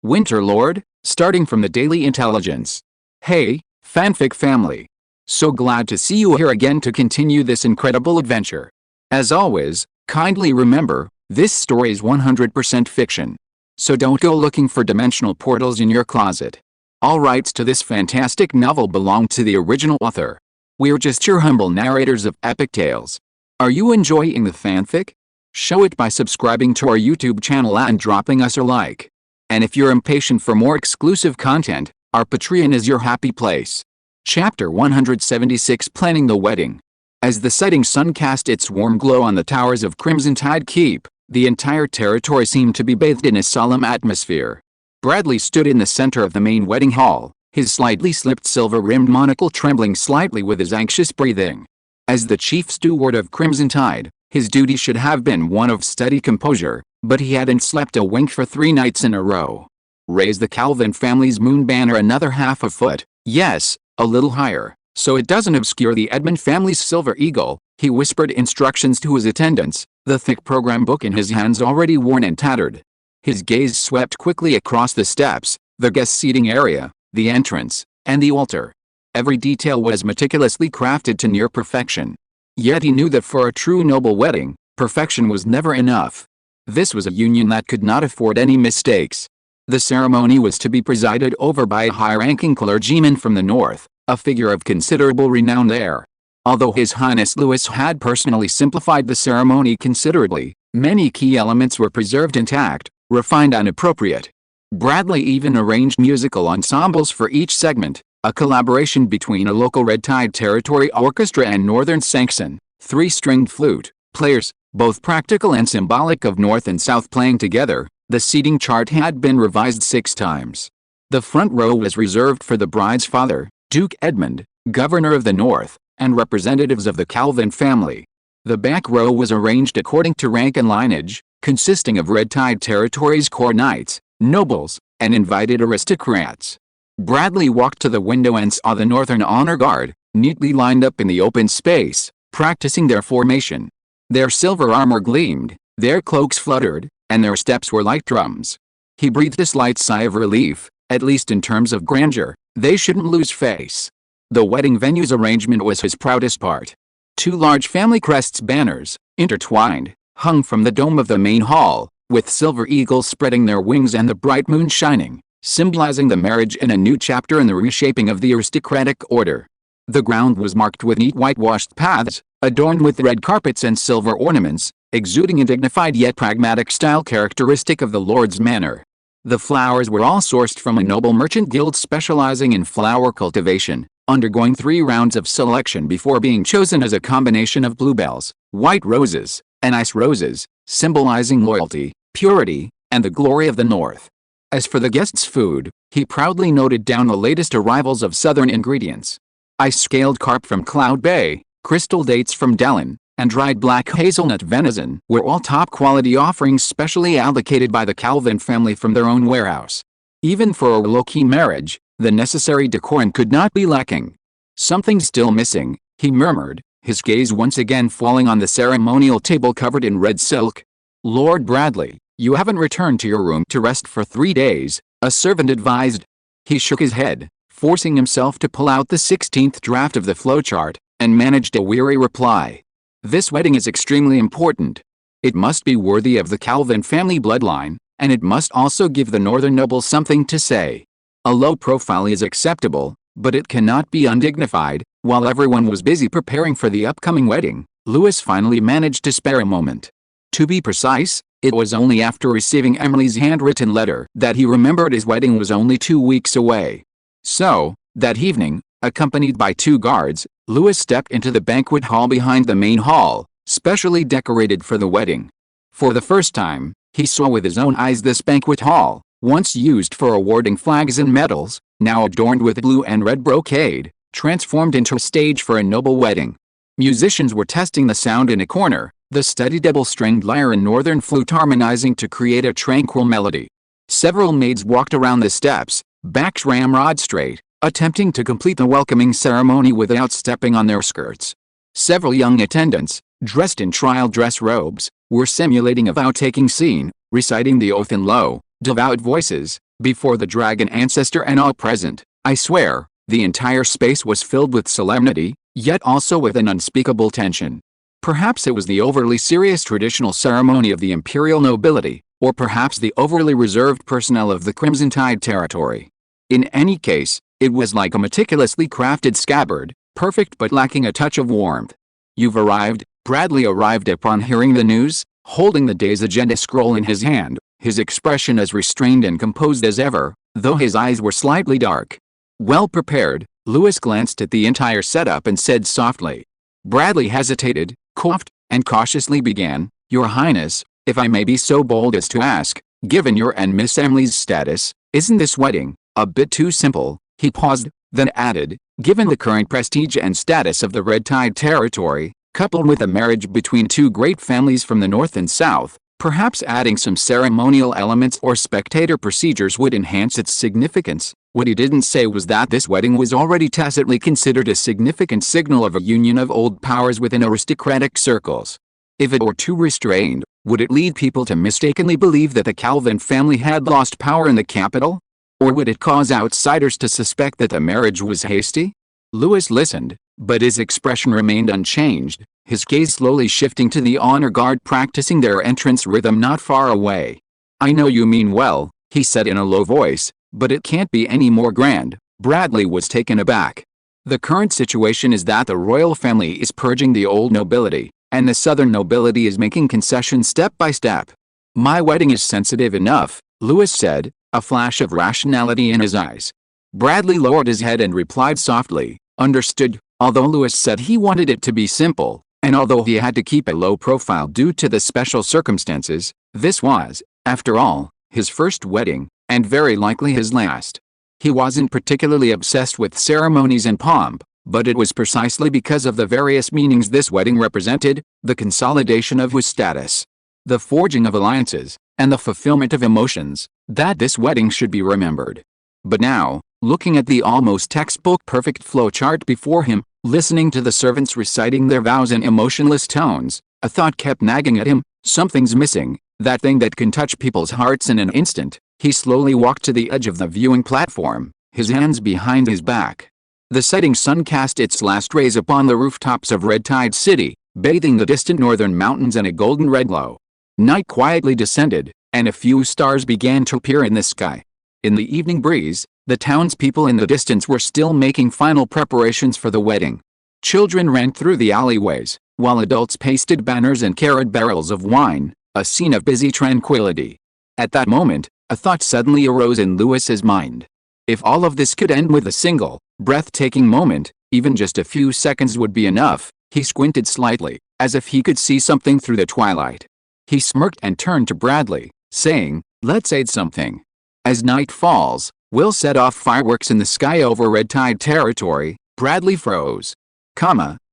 Winter Lord, starting from the Daily Intelligence. Hey, fanfic family. So glad to see you here again to continue this incredible adventure. As always, kindly remember, this story is 100% fiction. So don't go looking for dimensional portals in your closet. All rights to this fantastic novel belong to the original author. We're just your humble narrators of epic tales. Are you enjoying the fanfic? Show it by subscribing to our YouTube channel and dropping us a like. And if you're impatient for more exclusive content, our Patreon is your happy place. Chapter 176 Planning the Wedding. As the setting sun cast its warm glow on the towers of Crimson Tide Keep, the entire territory seemed to be bathed in a solemn atmosphere. Bradley stood in the center of the main wedding hall, his slightly slipped silver-rimmed monocle trembling slightly with his anxious breathing. As the chief steward of Crimson Tide, his duty should have been one of steady composure, but he hadn't slept a wink for 3 nights in a row. Raise the Calvin family's moon banner another half a foot, yes, a little higher, so it doesn't obscure the Edmund family's silver eagle, he whispered instructions to his attendants, the thick program book in his hands already worn and tattered. His gaze swept quickly across the steps, the guest seating area, the entrance, and the altar. Every detail was meticulously crafted to near perfection. Yet he knew that for a true noble wedding, perfection was never enough. This was a union that could not afford any mistakes. The ceremony was to be presided over by a high-ranking clergyman from the north, a figure of considerable renown there. Although His Highness Louis had personally simplified the ceremony considerably, many key elements were preserved intact, refined and appropriate. Bradley even arranged musical ensembles for each segment, a collaboration between a local Red Tide Territory orchestra and Northern Saxon, 3-stringed flute players, both practical and symbolic of North and South playing together. The seating chart had been revised 6 times. The front row was reserved for the bride's father, Duke Edmund, Governor of the North, and representatives of the Calvin family. The back row was arranged according to rank and lineage, consisting of Red Tide Territory's core knights, nobles, and invited aristocrats. Bradley walked to the window and saw the Northern Honor Guard, neatly lined up in the open space, practicing their formation. Their silver armor gleamed, their cloaks fluttered, and their steps were like drums. He breathed a slight sigh of relief, at least in terms of grandeur, they shouldn't lose face. The wedding venue's arrangement was his proudest part. 2 large family crests banners, intertwined, hung from the dome of the main hall, with silver eagles spreading their wings and the bright moon shining, symbolizing the marriage and a new chapter in the reshaping of the aristocratic order. The ground was marked with neat whitewashed paths, adorned with red carpets and silver ornaments, exuding a dignified yet pragmatic style characteristic of the Lord's manor. The flowers were all sourced from a noble merchant guild specializing in flower cultivation, undergoing 3 rounds of selection before being chosen as a combination of bluebells, white roses, and ice roses, symbolizing loyalty, purity, and the glory of the North. As for the guests' food, he proudly noted down the latest arrivals of southern ingredients. Ice-scaled carp from Cloud Bay, crystal dates from Dallin, and dried black hazelnut venison were all top-quality offerings specially allocated by the Calvin family from their own warehouse. Even for a low-key marriage, the necessary decorum could not be lacking. "Something's still missing," he murmured, his gaze once again falling on the ceremonial table covered in red silk. "Lord Bradley, you haven't returned to your room to rest for 3 days, a servant advised." He shook his head, forcing himself to pull out the 16th draft of the flowchart, and managed a weary reply. "This wedding is extremely important. It must be worthy of the Calvin family bloodline, and it must also give the northern nobles something to say. A low profile is acceptable, but it cannot be undignified." While everyone was busy preparing for the upcoming wedding, Louis finally managed to spare a moment. To be precise, it was only after receiving Emily's handwritten letter that he remembered his wedding was only 2 weeks away. So, that evening, accompanied by 2 guards, Louis stepped into the banquet hall behind the main hall, specially decorated for the wedding. For the first time, he saw with his own eyes this banquet hall, once used for awarding flags and medals, now adorned with blue and red brocade, transformed into a stage for a noble wedding. Musicians were testing the sound in a corner, the steady double-stringed lyre and northern flute harmonizing to create a tranquil melody. Several maids walked around the steps, backs ramrod straight, attempting to complete the welcoming ceremony without stepping on their skirts. Several young attendants, dressed in trial dress robes, were simulating a vow-taking scene, reciting the oath in low, devout voices, Before the dragon ancestor and all present, I swear, the entire space was filled with solemnity, yet also with an unspeakable tension. Perhaps it was the overly serious traditional ceremony of the imperial nobility, or perhaps the overly reserved personnel of the Crimson Tide territory. In any case, it was like a meticulously crafted scabbard, perfect but lacking a touch of warmth. "You've arrived," Bradley arrived upon hearing the news, holding the day's agenda scroll in his hand, his expression as restrained and composed as ever, though his eyes were slightly dark. Well prepared, Lewis glanced at the entire setup and said softly. Bradley hesitated, coughed, and cautiously began, "Your Highness, if I may be so bold as to ask, given your and Miss Emily's status, isn't this wedding a bit too simple?" He paused, then added, "Given the current prestige and status of the Red Tide territory, coupled with a marriage between two great families from the north and south, perhaps adding some ceremonial elements or spectator procedures would enhance its significance." What he didn't say was that this wedding was already tacitly considered a significant signal of a union of old powers within aristocratic circles. If it were too restrained, would it lead people to mistakenly believe that the Calvin family had lost power in the capital? Or would it cause outsiders to suspect that the marriage was hasty? Lewis listened, but his expression remained unchanged, his gaze slowly shifting to the honor guard practicing their entrance rhythm not far away. "I know you mean well," he said in a low voice, "but it can't be any more grand." Bradley was taken aback. The current situation is that the royal family is purging the old nobility, and the southern nobility is making concessions step by step. "My wedding is sensitive enough," Lewis said, a flash of rationality in his eyes. Bradley lowered his head and replied softly, "Understood." Although Lewis said he wanted it to be simple, and although he had to keep a low profile due to the special circumstances, this was, after all, his first wedding, and very likely his last. He wasn't particularly obsessed with ceremonies and pomp, but it was precisely because of the various meanings this wedding represented, the consolidation of his status, the forging of alliances, and the fulfillment of emotions, that this wedding should be remembered. But now, looking at the almost textbook perfect flowchart before him, listening to the servants reciting their vows in emotionless tones, a thought kept nagging at him, something's missing, that thing that can touch people's hearts in an instant. He slowly walked to the edge of the viewing platform, his hands behind his back. The setting sun cast its last rays upon the rooftops of Red Tide City, bathing the distant northern mountains in a golden red glow. Night quietly descended, and a few stars began to appear in the sky. In the evening breeze, the townspeople in the distance were still making final preparations for the wedding. Children ran through the alleyways, while adults pasted banners and carried barrels of wine, a scene of busy tranquility. At that moment, a thought suddenly arose in Lewis's mind. If all of this could end with a single, breathtaking moment, even just a few seconds would be enough. He squinted slightly, as if he could see something through the twilight. He smirked and turned to Bradley, saying, "Let's aid something. As night falls, we'll set off fireworks in the sky over Red Tide territory." Bradley froze.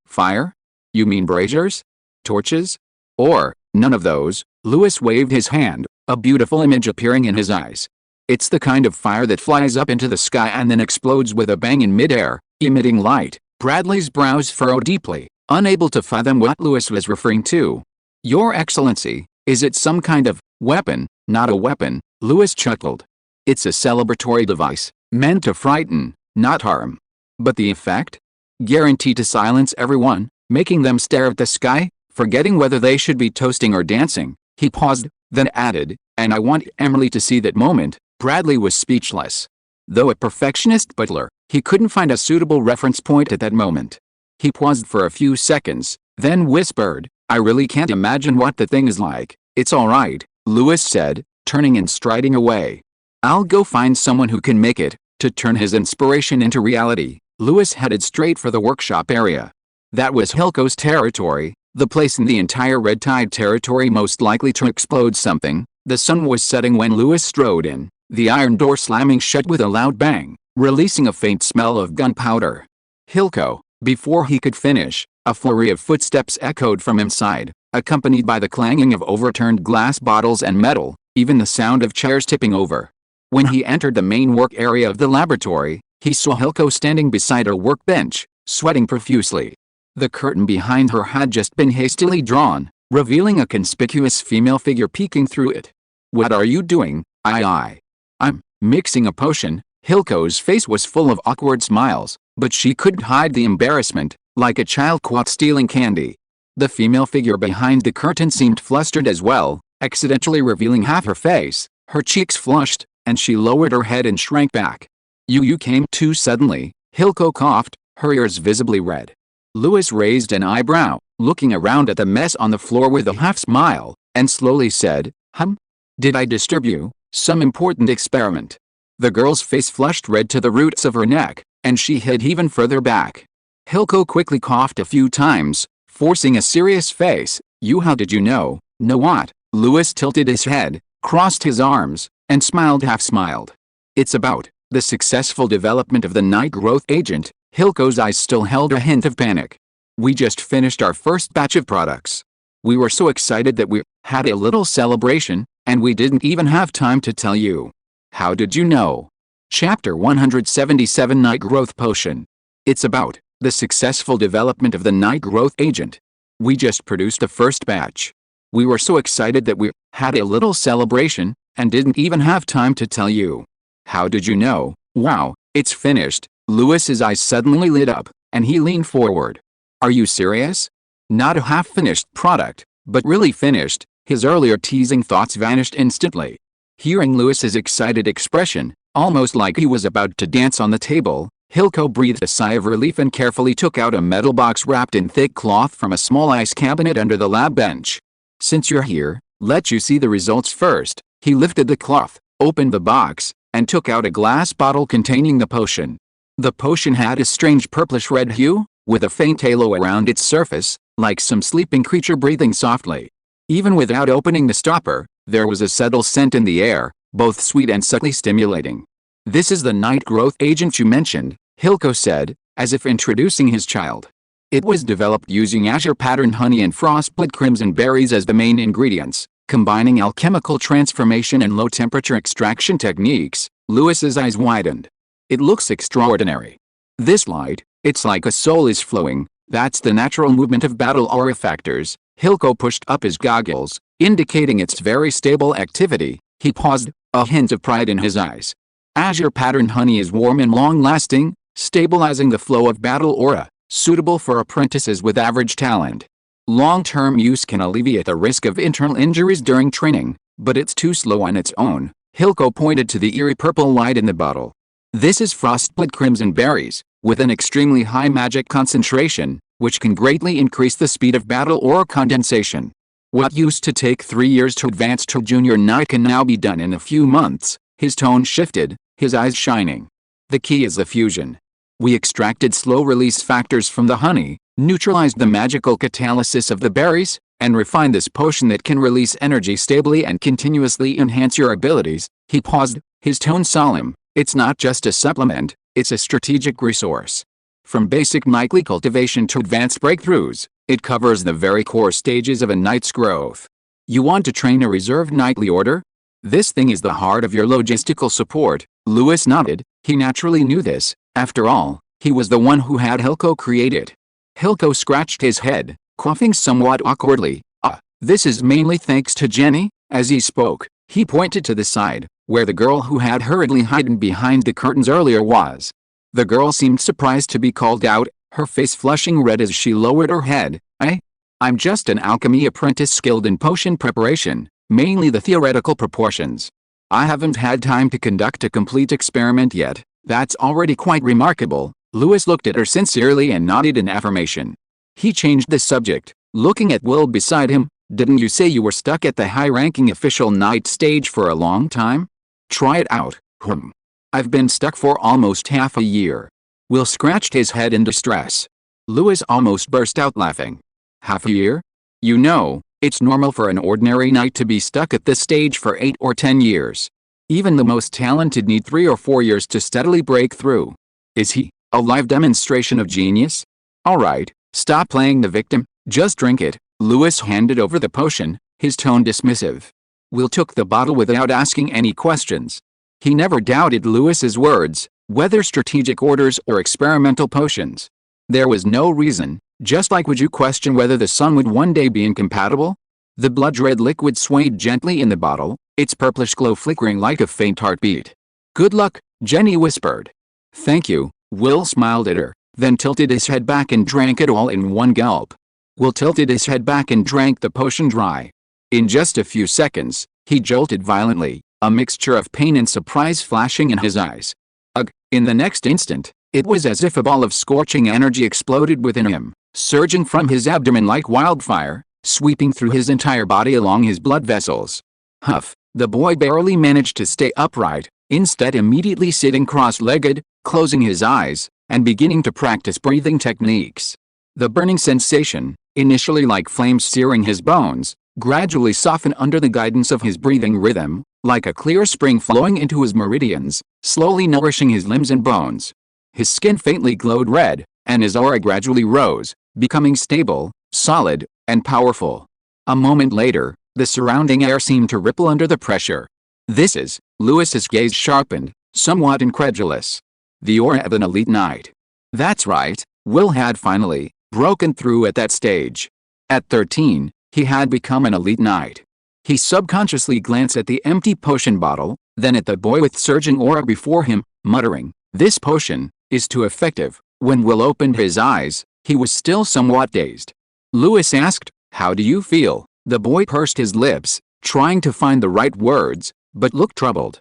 Fire? You mean braziers? Torches? Or, none of those? Lewis waved his hand, a beautiful image appearing in his eyes. "It's the kind of fire that flies up into the sky and then explodes with a bang in midair, emitting light." Bradley's brows furrowed deeply, unable to fathom what Lewis was referring to. "Your Excellency, is it some kind of weapon?" "Not a weapon," Lewis chuckled. "It's a celebratory device, meant to frighten, not harm. But the effect? Guaranteed to silence everyone, making them stare at the sky, forgetting whether they should be toasting or dancing." He paused, then added, "And I want Emily to see that moment." Bradley was speechless. Though a perfectionist butler, he couldn't find a suitable reference point at that moment. He paused for a few seconds, then whispered, "I really can't imagine what the thing is like." "It's all right," Lewis said, turning and striding away. "I'll go find someone who can make it." To turn his inspiration into reality, Lewis headed straight for the workshop area. That was Hilco's territory, the place in the entire Red Tide territory most likely to explode something. The sun was setting when Lewis strode in, the iron door slamming shut with a loud bang, releasing a faint smell of gunpowder. Hilco. Before he could finish, a flurry of footsteps echoed from inside, accompanied by the clanging of overturned glass bottles and metal, even the sound of chairs tipping over. When he entered the main work area of the laboratory, he saw Hilco standing beside a workbench, sweating profusely. The curtain behind her had just been hastily drawn, revealing a conspicuous female figure peeking through it. "What are you doing?" I'm Mixing a potion, Hilco's face was full of awkward smiles, but she couldn't hide the embarrassment, like a child caught stealing candy. The female figure behind the curtain seemed flustered as well, accidentally revealing half her face. Her cheeks flushed, and she lowered her head and shrank back. You came too suddenly," Hilco coughed, her ears visibly red. Louis raised an eyebrow, looking around at the mess on the floor with a half-smile, and slowly said, Did I disturb you? Some important experiment?" The girl's face flushed red to the roots of her neck, and she hid even further back. Hilco quickly coughed a few times, forcing a serious face. How did you know?" "Know what?" Louis tilted his head, crossed his arms, and half-smiled. "It's about the successful development of the night growth agent." Hilco's eyes still held a hint of panic. "We just finished our first batch of products. We were so excited that we had a little celebration, and we didn't even have time to tell you." "How did you know?" Chapter 177 Night Growth Potion. It's about the successful development of the night growth agent. We just produced the first batch. We were so excited that we had a little celebration, and didn't even have time to tell you. "How did you know?" "Wow, it's finished." Louis's eyes suddenly lit up, and he leaned forward. "Are you serious?" "Not a half-finished product, but really finished." His earlier teasing thoughts vanished instantly. Hearing Louis's excited expression, almost like he was about to dance on the table, Hilco breathed a sigh of relief and carefully took out a metal box wrapped in thick cloth from a small ice cabinet under the lab bench. "Since you're here, let you see the results first." He lifted the cloth, opened the box, and took out a glass bottle containing the potion. The potion had a strange purplish-red hue, with a faint halo around its surface, like some sleeping creature breathing softly. Even without opening the stopper, there was a subtle scent in the air, both sweet and subtly stimulating. "This is the night growth agent you mentioned," Hilco said, as if introducing his child. "It was developed using azure-patterned honey and frostbite crimson berries as the main ingredients, combining alchemical transformation and low-temperature extraction techniques." Louis's eyes widened. "It looks extraordinary. This light, it's like a soul is flowing. That's the natural movement of battle aura factors." Hilco pushed up his goggles, indicating its very stable activity. He paused, a hint of pride in his eyes. "Azure-patterned honey is warm and long-lasting, stabilizing the flow of battle aura, suitable for apprentices with average talent. Long-term use can alleviate the risk of internal injuries during training, but it's too slow on its own." Hilco pointed to the eerie purple light in the bottle. "This is frostbite crimson berries, with an extremely high magic concentration, which can greatly increase the speed of battle aura condensation. What used to take 3 years to advance to junior knight can now be done in a few months." His tone shifted, his eyes shining. "The key is the fusion. We extracted slow-release factors from the honey, neutralized the magical catalysis of the berries, and refined this potion that can release energy stably and continuously enhance your abilities." He paused, his tone solemn. "It's not just a supplement, it's a strategic resource. From basic nightly cultivation to advanced breakthroughs, it covers the very core stages of a knight's growth. You want to train a reserved knightly order? This thing is the heart of your logistical support." Louis nodded. He naturally knew this. After all, he was the one who had Hilco create it. Hilco scratched his head, coughing somewhat awkwardly. This is mainly thanks to Jenny." As he spoke, he pointed to the side, where the girl who had hurriedly hidden behind the curtains earlier was. The girl seemed surprised to be called out, her face flushing red as she lowered her head. I'm just an alchemy apprentice skilled in potion preparation, mainly the theoretical proportions. I haven't had time to conduct a complete experiment yet." "That's already quite remarkable." Louis looked at her sincerely and nodded in affirmation. He changed the subject, looking at Will beside him. "Didn't you say you were stuck at the high-ranking official knight stage for a long time? Try it out." "I've been stuck for almost half a year." Will scratched his head in distress. Louis almost burst out laughing. "Half a year? You know, it's normal for an ordinary knight to be stuck at this stage for 8 or 10 years. Even the most talented need 3 or 4 years to steadily break through. Is he a live demonstration of genius? All right, stop playing the victim, just drink it." Louis handed over the potion, his tone dismissive. Will took the bottle without asking any questions. He never doubted Louis's words, whether strategic orders or experimental potions. There was no reason, just like would you question whether the sun would one day be incompatible? The blood-red liquid swayed gently in the bottle, its purplish glow flickering like a faint heartbeat. Good luck, Jenny whispered. Thank you, Will smiled at her, then tilted his head back and drank it all in one gulp. Will tilted his head back and drank the potion dry. In just a few seconds, he jolted violently, a mixture of pain and surprise flashing in his eyes. Ugh! In the next instant, it was as if a ball of scorching energy exploded within him, surging from his abdomen like wildfire, sweeping through his entire body along his blood vessels. Huff! The boy barely managed to stay upright, instead immediately sitting cross-legged, closing his eyes, and beginning to practice breathing techniques. The burning sensation, initially like flames searing his bones, gradually softened under the guidance of his breathing rhythm, like a clear spring flowing into his meridians, slowly nourishing his limbs and bones. His skin faintly glowed red, and his aura gradually rose, becoming stable, solid, and powerful. A moment later, the surrounding air seemed to ripple under the pressure. This is, Lewis's gaze sharpened, somewhat incredulous. The aura of an elite knight. That's right, Will had finally broken through at that stage. At 13, he had become an elite knight. He subconsciously glanced at the empty potion bottle, then at the boy with surging aura before him, muttering, "This potion is too effective." When Will opened his eyes, he was still somewhat dazed. Lewis asked, "How do you feel?" The boy pursed his lips, trying to find the right words, but looked troubled.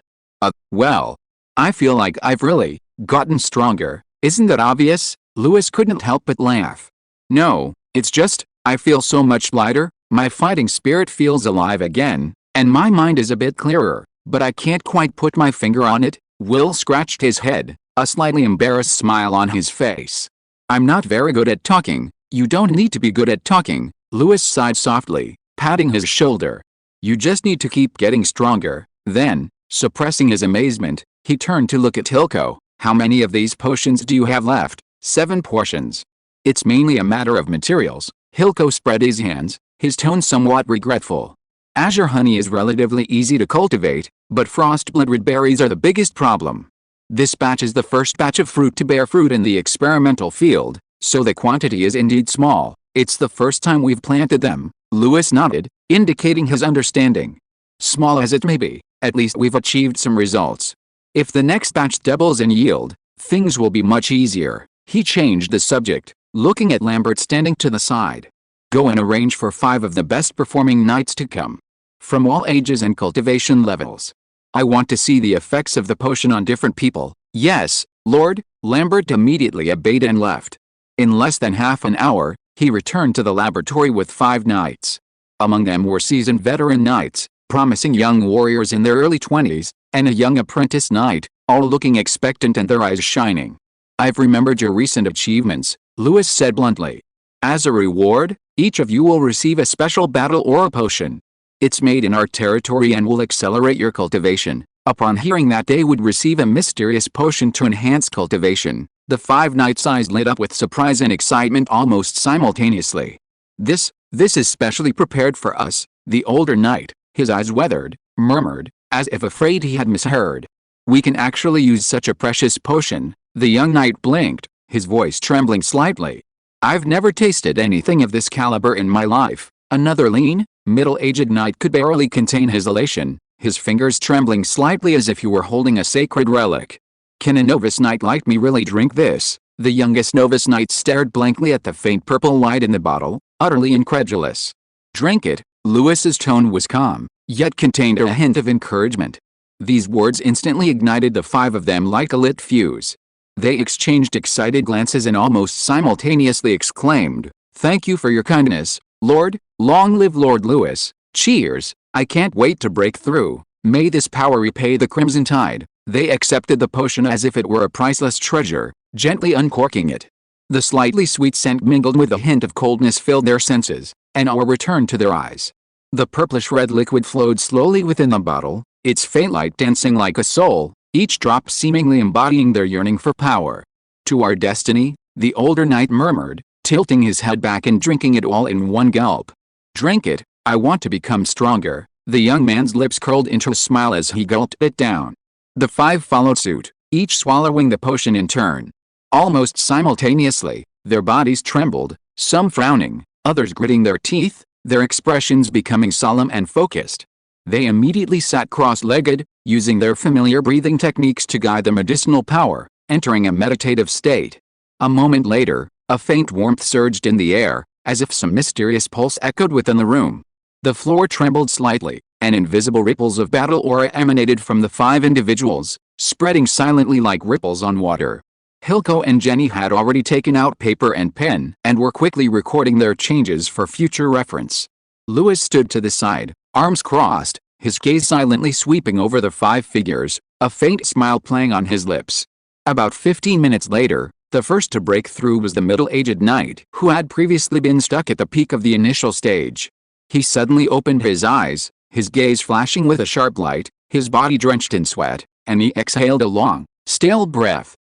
Well, I feel like I've really gotten stronger. Isn't that obvious?" Lewis couldn't help but laugh. "No, it's just, I feel so much lighter, my fighting spirit feels alive again, and my mind is a bit clearer, but I can't quite put my finger on it." Will scratched his head, a slightly embarrassed smile on his face. "I'm not very good at talking." "You don't need to be good at talking," Lewis sighed softly, patting his shoulder. "You just need to keep getting stronger." Then, suppressing his amazement, he turned to look at Hilko. "How many of these potions do you have left?" 7 portions. "It's mainly a matter of materials." Hilko spread his hands, his tone somewhat regretful. "Azure honey is relatively easy to cultivate, but frost-blooded berries are the biggest problem. This batch is the first batch of fruit to bear fruit in the experimental field, so the quantity is indeed small. It's the first time we've planted them." Lewis nodded, indicating his understanding. "Small as it may be, at least we've achieved some results. If the next batch doubles in yield, things will be much easier." He changed the subject, looking at Lambert standing to the side. "Go and arrange for 5 of the best performing knights to come. From all ages and cultivation levels. I want to see the effects of the potion on different people." "Yes, Lord." Lambert immediately obeyed and left. In less than half an hour, he returned to the laboratory with 5 knights. Among them were seasoned veteran knights, promising young warriors in their early 20s, and a young apprentice knight, all looking expectant and their eyes shining. "I've remembered your recent achievements," Lewis said bluntly. "As a reward, each of you will receive a special battle aura potion. It's made in our territory and will accelerate your cultivation." Upon hearing that they would receive a mysterious potion to enhance cultivation, the 5 knights' eyes lit up with surprise and excitement almost simultaneously. This is specially prepared for us," the older knight, his eyes weathered, murmured, as if afraid he had misheard. "We can actually use such a precious potion." The young knight blinked, his voice trembling slightly. "I've never tasted anything of this caliber in my life." Another lean, middle-aged knight could barely contain his elation, his fingers trembling slightly as if he were holding a sacred relic. "Can a novice knight like me really drink this?" The youngest novice knight stared blankly at the faint purple light in the bottle, utterly incredulous. "Drink it." Lewis's tone was calm, yet contained a hint of encouragement. These words instantly ignited the 5 of them like a lit fuse. They exchanged excited glances and almost simultaneously exclaimed, "Thank you for your kindness, Lord. Long live Lord Lewis. Cheers. I can't wait to break through. May this power repay the Crimson Tide." They accepted the potion as if it were a priceless treasure, gently uncorking it. The slightly sweet scent mingled with a hint of coldness filled their senses, and awe returned to their eyes. The purplish-red liquid flowed slowly within the bottle, its faint light dancing like a soul, each drop seemingly embodying their yearning for power. "To our destiny," the older knight murmured, tilting his head back and drinking it all in one gulp. "Drink it, I want to become stronger." The young man's lips curled into a smile as he gulped it down. The 5 followed suit, each swallowing the potion in turn. Almost simultaneously, their bodies trembled, some frowning, others gritting their teeth, their expressions becoming solemn and focused. They immediately sat cross-legged, using their familiar breathing techniques to guide the medicinal power, entering a meditative state. A moment later, a faint warmth surged in the air, as if some mysterious pulse echoed within the room. The floor trembled slightly, and invisible ripples of battle aura emanated from the 5 individuals, spreading silently like ripples on water. Hilko and Jenny had already taken out paper and pen and were quickly recording their changes for future reference. Lewis stood to the side, arms crossed, his gaze silently sweeping over the 5 figures, a faint smile playing on his lips. About 15 minutes later, the first to break through was the middle-aged knight who had previously been stuck at the peak of the initial stage. He suddenly opened his eyes, his gaze flashing with a sharp light, his body drenched in sweat, and he exhaled a long, stale breath.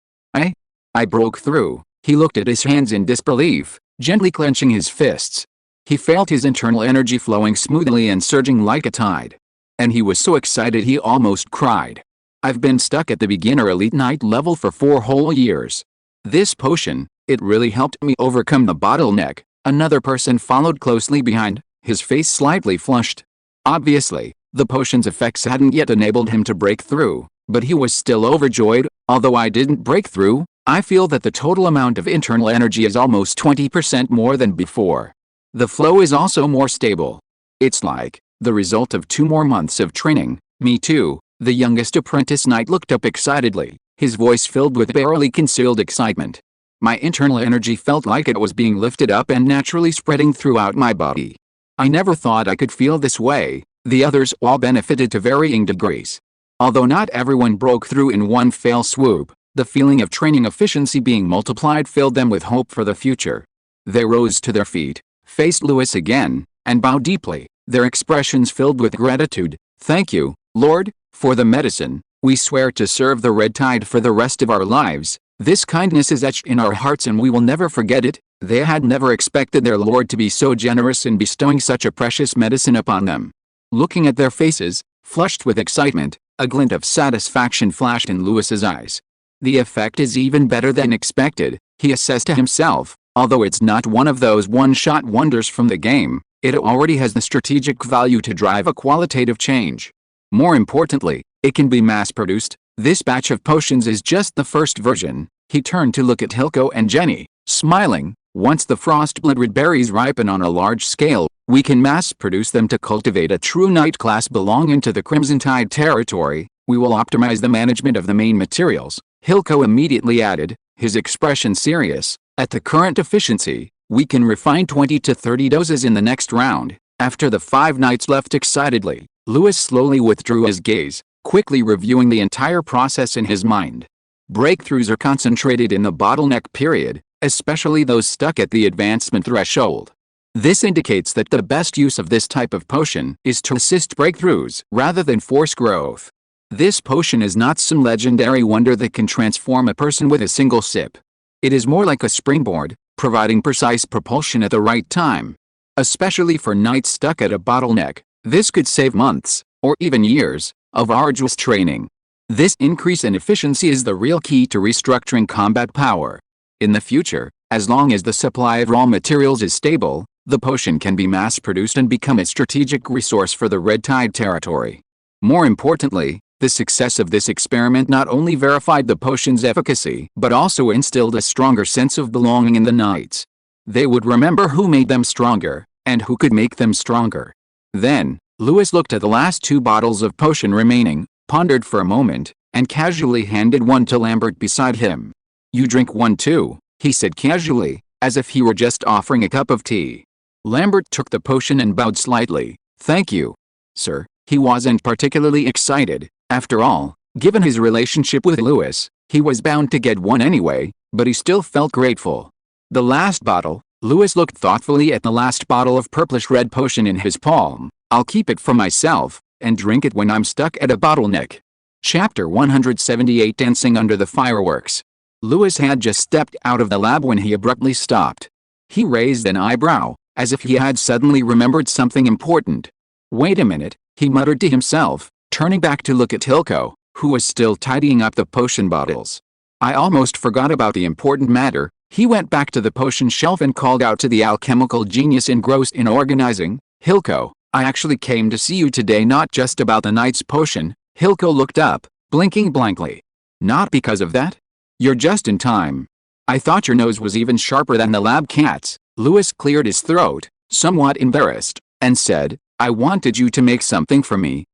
I broke through. He looked at his hands in disbelief, gently clenching his fists. He felt his internal energy flowing smoothly and surging like a tide. And he was so excited he almost cried. I've been stuck at the beginner elite knight level for 4 whole years. This potion, it really helped me overcome the bottleneck. Another person followed closely behind, his face slightly flushed. Obviously, the potion's effects hadn't yet enabled him to break through, but he was still overjoyed. Although I didn't break through, I feel that the total amount of internal energy is almost 20% more than before. The flow is also more stable. It's like the result of 2 more months of training. Me too. The youngest apprentice knight looked up excitedly, his voice filled with barely concealed excitement. My internal energy felt like it was being lifted up and naturally spreading throughout my body. I never thought I could feel this way. The others all benefited to varying degrees. Although not everyone broke through in one fell swoop, the feeling of training efficiency being multiplied filled them with hope for the future. They rose to their feet, faced Lewis again, and bowed deeply, their expressions filled with gratitude. Thank you, Lord, for the medicine. We swear to serve the Red Tide for the rest of our lives. This kindness is etched in our hearts and we will never forget it. They had never expected their Lord to be so generous in bestowing such a precious medicine upon them. Looking at their faces, flushed with excitement, a glint of satisfaction flashed in Lewis's eyes. The effect is even better than expected, he assessed to himself. Although it's not one of those one-shot wonders from the game, it already has the strategic value to drive a qualitative change. More importantly, it can be mass-produced. This batch of potions is just the first version. He turned to look at Hilko and Jenny, smiling. Once the frost-blooded berries ripen on a large scale, we can mass-produce them to cultivate a true knight class belonging to the Crimson Tide territory. We will optimize the management of the main materials. Hilko immediately added, his expression serious. At the current efficiency, we can refine 20 to 30 doses in the next round. After the 5 knights left excitedly, Lewis slowly withdrew his gaze, quickly reviewing the entire process in his mind. Breakthroughs are concentrated in the bottleneck period, especially those stuck at the advancement threshold. This indicates that the best use of this type of potion is to assist breakthroughs rather than force growth. This potion is not some legendary wonder that can transform a person with a single sip. It is more like a springboard, providing precise propulsion at the right time. Especially for knights stuck at a bottleneck, this could save months, or even years, of arduous training. This increase in efficiency is the real key to restructuring combat power. In the future, as long as the supply of raw materials is stable, the potion can be mass-produced and become a strategic resource for the Red Tide territory. More importantly, the success of this experiment not only verified the potion's efficacy, but also instilled a stronger sense of belonging in the knights. They would remember who made them stronger, and who could make them stronger. Then, Lewis looked at the last 2 bottles of potion remaining, pondered for a moment, and casually handed one to Lambert beside him. You drink one too, he said casually, as if he were just offering a cup of tea. Lambert took the potion and bowed slightly. Thank you, sir. He wasn't particularly excited. After all, given his relationship with Lewis, he was bound to get one anyway, but he still felt grateful. The last bottle, Lewis looked thoughtfully at the last bottle of purplish-red potion in his palm. I'll keep it for myself, and drink it when I'm stuck at a bottleneck. Chapter 178 Dancing Under the Fireworks. Lewis had just stepped out of the lab when he abruptly stopped. He raised an eyebrow, as if he had suddenly remembered something important. Wait a minute, he muttered to himself, turning back to look at Hilko, who was still tidying up the potion bottles. I almost forgot about the important matter. He went back to the potion shelf and called out to the alchemical genius engrossed in organizing. Hilko, I actually came to see you today not just about the knight's potion. Hilko looked up, blinking blankly. Not because of that? You're just in time. I thought your nose was even sharper than the lab cat's. Louis cleared his throat, somewhat embarrassed, and said, I wanted you to make something for me,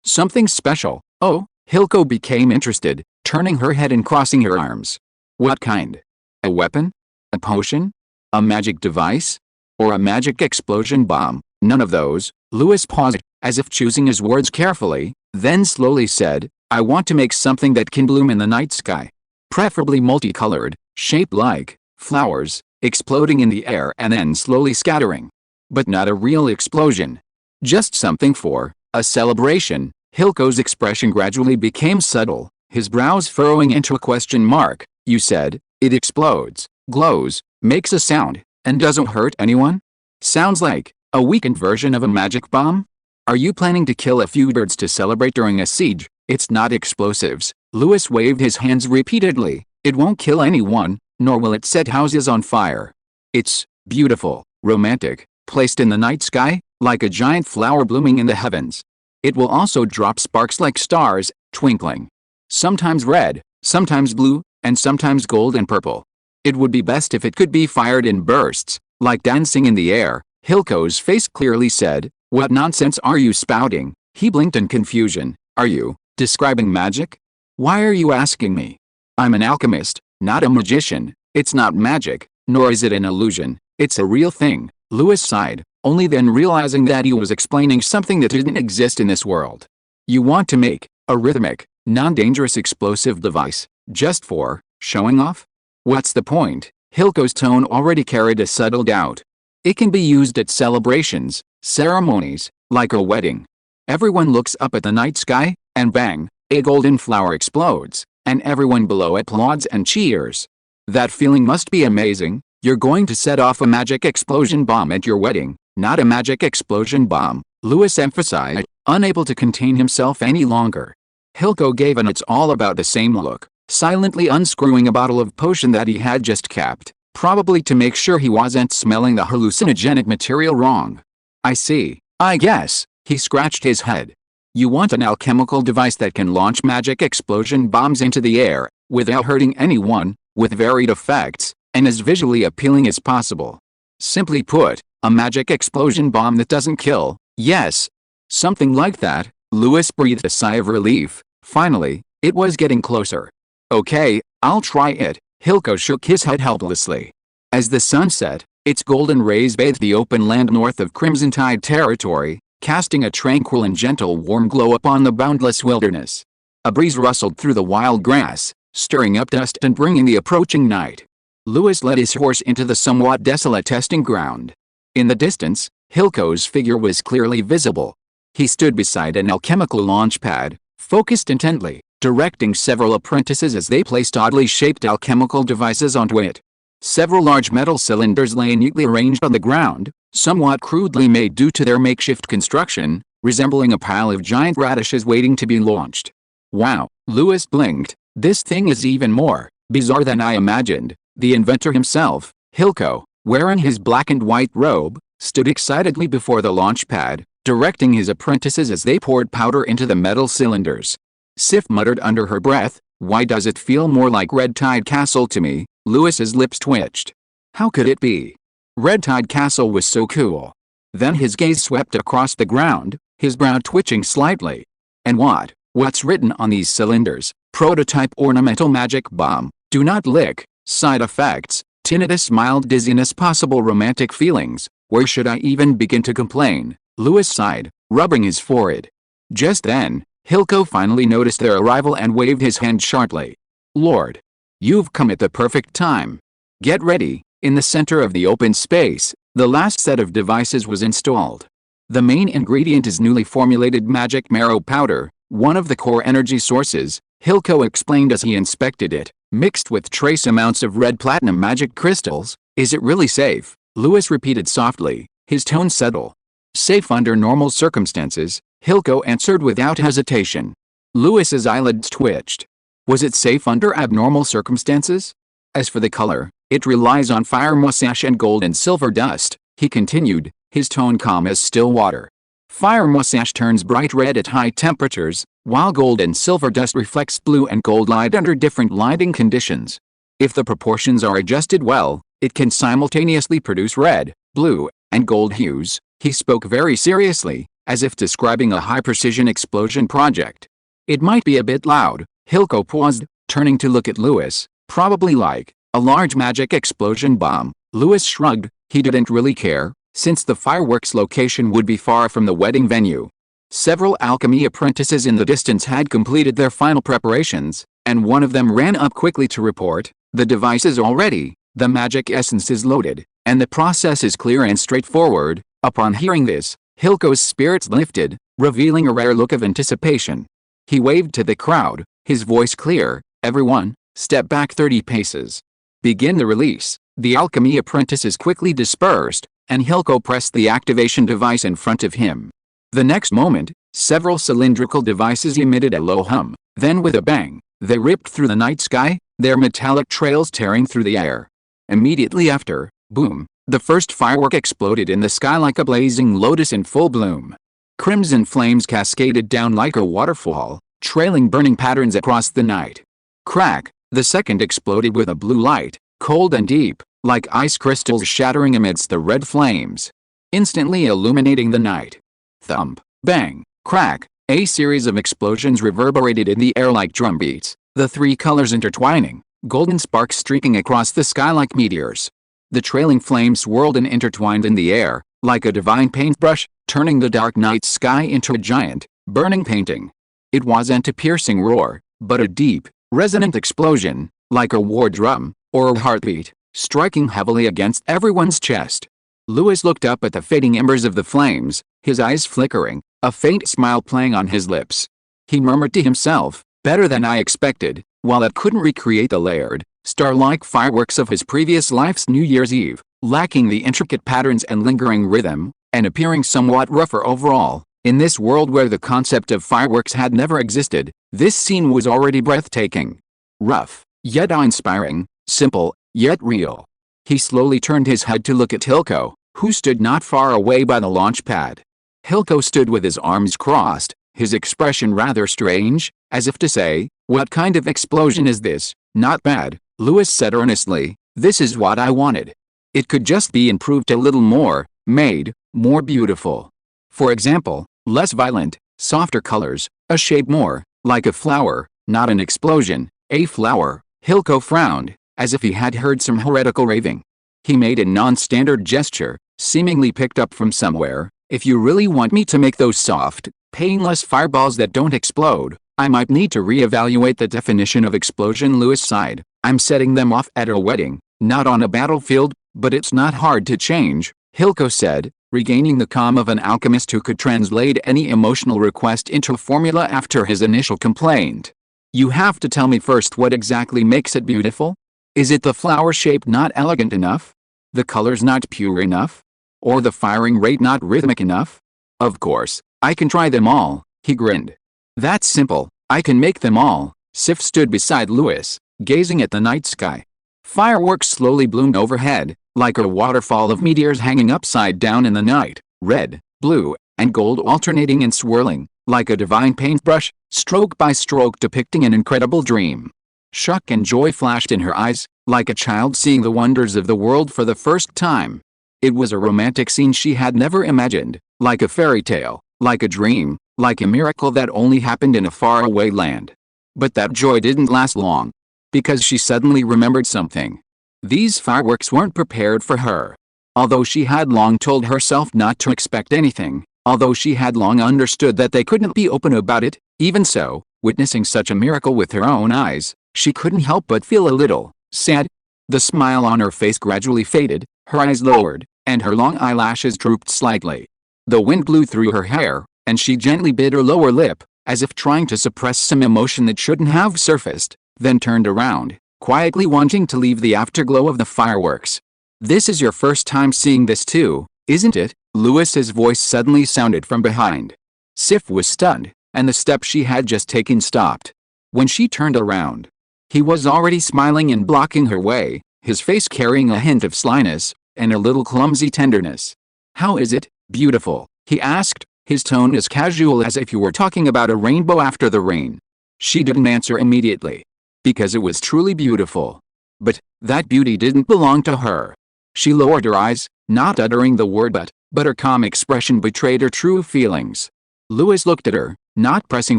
something special. Oh, Hilko became interested, turning her head and crossing her arms. What kind? A weapon? A potion? A magic device? Or a magic explosion bomb? None of those. Louis paused, as if choosing his words carefully, then slowly said, I want to make something that can bloom in the night sky. Preferably multicolored, shaped like flowers, exploding in the air and then slowly scattering. But not a real explosion. Just something for a celebration. Hilko's expression gradually became subtle, his brows furrowing into a question mark. You said, it explodes, glows, makes a sound, and doesn't hurt anyone? Sounds like a weakened version of a magic bomb? Are you planning to kill a few birds to celebrate during a siege? It's not explosives. Louis waved his hands repeatedly. It won't kill anyone, nor will it set houses on fire. It's beautiful, romantic, placed in the night sky, like a giant flower blooming in the heavens. It will also drop sparks like stars, twinkling. Sometimes red, sometimes blue, and sometimes gold and purple. It would be best if it could be fired in bursts, like dancing in the air. Hilko's face clearly said, what nonsense are you spouting? He blinked in confusion. Are you describing magic? Why are you asking me? I'm an alchemist, not a magician. It's not magic, nor is it an illusion. It's a real thing. Louis sighed, only then realizing that he was explaining something that didn't exist in this world. You want to make a rhythmic, non-dangerous explosive device, just for showing off? What's the point? Hilko's tone already carried a subtle doubt. It can be used at celebrations, ceremonies, like a wedding. Everyone looks up at the night sky, and bang, a golden flower explodes, and everyone below applauds and cheers. That feeling must be amazing. You're going to set off a magic explosion bomb at your wedding, not a magic explosion bomb, Louis emphasized, unable to contain himself any longer. Hilko gave an it's all about the same look, silently unscrewing a bottle of potion that he had just capped, probably to make sure he wasn't smelling the hallucinogenic material wrong. I see, I guess, he scratched his head. You want an alchemical device that can launch magic explosion bombs into the air, without hurting anyone, with varied effects, and as visually appealing as possible. Simply put, a magic explosion bomb that doesn't kill. Yes. Something like that. Louis breathed a sigh of relief. Finally, it was getting closer. Okay, I'll try it. Hilko shook his head helplessly. As the sun set, its golden rays bathed the open land north of Crimson Tide territory, casting a tranquil and gentle warm glow upon the boundless wilderness. A breeze rustled through the wild grass, stirring up dust and bringing the approaching night. Louis led his horse into the somewhat desolate testing ground. In the distance, Hilko's figure was clearly visible. He stood beside an alchemical launch pad, focused intently, directing several apprentices as they placed oddly shaped alchemical devices onto it. Several large metal cylinders lay neatly arranged on the ground, somewhat crudely made due to their makeshift construction, resembling a pile of giant radishes waiting to be launched. Wow, Louis blinked. This thing is even more bizarre than I imagined. The inventor himself, Hilko, wearing his black and white robe, stood excitedly before the launch pad, directing his apprentices as they poured powder into the metal cylinders. Sif muttered under her breath, why does it feel more like Red Tide Castle to me? Louis's lips twitched. How could it be? Red Tide Castle was so cool. Then his gaze swept across the ground, his brow twitching slightly. And what's written on these cylinders? Prototype ornamental magic bomb. Do not lick. Side effects, tinnitus, mild dizziness, possible romantic feelings. Where should I even begin to complain? Louis sighed, rubbing his forehead. Just then, Hilko finally noticed their arrival and waved his hand sharply. Lord, you've come at the perfect time. Get ready. In the center of the open space, the last set of devices was installed. The main ingredient is newly formulated magic marrow powder, one of the core energy sources, Hilko explained as he inspected it, mixed with trace amounts of red platinum magic crystals. Is it really safe? Louis repeated softly, his tone subtle. Safe under normal circumstances, Hilko answered without hesitation. Louis's eyelids twitched. Was it safe under abnormal circumstances? As for the color, it relies on fire mustache and gold and silver dust, he continued, his tone calm as still water. Fire mustache turns bright red at high temperatures, while gold and silver dust reflects blue and gold light under different lighting conditions. If the proportions are adjusted well, it can simultaneously produce red, blue, and gold hues. He spoke very seriously, as if describing a high-precision explosion project. It might be a bit loud, Hilco paused, turning to look at Lewis. Probably like a large magic explosion bomb. Lewis shrugged. He didn't really care, since the fireworks location would be far from the wedding venue. Several alchemy apprentices in the distance had completed their final preparations, and one of them ran up quickly to report, "The device is all ready, the magic essence is loaded, and the process is clear and straightforward." Upon hearing this, Hilco's spirits lifted, revealing a rare look of anticipation. He waved to the crowd, his voice clear, "Everyone, step back 30 paces. Begin the release." The alchemy apprentices quickly dispersed, and Hilco pressed the activation device in front of him. The next moment, several cylindrical devices emitted a low hum. Then with a bang, they ripped through the night sky, their metallic trails tearing through the air. Immediately after, boom, the first firework exploded in the sky like a blazing lotus in full bloom. Crimson flames cascaded down like a waterfall, trailing burning patterns across the night. Crack, the second exploded with a blue light, cold and deep, like ice crystals shattering amidst the red flames, instantly illuminating the night. Thump, bang, crack, a series of explosions reverberated in the air like drumbeats, the three colors intertwining, golden sparks streaking across the sky like meteors. The trailing flames swirled and intertwined in the air, like a divine paintbrush, turning the dark night sky into a giant, burning painting. It wasn't a piercing roar, but a deep, resonant explosion, like a war drum, or a heartbeat, striking heavily against everyone's chest. Lewis looked up at the fading embers of the flames, his eyes flickering, a faint smile playing on his lips. He murmured to himself, "Better than I expected." While it couldn't recreate the layered, star-like fireworks of his previous life's New Year's Eve, lacking the intricate patterns and lingering rhythm, and appearing somewhat rougher overall, in this world where the concept of fireworks had never existed, this scene was already breathtaking. Rough, yet awe-inspiring, simple, yet real. He slowly turned his head to look at Hilco, who stood not far away by the launch pad. Hilco stood with his arms crossed, his expression rather strange, as if to say, "What kind of explosion is this?" "Not bad," Lewis said earnestly. "This is what I wanted. It could just be improved a little more, made more beautiful. For example, less violent, softer colors, a shape more like a flower, not an explosion, a flower." Hilco frowned, as if he had heard some heretical raving. He made a non-standard gesture, seemingly picked up from somewhere. "If you really want me to make those soft, painless fireballs that don't explode, I might need to re-evaluate the definition of explosion." Lewis sighed. "I'm setting them off at a wedding, not on a battlefield, but it's not hard to change," Hilco said, regaining the calm of an alchemist who could translate any emotional request into a formula after his initial complaint. "You have to tell me first what exactly makes it beautiful. Is it the flower shape not elegant enough? The colors not pure enough? Or the firing rate not rhythmic enough?" "Of course, I can try them all," he grinned. "That's simple, I can make them all." Sif stood beside Lewis, gazing at the night sky. Fireworks slowly bloomed overhead, like a waterfall of meteors hanging upside down in the night, red, blue, and gold alternating and swirling, like a divine paintbrush, stroke by stroke depicting an incredible dream. Shock and joy flashed in her eyes, like a child seeing the wonders of the world for the first time. It was a romantic scene she had never imagined, like a fairy tale, like a dream, like a miracle that only happened in a faraway land. But that joy didn't last long, because she suddenly remembered something. These fireworks weren't prepared for her. Although she had long told herself not to expect anything, although she had long understood that they couldn't be open about it, even so, witnessing such a miracle with her own eyes, she couldn't help but feel a little sad. The smile on her face gradually faded, her eyes lowered, and her long eyelashes drooped slightly. The wind blew through her hair, and she gently bit her lower lip, as if trying to suppress some emotion that shouldn't have surfaced, then turned around, quietly wanting to leave the afterglow of the fireworks. "This is your first time seeing this too, isn't it?" Lewis's voice suddenly sounded from behind. Sif was stunned, and the step she had just taken stopped. When she turned around, he was already smiling and blocking her way, his face carrying a hint of slyness, and a little clumsy tenderness. "How is it, beautiful?" he asked, his tone as casual as if you were talking about a rainbow after the rain. She didn't answer immediately. Because it was truly beautiful. But that beauty didn't belong to her. She lowered her eyes, not uttering the word but her calm expression betrayed her true feelings. Louis looked at her, not pressing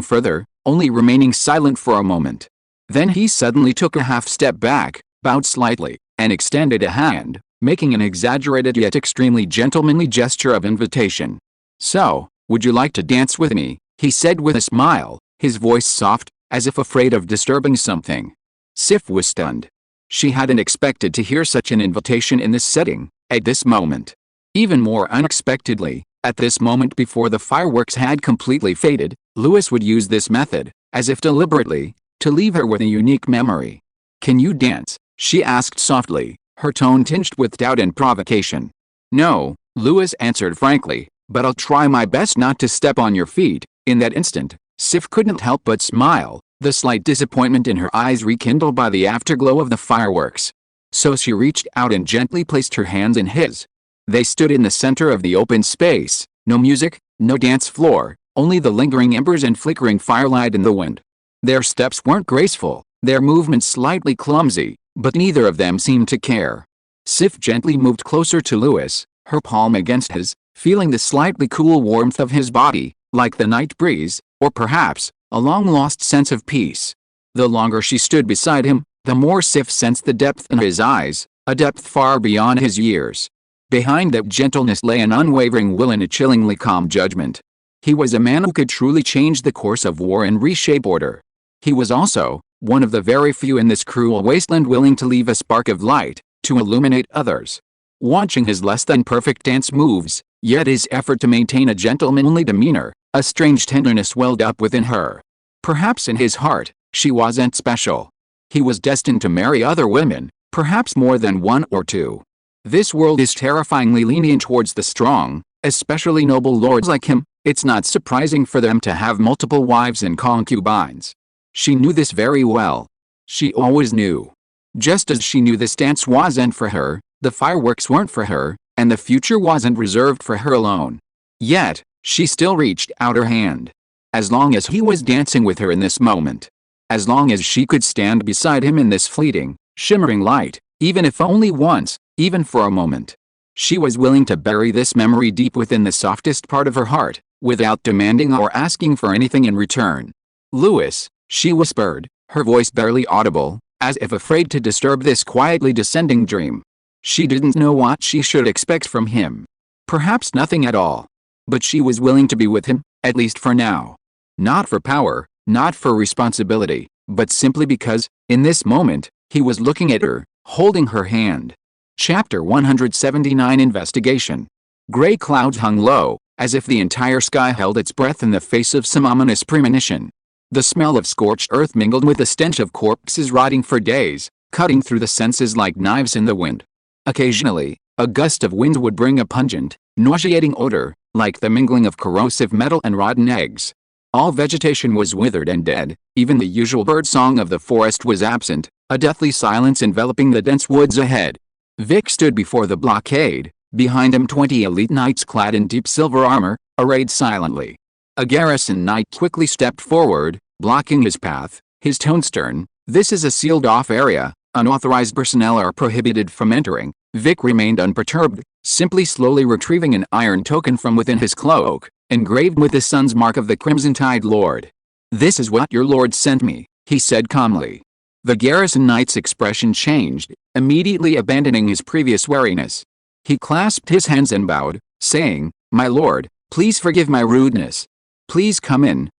further, only remaining silent for a moment. Then he suddenly took a half step back, bowed slightly, and extended a hand, making an exaggerated yet extremely gentlemanly gesture of invitation. "So, would you like to dance with me?" he said with a smile, his voice soft, as if afraid of disturbing something. Sif was stunned. She hadn't expected to hear such an invitation in this setting, at this moment. Even more unexpectedly, at this moment before the fireworks had completely faded, Louis would use this method, as if deliberately, to leave her with a unique memory. "Can you dance?" she asked softly, her tone tinged with doubt and provocation. "No," Louis answered frankly, "but I'll try my best not to step on your feet." In that instant, Sif couldn't help but smile, the slight disappointment in her eyes rekindled by the afterglow of the fireworks. So she reached out and gently placed her hands in his. They stood in the center of the open space, no music, no dance floor, only the lingering embers and flickering firelight in the wind. Their steps weren't graceful, their movements slightly clumsy, but neither of them seemed to care. Sif gently moved closer to Louis, her palm against his, feeling the slightly cool warmth of his body, like the night breeze, or perhaps, a long-lost sense of peace. The longer she stood beside him, the more Sif sensed the depth in his eyes, a depth far beyond his years. Behind that gentleness lay an unwavering will and a chillingly calm judgment. He was a man who could truly change the course of war and reshape order. He was also one of the very few in this cruel wasteland willing to leave a spark of light, to illuminate others. Watching his less-than-perfect dance moves, yet his effort to maintain a gentlemanly demeanor, a strange tenderness welled up within her. Perhaps in his heart, she wasn't special. He was destined to marry other women, perhaps more than one or two. This world is terrifyingly lenient towards the strong, especially noble lords like him. It's not surprising for them to have multiple wives and concubines. She knew this very well. She always knew. Just as she knew this dance wasn't for her, the fireworks weren't for her, and the future wasn't reserved for her alone. Yet, she still reached out her hand. As long as he was dancing with her in this moment. As long as she could stand beside him in this fleeting, shimmering light, even if only once, even for a moment. She was willing to bury this memory deep within the softest part of her heart, without demanding or asking for anything in return. "Louis," she whispered, her voice barely audible, as if afraid to disturb this quietly descending dream. She didn't know what she should expect from him. Perhaps nothing at all. But she was willing to be with him, at least for now. Not for power, not for responsibility, but simply because, in this moment, he was looking at her, holding her hand. Chapter 179 Investigation. Gray clouds hung low, as if the entire sky held its breath in the face of some ominous premonition. The smell of scorched earth mingled with the stench of corpses rotting for days, cutting through the senses like knives in the wind. Occasionally, a gust of wind would bring a pungent, nauseating odor, like the mingling of corrosive metal and rotten eggs. All vegetation was withered and dead, even the usual bird song of the forest was absent, a deathly silence enveloping the dense woods ahead. Vic stood before the blockade, behind him 20 elite knights clad in deep silver armor, arrayed silently. A garrison knight quickly stepped forward, blocking his path, his tone stern. "This is a sealed-off area, unauthorized personnel are prohibited from entering." Vic remained unperturbed, simply slowly retrieving an iron token from within his cloak, engraved with the sun's mark of the Crimson Tide Lord. "This is what your lord sent me," he said calmly. The garrison knight's expression changed, immediately abandoning his previous wariness. He clasped his hands and bowed, saying, "My lord, please forgive my rudeness. Please come in."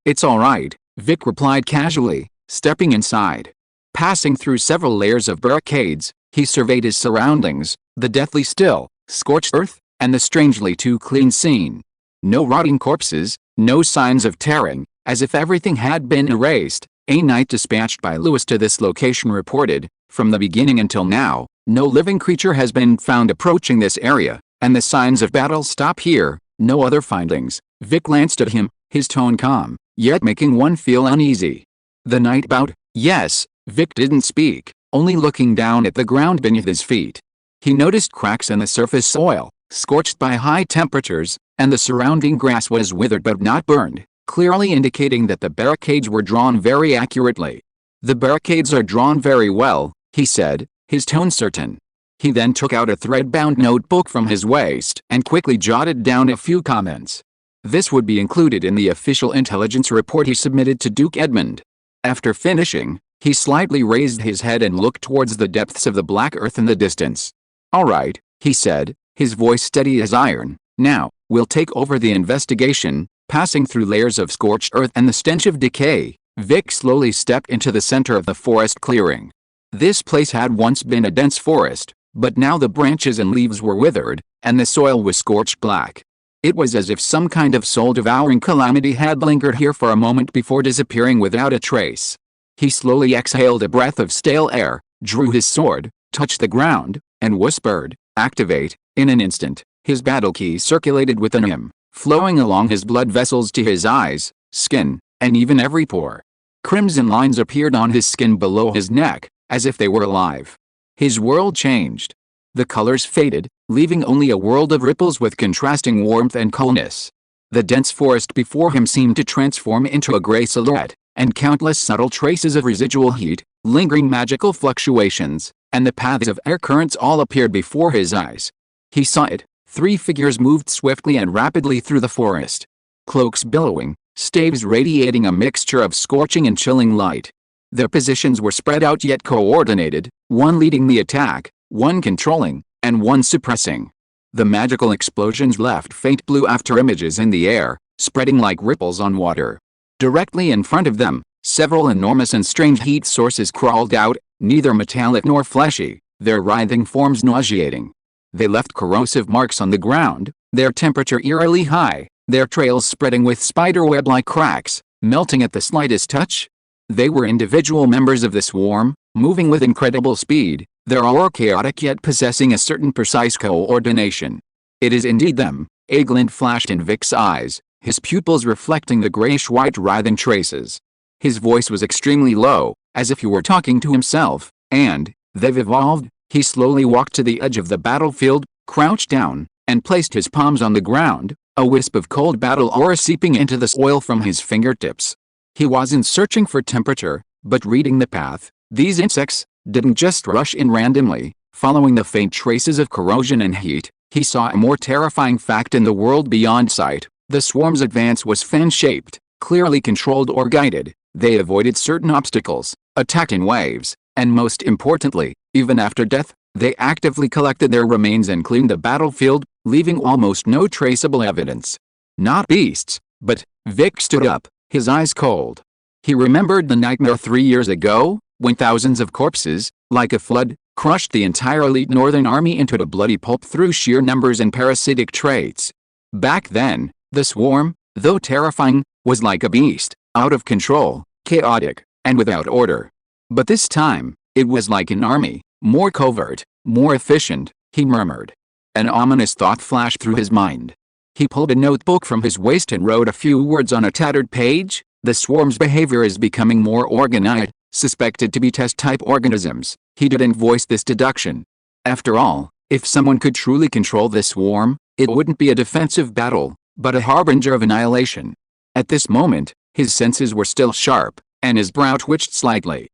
"It's all right," Vic replied casually, stepping inside. Passing through several layers of barricades, he surveyed his surroundings, the deathly still, scorched earth, and the strangely too clean scene. No rotting corpses, no signs of tearing, as if everything had been erased. A knight dispatched by Louis to this location reported, "From the beginning until now, no living creature has been found approaching this area, and the signs of battle stop here. No other findings." Vic glanced at him, his tone calm, yet making one feel uneasy. The knight bowed. "Yes." Vic didn't speak, only looking down at the ground beneath his feet. He noticed cracks in the surface soil, scorched by high temperatures, and the surrounding grass was withered but not burned, clearly indicating that the barricades were drawn very accurately. "The barricades are drawn very well," he said, his tone certain. He then took out a thread-bound notebook from his waist and quickly jotted down a few comments. This would be included in the official intelligence report he submitted to Duke Edmund. After finishing, he slightly raised his head and looked towards the depths of the black earth in the distance. "All right," he said, his voice steady as iron. "Now, we'll take over the investigation." Passing through layers of scorched earth and the stench of decay, Vic slowly stepped into the center of the forest clearing. This place had once been a dense forest, but now the branches and leaves were withered, and the soil was scorched black. It was as if some kind of soul-devouring calamity had lingered here for a moment before disappearing without a trace. He slowly exhaled a breath of stale air, drew his sword, touched the ground, and whispered, "Activate." In an instant, his battle key circulated within him, flowing along his blood vessels to his eyes, skin, and even every pore. Crimson lines appeared on his skin below his neck, as if they were alive. His world changed. The colors faded, leaving only a world of ripples with contrasting warmth and coolness. The dense forest before him seemed to transform into a gray silhouette, and countless subtle traces of residual heat, lingering magical fluctuations, and the paths of air currents all appeared before his eyes. He saw it. 3 figures moved swiftly and rapidly through the forest. Cloaks billowing, staves radiating a mixture of scorching and chilling light. Their positions were spread out yet coordinated, one leading the attack, one controlling, and one suppressing. The magical explosions left faint blue after images in the air, spreading like ripples on water. Directly in front of them, several enormous and strange heat sources crawled out, neither metallic nor fleshy, their writhing forms nauseating. They left corrosive marks on the ground, their temperature eerily high, their trails spreading with spiderweb-like cracks, melting at the slightest touch. They were individual members of the swarm, moving with incredible speed, their aura chaotic yet possessing a certain precise coordination. "It is indeed them," a glint flashed in Vic's eyes, his pupils reflecting the grayish-white writhing traces. His voice was extremely low, as if he were talking to himself, and, "They've evolved." He slowly walked to the edge of the battlefield, crouched down, and placed his palms on the ground, a wisp of cold battle aura seeping into the soil from his fingertips. He wasn't searching for temperature, but reading the path. These insects didn't just rush in randomly, following the faint traces of corrosion and heat. He saw a more terrifying fact in the world beyond sight. The swarm's advance was fan-shaped, clearly controlled or guided. They avoided certain obstacles, attacked in waves, and most importantly, even after death, they actively collected their remains and cleaned the battlefield, leaving almost no traceable evidence. Not beasts, but Vic stood up, his eyes cold. He remembered the nightmare 3 years ago, when thousands of corpses, like a flood, crushed the entire elite Northern Army into a bloody pulp through sheer numbers and parasitic traits. Back then, the swarm, though terrifying, was like a beast, out of control, chaotic, and without order. But this time, it was like an army, more covert, more efficient, he murmured. An ominous thought flashed through his mind. He pulled a notebook from his waist and wrote a few words on a tattered page. "The swarm's behavior is becoming more organized, suspected to be test-type organisms." He didn't voice this deduction. After all, if someone could truly control this swarm, it wouldn't be a defensive battle, but a harbinger of annihilation. At this moment, his senses were still sharp, and his brow twitched slightly.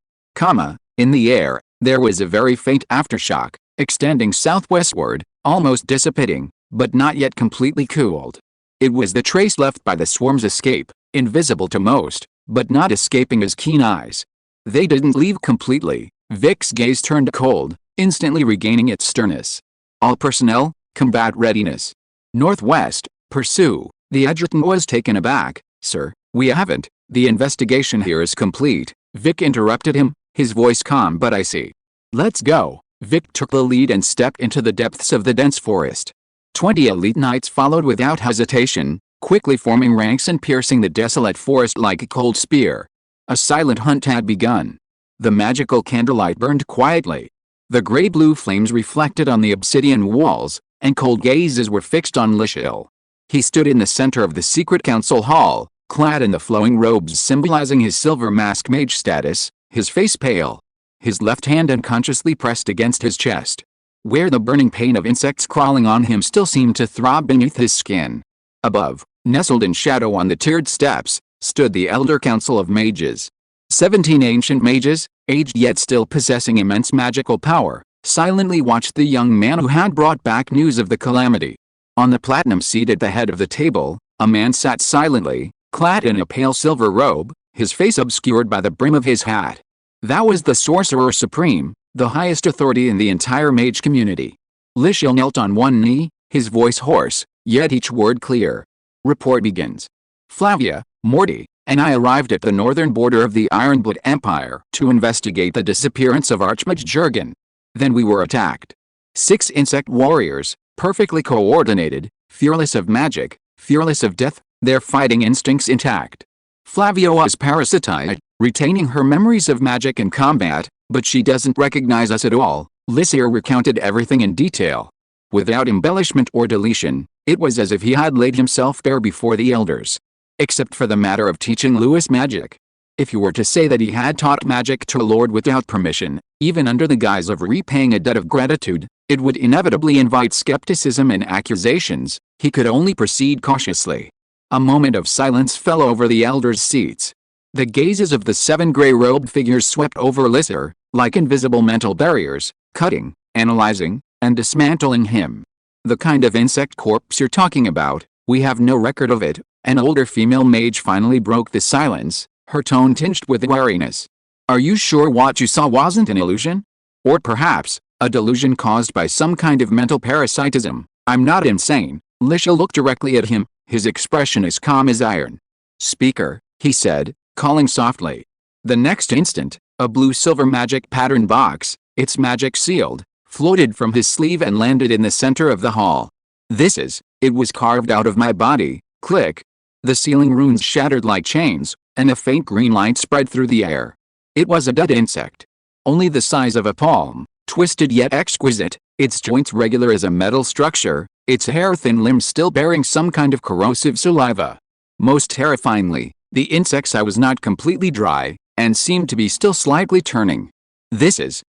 In the air, there was a very faint aftershock, extending southwestward, almost dissipating, but not yet completely cooled. It was the trace left by the swarm's escape, invisible to most, but not escaping his keen eyes. They didn't leave completely. Vic's gaze turned cold, instantly regaining its sternness. "All personnel, combat readiness. Northwest, pursue." The adjutant was taken aback. "Sir, we haven't. The investigation here is complete." Vic interrupted him, his voice calm but icy. "Let's go." Vic took the lead and stepped into the depths of the dense forest. 20 elite knights followed without hesitation, quickly forming ranks and piercing the desolate forest like a cold spear. A silent hunt had begun. The magical candlelight burned quietly. The gray-blue flames reflected on the obsidian walls, and cold gazes were fixed on Lishil. He stood in the center of the secret council hall, clad in the flowing robes symbolizing his silver mask mage status, his face pale. His left hand unconsciously pressed against his chest. where the burning pain of insects crawling on him still seemed to throb beneath his skin. Above, nestled in shadow on the tiered steps, stood the Elder Council of Mages. 17 ancient mages, aged yet still possessing immense magical power, silently watched the young man who had brought back news of the calamity. On the platinum seat at the head of the table, a man sat silently, clad in a pale silver robe, his face obscured by the brim of his hat. That was the Sorcerer Supreme, the highest authority in the entire mage community. Lishil knelt on one knee, his voice hoarse, yet each word clear. Report begins. Flavia, Morty, and I arrived at the northern border of the Ironblood Empire to investigate the disappearance of Archmage Jurgen. Then we were attacked. 6 insect warriors, perfectly coordinated, fearless of magic, fearless of death, their fighting instincts intact. Flavia was parasitized, retaining her memories of magic and combat, but she doesn't recognize us at all. Lysair recounted everything in detail. Without embellishment or deletion, it was as if he had laid himself bare before the elders. Except for the matter of teaching Lewis magic. If you were to say that he had taught magic to a lord without permission, even under the guise of repaying a debt of gratitude, it would inevitably invite skepticism and accusations. He could only proceed cautiously. A moment of silence fell over the elders' seats. The gazes of the 7 gray-robed figures swept over Lysair, like invisible mental barriers, cutting, analyzing, and dismantling him. The kind of insect corpse you're talking about, we have no record of it. An older female mage finally broke the silence, her tone tinged with wariness. Are you sure what you saw wasn't an illusion? Or perhaps, a delusion caused by some kind of mental parasitism? I'm not insane. Lishil looked directly at him, his expression as calm as iron. Speaker, he said, calling softly. The next instant, a blue-silver magic pattern box, its magic sealed, floated from his sleeve and landed in the center of the hall. It was carved out of my body. Click. The ceiling runes shattered like chains, and a faint green light spread through the air. It was a dead insect. Only the size of a palm, twisted yet exquisite, its joints regular as a metal structure, its hair-thin limbs still bearing some kind of corrosive saliva. Most terrifyingly, the insect's eye was not completely dry, and seemed to be still slightly turning.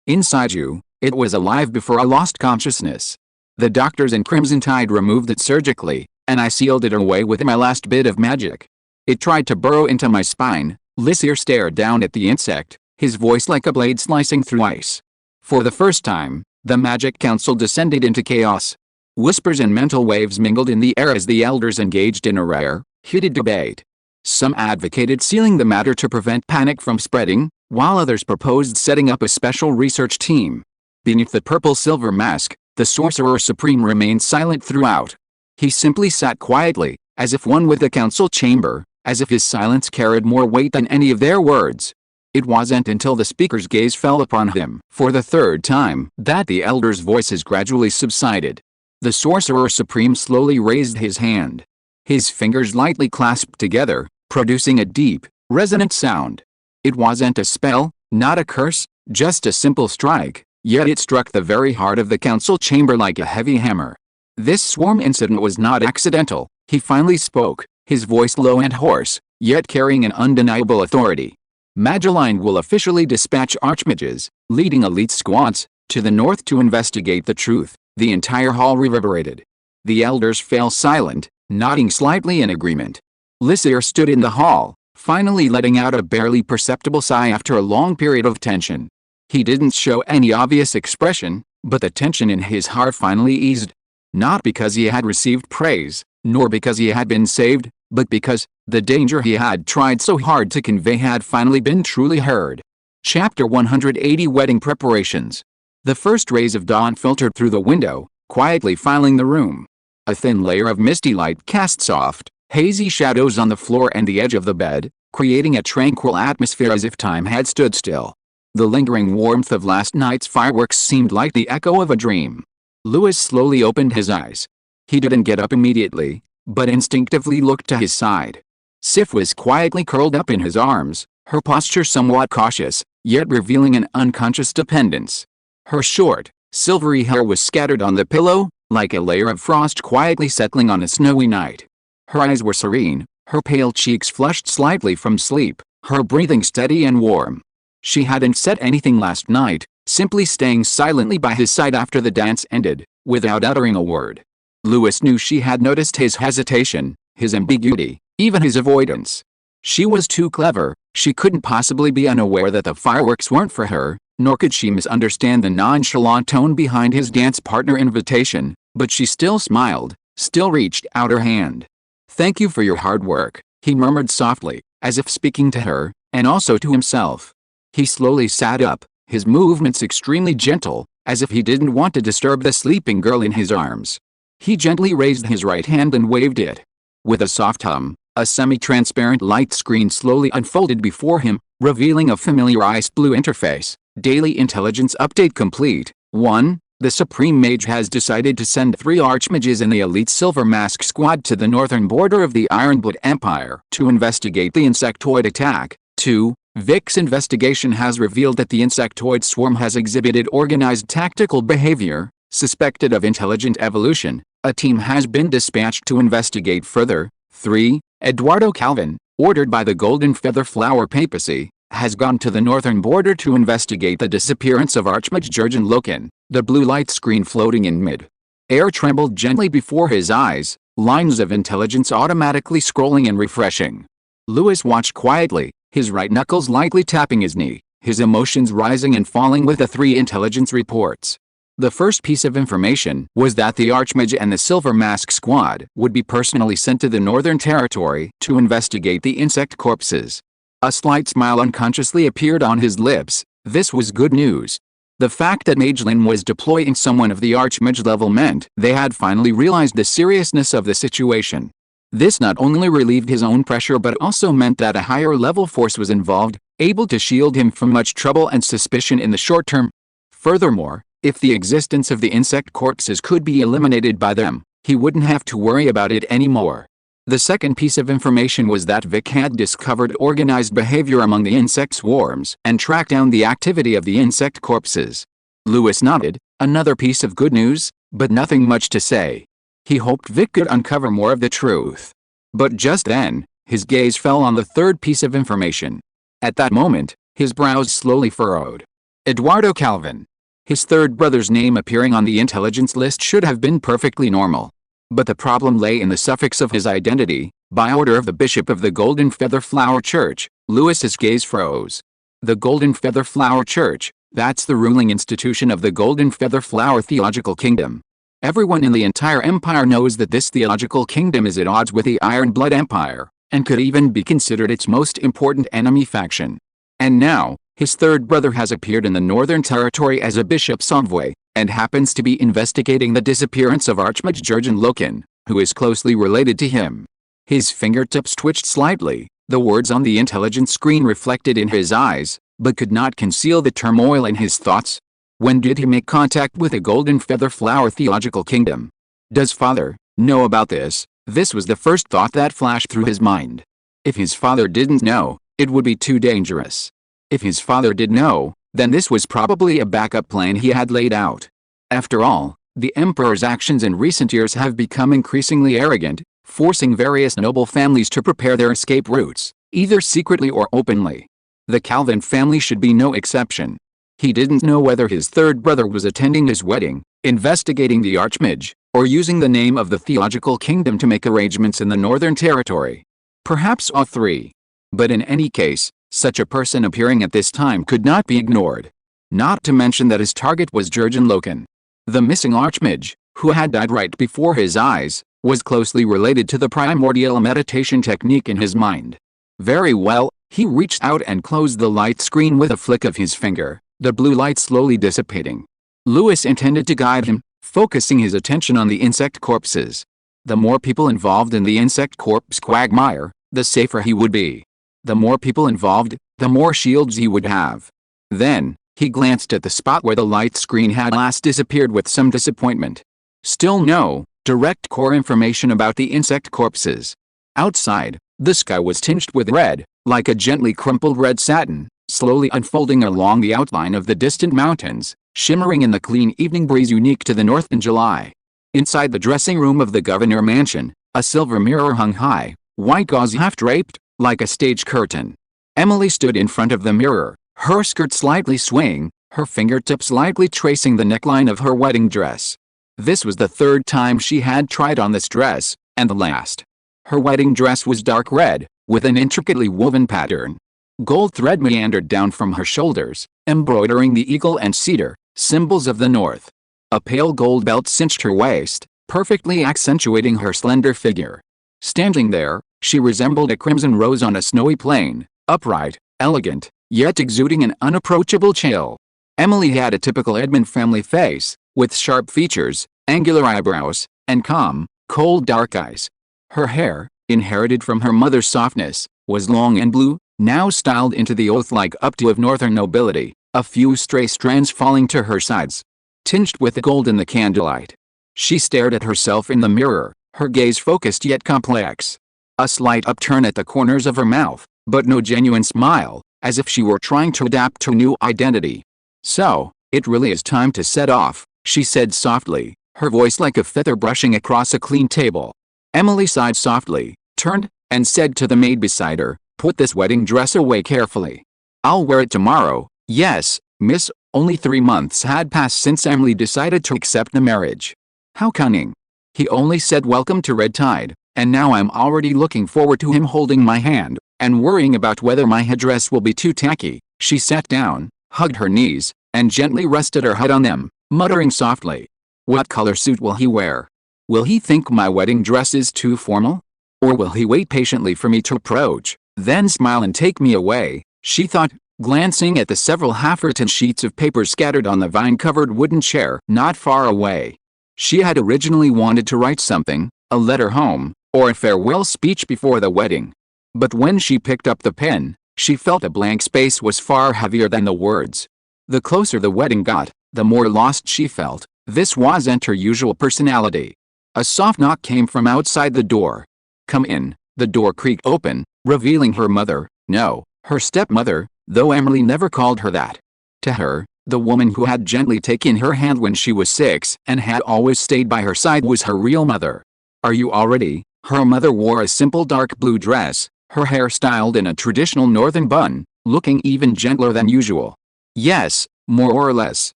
Inside you, it was alive before I lost consciousness. The doctors in Crimson Tide removed it surgically, and I sealed it away with my last bit of magic. It tried to burrow into my spine. Lysair stared down at the insect, his voice like a blade slicing through ice. For the first time, the Magic Council descended into chaos. Whispers and mental waves mingled in the air as the elders engaged in a rare, heated debate. Some advocated sealing the matter to prevent panic from spreading, while others proposed setting up a special research team. Beneath the purple-silver mask, the Sorcerer Supreme remained silent throughout. He simply sat quietly, as if one with the council chamber, as if his silence carried more weight than any of their words. It wasn't until the speaker's gaze fell upon him for the 3rd time that the elders' voices gradually subsided. The Sorcerer Supreme slowly raised his hand. His fingers lightly clasped together, producing a deep, resonant sound. It wasn't a spell, not a curse, just a simple strike, yet it struck the very heart of the council chamber like a heavy hammer. This swarm incident was not accidental. He finally spoke, his voice low and hoarse, yet carrying an undeniable authority. Magellan will officially dispatch archmages, leading elite squads, to the north to investigate the truth. The entire hall reverberated. The elders fell silent, nodding slightly in agreement. Lysair stood in the hall, finally letting out a barely perceptible sigh after a long period of tension. He didn't show any obvious expression, but the tension in his heart finally eased. Not because he had received praise, nor because he had been saved, but because the danger he had tried so hard to convey had finally been truly heard. Chapter 180 Wedding Preparations. The first rays of dawn filtered through the window, quietly filling the room. A thin layer of misty light cast soft, hazy shadows on the floor and the edge of the bed, creating a tranquil atmosphere as if time had stood still. The lingering warmth of last night's fireworks seemed like the echo of a dream. Lewis slowly opened his eyes. He didn't get up immediately, but instinctively looked to his side. Sif was quietly curled up in his arms, her posture somewhat cautious, yet revealing an unconscious dependence. Her short, silvery hair was scattered on the pillow, like a layer of frost quietly settling on a snowy night. Her eyes were serene, her pale cheeks flushed slightly from sleep, her breathing steady and warm. She hadn't said anything last night, simply staying silently by his side after the dance ended, without uttering a word. Louis knew she had noticed his hesitation, his ambiguity, even his avoidance. She was too clever, she couldn't possibly be unaware that the fireworks weren't for her, nor could she misunderstand the nonchalant tone behind his dance partner invitation, but she still smiled, still reached out her hand. "Thank you for your hard work," he murmured softly, as if speaking to her, and also to himself. He slowly sat up, his movements extremely gentle, as if he didn't want to disturb the sleeping girl in his arms. He gently raised his right hand and waved it. With a soft hum, a semi-transparent light screen slowly unfolded before him, revealing a familiar ice blue interface. Daily intelligence update complete. 1. The Supreme Mage has decided to send 3 Archmages in the elite Silver Mask Squad to the northern border of the Ironblood Empire to investigate the insectoid attack. 2. Vic's investigation has revealed that the insectoid swarm has exhibited organized tactical behavior, suspected of intelligent evolution. A team has been dispatched to investigate further. 3. Eduardo Calvin, ordered by the Golden Feather Flower Papacy, has gone to the northern border to investigate the disappearance of Archmage Jurgen Loken. The blue light screen floating in mid-air trembled gently before his eyes, lines of intelligence automatically scrolling and refreshing. Louis watched quietly, his right knuckles lightly tapping his knee, his emotions rising and falling with the 3 intelligence reports. The first piece of information was that the Archmage and the Silver Mask Squad would be personally sent to the Northern Territory to investigate the insect corpses. A slight smile unconsciously appeared on his lips. This was good news. The fact that Magellan was deploying someone of the Archmage level meant they had finally realized the seriousness of the situation. This not only relieved his own pressure but also meant that a higher level force was involved, able to shield him from much trouble and suspicion in the short term. Furthermore, if the existence of the insect corpses could be eliminated by them, he wouldn't have to worry about it anymore. The second piece of information was that Vic had discovered organized behavior among the insect swarms and tracked down the activity of the insect corpses. Louis nodded, another piece of good news, but nothing much to say. He hoped Vic could uncover more of the truth. But just then, his gaze fell on the third piece of information. At that moment, his brows slowly furrowed. Eduardo Calvin. His third brother's name appearing on the intelligence list should have been perfectly normal. But the problem lay in the suffix of his identity. By order of the Bishop of the Golden Feather Flower Church, Louis's gaze froze. The Golden Feather Flower Church, that's the ruling institution of the Golden Feather Flower Theological Kingdom. Everyone in the entire empire knows that this theological kingdom is at odds with the Ironblood Empire, and could even be considered its most important enemy faction. And now, his third brother has appeared in the Northern Territory as a bishop's envoy, and happens to be investigating the disappearance of Archmage Jurgen Loken, who is closely related to him. His fingertips twitched slightly, the words on the intelligence screen reflected in his eyes, but could not conceal the turmoil in his thoughts. When did he make contact with the Golden Feather Flower Theological Kingdom? Does father know about this? This was the first thought that flashed through his mind. If his father didn't know, it would be too dangerous. If his father did know, then this was probably a backup plan he had laid out. After all, the Emperor's actions in recent years have become increasingly arrogant, forcing various noble families to prepare their escape routes, either secretly or openly. The Calvin family should be no exception. He didn't know whether his third brother was attending his wedding, investigating the Archmage, or using the name of the Theological Kingdom to make arrangements in the Northern Territory. Perhaps all 3. But in any case, such a person appearing at this time could not be ignored. Not to mention that his target was Jurgen Loken. The missing Archmage, who had died right before his eyes, was closely related to the primordial meditation technique in his mind. Very well, he reached out and closed the light screen with a flick of his finger, the blue light slowly dissipating. Louis intended to guide him, focusing his attention on the insect corpses. The more people involved in the insect corpse quagmire, the safer he would be. The more people involved, the more shields he would have. Then, he glanced at the spot where the light screen had last disappeared with some disappointment. Still no direct core information about the insect corpses. Outside, the sky was tinged with red, like a gently crumpled red satin, slowly unfolding along the outline of the distant mountains, shimmering in the clean evening breeze unique to the north in July. Inside the dressing room of the Governor Mansion, a silver mirror hung high, white gauze half-draped, like a stage curtain. Emily stood in front of the mirror, her skirt slightly swaying, her fingertips lightly tracing the neckline of her wedding dress. This was the third time she had tried on this dress, and the last. Her wedding dress was dark red, with an intricately woven pattern. Gold thread meandered down from her shoulders, embroidering the eagle and cedar, symbols of the north. A pale gold belt cinched her waist, perfectly accentuating her slender figure. Standing there, she resembled a crimson rose on a snowy plain, upright, elegant, yet exuding an unapproachable chill. Emily had a typical Edmund family face, with sharp features, angular eyebrows, and calm, cold dark eyes. Her hair, inherited from her mother's softness, was long and blue, now styled into the oath-like updo of northern nobility, a few stray strands falling to her sides, tinged with gold in the candlelight. She stared at herself in the mirror, her gaze focused yet complex. A slight upturn at the corners of her mouth, but no genuine smile, as if she were trying to adapt to a new identity. "So, it really is time to set off," she said softly, her voice like a feather brushing across a clean table. Emily sighed softly, turned, and said to the maid beside her, "Put this wedding dress away carefully. I'll wear it tomorrow." "Yes, miss." Only 3 months had passed since Emily decided to accept the marriage. How cunning. He only said welcome to Red Tide, and now I'm already looking forward to him holding my hand, and worrying about whether my headdress will be too tacky. She sat down, hugged her knees, and gently rested her head on them, muttering softly. What color suit will he wear? Will he think my wedding dress is too formal? Or will he wait patiently for me to approach, then smile and take me away? She thought, glancing at the several half-written sheets of paper scattered on the vine-covered wooden chair not far away. She had originally wanted to write something, a letter home, or a farewell speech before the wedding. But when she picked up the pen, she felt a blank space was far heavier than the words. The closer the wedding got, the more lost she felt. This wasn't her usual personality. A soft knock came from outside the door. "Come in." The door creaked open, revealing her mother, no, her stepmother, though Emily never called her that. To her, the woman who had gently taken her hand when she was 6 and had always stayed by her side was her real mother. "Are you all ready?" Her mother wore a simple dark blue dress, her hair styled in a traditional northern bun, looking even gentler than usual. "Yes, more or less,"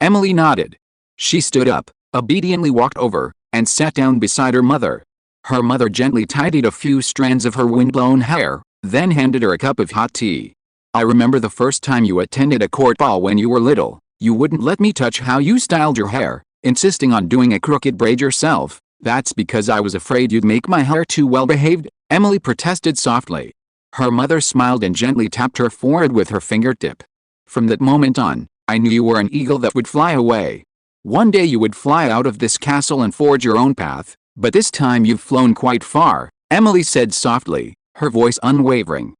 Emily nodded. She stood up, obediently walked over, and sat down beside her mother. Her mother gently tidied a few strands of her windblown hair, then handed her a cup of hot tea. "I remember the first time you attended a court ball when you were little. You wouldn't let me touch how you styled your hair, insisting on doing a crooked braid yourself. That's because I was afraid you'd make my hair too well behaved," Emily protested softly. Her mother smiled and gently tapped her forehead with her fingertip. "From that moment on, I knew you were an eagle that would fly away. One day you would fly out of this castle and forge your own path, but this time you've flown quite far," Emily said softly, her voice unwavering.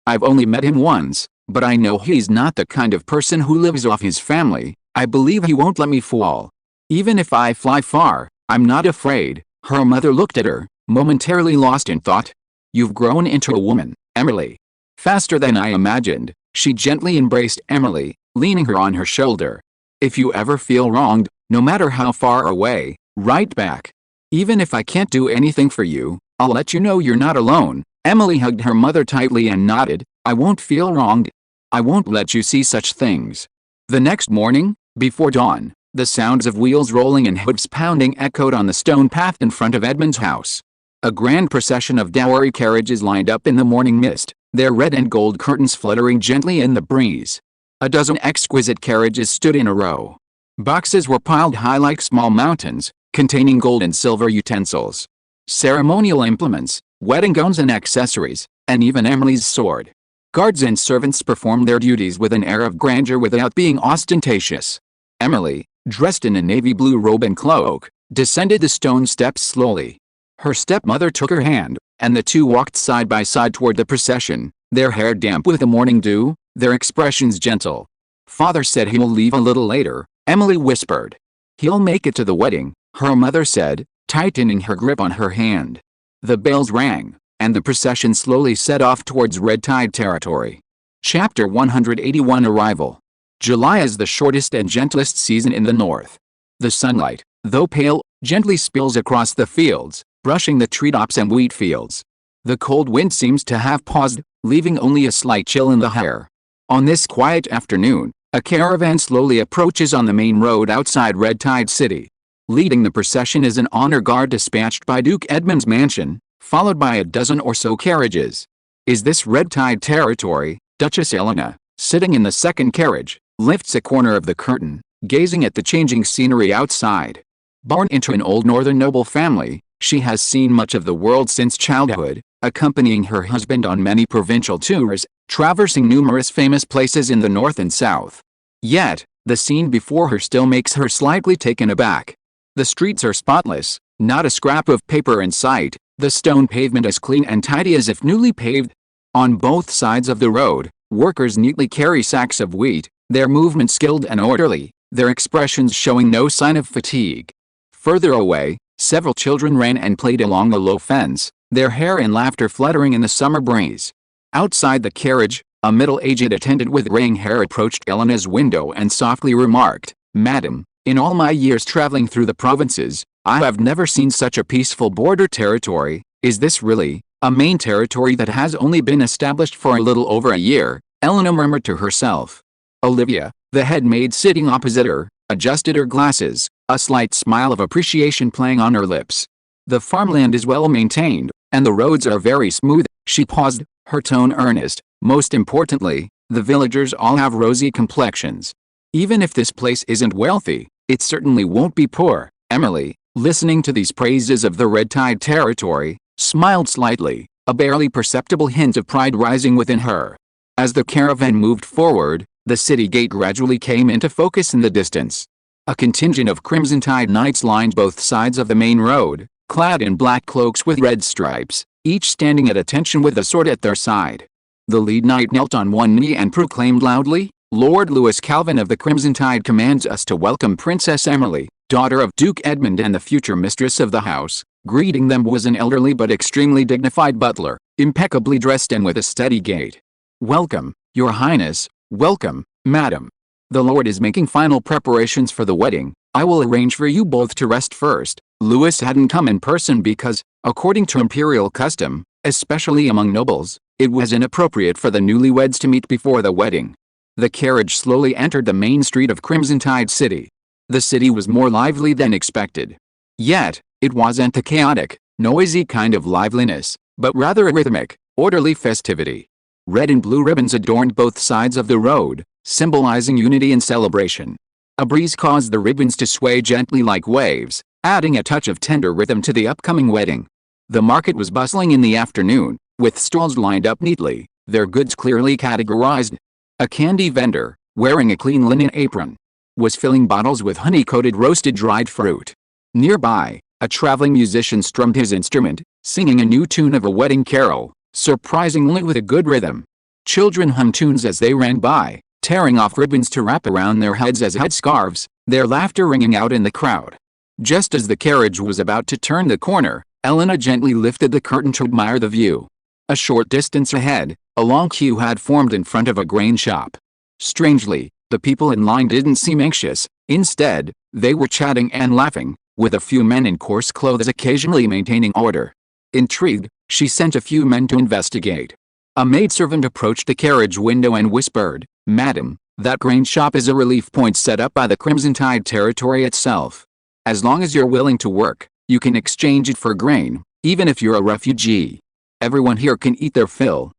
I've only met him once, but I know he's not the kind of person who lives off his family. I believe he won't let me fall. Even if I fly far, I'm not afraid." Her mother looked at her, momentarily lost in thought. "You've grown into a woman, Emily. Faster than I imagined." She gently embraced Emily, leaning her on her shoulder. "If you ever feel wronged, no matter how far away, write back. Even if I can't do anything for you, I'll let you know you're not alone." Emily hugged her mother tightly and nodded. "I won't feel wronged. I won't let you see such things." The next morning, before dawn, the sounds of wheels rolling and hooves pounding echoed on the stone path in front of Edmund's house. A grand procession of dowry carriages lined up in the morning mist, their red and gold curtains fluttering gently in the breeze. A dozen exquisite carriages stood in a row. Boxes were piled high like small mountains, containing gold and silver utensils, ceremonial implements, wedding gowns and accessories, and even Emily's sword. Guards and servants performed their duties with an air of grandeur without being ostentatious. Emily, dressed in a navy blue robe and cloak, descended the stone steps slowly. Her stepmother took her hand, and the two walked side by side toward the procession, their hair damp with the morning dew, their expressions gentle. "Father said he'll leave a little later," Emily whispered. "He'll make it to the wedding," her mother said, tightening her grip on her hand. The bells rang, and the procession slowly set off towards Red Tide territory. Chapter 181 Arrival. July is the shortest and gentlest season in the north. The sunlight, though pale, gently spills across the fields, brushing the treetops and wheat fields. The cold wind seems to have paused, leaving only a slight chill in the air. On this quiet afternoon, A caravan slowly approaches on the main road outside Red Tide City. Leading the procession is an honor guard dispatched by Duke Edmund's mansion, followed by a dozen or so carriages. Is this Red Tide territory? Duchess Elena, sitting in the second carriage, lifts a corner of the curtain, gazing at the changing scenery outside. Born into an old northern noble family, she has seen much of the world since childhood, accompanying her husband on many provincial tours, traversing numerous famous places in the north and south. Yet, the scene before her still makes her slightly taken aback. The streets are spotless, not a scrap of paper in sight, the stone pavement as clean and tidy as if newly paved. On both sides of the road, workers neatly carry sacks of wheat, their movement skilled and orderly, their expressions showing no sign of fatigue. Further away, several children ran and played along the low fence, their hair and laughter fluttering in the summer breeze. Outside the carriage, a middle-aged attendant with graying hair approached Elena's window and softly remarked, "Madam, in all my years traveling through the provinces, I have never seen such a peaceful border territory. Is this really a main territory that has only been established for a little over a year?" Elena murmured to herself. Olivia, the head maid sitting opposite her, adjusted her glasses, a slight smile of appreciation playing on her lips. "The farmland is well maintained, and the roads are very smooth." She paused, her tone earnest. "Most importantly, the villagers all have rosy complexions. Even if this place isn't wealthy, it certainly won't be poor." Emily, listening to these praises of the Red Tide territory, smiled slightly, a barely perceptible hint of pride rising within her. As the caravan moved forward, the city gate gradually came into focus in the distance. A contingent of Crimson Tide knights lined both sides of the main road, clad in black cloaks with red stripes, each standing at attention with a sword at their side. The lead knight knelt on one knee and proclaimed loudly, "Lord Louis Calvin of the Crimson Tide commands us to welcome Princess Emily, daughter of Duke Edmund and the future mistress of the house." Greeting them was an elderly but extremely dignified butler, impeccably dressed and with a steady gait. "Welcome, Your Highness, welcome, Madam. The Lord is making final preparations for the wedding. I will arrange for you both to rest first." Louis hadn't come in person because, according to imperial custom, especially among nobles, it was inappropriate for the newlyweds to meet before the wedding. The carriage slowly entered the main street of Crimson Tide City. The city was more lively than expected. Yet, it wasn't a chaotic, noisy kind of liveliness, but rather a rhythmic, orderly festivity. Red and blue ribbons adorned both sides of the road, symbolizing unity and celebration. A breeze caused the ribbons to sway gently like waves, adding a touch of tender rhythm to the upcoming wedding. The market was bustling in the afternoon, with stalls lined up neatly, their goods clearly categorized. A candy vendor, wearing a clean linen apron, was filling bottles with honey-coated roasted dried fruit. Nearby, a traveling musician strummed his instrument, singing a new tune of a wedding carol, surprisingly with a good rhythm. Children hummed tunes as they ran by, tearing off ribbons to wrap around their heads as headscarves, their laughter ringing out in the crowd. Just as the carriage was about to turn the corner, Elena gently lifted the curtain to admire the view. A short distance ahead, a long queue had formed in front of a grain shop. Strangely, the people in line didn't seem anxious. Instead, they were chatting and laughing, with a few men in coarse clothes occasionally maintaining order. Intrigued, she sent a few men to investigate. A maidservant approached the carriage window and whispered, "Madam, that grain shop is a relief point set up by the Crimson Tide territory itself. As long as you're willing to work, you can exchange it for grain, even if you're a refugee. Everyone here can eat their fill,"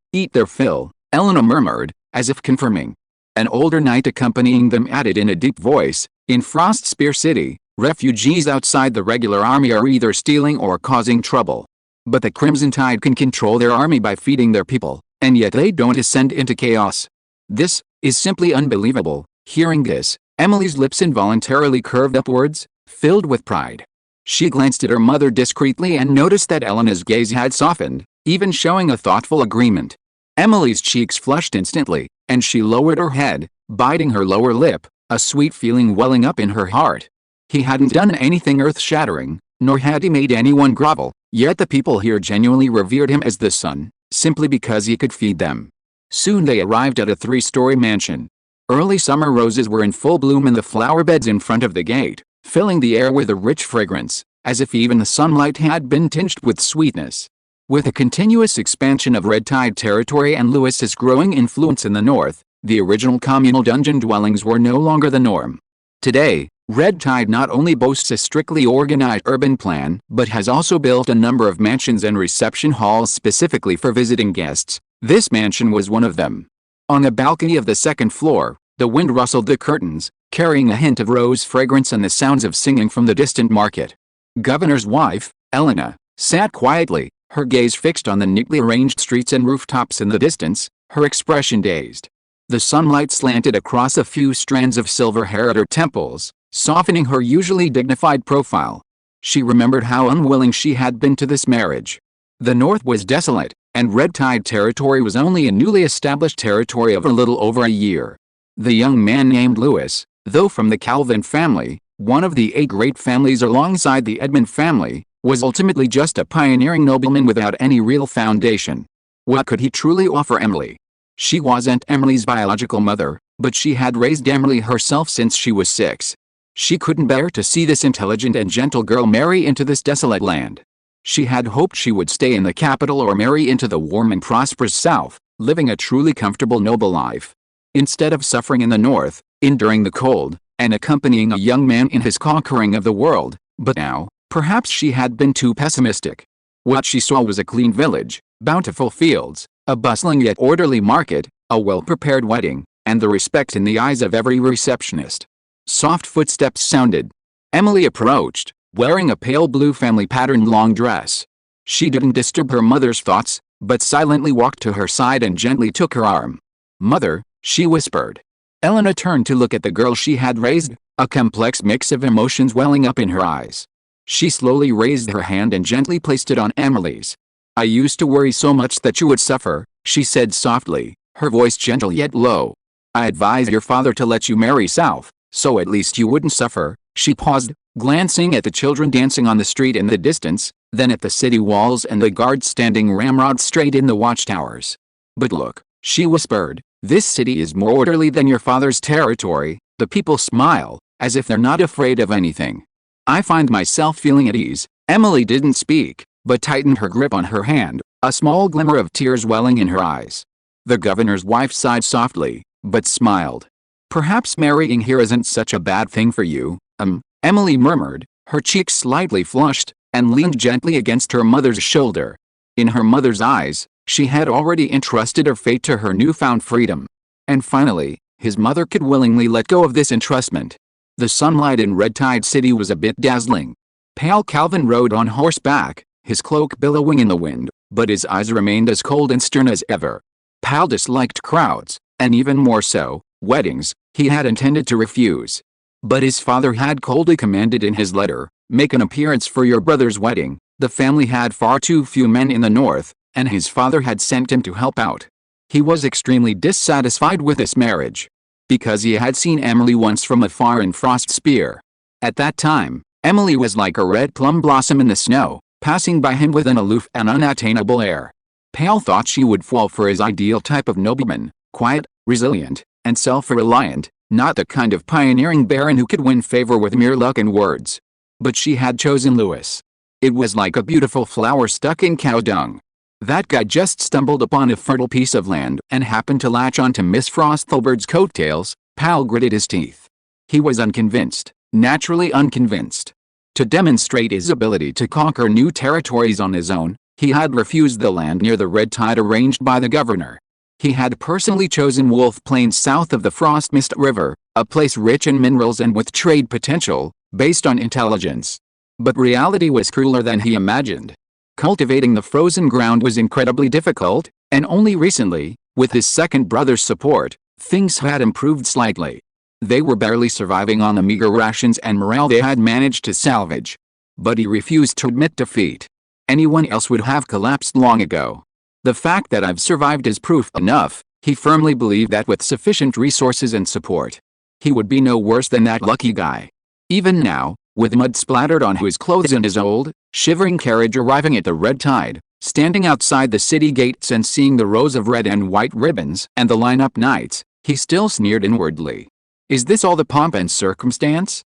Elena murmured, as if confirming. An older knight accompanying them added in a deep voice, "In Frostspear City, refugees outside the regular army are either stealing or causing trouble. But the Crimson Tide can control their army by feeding their people, and yet they don't descend into chaos. This is simply unbelievable." Hearing this, Emily's lips involuntarily curved upwards, filled with pride. She glanced at her mother discreetly and noticed that Elena's gaze had softened, even showing a thoughtful agreement. Emily's cheeks flushed instantly, and she lowered her head, biting her lower lip, a sweet feeling welling up in her heart. He hadn't done anything earth-shattering, nor had he made anyone grovel, yet the people here genuinely revered him as the son, simply because he could feed them. Soon they arrived at a 3-story mansion. Early summer roses were in full bloom in the flower beds in front of the gate, filling the air with a rich fragrance, as if even the sunlight had been tinged with sweetness. With a continuous expansion of Red Tide territory and Louis's growing influence in the north, The original communal dungeon dwellings were no longer the norm. Today, Red Tide not only boasts a strictly organized urban plan, but has also built a number of mansions and reception halls specifically for visiting guests. This mansion was one of them. On a balcony of the second floor, the wind rustled the curtains, carrying a hint of rose fragrance and the sounds of singing from the distant market. Governor's wife, Elena, sat quietly, her gaze fixed on the neatly arranged streets and rooftops in the distance, her expression dazed. The sunlight slanted across a few strands of silver hair at her temples, softening her usually dignified profile. She remembered how unwilling she had been to this marriage. The north was desolate, and Red Tide territory was only a newly established territory of a little over a year. The young man named Louis, though from the Calvin family, one of the 8 great families alongside the Edmund family, was ultimately just a pioneering nobleman without any real foundation. What could he truly offer Emily? She wasn't Emily's biological mother, but she had raised Emily herself since she was 6. She couldn't bear to see this intelligent and gentle girl marry into this desolate land. She had hoped she would stay in the capital or marry into the warm and prosperous South, living a truly comfortable noble life. Instead of suffering in the North, enduring the cold, and accompanying a young man in his conquering of the world. But now, perhaps she had been too pessimistic. What she saw was a clean village, bountiful fields, a bustling yet orderly market, a well-prepared wedding, and the respect in the eyes of every receptionist. Soft footsteps sounded. Emily approached, wearing a pale blue family-patterned long dress. She didn't disturb her mother's thoughts, but silently walked to her side and gently took her arm. "Mother," she whispered. Elena turned to look at the girl she had raised, a complex mix of emotions welling up in her eyes. She slowly raised her hand and gently placed it on Emily's. "I used to worry so much that you would suffer," she said softly, her voice gentle yet low. "I advised your father to let you marry south, so at least you wouldn't suffer." She paused, glancing at the children dancing on the street in the distance, then at the city walls and the guards standing ramrod straight in the watchtowers. "But look," she whispered, "this city is more orderly than your father's territory. The people smile, as if they're not afraid of anything. I find myself feeling at ease." Emily didn't speak, but tightened her grip on her hand, a small glimmer of tears welling in her eyes. The governor's wife sighed softly, but smiled. "Perhaps marrying here isn't such a bad thing for you." Emily murmured, her cheeks slightly flushed, and leaned gently against her mother's shoulder. In her mother's eyes, she had already entrusted her fate to her newfound freedom. And finally, his mother could willingly let go of this entrustment. The sunlight in Red Tide City was a bit dazzling. Pale Calvin rode on horseback, his cloak billowing in the wind, but his eyes remained as cold and stern as ever. Pal disliked crowds, and even more so, weddings. He had intended to refuse. But his father had coldly commanded in his letter, "Make an appearance for your brother's wedding." The family had far too few men in the north, and his father had sent him to help out. He was extremely dissatisfied with this marriage. Because he had seen Emily once from afar in Frost Spear. At that time, Emily was like a red plum blossom in the snow, passing by him with an aloof and unattainable air. Pale thought she would fall for his ideal type of nobleman, quiet, resilient, and self-reliant, not the kind of pioneering baron who could win favor with mere luck and words. But she had chosen Louis. It was like a beautiful flower stuck in cow dung. That guy just stumbled upon a fertile piece of land and happened to latch onto Miss Frosthalbert's coattails. Pal gritted his teeth. He was unconvinced, naturally unconvinced. To demonstrate his ability to conquer new territories on his own, he had refused the land near the Red Tide arranged by the governor. He had personally chosen Wolf Plains south of the Frostmist River, a place rich in minerals and with trade potential, based on intelligence. But reality was crueler than he imagined. Cultivating the frozen ground was incredibly difficult, and only recently, with his second brother's support, things had improved slightly. They were barely surviving on the meager rations and morale they had managed to salvage. But he refused to admit defeat. Anyone else would have collapsed long ago. "The fact that I've survived is proof enough," he firmly believed that with sufficient resources and support, he would be no worse than that lucky guy. Even now, with mud splattered on his clothes and his old, shivering carriage arriving at the Red Tide, standing outside the city gates and seeing the rows of red and white ribbons and the line-up knights, he still sneered inwardly. Is this all the pomp and circumstance?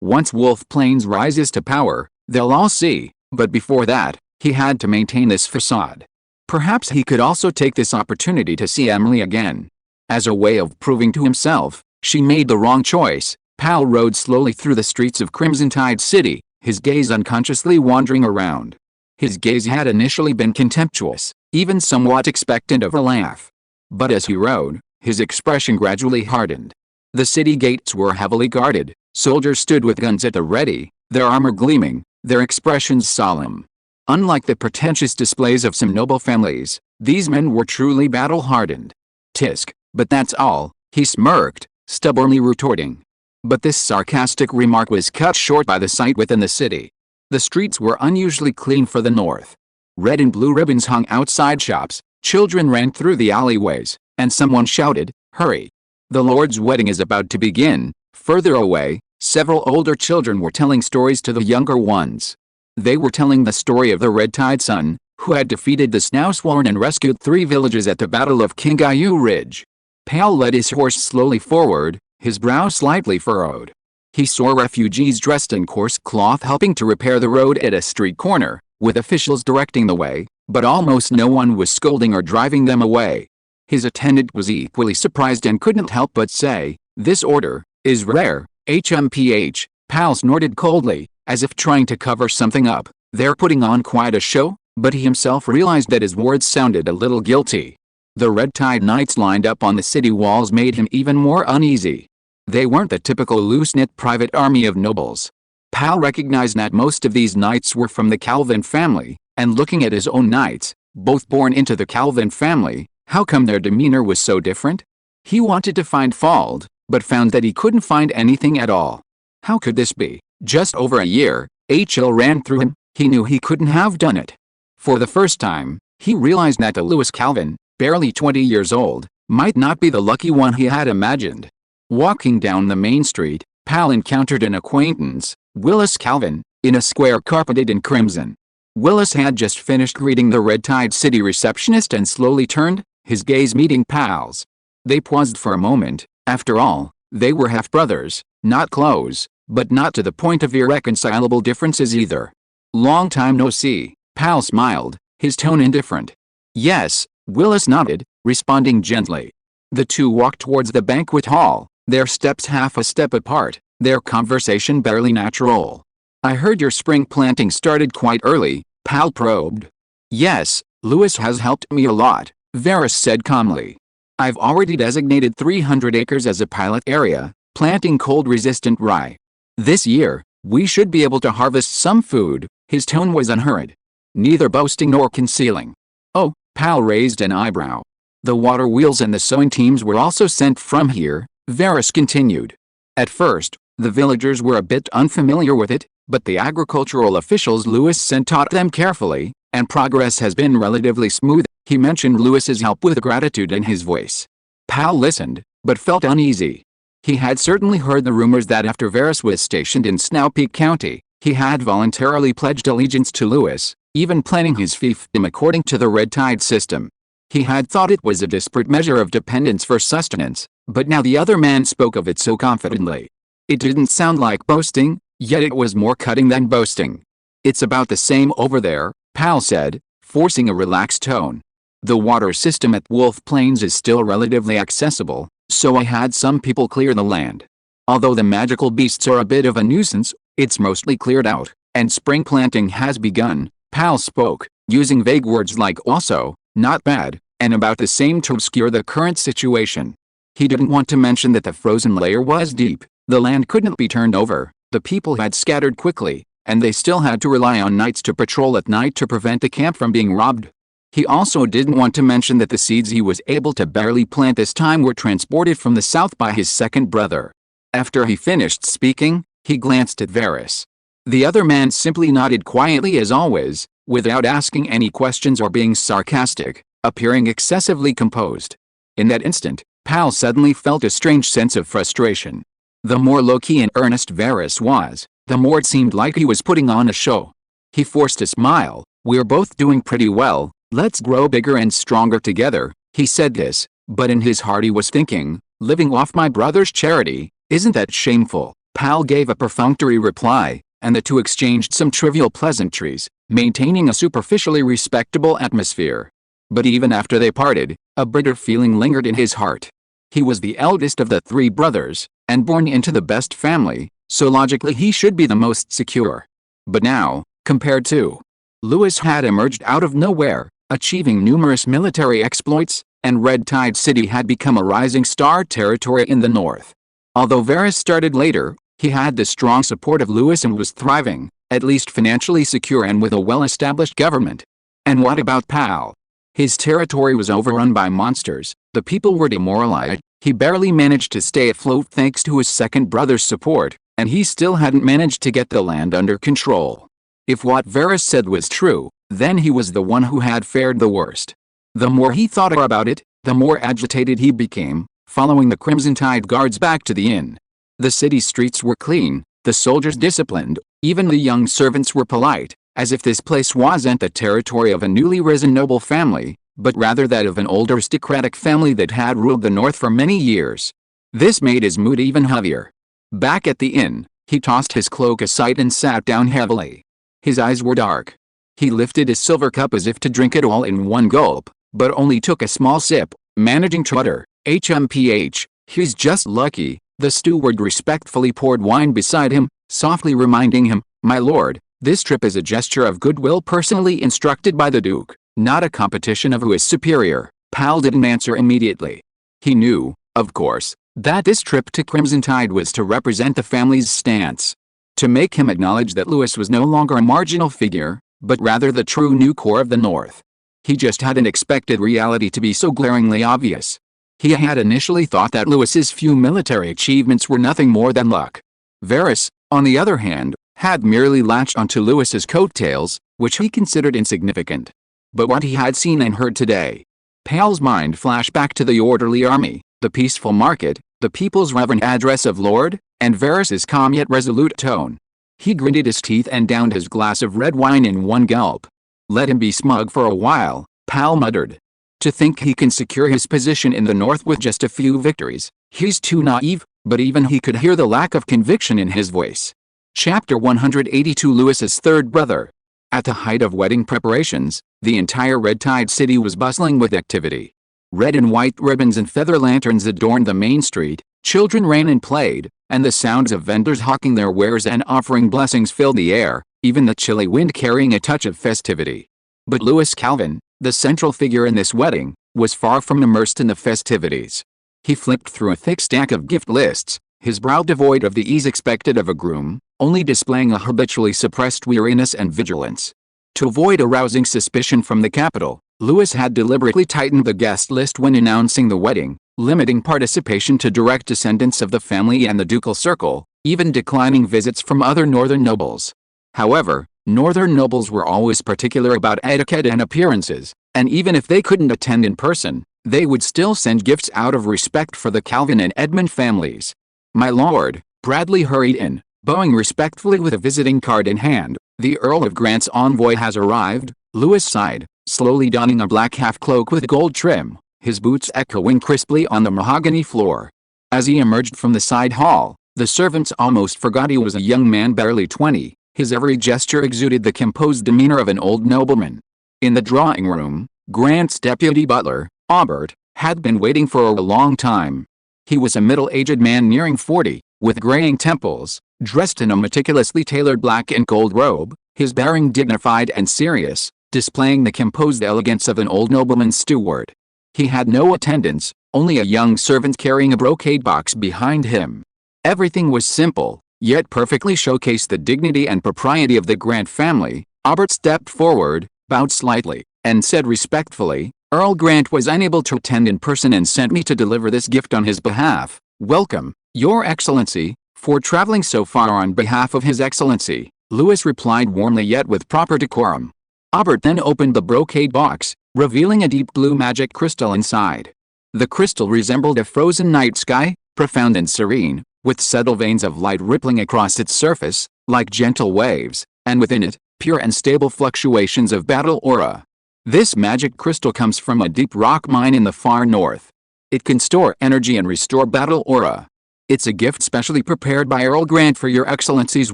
Once Wolf Plains rises to power, they'll all see, but before that, he had to maintain this facade. Perhaps he could also take this opportunity to see Emily again. As a way of proving to himself she made the wrong choice, Pal rode slowly through the streets of Crimson Tide City, his gaze unconsciously wandering around. His gaze had initially been contemptuous, even somewhat expectant of a laugh. But as he rode, his expression gradually hardened. The city gates were heavily guarded, soldiers stood with guns at the ready, their armor gleaming, their expressions solemn. Unlike the pretentious displays of some noble families, these men were truly battle-hardened. "Tisk, but that's all," he smirked, stubbornly retorting. But this sarcastic remark was cut short by the sight within the city. The streets were unusually clean for the north. Red and blue ribbons hung outside shops, children ran through the alleyways, and someone shouted, "Hurry! The Lord's wedding is about to begin." Further away, several older children were telling stories to the younger ones. They were telling the story of the Red Tide Son, who had defeated the Snowsworn and rescued 3 villages at the Battle of Kingayu Ridge. Pal led his horse slowly forward, his brow slightly furrowed. He saw refugees dressed in coarse cloth helping to repair the road at a street corner, with officials directing the way, but almost no one was scolding or driving them away. His attendant was equally surprised and couldn't help but say, "This order is rare, HMPH." Pal snorted coldly, as if trying to cover something up. "They're putting on quite a show," but he himself realized that his words sounded a little guilty. The Red Tide Knights lined up on the city walls made him even more uneasy. They weren't the typical loose-knit private army of nobles. Pal recognized that most of these knights were from the Calvin family, and looking at his own knights, both born into the Calvin family, how come their demeanor was so different? He wanted to find fault, but found that he couldn't find anything at all. How could this be? Just over a year, a chill ran through him. He knew he couldn't have done it. For the first time, he realized that the Louis Calvin, barely 20 years old, might not be the lucky one he had imagined. Walking down the main street, Pal encountered an acquaintance, Willis Calvin, in a square carpeted in crimson. Willis had just finished greeting the Red Tide City receptionist and slowly turned, his gaze meeting Pal's. They paused for a moment. After all, they were half-brothers, not close, but not to the point of irreconcilable differences either. "Long time no see," Pal smiled, his tone indifferent. "Yes," Willis nodded, responding gently. The two walked towards the banquet hall, their steps half a step apart, their conversation barely natural. "I heard your spring planting started quite early," Pal probed. "Yes, Louis has helped me a lot," Varys said calmly. "I've already designated 300 acres as a pilot area, planting cold-resistant rye. This year, we should be able to harvest some food." His tone was unhurried, neither boasting nor concealing. "Oh," Pal raised an eyebrow. "The water wheels and the sowing teams were also sent from here," Varys continued. At first, the villagers were a bit unfamiliar with it, but the agricultural officials Louis sent taught them carefully, and progress has been relatively smooth. He mentioned Louis's help with gratitude in his voice. Pal listened, but felt uneasy. He had certainly heard the rumors that after Varys was stationed in Snowpeak County, he had voluntarily pledged allegiance to Louis, even planning his fiefdom according to the Red Tide system. He had thought it was a desperate measure of dependence for sustenance, but now the other man spoke of it so confidently. It didn't sound like boasting, yet it was more cutting than boasting. "It's about the same over there," Pal said, forcing a relaxed tone. "The water system at Wolf Plains is still relatively accessible, so I had some people clear the land. Although the magical beasts are a bit of a nuisance, it's mostly cleared out, and spring planting has begun." Pal spoke, using vague words like "also," "not bad," and "about the same" to obscure the current situation. He didn't want to mention that the frozen layer was deep, the land couldn't be turned over, the people had scattered quickly, and they still had to rely on knights to patrol at night to prevent the camp from being robbed. He also didn't want to mention that the seeds he was able to barely plant this time were transported from the south by his second brother. After he finished speaking, he glanced at Varys. The other man simply nodded quietly as always, without asking any questions or being sarcastic, appearing excessively composed. In that instant, Pal suddenly felt a strange sense of frustration. The more low-key and earnest Varys was, the more it seemed like he was putting on a show. He forced a smile. "We're both doing pretty well, let's grow bigger and stronger together." He said this, but in his heart he was thinking, "Living off my brother's charity, isn't that shameful?" Pal gave a perfunctory reply, and the two exchanged some trivial pleasantries, maintaining a superficially respectable atmosphere. But even after they parted, a bitter feeling lingered in his heart. He was the eldest of the three brothers, and born into the best family, so logically he should be the most secure. But now, compared to Louis had emerged out of nowhere, achieving numerous military exploits, and Red Tide City had become a rising star territory in the north. Although Varys started later, he had the strong support of Louis and was thriving, at least financially secure and with a well-established government. And what about Pal? His territory was overrun by monsters, the people were demoralized, he barely managed to stay afloat thanks to his second brother's support, and he still hadn't managed to get the land under control. If what Varys said was true, then he was the one who had fared the worst. The more he thought about it, the more agitated he became, following the Crimson Tide guards back to the inn. The city streets were clean, the soldiers disciplined, even the young servants were polite, as if this place wasn't the territory of a newly risen noble family, but rather that of an old aristocratic family that had ruled the north for many years. This made his mood even heavier. Back at the inn, he tossed his cloak aside and sat down heavily. His eyes were dark. He lifted his silver cup as if to drink it all in one gulp, but only took a small sip, managing to utter, "HMPH, he's just lucky." The steward respectfully poured wine beside him, softly reminding him, "My lord, this trip is a gesture of goodwill personally instructed by the Duke, not a competition of who is superior." Pal didn't answer immediately. He knew, of course, that this trip to Crimson Tide was to represent the family's stance. To make him acknowledge that Louis was no longer a marginal figure, but rather the true new core of the North. He just hadn't expected reality to be so glaringly obvious. He had initially thought that Louis's few military achievements were nothing more than luck. Varys, on the other hand, had merely latched onto Louis's coattails, which he considered insignificant. But what he had seen and heard today. Pal's mind flashed back to the orderly army, the peaceful market, the people's reverent address of Lord, and Varys's calm yet resolute tone. He gritted his teeth and downed his glass of red wine in one gulp. "Let him be smug for a while," Pal muttered. "To think he can secure his position in the north with just a few victories, he's too naive," but even he could hear the lack of conviction in his voice. Chapter 182 Louis's third brother. At the height of wedding preparations, the entire Red Tide City was bustling with activity. Red and white ribbons and feather lanterns adorned the main street, children ran and played, and the sounds of vendors hawking their wares and offering blessings filled the air, even the chilly wind carrying a touch of festivity. But Louis Calvin, the central figure in this wedding, was far from immersed in the festivities. He flipped through a thick stack of gift lists, his brow devoid of the ease expected of a groom, only displaying a habitually suppressed weariness and vigilance. To avoid arousing suspicion from the capital, Louis had deliberately tightened the guest list when announcing the wedding, limiting participation to direct descendants of the family and the ducal circle, even declining visits from other northern nobles. However, northern nobles were always particular about etiquette and appearances, and even if they couldn't attend in person, they would still send gifts out of respect for the Calvin and Edmund families. "My lord," Bradley hurried in, bowing respectfully with a visiting card in hand. "The Earl of Grant's envoy has arrived." Louis sighed, slowly donning a black half-cloak with gold trim, his boots echoing crisply on the mahogany floor. As he emerged from the side hall, the servants almost forgot he was a young man barely 20. His every gesture exuded the composed demeanor of an old nobleman. In the drawing room, Grant's deputy butler, Aubert, had been waiting for a long time. He was a middle-aged man nearing 40, with graying temples, dressed in a meticulously tailored black and gold robe, his bearing dignified and serious, displaying the composed elegance of an old nobleman's steward. He had no attendants, only a young servant carrying a brocade box behind him. Everything was simple, yet perfectly showcased the dignity and propriety of the Grant family. Aubert stepped forward, bowed slightly, and said respectfully, "Earl Grant was unable to attend in person and sent me to deliver this gift on his behalf. Welcome, Your Excellency, for traveling so far on behalf of His Excellency," Louis replied warmly yet with proper decorum. Aubert then opened the brocade box, revealing a deep blue magic crystal inside. The crystal resembled a frozen night sky, profound and serene, with subtle veins of light rippling across its surface, like gentle waves, and within it, pure and stable fluctuations of battle aura. This magic crystal comes from a deep rock mine in the far north. It can store energy and restore battle aura. "It's a gift specially prepared by Earl Grant for Your Excellency's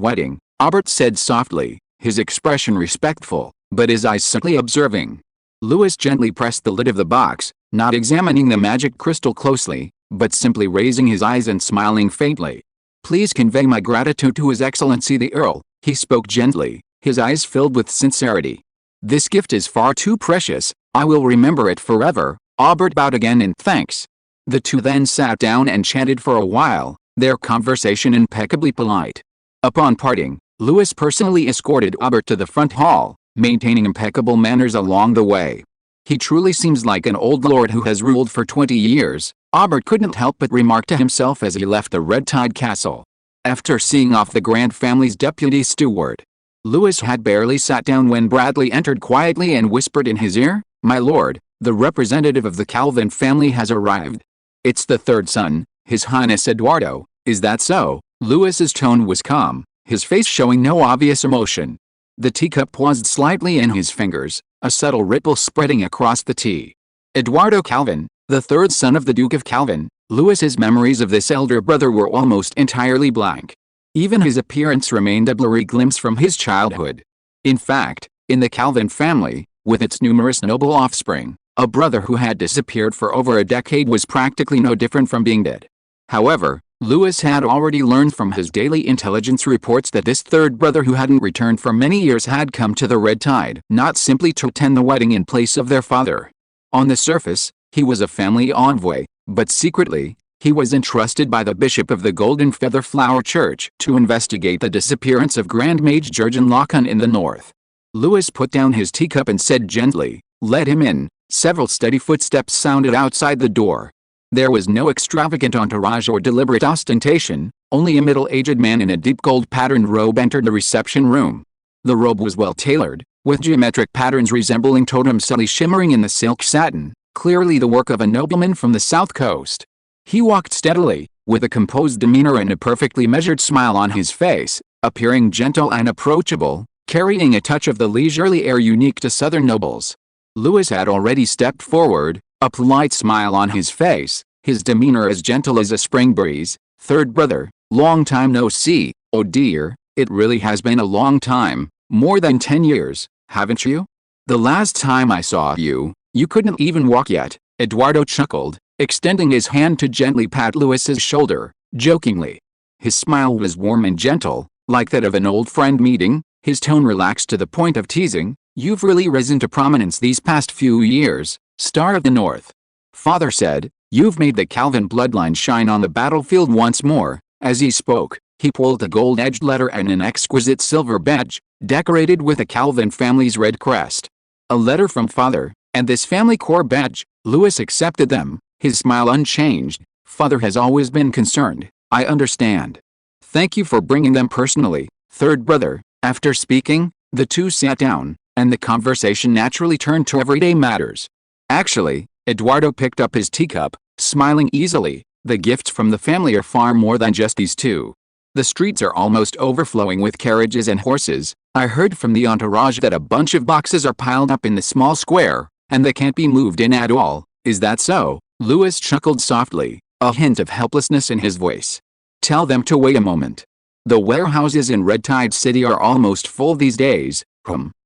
wedding," Aubert said softly, his expression respectful, but his eyes subtly observing. Louis gently pressed the lid of the box, not examining the magic crystal closely, but simply raising his eyes and smiling faintly. "Please convey my gratitude to His Excellency the Earl," he spoke gently, his eyes filled with sincerity. "This gift is far too precious, I will remember it forever." Aubert bowed again in thanks. The two then sat down and chatted for a while, their conversation impeccably polite. Upon parting, Louis personally escorted Aubert to the front hall, maintaining impeccable manners along the way. "He truly seems like an old lord who has ruled for 20 years, Aubert couldn't help but remark to himself as he left the Red Tide Castle. After seeing off the Grant family's deputy steward, Louis had barely sat down when Bradley entered quietly and whispered in his ear, "My lord, the representative of the Calvin family has arrived. It's the third son, His Highness Eduardo." "Is that so?" Louis's tone was calm, his face showing no obvious emotion. The teacup paused slightly in his fingers, a subtle ripple spreading across the tea. Eduardo Calvin, the third son of the Duke of Calvin, Louis's memories of this elder brother were almost entirely blank. Even his appearance remained a blurry glimpse from his childhood. In fact, in the Calvin family, with its numerous noble offspring, a brother who had disappeared for over a decade was practically no different from being dead. However, Louis had already learned from his daily intelligence reports that this third brother who hadn't returned for many years had come to the Red Tide not simply to attend the wedding in place of their father. On the surface, he was a family envoy, but secretly, he was entrusted by the bishop of the Golden Feather Flower Church to investigate the disappearance of Grand Mage Jurgen Lochan in the north. Louis put down his teacup and said gently, "Let him in." Several steady footsteps sounded outside the door. There was no extravagant entourage or deliberate ostentation, only a middle-aged man in a deep gold-patterned robe entered the reception room. The robe was well-tailored, with geometric patterns resembling totem subtly shimmering in the silk satin, clearly the work of a nobleman from the south coast. He walked steadily, with a composed demeanor and a perfectly measured smile on his face, appearing gentle and approachable, carrying a touch of the leisurely air unique to southern nobles. Louis had already stepped forward, a polite smile on his face, his demeanor as gentle as a spring breeze. "Third brother, long time no see." "Oh dear, it really has been a long time, more than 10 years, haven't you? The last time I saw you, you couldn't even walk yet." Eduardo chuckled, extending his hand to gently pat Louis's shoulder, jokingly. His smile was warm and gentle, like that of an old friend meeting, his tone relaxed to the point of teasing. "You've really risen to prominence these past few years, Star of the North." Father said, "You've made the Calvin bloodline shine on the battlefield once more." As he spoke, he pulled a gold-edged letter and an exquisite silver badge, decorated with the Calvin family's red crest. A letter from Father, and this family core badge. Louis accepted them, his smile unchanged. "Father has always been concerned, I understand. Thank you for bringing them personally, third brother." After speaking, the two sat down, and the conversation naturally turned to everyday matters. "Actually," Eduardo picked up his teacup, smiling easily, "the gifts from the family are far more than just these two. The streets are almost overflowing with carriages and horses. I heard from the entourage that a bunch of boxes are piled up in the small square, and they can't be moved in at all." "Is that so?" Louis chuckled softly, a hint of helplessness in his voice. "Tell them to wait a moment. The warehouses in Red Tide City are almost full these days."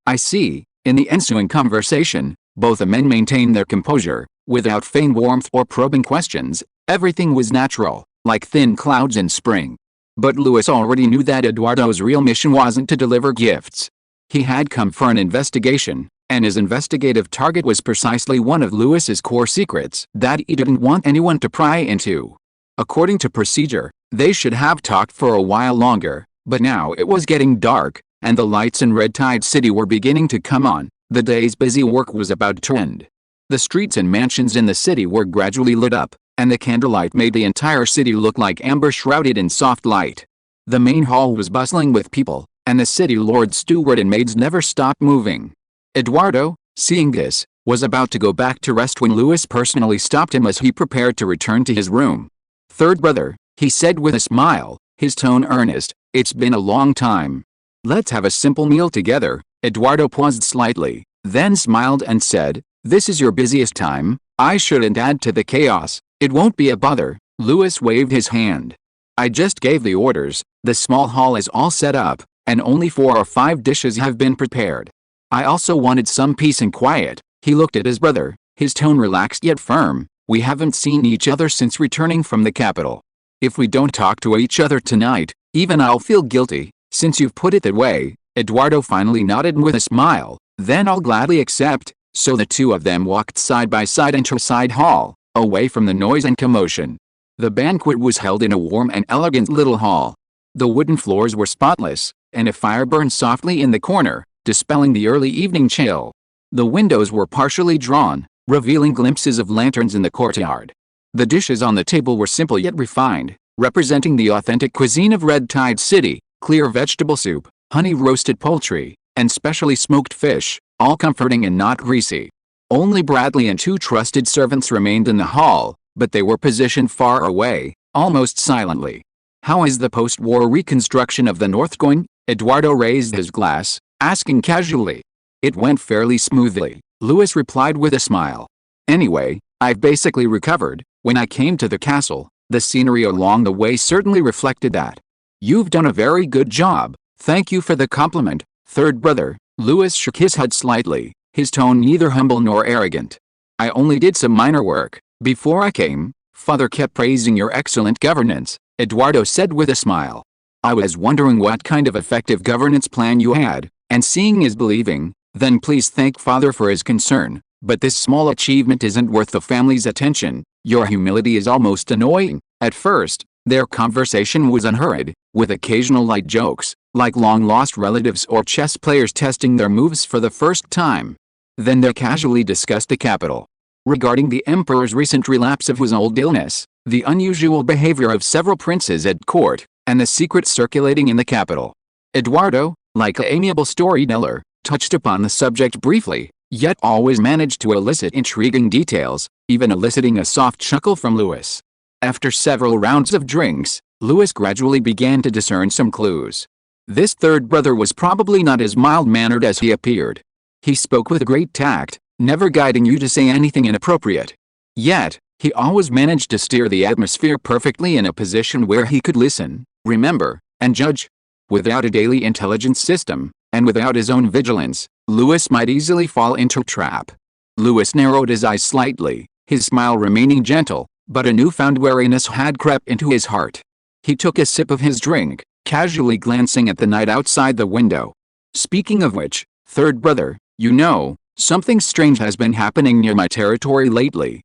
"I see." In the ensuing conversation, both the men maintained their composure, without feigned warmth or probing questions. Everything was natural, like thin clouds in spring. But Louis already knew that Eduardo's real mission wasn't to deliver gifts. He had come for an investigation, and his investigative target was precisely one of Louis's core secrets that he didn't want anyone to pry into. According to procedure, they should have talked for a while longer, but now it was getting dark, and the lights in Red Tide City were beginning to come on. The day's busy work was about to end. The streets and mansions in the city were gradually lit up, and the candlelight made the entire city look like amber shrouded in soft light. The main hall was bustling with people, and the city lord's steward and maids never stopped moving. Eduardo, seeing this, was about to go back to rest when Louis personally stopped him as he prepared to return to his room. "Third brother," he said with a smile, his tone earnest, "it's been a long time. Let's have a simple meal together." Eduardo paused slightly, then smiled and said, "This is your busiest time. I shouldn't add to the chaos." "It won't be a bother." Louis waved his hand. "I just gave the orders. The small hall is all set up, and only 4 or 5 dishes have been prepared. I also wanted some peace and quiet, He looked at his brother, his tone relaxed yet firm. "We haven't seen each other since returning from the capital. If we don't talk to each other tonight, even I'll feel guilty, since you've put it that way." Eduardo finally nodded with a smile. "Then I'll gladly accept." So the two of them walked side by side into a side hall, away from the noise and commotion. The banquet was held in a warm and elegant little hall. The wooden floors were spotless, and a fire burned softly in the corner, dispelling the early evening chill. The windows were partially drawn, revealing glimpses of lanterns in the courtyard. The dishes on the table were simple yet refined, representing the authentic cuisine of Red Tide City: clear vegetable soup, honey-roasted poultry, and specially smoked fish, all comforting and not greasy. Only Bradley and two trusted servants remained in the hall, but they were positioned far away, almost silently. "How is the post-war reconstruction of the North going?" Eduardo raised his glass, asking casually. "It went fairly smoothly," Louis replied with a smile. "Anyway, I've basically recovered. When I came to the castle, the scenery along the way certainly reflected that." "You've done a very good job. Thank you for the compliment, third brother." Louis shook his head slightly, his tone neither humble nor arrogant. "I only did some minor work. Before I came, Father kept praising your excellent governance," Eduardo said with a smile. "I was wondering what kind of effective governance plan you had, and seeing is believing." "Then please thank Father for his concern, but this small achievement isn't worth the family's attention. Your humility is almost annoying." At first, their conversation was unhurried, with occasional light jokes, like long-lost relatives or chess players testing their moves for the first time. Then they casually discussed the capital. Regarding the Emperor's recent relapse of his old illness, the unusual behavior of several princes at court, and the secrets circulating in the capital. Eduardo, like an amiable storyteller, touched upon the subject briefly, yet always managed to elicit intriguing details, even eliciting a soft chuckle from Louis. After several rounds of drinks, Louis gradually began to discern some clues. This third brother was probably not as mild-mannered as he appeared. He spoke with great tact, never guiding you to say anything inappropriate. Yet, he always managed to steer the atmosphere perfectly in a position where he could listen, remember, and judge. Without a daily intelligence system, and without his own vigilance, Louis might easily fall into a trap. Louis narrowed his eyes slightly, his smile remaining gentle, but a newfound wariness had crept into his heart. He took a sip of his drink, casually glancing at the night outside the window. "Speaking of which, third brother, you know, something strange has been happening near my territory lately."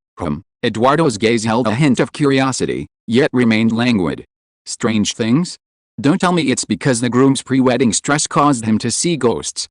Eduardo's gaze held a hint of curiosity, yet remained languid. "Strange things? Don't tell me it's because the groom's pre-wedding stress caused him to see ghosts."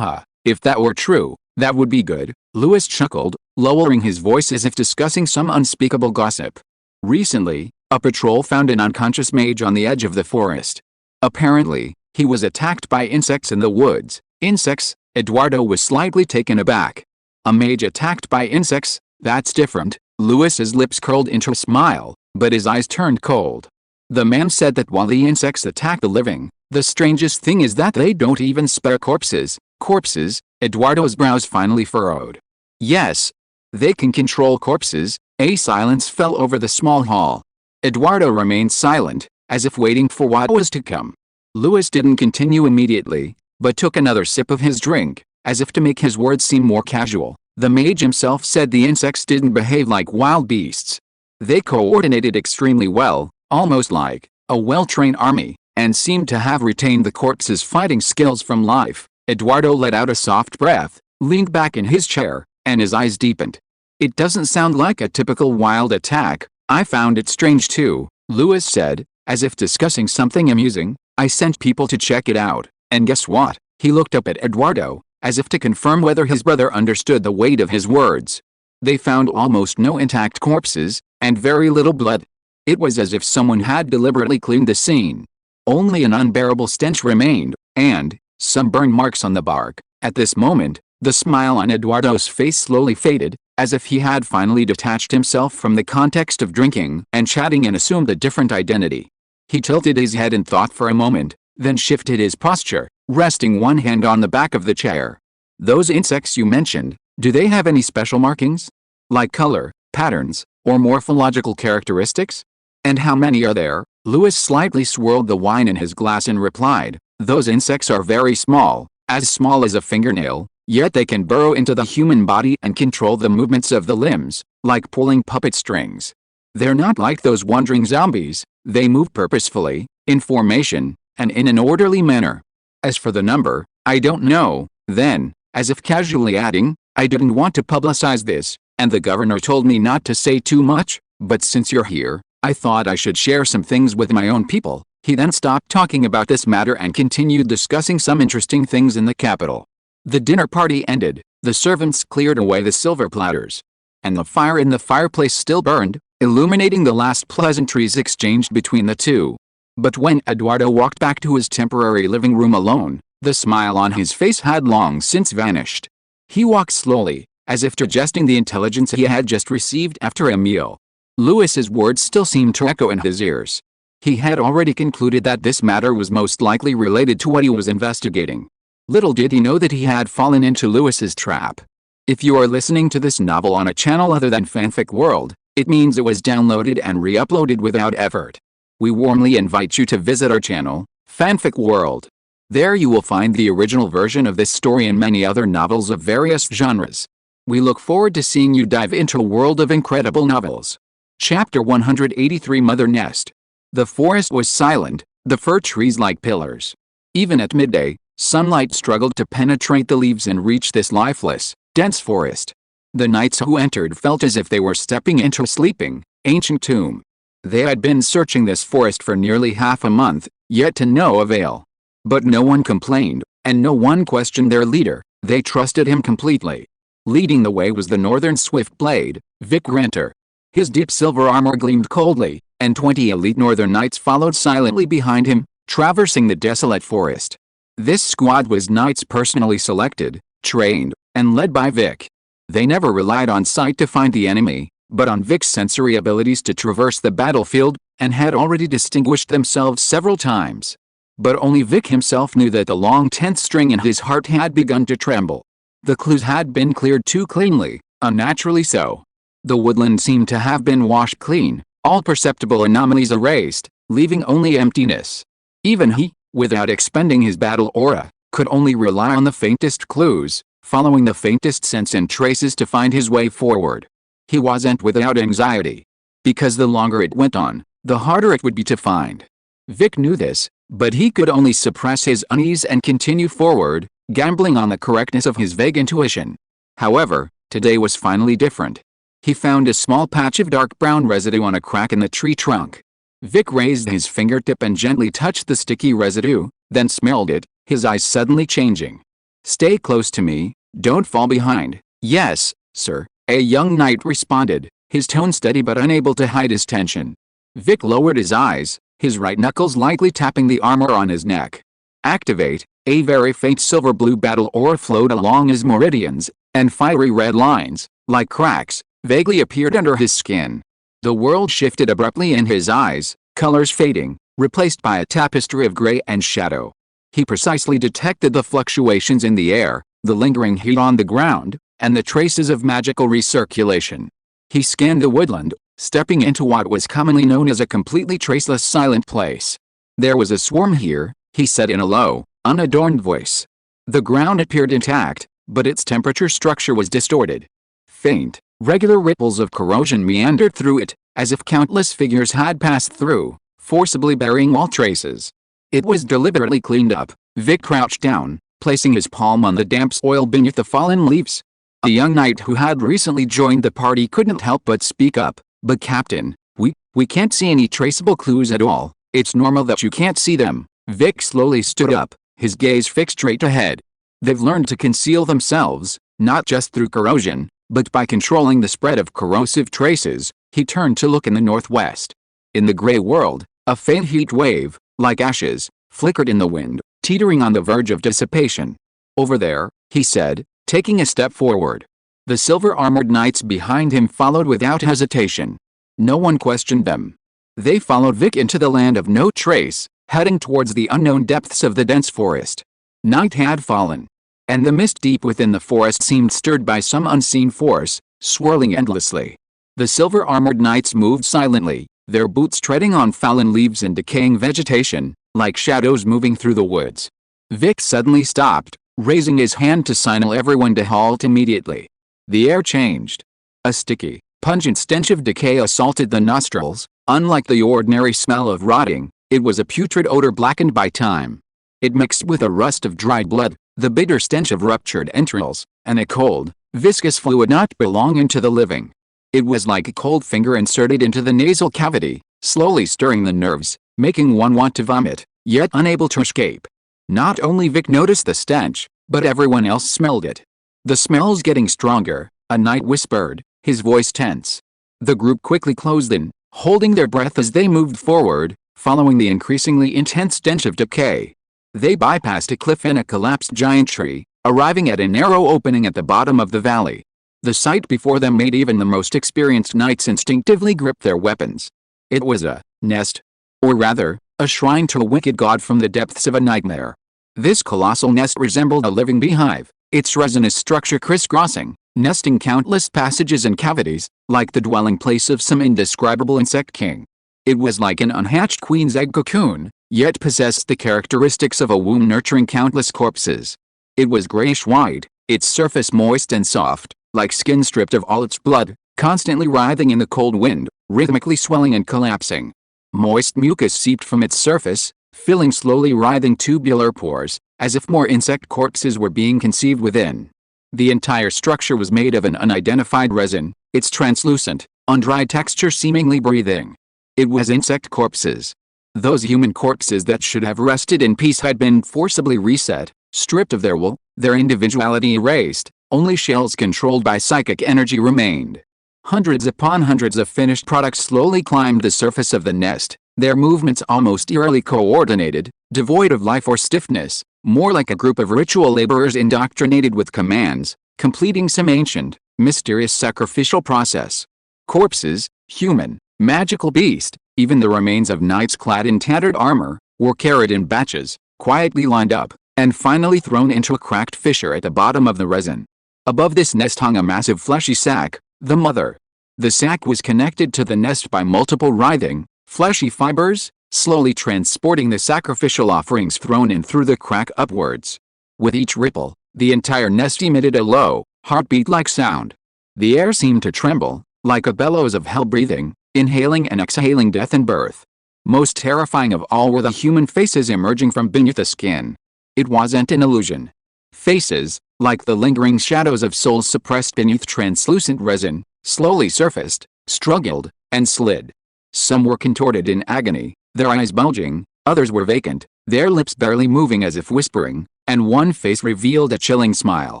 If that were true, that would be good," Louis chuckled, lowering his voice as if discussing some unspeakable gossip. "Recently, a patrol found an unconscious mage on the edge of the forest. Apparently, he was attacked by insects in the woods." "Insects?" Eduardo was slightly taken aback. "A mage attacked by insects? That's different." Louis's lips curled into a smile, but his eyes turned cold. "The man said that while the insects attack the living, the strangest thing is that they don't even spare corpses." "Corpses?" Eduardo's brows finally furrowed. "Yes. They can control corpses." A silence fell over the small hall. Eduardo remained silent, as if waiting for what was to come. Louis didn't continue immediately, but took another sip of his drink, as if to make his words seem more casual. "The mage himself said the insects didn't behave like wild beasts. They coordinated extremely well, almost like a well-trained army, and seemed to have retained the corpse's fighting skills from life." Eduardo let out a soft breath, leaned back in his chair, and his eyes deepened. "It doesn't sound like a typical wild attack." "I found it strange too," Louis said, as if discussing something amusing. "I sent people to check it out, and guess what?" He looked up at Eduardo, as if to confirm whether his brother understood the weight of his words. "They found almost no intact corpses, and very little blood. It was as if someone had deliberately cleaned the scene. Only an unbearable stench remained, and some burn marks on the bark." At this moment, the smile on Eduardo's face slowly faded, as if he had finally detached himself from the context of drinking and chatting and assumed a different identity. He tilted his head in thought for a moment, then shifted his posture, resting one hand on the back of the chair. "Those insects you mentioned, do they have any special markings? Like color, patterns, or morphological characteristics? And how many are there?" Louis slightly swirled the wine in his glass and replied, "Those insects are very small as a fingernail, Yet they can burrow into the human body and control the movements of the limbs, like pulling puppet strings. They're not like those wandering zombies, they move purposefully, in formation, and in an orderly manner. As for the number, I don't know. Then, as if casually adding, I didn't want to publicize this, and the governor told me not to say too much, but since you're here, I thought I should share some things with my own people. He then stopped talking about this matter and continued discussing some interesting things in the capital. The dinner party ended, the servants cleared away the silver platters, and the fire in the fireplace still burned, illuminating the last pleasantries exchanged between the two. But when Eduardo walked back to his temporary living room alone, the smile on his face had long since vanished. He walked slowly, as if digesting the intelligence he had just received after a meal. Louis's words still seemed to echo in his ears. He had already concluded that this matter was most likely related to what he was investigating. Little did he know that he had fallen into Louis's trap. If you are listening to this novel on a channel other than Fanfic World, it means it was downloaded and re-uploaded without effort. We warmly invite you to visit our channel, Fanfic World. There you will find the original version of this story and many other novels of various genres. We look forward to seeing you dive into a world of incredible novels. Chapter 183 Mother Nest. The forest was silent, the fir trees like pillars. Even at midday, sunlight struggled to penetrate the leaves and reach this lifeless, dense forest. The knights who entered felt as if they were stepping into a sleeping, ancient tomb. They had been searching this forest for nearly half a month, yet to no avail. But no one complained, and no one questioned their leader. They trusted him completely. Leading the way was the northern swift-blade, Vic Renter. His deep silver armor gleamed coldly, and 20 elite northern knights followed silently behind him, traversing the desolate forest. This squad was knights personally selected, trained, and led by Vic. They never relied on sight to find the enemy, but on Vic's sensory abilities to traverse the battlefield, and had already distinguished themselves several times. But only Vic himself knew that the long tense string in his heart had begun to tremble. The clues had been cleared too cleanly, unnaturally so. The woodland seemed to have been washed clean, all perceptible anomalies erased, leaving only emptiness. Even he, without expending his battle aura, could only rely on the faintest clues, following the faintest sense and traces to find his way forward. He wasn't without anxiety. Because the longer it went on, the harder it would be to find. Vic knew this, but he could only suppress his unease and continue forward, gambling on the correctness of his vague intuition. However, today was finally different. He found a small patch of dark brown residue on a crack in the tree trunk. Vic raised his fingertip and gently touched the sticky residue, then smelled it, his eyes suddenly changing. "Stay close to me, don't fall behind." "Yes, sir," a young knight responded, his tone steady but unable to hide his tension. Vic lowered his eyes, his right knuckles lightly tapping the armor on his neck. "Activate." A very faint silver-blue battle aura flowed along his meridians, and fiery red lines, like cracks, vaguely appeared under his skin. The world shifted abruptly in his eyes, colors fading, replaced by a tapestry of gray and shadow. He precisely detected the fluctuations in the air, the lingering heat on the ground, and the traces of magical recirculation. He scanned the woodland, stepping into what was commonly known as a completely traceless silent place. "There was a swarm here," he said in a low, unadorned voice. The ground appeared intact, but its temperature structure was distorted. Faint, regular ripples of corrosion meandered through it, as if countless figures had passed through, forcibly burying all traces. It was deliberately cleaned up. Vic crouched down, placing his palm on the damp soil beneath the fallen leaves. A young knight who had recently joined the party couldn't help but speak up. "But Captain, we can't see any traceable clues at all." "It's normal that you can't see them." Vic slowly stood up, his gaze fixed straight ahead. "They've learned to conceal themselves, not just through corrosion, but by controlling the spread of corrosive traces." He turned to look in the northwest. In the gray world, a faint heat wave, like ashes, flickered in the wind, teetering on the verge of dissipation. "Over there," he said, taking a step forward. The silver-armored knights behind him followed without hesitation. No one questioned them. They followed Vic into the land of no trace, heading towards the unknown depths of the dense forest. Night had fallen, and the mist deep within the forest seemed stirred by some unseen force, swirling endlessly. The silver-armored knights moved silently, their boots treading on fallen leaves and decaying vegetation, like shadows moving through the woods. Vic suddenly stopped, raising his hand to signal everyone to halt immediately. The air changed. A sticky, pungent stench of decay assaulted the nostrils. Unlike the ordinary smell of rotting, it was a putrid odor blackened by time. It mixed with a rust of dried blood, the bitter stench of ruptured entrails, and a cold, viscous fluid not belonging to the living. It was like a cold finger inserted into the nasal cavity, slowly stirring the nerves, making one want to vomit, yet unable to escape. Not only Vic noticed the stench, but everyone else smelled it. "The smell's getting stronger," a knight whispered, his voice tense. The group quickly closed in, holding their breath as they moved forward, following the increasingly intense stench of decay. They bypassed a cliff and a collapsed giant tree, arriving at a narrow opening at the bottom of the valley. The sight before them made even the most experienced knights instinctively grip their weapons. It was a nest. Or rather, a shrine to a wicked god from the depths of a nightmare. This colossal nest resembled a living beehive, its resinous structure crisscrossing, nesting countless passages and cavities, like the dwelling place of some indescribable insect king. It was like an unhatched queen's egg cocoon, yet possessed the characteristics of a womb nurturing countless corpses. It was grayish-white, its surface moist and soft, like skin stripped of all its blood, constantly writhing in the cold wind, rhythmically swelling and collapsing. Moist mucus seeped from its surface, filling slowly writhing tubular pores, as if more insect corpses were being conceived within. The entire structure was made of an unidentified resin, its translucent, undried texture seemingly breathing. It was insect corpses. Those human corpses that should have rested in peace had been forcibly reset, stripped of their wool, their individuality erased, only shells controlled by psychic energy remained. Hundreds upon hundreds of finished products slowly climbed the surface of the nest, their movements almost eerily coordinated, devoid of life or stiffness, more like a group of ritual laborers indoctrinated with commands, completing some ancient, mysterious sacrificial process. Corpses, human, magical beast, even the remains of knights clad in tattered armor, were carried in batches, quietly lined up, and finally thrown into a cracked fissure at the bottom of the resin. Above this nest hung a massive fleshy sack, the mother. The sack was connected to the nest by multiple writhing, fleshy fibers, slowly transporting the sacrificial offerings thrown in through the crack upwards. With each ripple, the entire nest emitted a low, heartbeat-like sound. The air seemed to tremble, like a bellows of hell breathing, inhaling and exhaling death and birth. Most terrifying of all were the human faces emerging from beneath the skin. It wasn't an illusion. Faces, like the lingering shadows of souls suppressed beneath translucent resin, slowly surfaced, struggled, and slid. Some were contorted in agony, their eyes bulging, others were vacant, their lips barely moving as if whispering, and one face revealed a chilling smile.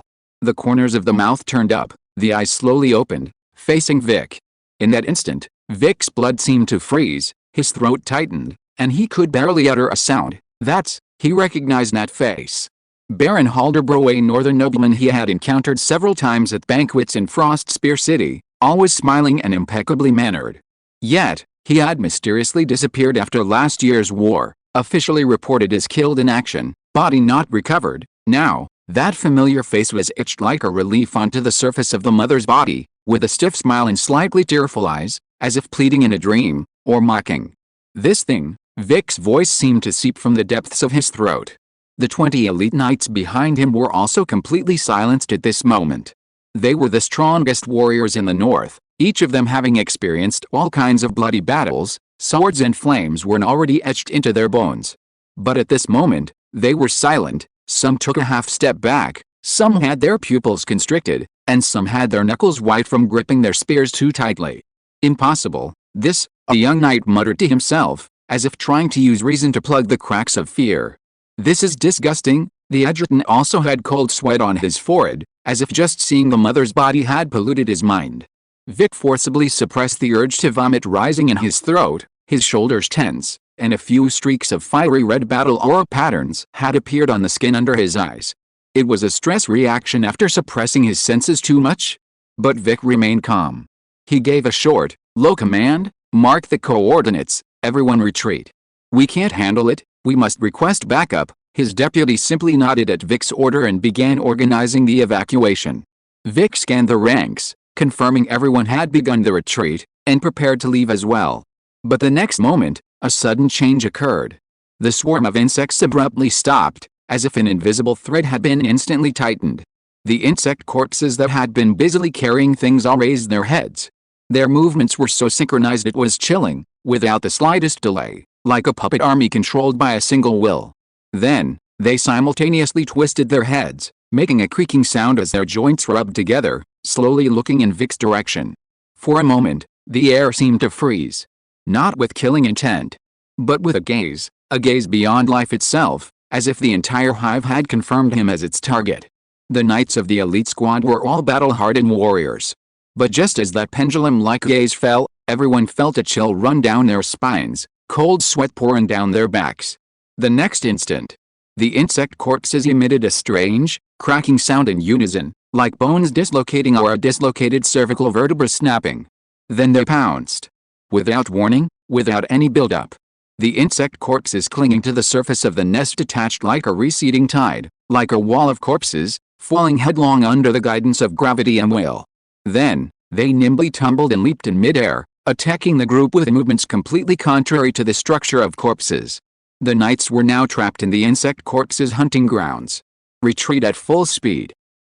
The corners of the mouth turned up, the eyes slowly opened, facing Vic. In that instant, Vic's blood seemed to freeze, his throat tightened, and he could barely utter a sound. He recognized that face. Baron Halderbro, a northern nobleman he had encountered several times at banquets in Frostspear City, always smiling and impeccably mannered. Yet, he had mysteriously disappeared after last year's war, officially reported as killed in action, body not recovered. Now, that familiar face was etched like a relief onto the surface of the mother's body, with a stiff smile and slightly tearful eyes, as if pleading in a dream, or mocking. This thing, Vic's voice seemed to seep from the depths of his throat. The 20 elite knights behind him were also completely silenced at this moment. They were the strongest warriors in the north, each of them having experienced all kinds of bloody battles. Swords and flames were already etched into their bones. But at this moment, they were silent. Some took a half step back, some had their pupils constricted, and some had their knuckles white from gripping their spears too tightly. Impossible, this, a young knight muttered to himself, as if trying to use reason to plug the cracks of fear. This is disgusting. The adjutant also had cold sweat on his forehead, as if just seeing the mother's body had polluted his mind. Vic forcibly suppressed the urge to vomit rising in his throat, his shoulders tense, and a few streaks of fiery red battle aura patterns had appeared on the skin under his eyes. It was a stress reaction after suppressing his senses too much. But Vic remained calm. He gave a short, low command, "Mark the coordinates, everyone retreat. We can't handle it, we must request backup." His deputy simply nodded at Vic's order and began organizing the evacuation. Vic scanned the ranks, confirming everyone had begun the retreat, and prepared to leave as well. But the next moment, a sudden change occurred. The swarm of insects abruptly stopped, as if an invisible thread had been instantly tightened. The insect corpses that had been busily carrying things all raised their heads. Their movements were so synchronized it was chilling, without the slightest delay, like a puppet army controlled by a single will. Then, they simultaneously twisted their heads, making a creaking sound as their joints rubbed together, slowly looking in Vic's direction. For a moment, the air seemed to freeze. Not with killing intent, but with a gaze beyond life itself, as if the entire hive had confirmed him as its target. The knights of the elite squad were all battle-hardened warriors. But just as that pendulum-like gaze fell, everyone felt a chill run down their spines, cold sweat pouring down their backs. The next instant, the insect corpses emitted a strange, cracking sound in unison, like bones dislocating or a dislocated cervical vertebra snapping. Then they pounced. Without warning, without any build-up. The insect corpses clinging to the surface of the nest detached like a receding tide, like a wall of corpses, falling headlong under the guidance of gravity and will. Then, they nimbly tumbled and leaped in midair, attacking the group with movements completely contrary to the structure of corpses. The knights were now trapped in the insect corpses' hunting grounds. Retreat at full speed.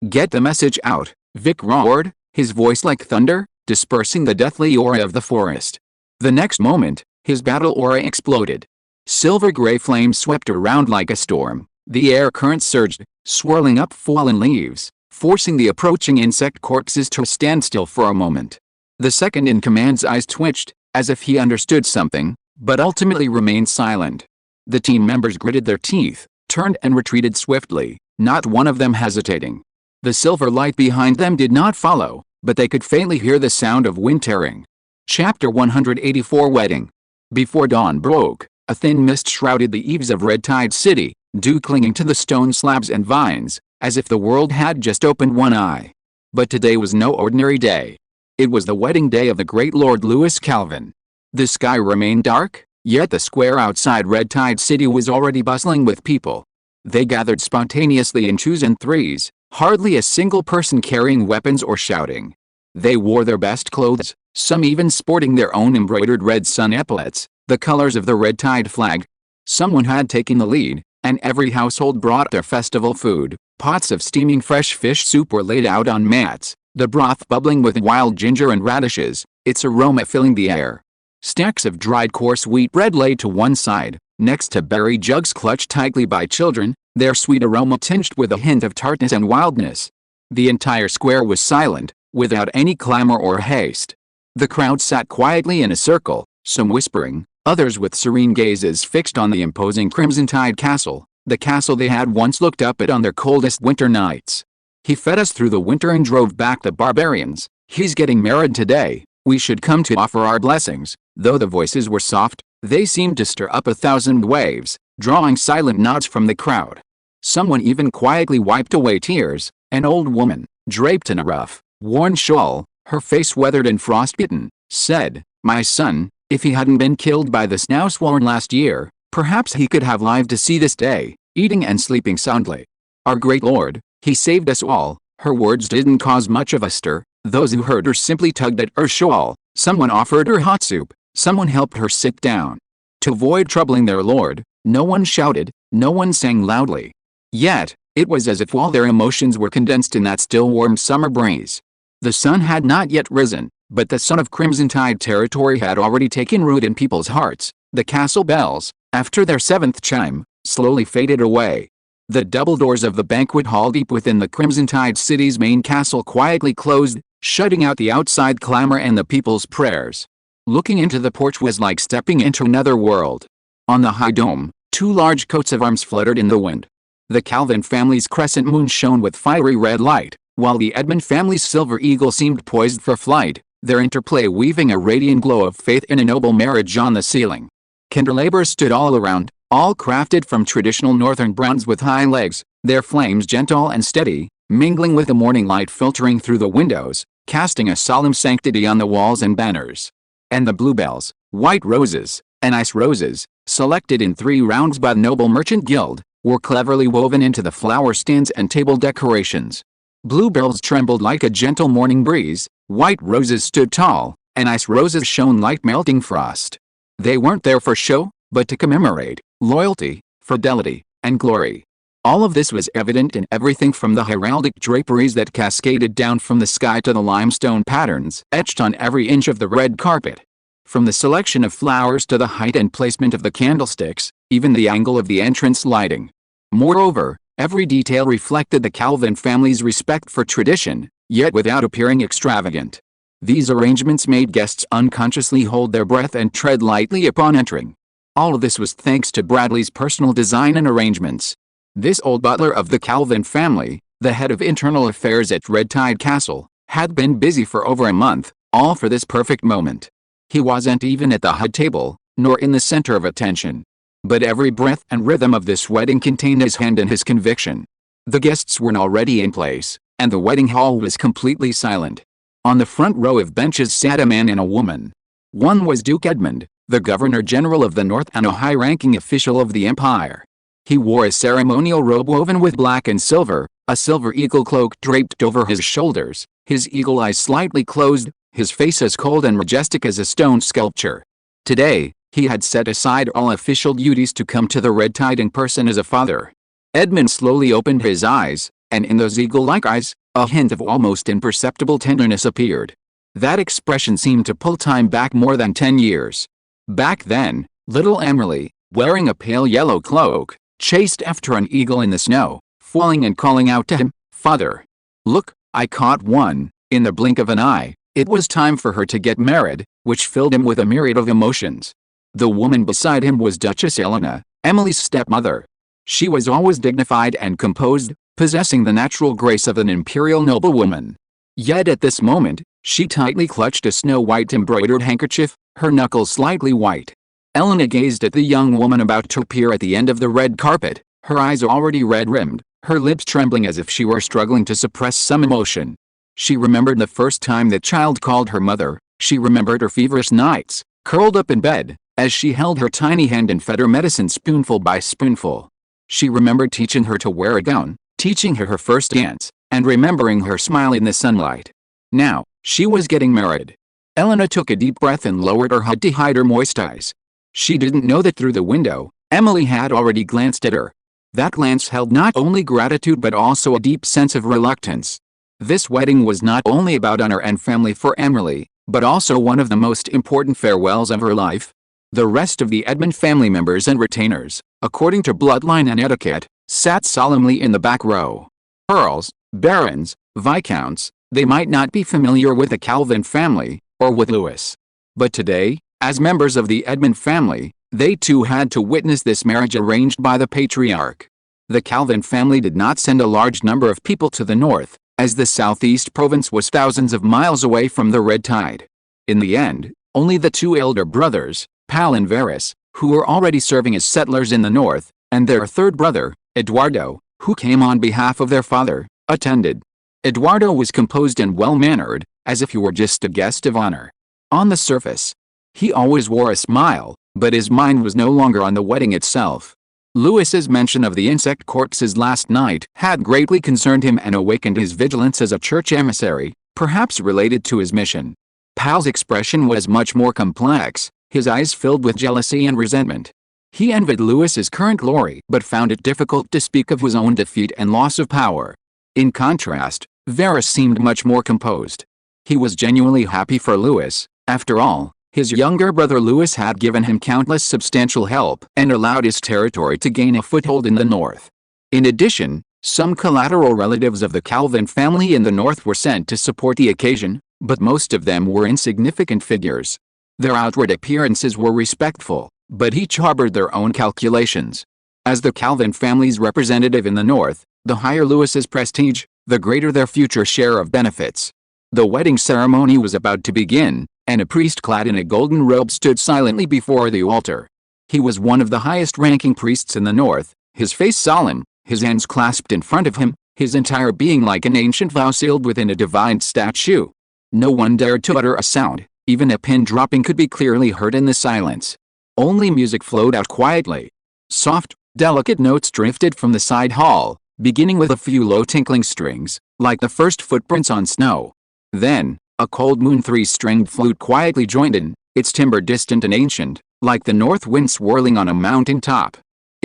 Get the message out, Vic roared, his voice like thunder, dispersing the deathly aura of the forest. The next moment, his battle aura exploded. Silver-gray flames swept around like a storm. The air current surged, swirling up fallen leaves, forcing the approaching insect corpses to stand still for a moment. The second-in-command's eyes twitched, as if he understood something, but ultimately remained silent. The team members gritted their teeth, turned and retreated swiftly, not one of them hesitating. The silver light behind them did not follow, but they could faintly hear the sound of wind tearing. Chapter 184 Wedding. Before dawn broke, a thin mist shrouded the eaves of Red Tide City, dew clinging to the stone slabs and vines, as if the world had just opened one eye. But today was no ordinary day. It was the wedding day of the great Lord Louis Calvin. The sky remained dark, yet the square outside Red Tide City was already bustling with people. They gathered spontaneously in twos and threes, hardly a single person carrying weapons or shouting. They wore their best clothes, some even sporting their own embroidered red sun epaulets, the colors of the Red Tide flag. Someone had taken the lead, and every household brought their festival food. Pots of steaming fresh fish soup were laid out on mats, the broth bubbling with wild ginger and radishes, its aroma filling the air. Stacks of dried coarse wheat bread lay to one side, next to berry jugs clutched tightly by children, their sweet aroma tinged with a hint of tartness and wildness. The entire square was silent, without any clamor or haste. The crowd sat quietly in a circle, some whispering, others with serene gazes fixed on the imposing Crimson Tide Castle, the castle they had once looked up at on their coldest winter nights. He fed us through the winter and drove back the barbarians. He's getting married today. We should come to offer our blessings. Though the voices were soft, they seemed to stir up 1,000 waves, drawing silent nods from the crowd. Someone even quietly wiped away tears. An old woman, draped in a rough, worn shawl, her face weathered and frostbitten, said, "My son, if he hadn't been killed by the snowswarm last year, perhaps he could have lived to see this day, eating and sleeping soundly. Our great Lord, he saved us all." Her words didn't cause much of a stir. Those who heard her simply tugged at her shawl. Someone offered her hot soup. Someone helped her sit down. To avoid troubling their lord, no one shouted, no one sang loudly. Yet, it was as if all their emotions were condensed in that still warm summer breeze. The sun had not yet risen, but the son of Crimson Tide territory had already taken root in people's hearts. The castle bells, after their seventh chime, slowly faded away. The double doors of the banquet hall deep within the Crimson Tide City's main castle quietly closed, shutting out the outside clamor and the people's prayers. Looking into the porch was like stepping into another world. On the high dome, two large coats of arms fluttered in the wind. The Calvin family's crescent moon shone with fiery red light, while the Edmund family's silver eagle seemed poised for flight, their interplay weaving a radiant glow of faith in a noble marriage on the ceiling. Candelabers stood all around, all crafted from traditional northern bronze with high legs, their flames gentle and steady, mingling with the morning light filtering through the windows, casting a solemn sanctity on the walls and banners. And the bluebells, white roses, and ice roses, selected in 3 rounds by the Noble Merchant Guild, were cleverly woven into the flower stands and table decorations. Bluebells trembled like a gentle morning breeze, white roses stood tall, and ice roses shone like melting frost. They weren't there for show, but to commemorate loyalty, fidelity, and glory. All of this was evident in everything from the heraldic draperies that cascaded down from the sky to the limestone patterns etched on every inch of the red carpet. From the selection of flowers to the height and placement of the candlesticks, even the angle of the entrance lighting. Moreover, every detail reflected the Calvin family's respect for tradition, yet without appearing extravagant. These arrangements made guests unconsciously hold their breath and tread lightly upon entering. All of this was thanks to Bradley's personal design and arrangements. This old butler of the Calvin family, the head of internal affairs at Red Tide Castle, had been busy for over a month, all for this perfect moment. He wasn't even at the head table, nor in the center of attention. But every breath and rhythm of this wedding contained his hand and his conviction. The guests were already in place, and the wedding hall was completely silent. On the front row of benches sat a man and a woman. One was Duke Edmund, the Governor-General of the North and a high-ranking official of the Empire. He wore a ceremonial robe woven with black and silver, a silver eagle cloak draped over his shoulders, his eagle eyes slightly closed, his face as cold and majestic as a stone sculpture. Today, he had set aside all official duties to come to the Red Tide in person as a father. Edmund slowly opened his eyes, and in those eagle-like eyes, a hint of almost imperceptible tenderness appeared. That expression seemed to pull time back more than 10 years. Back then, little Emily, wearing a pale yellow cloak, chased after an eagle in the snow, falling and calling out to him, "Father! Look, I caught one." In the blink of an eye, it was time for her to get married, which filled him with a myriad of emotions. The woman beside him was Duchess Helena, Emily's stepmother. She was always dignified and composed, possessing the natural grace of an imperial noblewoman. Yet at this moment, she tightly clutched a snow-white embroidered handkerchief, her knuckles slightly white. Helena gazed at the young woman about to appear at the end of the red carpet, her eyes already red-rimmed, her lips trembling as if she were struggling to suppress some emotion. She remembered the first time that child called her mother, she remembered her feverish nights, curled up in bed, as she held her tiny hand and fed her medicine spoonful by spoonful. She remembered teaching her to wear a gown, teaching her first dance, and remembering her smile in the sunlight. Now, she was getting married. Helena took a deep breath and lowered her head to hide her moist eyes. She didn't know that through the window, Emily had already glanced at her. That glance held not only gratitude but also a deep sense of reluctance. This wedding was not only about honor and family for Emily, but also one of the most important farewells of her life. The rest of the Edmund family members and retainers, according to bloodline and etiquette, sat solemnly in the back row. Earls, barons, viscounts, they might not be familiar with the Calvin family, or with Louis. But today, as members of the Edmund family, they too had to witness this marriage arranged by the patriarch. The Calvin family did not send a large number of people to the north, as the southeast province was thousands of miles away from the Red Tide. In the end, only the two elder brothers, Pal and Varus, who were already serving as settlers in the north, and their third brother, Eduardo, who came on behalf of their father, attended. Eduardo was composed and well-mannered, as if he were just a guest of honor. On the surface, he always wore a smile, but his mind was no longer on the wedding itself. Louis's mention of the insect corpses last night had greatly concerned him and awakened his vigilance as a church emissary, perhaps related to his mission. Pal's expression was much more complex, his eyes filled with jealousy and resentment. He envied Louis's current glory but found it difficult to speak of his own defeat and loss of power. In contrast, Varus seemed much more composed. He was genuinely happy for Louis. After all, his younger brother Louis had given him countless substantial help and allowed his territory to gain a foothold in the north. In addition, some collateral relatives of the Calvin family in the north were sent to support the occasion, but most of them were insignificant figures. Their outward appearances were respectful, but each harbored their own calculations. As the Calvin family's representative in the north, the higher Louis's prestige, the greater their future share of benefits. The wedding ceremony was about to begin, and a priest clad in a golden robe stood silently before the altar. He was one of the highest-ranking priests in the north, his face solemn, his hands clasped in front of him, his entire being like an ancient vow sealed within a divine statue. No one dared to utter a sound, even a pin dropping could be clearly heard in the silence. Only music flowed out quietly. Soft, delicate notes drifted from the side hall, beginning with a few low tinkling strings, like the first footprints on snow. Then, a cold moon three-stringed flute quietly joined in, its timbre distant and ancient, like the north wind swirling on a mountain top.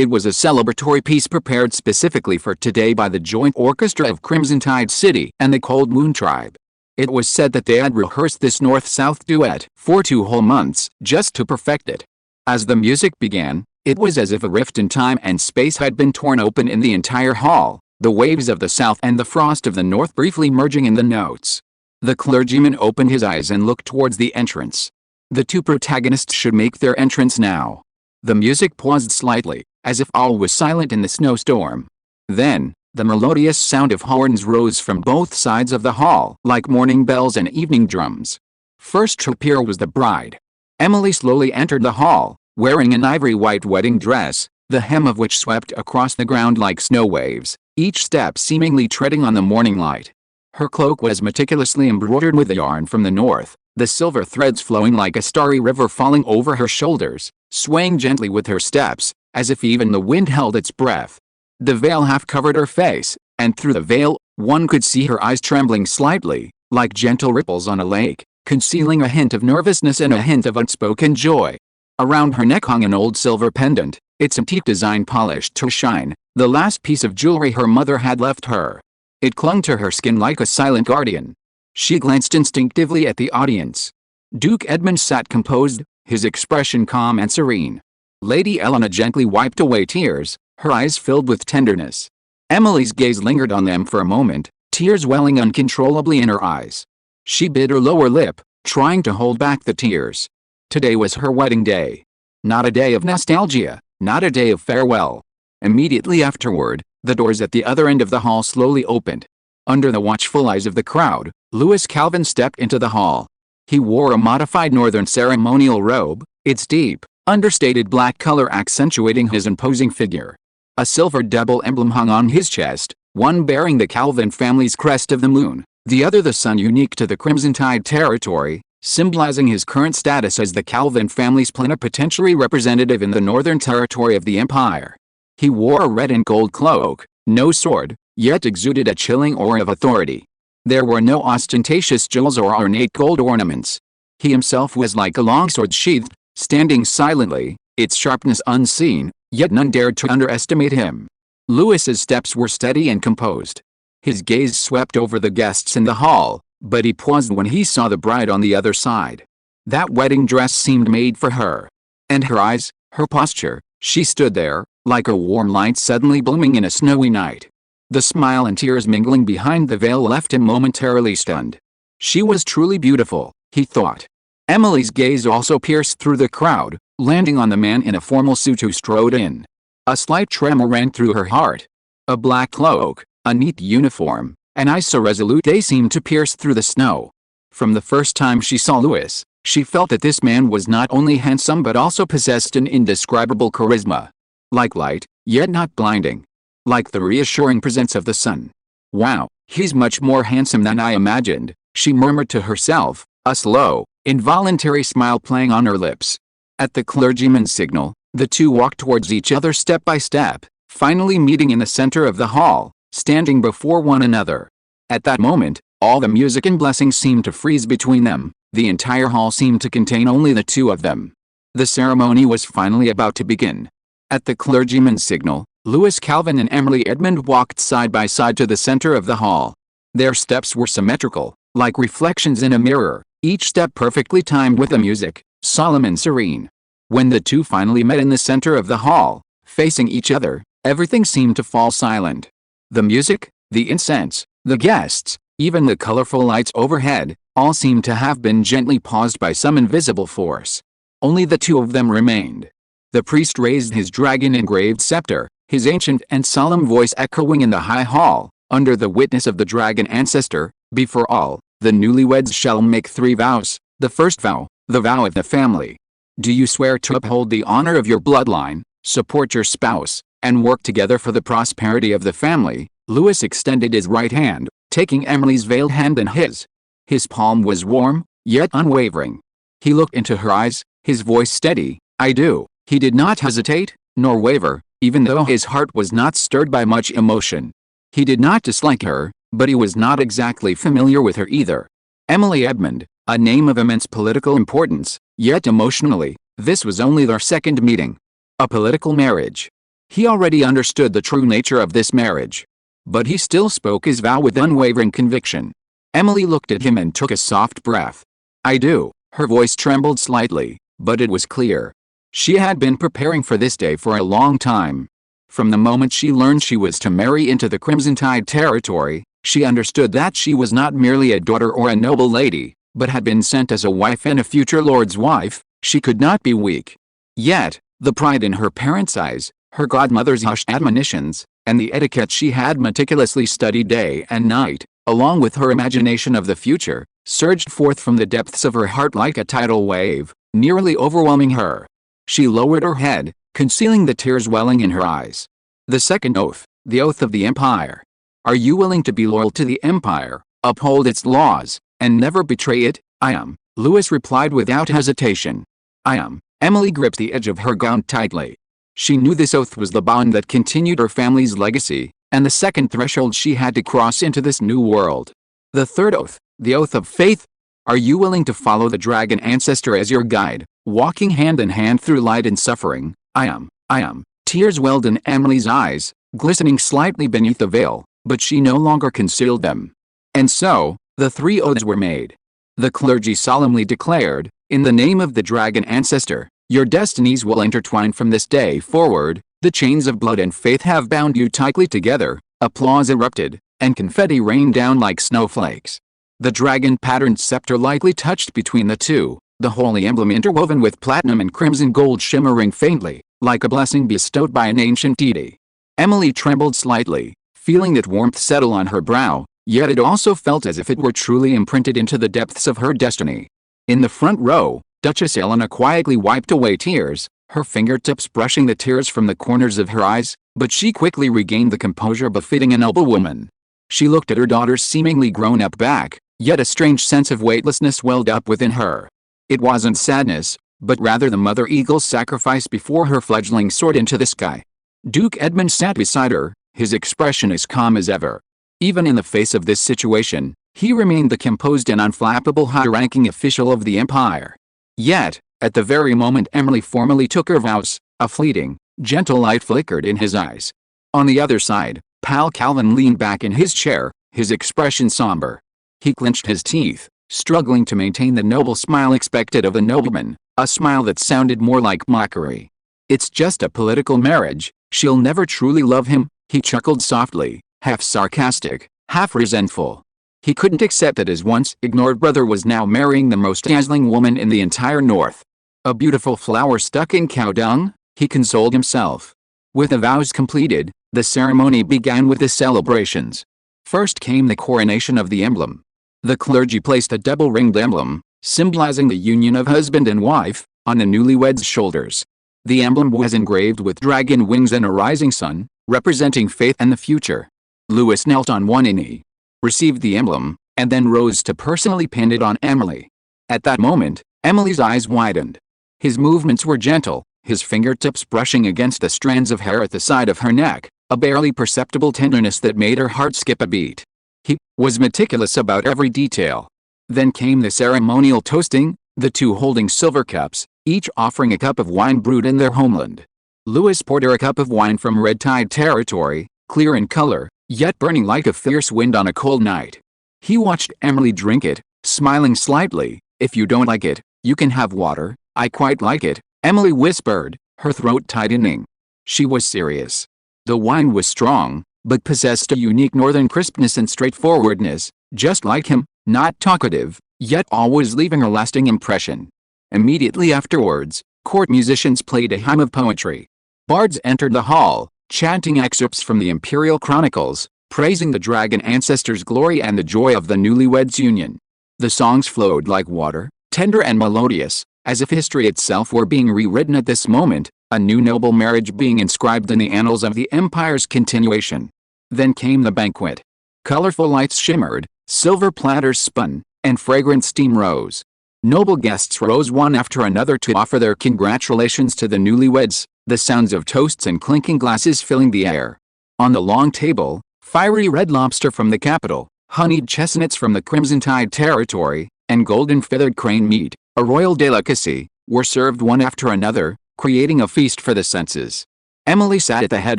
It was a celebratory piece prepared specifically for today by the joint orchestra of Crimson Tide City and the Cold Moon Tribe. It was said that they had rehearsed this north-south duet for 2 whole months just to perfect it. As the music began, it was as if a rift in time and space had been torn open in the entire hall, the waves of the south and the frost of the north briefly merging in the notes. The clergyman opened his eyes and looked towards the entrance. The two protagonists should make their entrance now. The music paused slightly, as if all was silent in the snowstorm. Then, the melodious sound of horns rose from both sides of the hall like morning bells and evening drums. First to appear was the bride. Emily slowly entered the hall, wearing an ivory white wedding dress, the hem of which swept across the ground like snow waves, each step seemingly treading on the morning light. Her cloak was meticulously embroidered with yarn from the north, the silver threads flowing like a starry river falling over her shoulders, swaying gently with her steps, as if even the wind held its breath. The veil half covered her face, and through the veil, one could see her eyes trembling slightly, like gentle ripples on a lake, concealing a hint of nervousness and a hint of unspoken joy. Around her neck hung an old silver pendant, its antique design polished to shine, the last piece of jewelry her mother had left her. It clung to her skin like a silent guardian. She glanced instinctively at the audience. Duke Edmund sat composed, his expression calm and serene. Lady Eleanor gently wiped away tears, her eyes filled with tenderness. Emily's gaze lingered on them for a moment, tears welling uncontrollably in her eyes. She bit her lower lip, trying to hold back the tears. Today was her wedding day. Not a day of nostalgia, not a day of farewell. Immediately afterward, the doors at the other end of the hall slowly opened. Under the watchful eyes of the crowd, Louis Calvin stepped into the hall. He wore a modified northern ceremonial robe, its deep, understated black color accentuating his imposing figure. A silver double emblem hung on his chest, one bearing the Calvin family's crest of the moon, the other the sun unique to the Crimson Tide territory, symbolizing his current status as the Calvin family's plenipotentiary representative in the northern territory of the empire. He wore a red and gold cloak, no sword, yet exuded a chilling aura of authority. There were no ostentatious jewels or ornate gold ornaments. He himself was like a longsword sheathed, standing silently, its sharpness unseen, yet none dared to underestimate him. Louis's steps were steady and composed. His gaze swept over the guests in the hall, but he paused when he saw the bride on the other side. That wedding dress seemed made for her. And her eyes, her posture, she stood there, like a warm light suddenly blooming in a snowy night. The smile and tears mingling behind the veil left him momentarily stunned. She was truly beautiful, he thought. Emily's gaze also pierced through the crowd, landing on the man in a formal suit who strode in. A slight tremor ran through her heart. A black cloak, a neat uniform, and eyes so resolute they seemed to pierce through the snow. From the first time she saw Louis, she felt that this man was not only handsome but also possessed an indescribable charisma. Like light, yet not blinding. Like the reassuring presence of the sun. Wow, he's much more handsome than I imagined, she murmured to herself, a slow, involuntary smile playing on her lips. At the clergyman's signal, the two walked towards each other step by step, finally meeting in the center of the hall, standing before one another. At that moment, all the music and blessings seemed to freeze between them, the entire hall seemed to contain only the two of them. The ceremony was finally about to begin. At the clergyman's signal, Louis Calvin and Emily Edmund walked side by side to the center of the hall. Their steps were symmetrical, like reflections in a mirror, each step perfectly timed with the music, solemn and serene. When the two finally met in the center of the hall, facing each other, everything seemed to fall silent. The music, the incense, the guests, even the colorful lights overhead, all seemed to have been gently paused by some invisible force. Only the two of them remained. The priest raised his dragon-engraved scepter, his ancient and solemn voice echoing in the high hall, under the witness of the dragon ancestor. Before all, the newlyweds shall make 3 vows. The first vow, the vow of the family. Do you swear to uphold the honor of your bloodline, support your spouse, and work together for the prosperity of the family? Louis extended his right hand, taking Emily's veiled hand in his. His palm was warm, yet unwavering. He looked into her eyes, his voice steady. I do. He did not hesitate, nor waver, even though his heart was not stirred by much emotion. He did not dislike her, but he was not exactly familiar with her either. Emily Edmund, a name of immense political importance, yet emotionally, this was only their second meeting. A political marriage. He already understood the true nature of this marriage. But he still spoke his vow with unwavering conviction. Emily looked at him and took a soft breath. I do. Her voice trembled slightly, but it was clear. She had been preparing for this day for a long time. From the moment she learned she was to marry into the Crimson Tide territory, she understood that she was not merely a daughter or a noble lady, but had been sent as a wife and a future lord's wife. She could not be weak. Yet, the pride in her parents' eyes, her godmother's hushed admonitions, and the etiquette she had meticulously studied day and night, along with her imagination of the future, surged forth from the depths of her heart like a tidal wave, nearly overwhelming her. She lowered her head, concealing the tears welling in her eyes. The second oath, the oath of the Empire. Are you willing to be loyal to the Empire, uphold its laws, and never betray it? I am, Louis replied without hesitation. I am. Emily gripped the edge of her gown tightly. She knew this oath was the bond that continued her family's legacy, and the second threshold she had to cross into this new world. The third oath, the oath of faith. Are you willing to follow the dragon ancestor as your guide, walking hand in hand through light and suffering? I am. Tears welled in Emily's eyes, glistening slightly beneath the veil, but she no longer concealed them. And so, the three oaths were made. The clergy solemnly declared, in the name of the dragon ancestor, your destinies will intertwine from this day forward. The chains of blood and faith have bound you tightly together. Applause erupted, and confetti rained down like snowflakes. The dragon-patterned scepter lightly touched between the two, the holy emblem interwoven with platinum and crimson gold shimmering faintly, like a blessing bestowed by an ancient deity. Emily trembled slightly, feeling that warmth settle on her brow, yet it also felt as if it were truly imprinted into the depths of her destiny. In the front row, Duchess Helena quietly wiped away tears, her fingertips brushing the tears from the corners of her eyes, but she quickly regained the composure befitting a noble woman. She looked at her daughter's seemingly grown-up back, yet a strange sense of weightlessness welled up within her. It wasn't sadness, but rather the mother eagle's sacrifice before her fledgling soared into the sky. Duke Edmund sat beside her, his expression as calm as ever. Even in the face of this situation, he remained the composed and unflappable high-ranking official of the Empire. Yet, at the very moment Emily formally took her vows, a fleeting, gentle light flickered in his eyes. On the other side, Pal Calvin leaned back in his chair, his expression somber. He clenched his teeth, struggling to maintain the noble smile expected of a nobleman, a smile that sounded more like mockery. It's just a political marriage, she'll never truly love him, he chuckled softly, half sarcastic, half resentful. He couldn't accept that his once ignored brother was now marrying the most dazzling woman in the entire North. A beautiful flower stuck in cow dung, he consoled himself. With the vows completed, the ceremony began with the celebrations. First came the coronation of the emblem. The clergy placed a double-ringed emblem, symbolizing the union of husband and wife, on the newlyweds' shoulders. The emblem was engraved with dragon wings and a rising sun, representing faith and the future. Louis knelt on one knee, received the emblem, and then rose to personally pin it on Emily. At that moment, Emily's eyes widened. His movements were gentle, his fingertips brushing against the strands of hair at the side of her neck, a barely perceptible tenderness that made her heart skip a beat. He was meticulous about every detail. Then came the ceremonial toasting, the two holding silver cups, each offering a cup of wine brewed in their homeland. Louis poured her a cup of wine from Red Tide territory, clear in color, yet burning like a fierce wind on a cold night. He watched Emily drink it, smiling slightly. If you don't like it, you can have water. I quite like it, Emily whispered, her throat tightening. She was serious. The wine was strong, but possessed a unique northern crispness and straightforwardness, just like him, not talkative, yet always leaving a lasting impression. Immediately afterwards, court musicians played a hymn of poetry. Bards entered the hall, chanting excerpts from the imperial chronicles, praising the dragon ancestor's glory and the joy of the newlyweds' union. The songs flowed like water, tender and melodious, as if history itself were being rewritten at this moment, a new noble marriage being inscribed in the annals of the Empire's continuation. Then came the banquet. Colorful lights shimmered, silver platters spun, and fragrant steam rose. Noble guests rose one after another to offer their congratulations to the newlyweds, the sounds of toasts and clinking glasses filling the air. On the long table, fiery red lobster from the capital, honeyed chestnuts from the Crimson Tide territory, and golden feathered crane meat, a royal delicacy, were served one after another, creating a feast for the senses. Emily sat at the head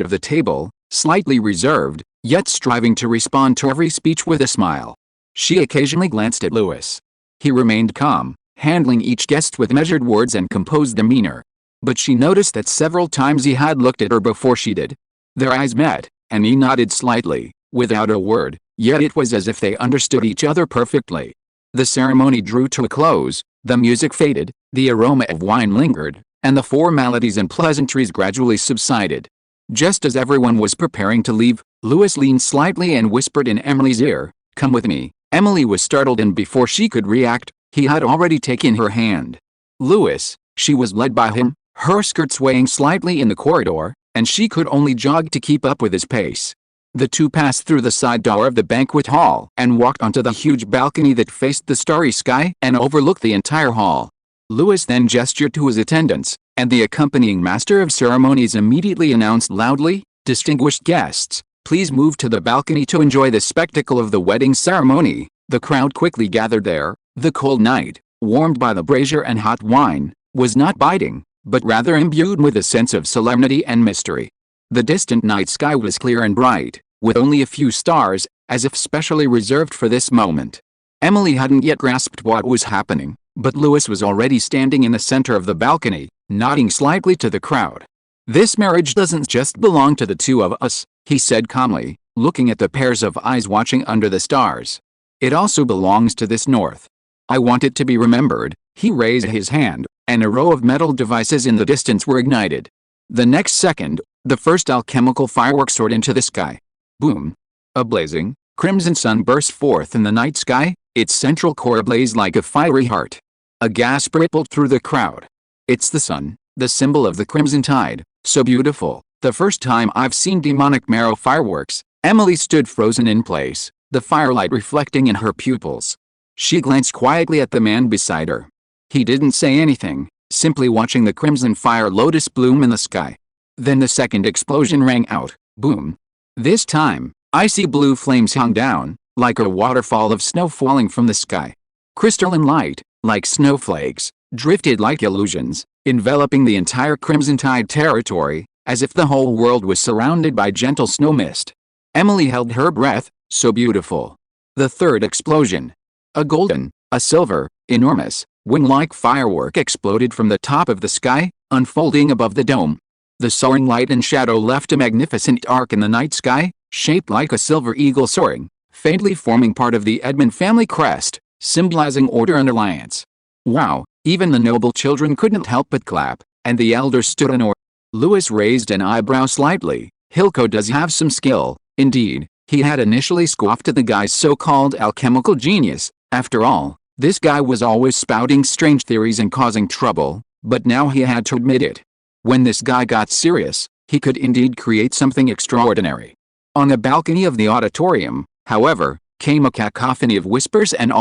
of the table, slightly reserved, yet striving to respond to every speech with a smile. She occasionally glanced at Louis. He remained calm, handling each guest with measured words and composed demeanor. But she noticed that several times he had looked at her before she did. Their eyes met, and he nodded slightly, without a word, yet it was as if they understood each other perfectly. The ceremony drew to a close, the music faded, the aroma of wine lingered, and the formalities and pleasantries gradually subsided. Just as everyone was preparing to leave, Louis leaned slightly and whispered in Emily's ear, "Come with me." Emily was startled, and before she could react, he had already taken her hand. Louis, she was led by him, her skirt swaying slightly in the corridor, and she could only jog to keep up with his pace. The two passed through the side door of the banquet hall and walked onto the huge balcony that faced the starry sky and overlooked the entire hall. Louis then gestured to his attendants, and the accompanying master of ceremonies immediately announced loudly, "Distinguished guests, please move to the balcony to enjoy the spectacle of the wedding ceremony." The crowd quickly gathered there. The cold night, warmed by the brazier and hot wine, was not biting, but rather imbued with a sense of solemnity and mystery. The distant night sky was clear and bright, with only a few stars, as if specially reserved for this moment. Emily hadn't yet grasped what was happening, but Louis was already standing in the center of the balcony, nodding slightly to the crowd. "This marriage doesn't just belong to the two of us," he said calmly, looking at the pairs of eyes watching under the stars. "It also belongs to this north. I want it to be remembered." He raised his hand, and a row of metal devices in the distance were ignited. The next second, the first alchemical fireworks soared into the sky. Boom! A blazing, crimson sun burst forth in the night sky, its central core ablaze like a fiery heart. A gasp rippled through the crowd. "It's the sun, the symbol of the crimson tide, so beautiful. The first time I've seen demonic marrow fireworks." Emily stood frozen in place, the firelight reflecting in her pupils. She glanced quietly at the man beside her. He didn't say anything, simply watching the crimson fire lotus bloom in the sky. Then the second explosion rang out, boom. This time, icy blue flames hung down, like a waterfall of snow falling from the sky. Crystalline light, like snowflakes, drifted like illusions, enveloping the entire Crimson Tide territory, as if the whole world was surrounded by gentle snow mist. Emily held her breath, so beautiful. The third explosion. A golden, a silver, enormous, wing-like firework exploded from the top of the sky, unfolding above the dome. The soaring light and shadow left a magnificent arc in the night sky, shaped like a silver eagle soaring, faintly forming part of the Edmund family crest, symbolizing order and alliance. Wow, even the noble children couldn't help but clap, and the elders stood in awe. Louis raised an eyebrow slightly. "Hilco does have some skill." Indeed, he had initially scoffed at the guy's so-called alchemical genius. After all, this guy was always spouting strange theories and causing trouble, but now he had to admit it. When this guy got serious, he could indeed create something extraordinary. On the balcony of the auditorium, however, came a cacophony of whispers, and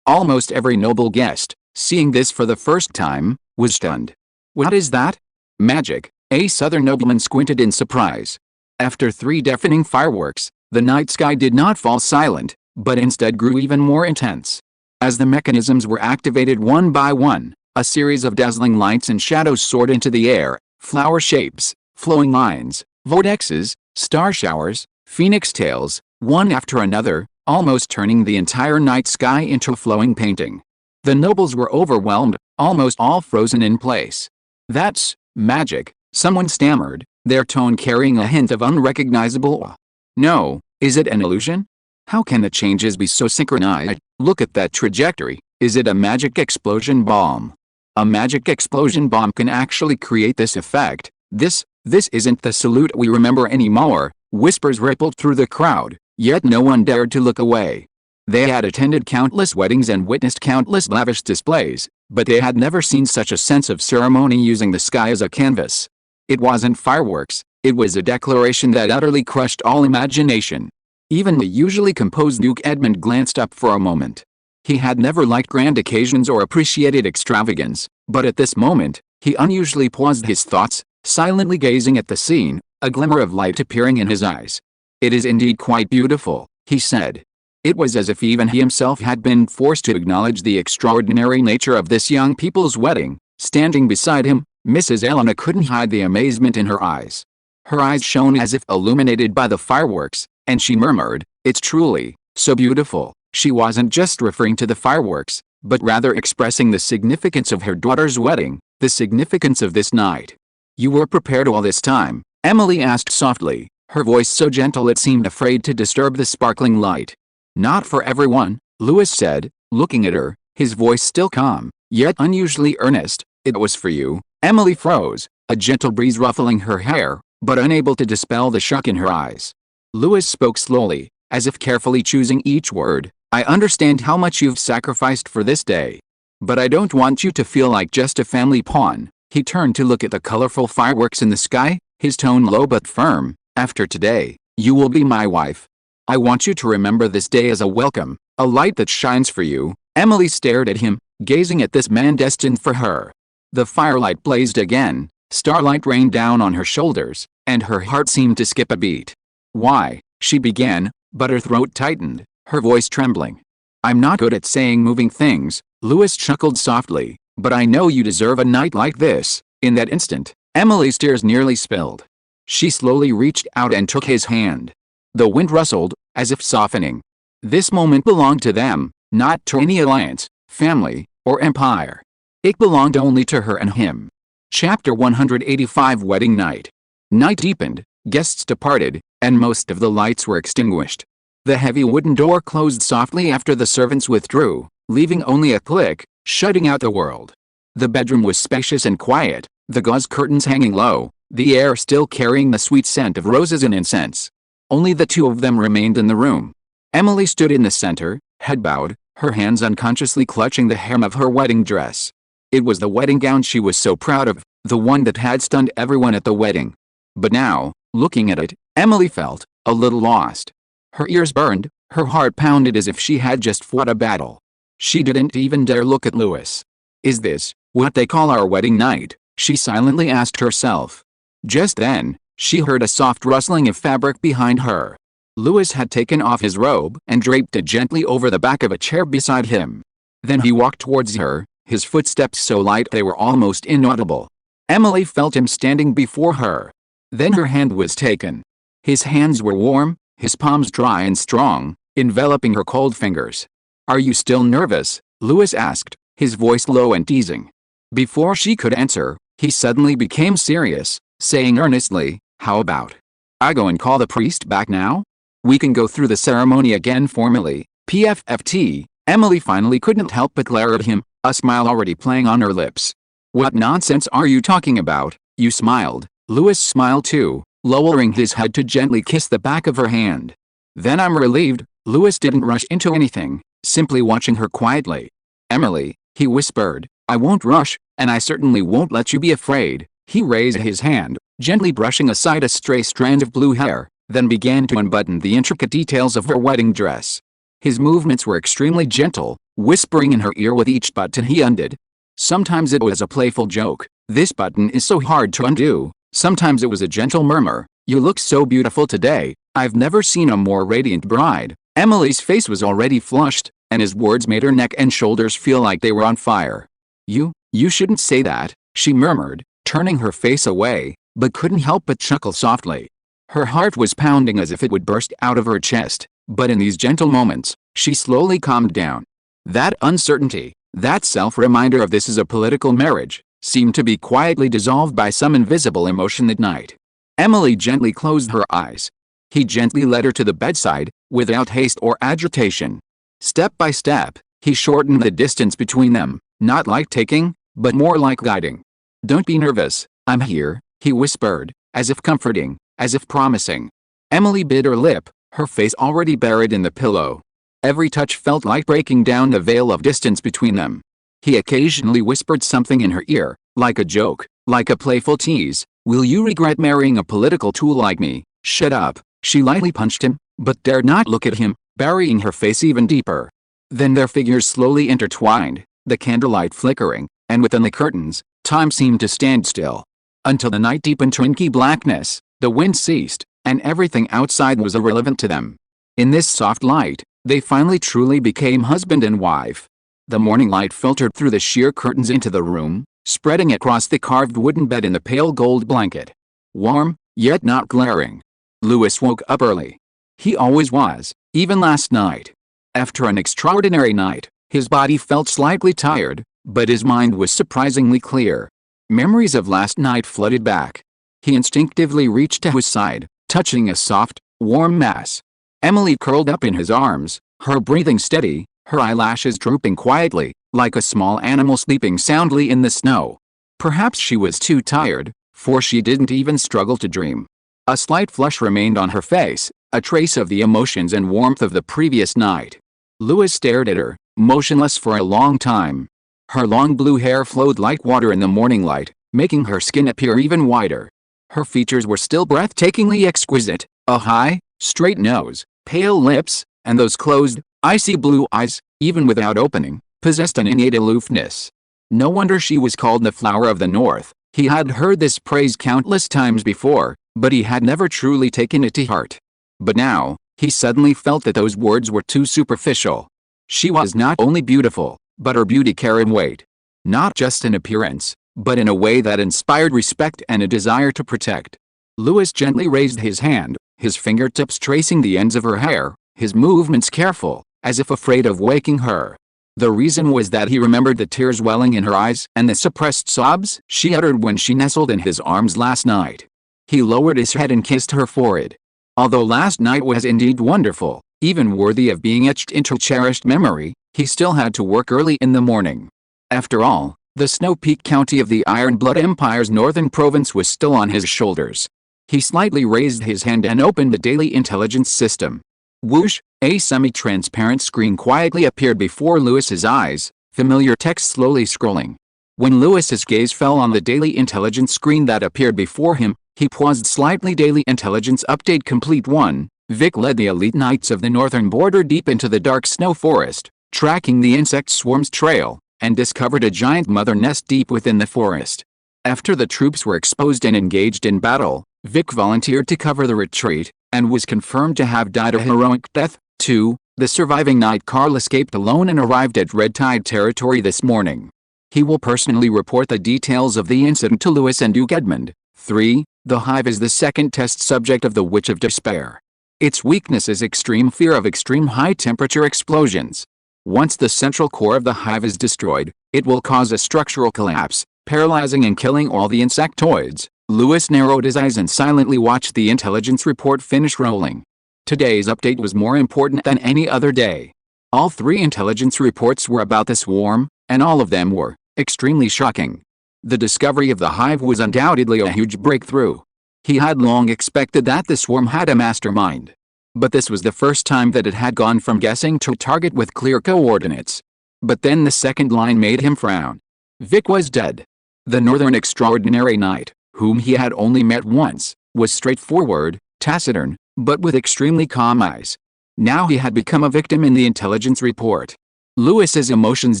almost every noble guest, seeing this for the first time, was stunned. "What is that?" "Magic," a southern nobleman squinted in surprise. After 3 deafening fireworks, the night sky did not fall silent, but instead grew even more intense. As the mechanisms were activated one by one, a series of dazzling lights and shadows soared into the air, flower shapes, flowing lines, vortexes, star showers, phoenix tails, one after another, almost turning the entire night sky into a flowing painting. The nobles were overwhelmed, almost all frozen in place. "That's magic," someone stammered, their tone carrying a hint of unrecognizable awe. "No, is it an illusion? How can the changes be so synchronized? Look at that trajectory. Is it a magic explosion bomb?" "A magic explosion bomb can actually create this effect. This isn't the salute we remember anymore." Whispers rippled through the crowd, yet no one dared to look away. They had attended countless weddings and witnessed countless lavish displays, but they had never seen such a sense of ceremony using the sky as a canvas. It wasn't fireworks, it was a declaration that utterly crushed all imagination. Even the usually composed Duke Edmund glanced up for a moment. He had never liked grand occasions or appreciated extravagance, but at this moment, he unusually paused his thoughts, silently gazing at the scene, a glimmer of light appearing in his eyes. "It is indeed quite beautiful," he said. It was as if even he himself had been forced to acknowledge the extraordinary nature of this young people's wedding. Standing beside him, Mrs. Elena couldn't hide the amazement in her eyes. Her eyes shone as if illuminated by the fireworks, and she murmured, "It's truly so beautiful." She wasn't just referring to the fireworks, but rather expressing the significance of her daughter's wedding, the significance of this night. "You were prepared all this time?" Emily asked softly, her voice so gentle it seemed afraid to disturb the sparkling light. "Not for everyone," Louis said, looking at her, his voice still calm, yet unusually earnest. "It was for you." Emily froze, a gentle breeze ruffling her hair, but unable to dispel the shock in her eyes. Louis spoke slowly, as if carefully choosing each word. "I understand how much you've sacrificed for this day. But I don't want you to feel like just a family pawn." He turned to look at the colorful fireworks in the sky, his tone low but firm. "After today, you will be my wife. I want you to remember this day as a welcome, a light that shines for you." Emily stared at him, gazing at this man destined for her. The firelight blazed again, starlight rained down on her shoulders, and her heart seemed to skip a beat. "Why?" she began, but her throat tightened, her voice trembling. "I'm not good at saying moving things," Louis chuckled softly, "but I know you deserve a night like this." In that instant, Emily's tears nearly spilled. She slowly reached out and took his hand. The wind rustled, as if softening. This moment belonged to them, not to any alliance, family, or empire. It belonged only to her and him. Chapter 185 Wedding Night. Night deepened, guests departed, and most of the lights were extinguished. The heavy wooden door closed softly after the servants withdrew, leaving only a click, shutting out the world. The bedroom was spacious and quiet, the gauze curtains hanging low, the air still carrying the sweet scent of roses and incense. Only the two of them remained in the room. Emily stood in the center, head bowed, her hands unconsciously clutching the hem of her wedding dress. It was the wedding gown she was so proud of, the one that had stunned everyone at the wedding. But now, looking at it, Emily felt a little lost. Her ears burned, her heart pounded as if she had just fought a battle. She didn't even dare look at Louis. "Is this what they call our wedding night?" she silently asked herself. Just then, she heard a soft rustling of fabric behind her. Louis had taken off his robe and draped it gently over the back of a chair beside him. Then he walked towards her, his footsteps so light they were almost inaudible. Emily felt him standing before her. Then her hand was taken. His hands were warm, his palms dry and strong, enveloping her cold fingers. "Are you still nervous?" Louis asked, his voice low and teasing. Before she could answer, he suddenly became serious, saying earnestly, "How about I go and call the priest back now? We can go through the ceremony again formally." PFFT, Emily finally couldn't help but glare at him, a smile already playing on her lips. "What nonsense are you talking about?" "You smiled." Louis smiled too, lowering his head to gently kiss the back of her hand. "Then I'm relieved." Louis didn't rush into anything, simply watching her quietly. "Emily," he whispered, "I won't rush, and I certainly won't let you be afraid." He raised his hand, gently brushing aside a stray strand of blue hair, then began to unbutton the intricate details of her wedding dress. His movements were extremely gentle, whispering in her ear with each button he undid. Sometimes it was a playful joke, "This button is so hard to undo." Sometimes it was a gentle murmur, "You look so beautiful today, I've never seen a more radiant bride." Emily's face was already flushed, and his words made her neck and shoulders feel like they were on fire. You shouldn't say that," she murmured, turning her face away, but couldn't help but chuckle softly. Her heart was pounding as if it would burst out of her chest, but in these gentle moments, she slowly calmed down. That uncertainty, that self-reminder of this is a political marriage, seemed to be quietly dissolved by some invisible emotion that night. Emily gently closed her eyes. He gently led her to the bedside, without haste or agitation. Step by step, he shortened the distance between them, not like taking, but more like guiding. "Don't be nervous, I'm here," he whispered, as if comforting, as if promising. Emily bit her lip, her face already buried in the pillow. Every touch felt like breaking down the veil of distance between them. He occasionally whispered something in her ear, like a joke, like a playful tease. "Will you regret marrying a political tool like me?" "Shut up," she lightly punched him, but dared not look at him, burying her face even deeper. Then their figures slowly intertwined, the candlelight flickering, and within the curtains, time seemed to stand still. Until the night deepened to inky blackness, the wind ceased, and everything outside was irrelevant to them. In this soft light, they finally truly became husband and wife. The morning light filtered through the sheer curtains into the room, spreading across the carved wooden bed and the pale gold blanket. Warm, yet not glaring. Lewis woke up early. He always was, even last night. After an extraordinary night, his body felt slightly tired, but his mind was surprisingly clear. Memories of last night flooded back. He instinctively reached to his side, touching a soft, warm mass. Emily curled up in his arms, her breathing steady, her eyelashes drooping quietly, like a small animal sleeping soundly in the snow. Perhaps she was too tired, for she didn't even struggle to dream. A slight flush remained on her face, a trace of the emotions and warmth of the previous night. Lewis stared at her, motionless for a long time. Her long blue hair flowed like water in the morning light, making her skin appear even whiter. Her features were still breathtakingly exquisite, a high, straight nose, pale lips, and those closed, icy blue eyes, even without opening, possessed an innate aloofness. No wonder she was called the flower of the North. He had heard this praise countless times before, but he had never truly taken it to heart. But now, he suddenly felt that those words were too superficial. She was not only beautiful, but her beauty carried weight. Not just in appearance, but in a way that inspired respect and a desire to protect. Lewis gently raised his hand, his fingertips tracing the ends of her hair, his movements careful, as if afraid of waking her. The reason was that he remembered the tears welling in her eyes and the suppressed sobs she uttered when she nestled in his arms last night. He lowered his head and kissed her forehead. Although last night was indeed wonderful, even worthy of being etched into cherished memory, he still had to work early in the morning. After all, the snow-peaked county of the Iron Blood Empire's northern province was still on his shoulders. He slightly raised his hand and opened the daily intelligence system. Whoosh, a semi-transparent screen quietly appeared before Lewis's eyes, familiar text slowly scrolling. When Lewis's gaze fell on the daily intelligence screen that appeared before him, he paused slightly. Daily intelligence update complete. 1. Vic led the elite knights of the northern border deep into the dark snow forest, tracking the insect swarm's trail, and discovered a giant mother nest deep within the forest. After the troops were exposed and engaged in battle, Vic volunteered to cover the retreat, and was confirmed to have died a heroic death. 2. The surviving knight Carl escaped alone and arrived at Red Tide territory this morning. He will personally report the details of the incident to Lewis and Duke Edmund. 3. The Hive is the second test subject of the Witch of Despair. Its weakness is extreme fear of extreme high-temperature explosions. Once the central core of the hive is destroyed, it will cause a structural collapse, paralyzing and killing all the insectoids. Lewis narrowed his eyes and silently watched the intelligence report finish rolling. Today's update was more important than any other day. All 3 intelligence reports were about the swarm, and all of them were extremely shocking. The discovery of the hive was undoubtedly a huge breakthrough. He had long expected that the swarm had a mastermind. But this was the first time that it had gone from guessing to target with clear coordinates. But then the second line made him frown. Vic was dead. The northern extraordinary knight, whom he had only met once, was straightforward, taciturn, but with extremely calm eyes. Now he had become a victim in the intelligence report. Lewis's emotions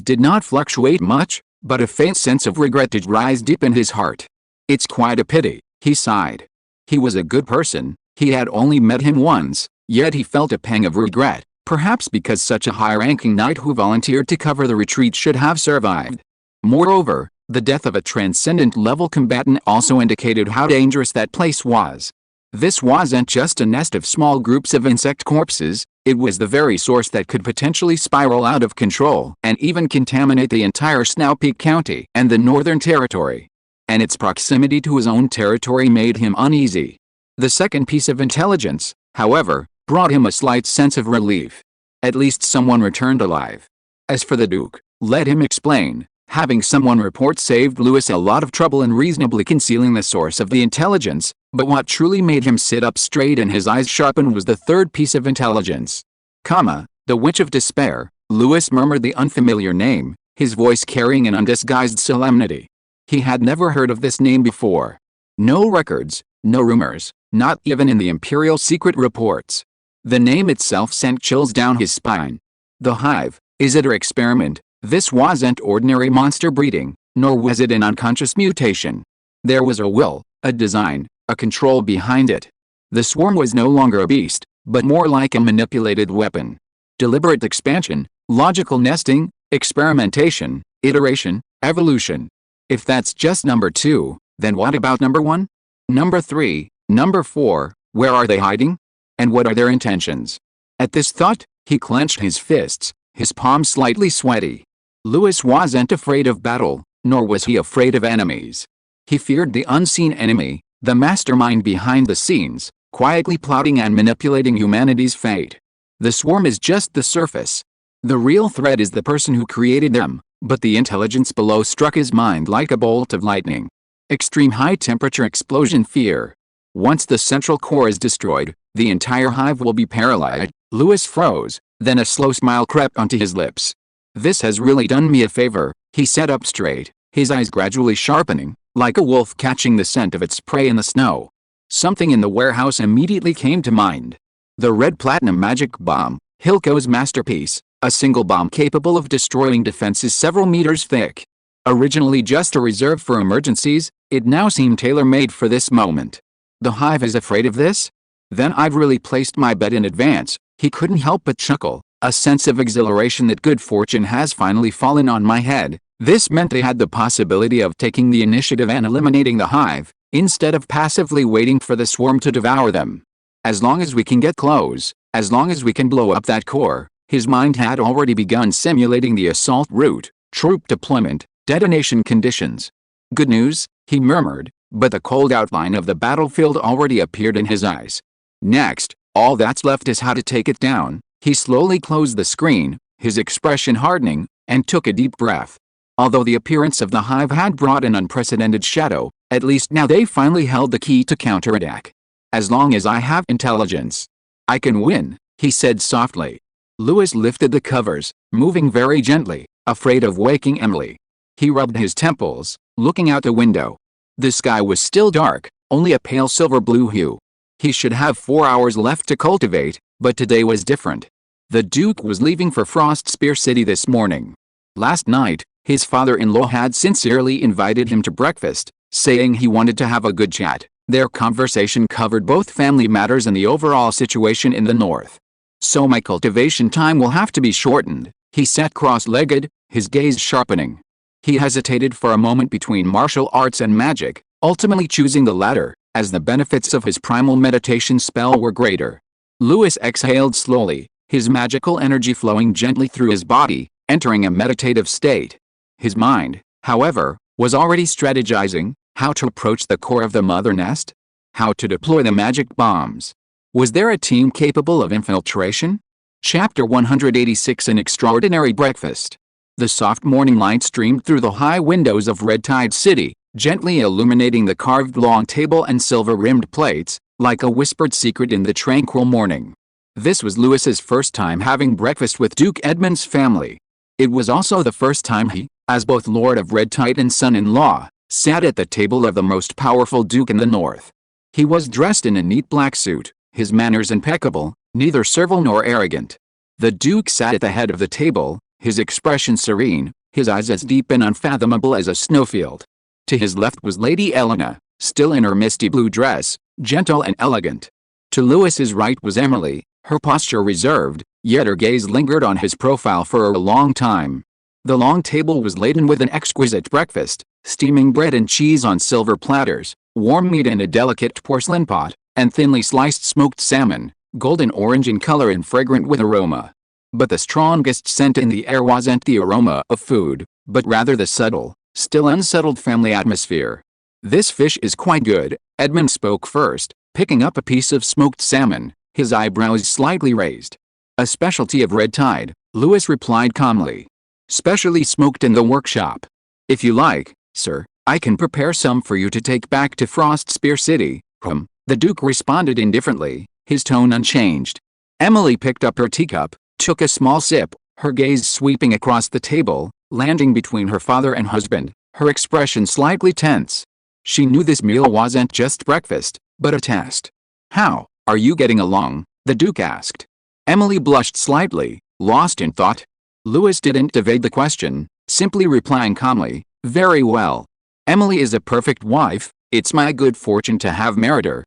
did not fluctuate much, but a faint sense of regret did rise deep in his heart. It's quite a pity, he sighed. He was a good person, he had only met him once, yet he felt a pang of regret, perhaps because such a high-ranking knight who volunteered to cover the retreat should have survived. Moreover, the death of a transcendent-level combatant also indicated how dangerous that place was. This wasn't just a nest of small groups of insect corpses, it was the very source that could potentially spiral out of control and even contaminate the entire Snow-Peak County and the Northern Territory. And its proximity to his own territory made him uneasy. The second piece of intelligence, however, brought him a slight sense of relief. At least someone returned alive. As for the Duke, let him explain. Having someone report saved Lewis a lot of trouble in reasonably concealing the source of the intelligence, but what truly made him sit up straight and his eyes sharpen was the third piece of intelligence. The Witch of Despair. Lewis murmured the unfamiliar name, his voice carrying an undisguised solemnity. He had never heard of this name before. No records, no rumors, not even in the Imperial secret reports. The name itself sent chills down his spine. The Hive, is it her experiment? This wasn't ordinary monster breeding, nor was it an unconscious mutation. There was a will, a design, a control behind it. The swarm was no longer a beast, but more like a manipulated weapon. Deliberate expansion, logical nesting, experimentation, iteration, evolution. If that's just number 2, then what about number 1? Number 3, Number 4, where are they hiding? And what are their intentions? At this thought, he clenched his fists, his palms slightly sweaty. Lewis wasn't afraid of battle, nor was he afraid of enemies. He feared the unseen enemy, the mastermind behind the scenes, quietly plotting and manipulating humanity's fate. The swarm is just the surface. The real threat is the person who created them, but the intelligence below struck his mind like a bolt of lightning. Extreme high-temperature explosion fear. Once the central core is destroyed, the entire hive will be paralyzed. Lewis froze, then a slow smile crept onto his lips. This has really done me a favor, he sat up straight, his eyes gradually sharpening, like a wolf catching the scent of its prey in the snow. Something in the warehouse immediately came to mind. The red platinum magic bomb, Hilco's masterpiece, a single bomb capable of destroying defenses several meters thick. Originally just a reserve for emergencies, it now seemed tailor-made for this moment. The hive is afraid of this? Then I've really placed my bet in advance. He couldn't help but chuckle, a sense of exhilaration that good fortune has finally fallen on my head. This meant they had the possibility of taking the initiative and eliminating the hive, instead of passively waiting for the swarm to devour them. As long as we can get close, as long as we can blow up that core, his mind had already begun simulating the assault route, troop deployment, detonation conditions. Good news, he murmured, but the cold outline of the battlefield already appeared in his eyes. Next, all that's left is how to take it down. He slowly closed the screen, his expression hardening, and took a deep breath. Although the appearance of the hive had brought an unprecedented shadow, at least now they finally held the key to counterattack. As long as I have intelligence, I can win, he said softly. Lewis lifted the covers, moving very gently, afraid of waking Emily. He rubbed his temples, looking out the window. The sky was still dark, only a pale silver-blue hue. He should have 4 hours left to cultivate, but today was different. The Duke was leaving for Prosperous City this morning. Last night, his father-in-law had sincerely invited him to breakfast, saying he wanted to have a good chat. Their conversation covered both family matters and the overall situation in the north. So my cultivation time will have to be shortened. He sat cross-legged, his gaze sharpening. He hesitated for a moment between martial arts and magic, ultimately choosing the latter, as the benefits of his primal meditation spell were greater. Lewis exhaled slowly, his magical energy flowing gently through his body, entering a meditative state. His mind, however, was already strategizing how to approach the core of the mother nest, how to deploy the magic bombs. Was there a team capable of infiltration? Chapter 186 An Extraordinary Breakfast. The soft morning light streamed through the high windows of Red Tide City, gently illuminating the carved long table and silver-rimmed plates, like a whispered secret in the tranquil morning. This was Lewis's first time having breakfast with Duke Edmund's family. It was also the first time he, as both Lord of Red Tide and son-in-law, sat at the table of the most powerful Duke in the North. He was dressed in a neat black suit, his manners impeccable, neither servile nor arrogant. The Duke sat at the head of the table, his expression serene, his eyes as deep and unfathomable as a snowfield. To his left was Lady Elena, still in her misty blue dress, gentle and elegant. To Lewis's right was Emily, her posture reserved, yet her gaze lingered on his profile for a long time. The long table was laden with an exquisite breakfast, steaming bread and cheese on silver platters, warm meat in a delicate porcelain pot, and thinly sliced smoked salmon, golden orange in color and fragrant with aroma. But the strongest scent in the air wasn't the aroma of food, but rather the subtle, still unsettled family atmosphere. "This fish is quite good," Edmund spoke first, picking up a piece of smoked salmon, his eyebrows slightly raised. "A specialty of Red Tide," Lewis replied calmly. "Specially smoked in the workshop. If you like, sir, I can prepare some for you to take back to Prosperous City." The Duke responded indifferently, his tone unchanged. Emily picked up her teacup, took a small sip, her gaze sweeping across the table, landing between her father and husband, her expression slightly tense. She knew this meal wasn't just breakfast, but a test. "How are you getting along?" the Duke asked. Emily blushed slightly, lost in thought. Lewis didn't evade the question, simply replying calmly, "Very well. Emily is a perfect wife. It's my good fortune to have married her."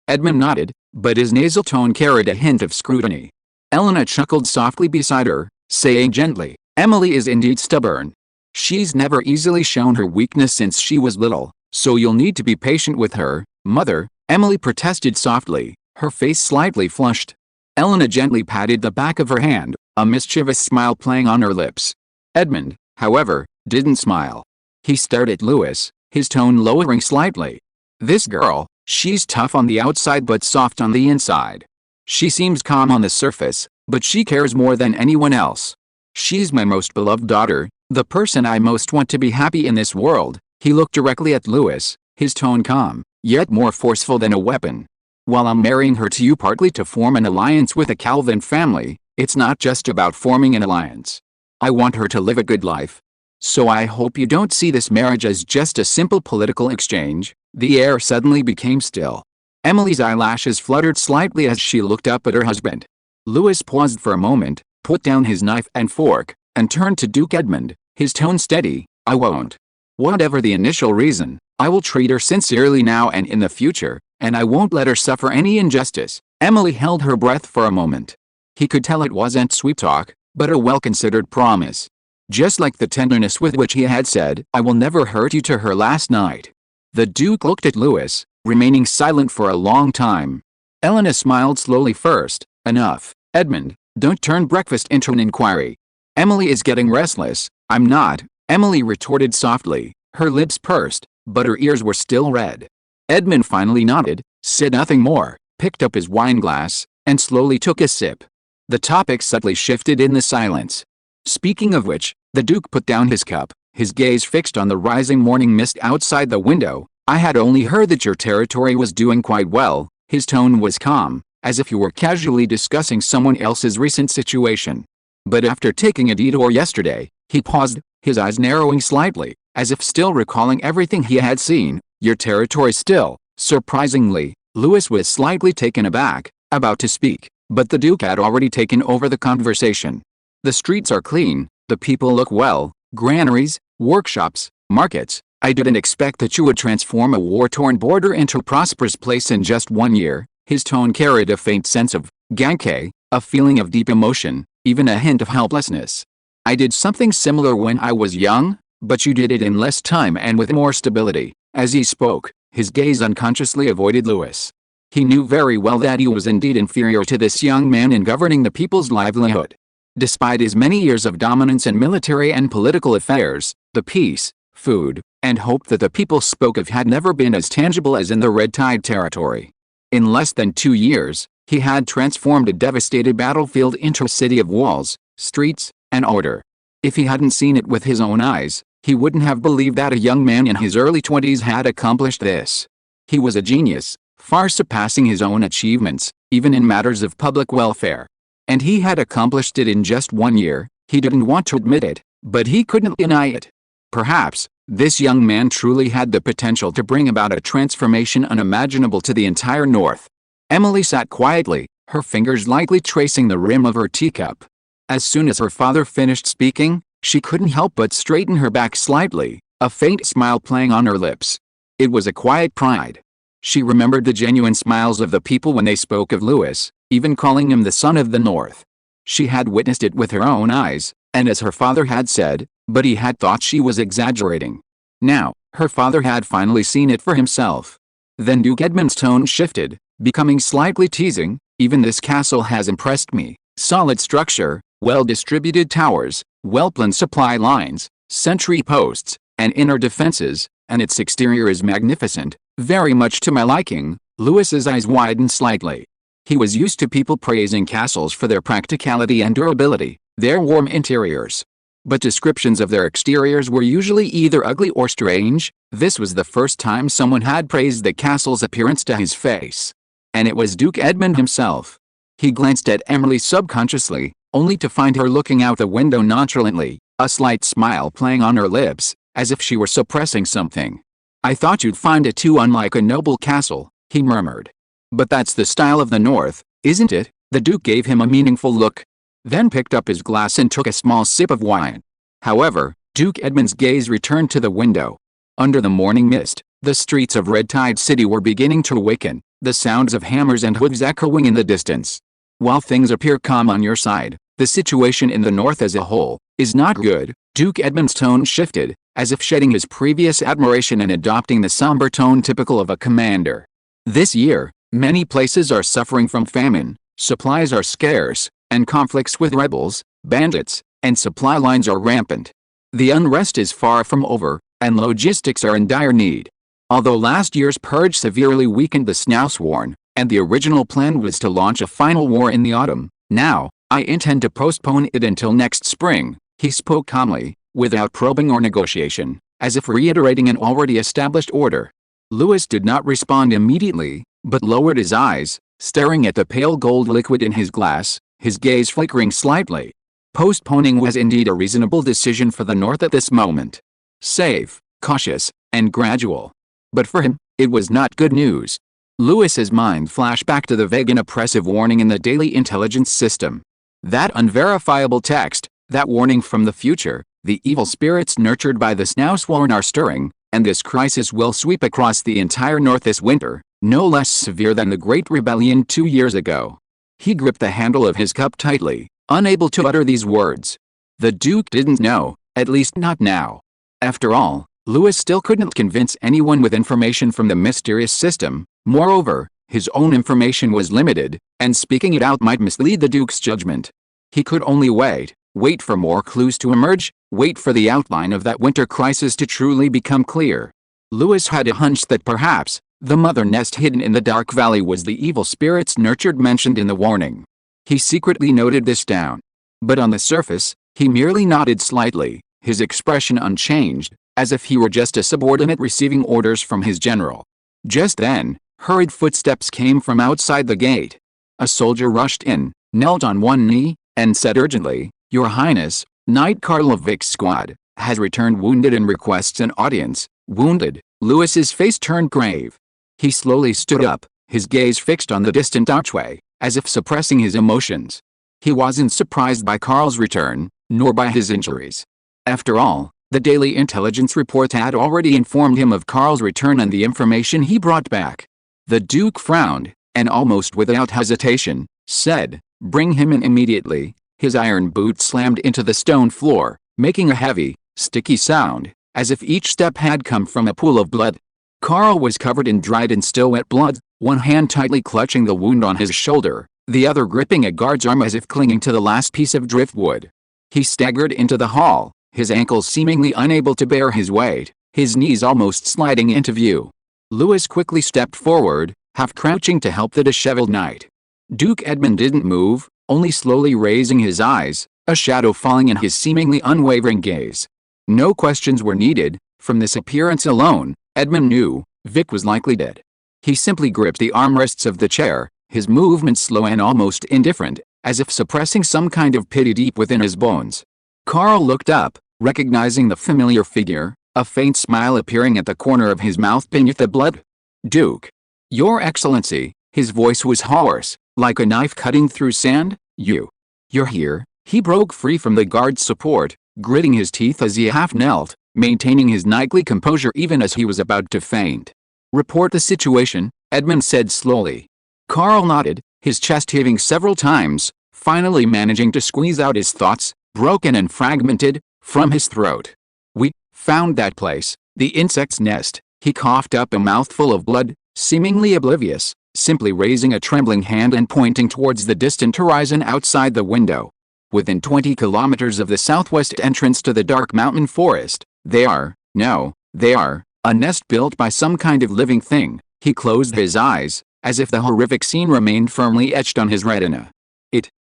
Edmund nodded, but his nasal tone carried a hint of scrutiny. Elena chuckled softly beside her, saying gently, "Emily is indeed stubborn. She's never easily shown her weakness since she was little, so you'll need to be patient with her, mother." Emily protested softly, her face slightly flushed. Elena gently patted the back of her hand, a mischievous smile playing on her lips. Edmund, however, didn't smile. He stared at Lewis, his tone lowering slightly. This girl, she's tough on the outside but soft on the inside. She seems calm on the surface, but she cares more than anyone else. She's my most beloved daughter, the person I most want to be happy in this world. He looked directly at Lewis, his tone calm, yet more forceful than a weapon. While I'm marrying her to you partly to form an alliance with the Calvin family, it's not just about forming an alliance. I want her to live a good life. So I hope you don't see this marriage as just a simple political exchange. The air suddenly became still. Emily's eyelashes fluttered slightly as she looked up at her husband. Lewis paused for a moment, put down his knife and fork, and turned to Duke Edmund, his tone steady. I won't. Whatever the initial reason, I will treat her sincerely now and in the future, and I won't let her suffer any injustice. Emily held her breath for a moment. He could tell it wasn't sweet talk, but a well-considered promise. Just like the tenderness with which he had said, I will never hurt you to her last night. The Duke looked at Lewis, remaining silent for a long time. Elena smiled slowly first. Enough, Edmund, don't turn breakfast into an inquiry. Emily is getting restless. I'm not, Emily retorted softly, her lips pursed, but her ears were still red. Edmund finally nodded, said nothing more, picked up his wineglass, and slowly took a sip. The topic subtly shifted in the silence. Speaking of which, the Duke put down his cup, his gaze fixed on the rising morning mist outside the window. I had only heard that your territory was doing quite well. His tone was calm, as if he were casually discussing someone else's recent situation. But after taking a detour yesterday, he paused, his eyes narrowing slightly, as if still recalling everything he had seen. Your territory still, surprisingly. Lewis was slightly taken aback, about to speak, but the Duke had already taken over the conversation. The streets are clean, the people look well, granaries, workshops, markets. I didn't expect that you would transform a war-torn border into a prosperous place in just 1 year. His tone carried a faint sense of ganke, a feeling of deep emotion, even a hint of helplessness. I did something similar when I was young, but you did it in less time and with more stability. As he spoke, his gaze unconsciously avoided Lewis. He knew very well that he was indeed inferior to this young man in governing the people's livelihood. Despite his many years of dominance in military and political affairs, the peace, food, and hope that the people spoke of had never been as tangible as in the Red Tide territory. In less than 2 years, he had transformed a devastated battlefield into a city of walls, streets, and order. If he hadn't seen it with his own eyes, he wouldn't have believed that a young man in his early 20s had accomplished this. He was a genius, far surpassing his own achievements, even in matters of public welfare. And he had accomplished it in just 1 year. He didn't want to admit it, but he couldn't deny it. Perhaps, this young man truly had the potential to bring about a transformation unimaginable to the entire North. Emily sat quietly, her fingers lightly tracing the rim of her teacup. As soon as her father finished speaking, she couldn't help but straighten her back slightly, a faint smile playing on her lips. It was a quiet pride. She remembered the genuine smiles of the people when they spoke of Lewis, even calling him the son of the North. She had witnessed it with her own eyes, and as her father had said, but he had thought she was exaggerating. Now, her father had finally seen it for himself. Then Duke Edmund's tone shifted, becoming slightly teasing. Even this castle has impressed me. Solid structure, well-distributed towers, well-planned supply lines, sentry posts, and inner defenses, and its exterior is magnificent, very much to my liking. Lewis's eyes widened slightly. He was used to people praising castles for their practicality and durability, their warm interiors. But descriptions of their exteriors were usually either ugly or strange. This was the first time someone had praised the castle's appearance to his face. And it was Duke Edmund himself. He glanced at Emily subconsciously, only to find her looking out the window nonchalantly, a slight smile playing on her lips, as if she were suppressing something. I thought you'd find it too unlike a noble castle, he murmured. But that's the style of the North, isn't it? The Duke gave him a meaningful look, then picked up his glass and took a small sip of wine. However, Duke Edmund's gaze returned to the window. Under the morning mist, the streets of Red Tide City were beginning to awaken, the sounds of hammers and hooves echoing in the distance. While things appear calm on your side, the situation in the North as a whole is not good. Duke Edmund's tone shifted, as if shedding his previous admiration and adopting the somber tone typical of a commander. This year, many places are suffering from famine, supplies are scarce, and conflicts with rebels, bandits, and supply lines are rampant. The unrest is far from over, and logistics are in dire need. Although last year's purge severely weakened the Snowsworn, and the original plan was to launch a final war in the autumn, now, I intend to postpone it until next spring, he spoke calmly, without probing or negotiation, as if reiterating an already established order. Lewis did not respond immediately, but lowered his eyes, staring at the pale gold liquid in his glass, his gaze flickering slightly. Postponing was indeed a reasonable decision for the North at this moment. Safe, cautious, and gradual. But for him, it was not good news. Lewis's mind flashed back to the vague and oppressive warning in the daily intelligence system. That unverifiable text, that warning from the future, the evil spirits nurtured by the Snowsworn are stirring, and this crisis will sweep across the entire North this winter, no less severe than the Great Rebellion 2 years ago. He gripped the handle of his cup tightly, unable to utter these words. The Duke didn't know, at least not now. After all, Lewis still couldn't convince anyone with information from the mysterious system. Moreover, his own information was limited, and speaking it out might mislead the Duke's judgment. He could only wait for more clues to emerge, wait for the outline of that winter crisis to truly become clear. Lewis had a hunch that perhaps, the mother nest hidden in the dark valley was the evil spirits nurtured mentioned in the warning. He secretly noted this down. But on the surface, he merely nodded slightly, his expression unchanged, as if he were just a subordinate receiving orders from his general. Just then, hurried footsteps came from outside the gate. A soldier rushed in, knelt on one knee, and said urgently, "Your Highness, Knight Karlovic's squad has returned wounded and requests an audience." Wounded? Lewis's face turned grave. He slowly stood up, his gaze fixed on the distant archway, as if suppressing his emotions. He wasn't surprised by Karl's return, nor by his injuries. After all, the daily intelligence report had already informed him of Karl's return and the information he brought back. The Duke frowned, and almost without hesitation, said, "Bring him in immediately." His iron boot slammed into the stone floor, making a heavy, sticky sound, as if each step had come from a pool of blood. Karl was covered in dried and still wet blood, one hand tightly clutching the wound on his shoulder, the other gripping a guard's arm as if clinging to the last piece of driftwood. He staggered into the hall, his ankles seemingly unable to bear his weight, his knees almost sliding into view. Lewis quickly stepped forward, half crouching to help the disheveled knight. Duke Edmund didn't move, only slowly raising his eyes, a shadow falling in his seemingly unwavering gaze. No questions were needed. From this appearance alone, Edmund knew Vic was likely dead. He simply gripped the armrests of the chair, his movements slow and almost indifferent, as if suppressing some kind of pity deep within his bones. Karl looked up, recognizing the familiar figure, a faint smile appearing at the corner of his mouth beneath the blood. "Duke. Your Excellency," his voice was hoarse, like a knife cutting through sand. You're here." He broke free from the guard's support, gritting his teeth as he half knelt, maintaining his knightly composure even as he was about to faint. "Report the situation," Edmund said slowly. Karl nodded, his chest heaving several times, finally managing to squeeze out his thoughts, broken and fragmented, from his throat. "We found that place, the insect's nest." He coughed up a mouthful of blood, seemingly oblivious, simply raising a trembling hand and pointing towards the distant horizon outside the window. "Within 20 kilometers of the southwest entrance to the dark mountain forest, they are a nest built by some kind of living thing." He closed his eyes, as if the horrific scene remained firmly etched on his retina.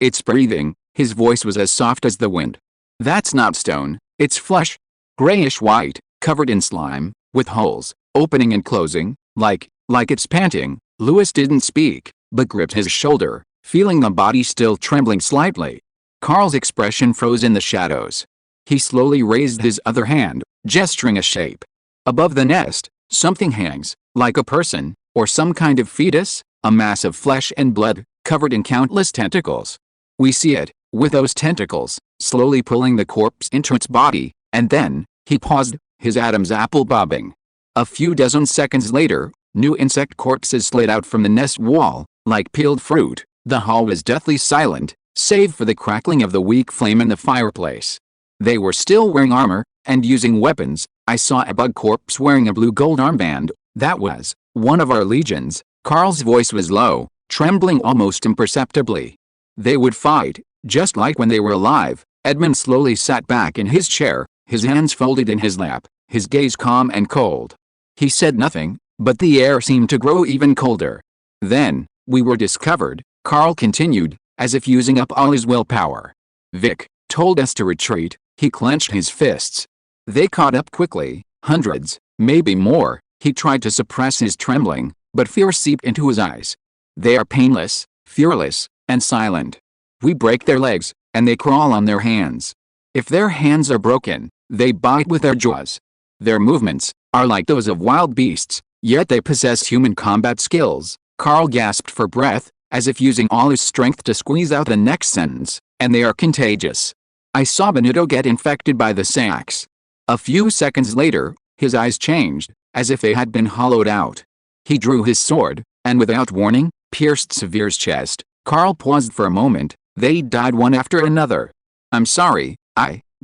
It's breathing." His voice was as soft as the wind. "That's not stone, it's flesh. Grayish-white, covered in slime, with holes, opening and closing, like it's panting." Lewis didn't speak, but gripped his shoulder, feeling the body still trembling slightly. Karl's expression froze in the shadows. He slowly raised his other hand, gesturing a shape. Above the nest, something hangs, like a person, or some kind of fetus, a mass of flesh and blood, covered in countless tentacles. We see it, with those tentacles, slowly pulling the corpse into its body, and then, he paused, his Adam's apple bobbing. A few dozen seconds later, new insect corpses slid out from the nest wall, like peeled fruit. The hall was deathly silent, save for the crackling of the weak flame in the fireplace. They were still wearing armor, and using weapons. I saw a bug corpse wearing a blue gold armband. "That was one of our legions," Carl's voice was low, trembling almost imperceptibly. They would fight, just like when they were alive. Edmund slowly sat back in his chair, his hands folded in his lap, his gaze calm and cold. He said nothing, but the air seemed to grow even colder. Then, we were discovered, Carl continued, as if using up all his willpower. Vic told us to retreat. He clenched his fists. They caught up quickly, hundreds, maybe more. He tried to suppress his trembling, but fear seeped into his eyes. They are painless, fearless, and silent. We break their legs, and they crawl on their hands. If their hands are broken, they bite with their jaws. Their movements are like those of wild beasts, yet they possess human combat skills. Carl gasped for breath, as if using all his strength to squeeze out the next sentence, and they are contagious. I saw Benito get infected by the sacs. A few seconds later, his eyes changed, as if they had been hollowed out. He drew his sword, and without warning, pierced Severe's chest. Carl paused for a moment. They died one after another. I'm sorry,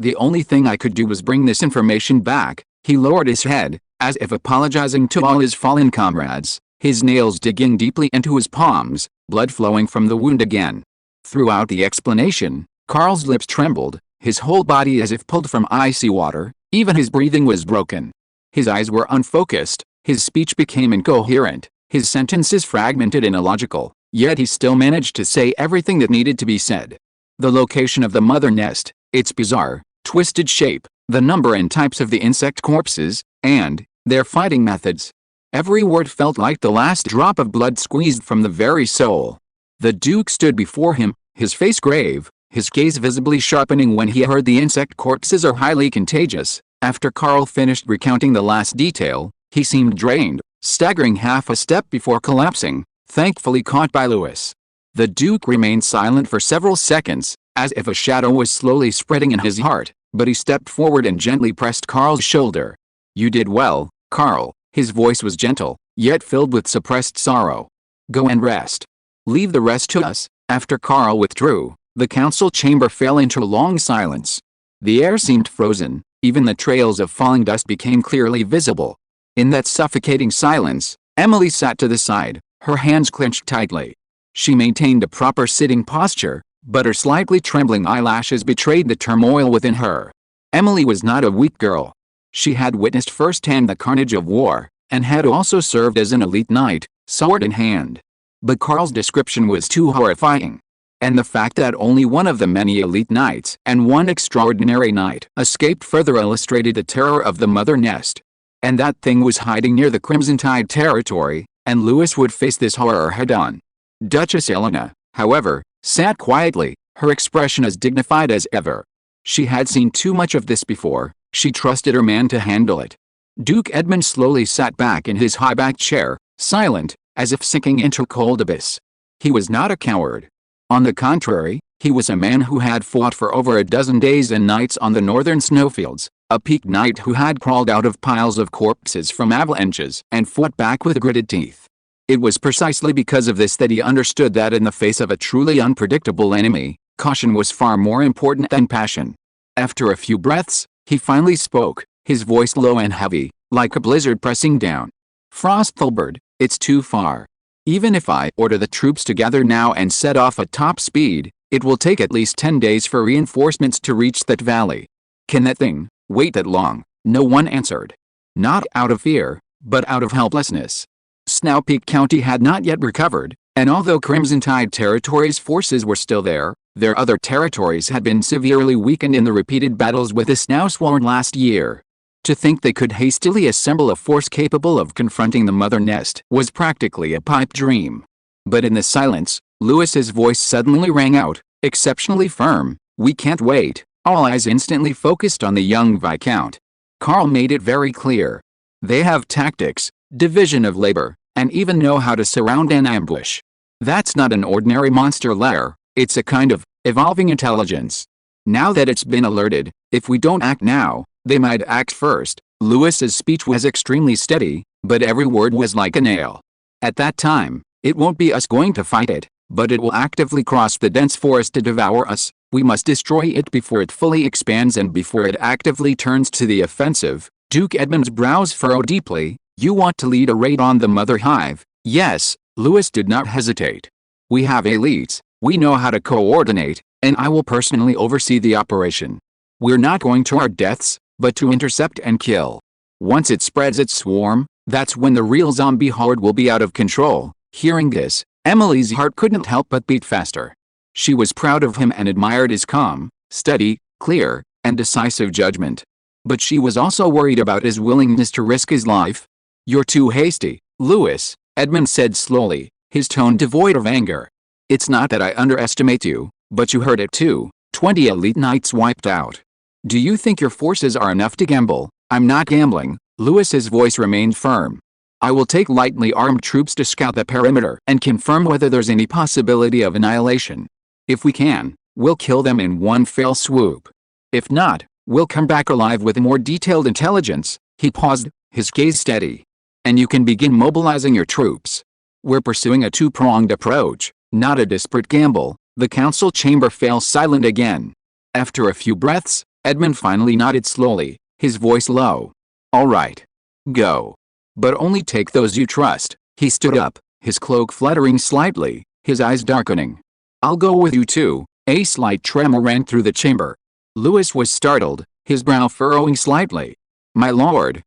the only thing I could do was bring this information back. He lowered his head, as if apologizing to all his fallen comrades, his nails digging deeply into his palms, blood flowing from the wound again. Throughout the explanation, Carl's lips trembled, his whole body as if pulled from icy water. Even his breathing was broken. His eyes were unfocused, his speech became incoherent, his sentences fragmented and illogical, yet he still managed to say everything that needed to be said. The location of the mother nest, its bizarre, twisted shape, the number and types of the insect corpses, and their fighting methods. Every word felt like the last drop of blood squeezed from the very soul. The Duke stood before him, his face grave, his gaze visibly sharpening when he heard the insect corpses are highly contagious. After Carl finished recounting the last detail, he seemed drained, staggering half a step before collapsing, thankfully caught by Louis. The Duke remained silent for several seconds, as if a shadow was slowly spreading in his heart, but he stepped forward and gently pressed Carl's shoulder. You did well, Carl. His voice was gentle, yet filled with suppressed sorrow. Go and rest. Leave the rest to us. After Carl withdrew, the council chamber fell into a long silence. The air seemed frozen, even the trails of falling dust became clearly visible. In that suffocating silence, Emily sat to the side, her hands clenched tightly. She maintained a proper sitting posture, but her slightly trembling eyelashes betrayed the turmoil within her. Emily was not a weak girl. She had witnessed firsthand the carnage of war, and had also served as an elite knight, sword in hand. But Carl's description was too horrifying. And the fact that only one of the many elite knights and one extraordinary knight escaped further illustrated the terror of the mother nest. And that thing was hiding near the Crimson Tide territory, and Louis would face this horror head-on. Duchess Helena, however, sat quietly, her expression as dignified as ever. She had seen too much of this before. She trusted her man to handle it. Duke Edmund slowly sat back in his high-backed chair, silent, as if sinking into a cold abyss. He was not a coward. On the contrary, he was a man who had fought for over a dozen days and nights on the northern snowfields, a peaked knight who had crawled out of piles of corpses from avalanches and fought back with gritted teeth. It was precisely because of this that he understood that in the face of a truly unpredictable enemy, caution was far more important than passion. After a few breaths, he finally spoke, his voice low and heavy, like a blizzard pressing down. Frostfulbird, it's too far. Even if I order the troops to gather now and set off at top speed, it will take at least 10 days for reinforcements to reach that valley. Can that thing wait that long? No one answered. Not out of fear, but out of helplessness. Snowpeak County had not yet recovered, and although Crimson Tide Territory's forces were still there, their other territories had been severely weakened in the repeated battles with the Snowsworn last year. To think they could hastily assemble a force capable of confronting the mother nest was practically a pipe dream. But in the silence, Louis's voice suddenly rang out, exceptionally firm. We can't wait. All eyes instantly focused on the young Viscount. Carl made it very clear. They have tactics, division of labor, and even know how to surround an ambush. That's not an ordinary monster lair, it's a kind of evolving intelligence. Now that it's been alerted, if we don't act now, they might act first. Louis's speech was extremely steady, but every word was like a nail. At that time, it won't be us going to fight it, but it will actively cross the dense forest to devour us. We must destroy it before it fully expands and before it actively turns to the offensive. Duke Edmund's brows furrowed deeply. You want to lead a raid on the mother hive? Yes, Lewis did not hesitate. We have elites, we know how to coordinate, and I will personally oversee the operation. We're not going to our deaths, but to intercept and kill. Once it spreads its swarm, that's when the real zombie horde will be out of control. Hearing this, Emily's heart couldn't help but beat faster. She was proud of him and admired his calm, steady, clear, and decisive judgment. But she was also worried about his willingness to risk his life. "You're too hasty, Lewis," Edmund said slowly, his tone devoid of anger. "It's not that I underestimate you, but you heard it too. 20 elite knights wiped out. Do you think your forces are enough to gamble?" "I'm not gambling," Lewis's voice remained firm. "I will take lightly armed troops to scout the perimeter and confirm whether there's any possibility of annihilation. If we can, we'll kill them in one fell swoop. If not, we'll come back alive with more detailed intelligence." He paused, his gaze steady. "And you can begin mobilizing your troops. We're pursuing a two-pronged approach, not a desperate gamble." The council chamber fell silent again. After a few breaths, Edmund finally nodded slowly, his voice low. "All right. Go. But only take those you trust." He stood up, his cloak fluttering slightly, his eyes darkening. "I'll go with you too." A slight tremor ran through the chamber. Lewis was startled, his brow furrowing slightly. "My lord,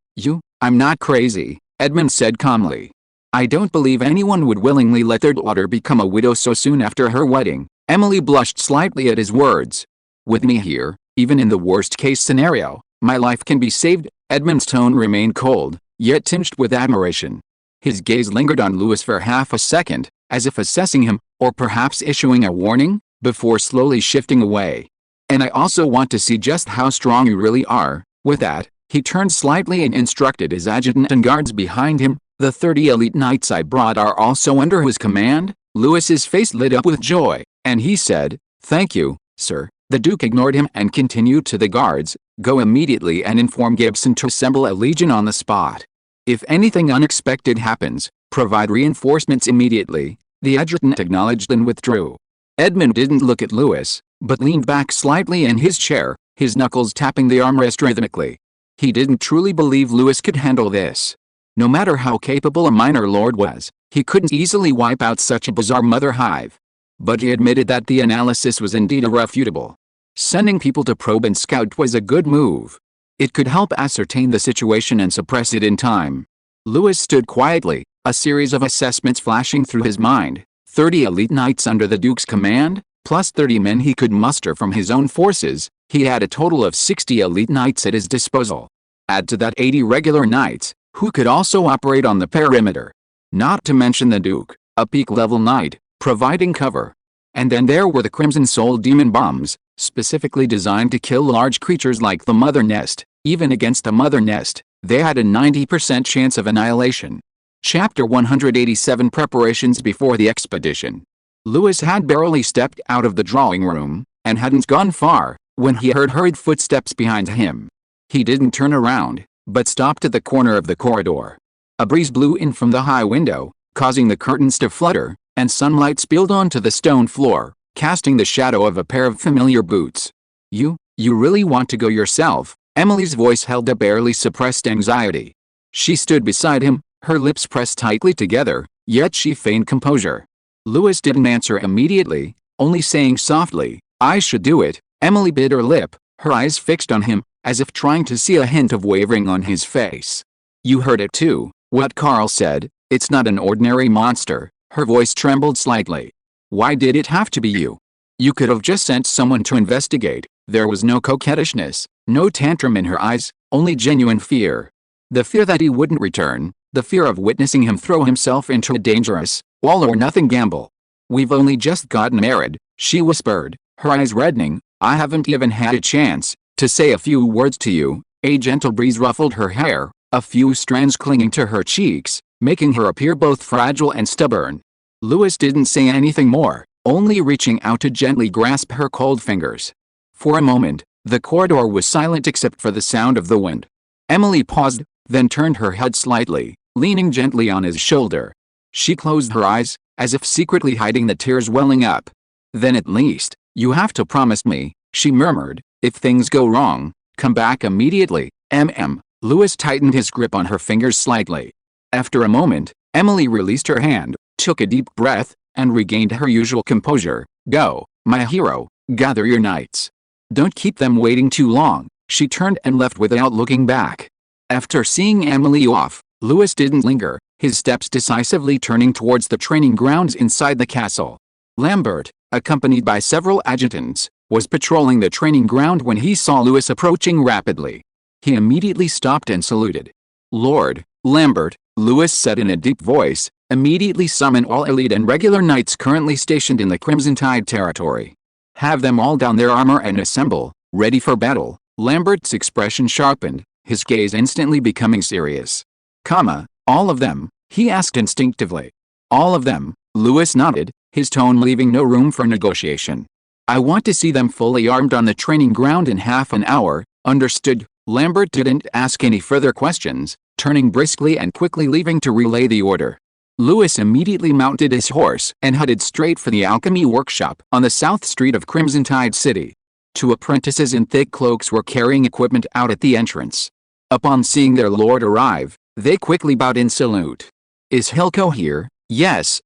I'm not crazy," Edmund said calmly. "I don't believe anyone would willingly let their daughter become a widow so soon after her wedding." Emily blushed slightly at his words. "With me here, even in the worst-case scenario, my life can be saved." Edmund's tone remained cold, yet tinged with admiration. His gaze lingered on Lewis for half a second, as if assessing him, or perhaps issuing a warning, before slowly shifting away. "And I also want to see just how strong you really are." With that, he turned slightly and instructed his adjutant and guards behind him, "The 30 elite knights I brought are also under his command?" Lewis's face lit up with joy, and he said, "Thank you, sir." The Duke ignored him and continued to the guards, "Go immediately and inform Gibson to assemble a legion on the spot. If anything unexpected happens, provide reinforcements immediately." The adjutant acknowledged and withdrew. Edmund didn't look at Lewis, but leaned back slightly in his chair, his knuckles tapping the armrest rhythmically. He didn't truly believe Lewis could handle this. No matter how capable a minor lord was, he couldn't easily wipe out such a bizarre mother hive. But he admitted that the analysis was indeed irrefutable. Sending people to probe and scout was a good move. It could help ascertain the situation and suppress it in time. Lewis stood quietly, a series of assessments flashing through his mind. 30 elite knights under the Duke's command, plus 30 men he could muster from his own forces. He had a total of 60 elite knights at his disposal. Add to that 80 regular knights, who could also operate on the perimeter. Not to mention the Duke, a peak-level knight, providing cover. And then there were the Crimson Soul demon bombs, specifically designed to kill large creatures like the Mother Nest. Even against the Mother Nest, they had a 90% chance of annihilation. Chapter 187 Preparations before the expedition. Lewis had barely stepped out of the drawing room, and hadn't gone far, when he heard hurried footsteps behind him. He didn't turn around, but stopped at the corner of the corridor. A breeze blew in from the high window, causing the curtains to flutter, and sunlight spilled onto the stone floor, casting the shadow of a pair of familiar boots. You really want to go yourself?" Emily's voice held a barely suppressed anxiety. She stood beside him, her lips pressed tightly together, yet she feigned composure. Lewis didn't answer immediately, only saying softly, "I should do it." Emily bit her lip, her eyes fixed on him, as if trying to see a hint of wavering on his face. "You heard it too, what Carl said. It's not an ordinary monster." Her voice trembled slightly. "Why did it have to be you? You could have just sent someone to investigate." There was no coquettishness, no tantrum in her eyes, only genuine fear. The fear that he wouldn't return, the fear of witnessing him throw himself into a dangerous, all-or-nothing gamble. "We've only just gotten married," she whispered, her eyes reddening. "I haven't even had a chance to say a few words to you." A gentle breeze ruffled her hair, a few strands clinging to her cheeks, making her appear both fragile and stubborn. Lewis didn't say anything more, only reaching out to gently grasp her cold fingers. For a moment, the corridor was silent except for the sound of the wind. Emily paused, then turned her head slightly, leaning gently on his shoulder. She closed her eyes, as if secretly hiding the tears welling up. "Then at least, you have to promise me," she murmured, "if things go wrong, come back immediately." Lewis tightened his grip on her fingers slightly. After a moment, Emily released her hand, took a deep breath, and regained her usual composure. "Go, my hero, gather your knights. Don't keep them waiting too long." She turned and left without looking back. After seeing Emily off, Louis didn't linger, his steps decisively turning towards the training grounds inside the castle. Lambert, accompanied by several adjutants, was patrolling the training ground when he saw Louis approaching rapidly. He immediately stopped and saluted. "Lord Lambert," Louis said in a deep voice, "immediately summon all elite and regular knights currently stationed in the Crimson Tide territory. Have them all don their armor and assemble, ready for battle." Lambert's expression sharpened, his gaze instantly becoming serious. All of them?" he asked instinctively. "All of them," Louis nodded, his tone leaving no room for negotiation. "I want to see them fully armed on the training ground in half an hour." "Understood." Lambert didn't ask any further questions, turning briskly and quickly leaving to relay the order. Louis immediately mounted his horse and headed straight for the alchemy workshop on the south street of Crimson Tide City. Two apprentices in thick cloaks were carrying equipment out at the entrance. Upon seeing their lord arrive, they quickly bowed in salute. "Is Hilco here?" Yes,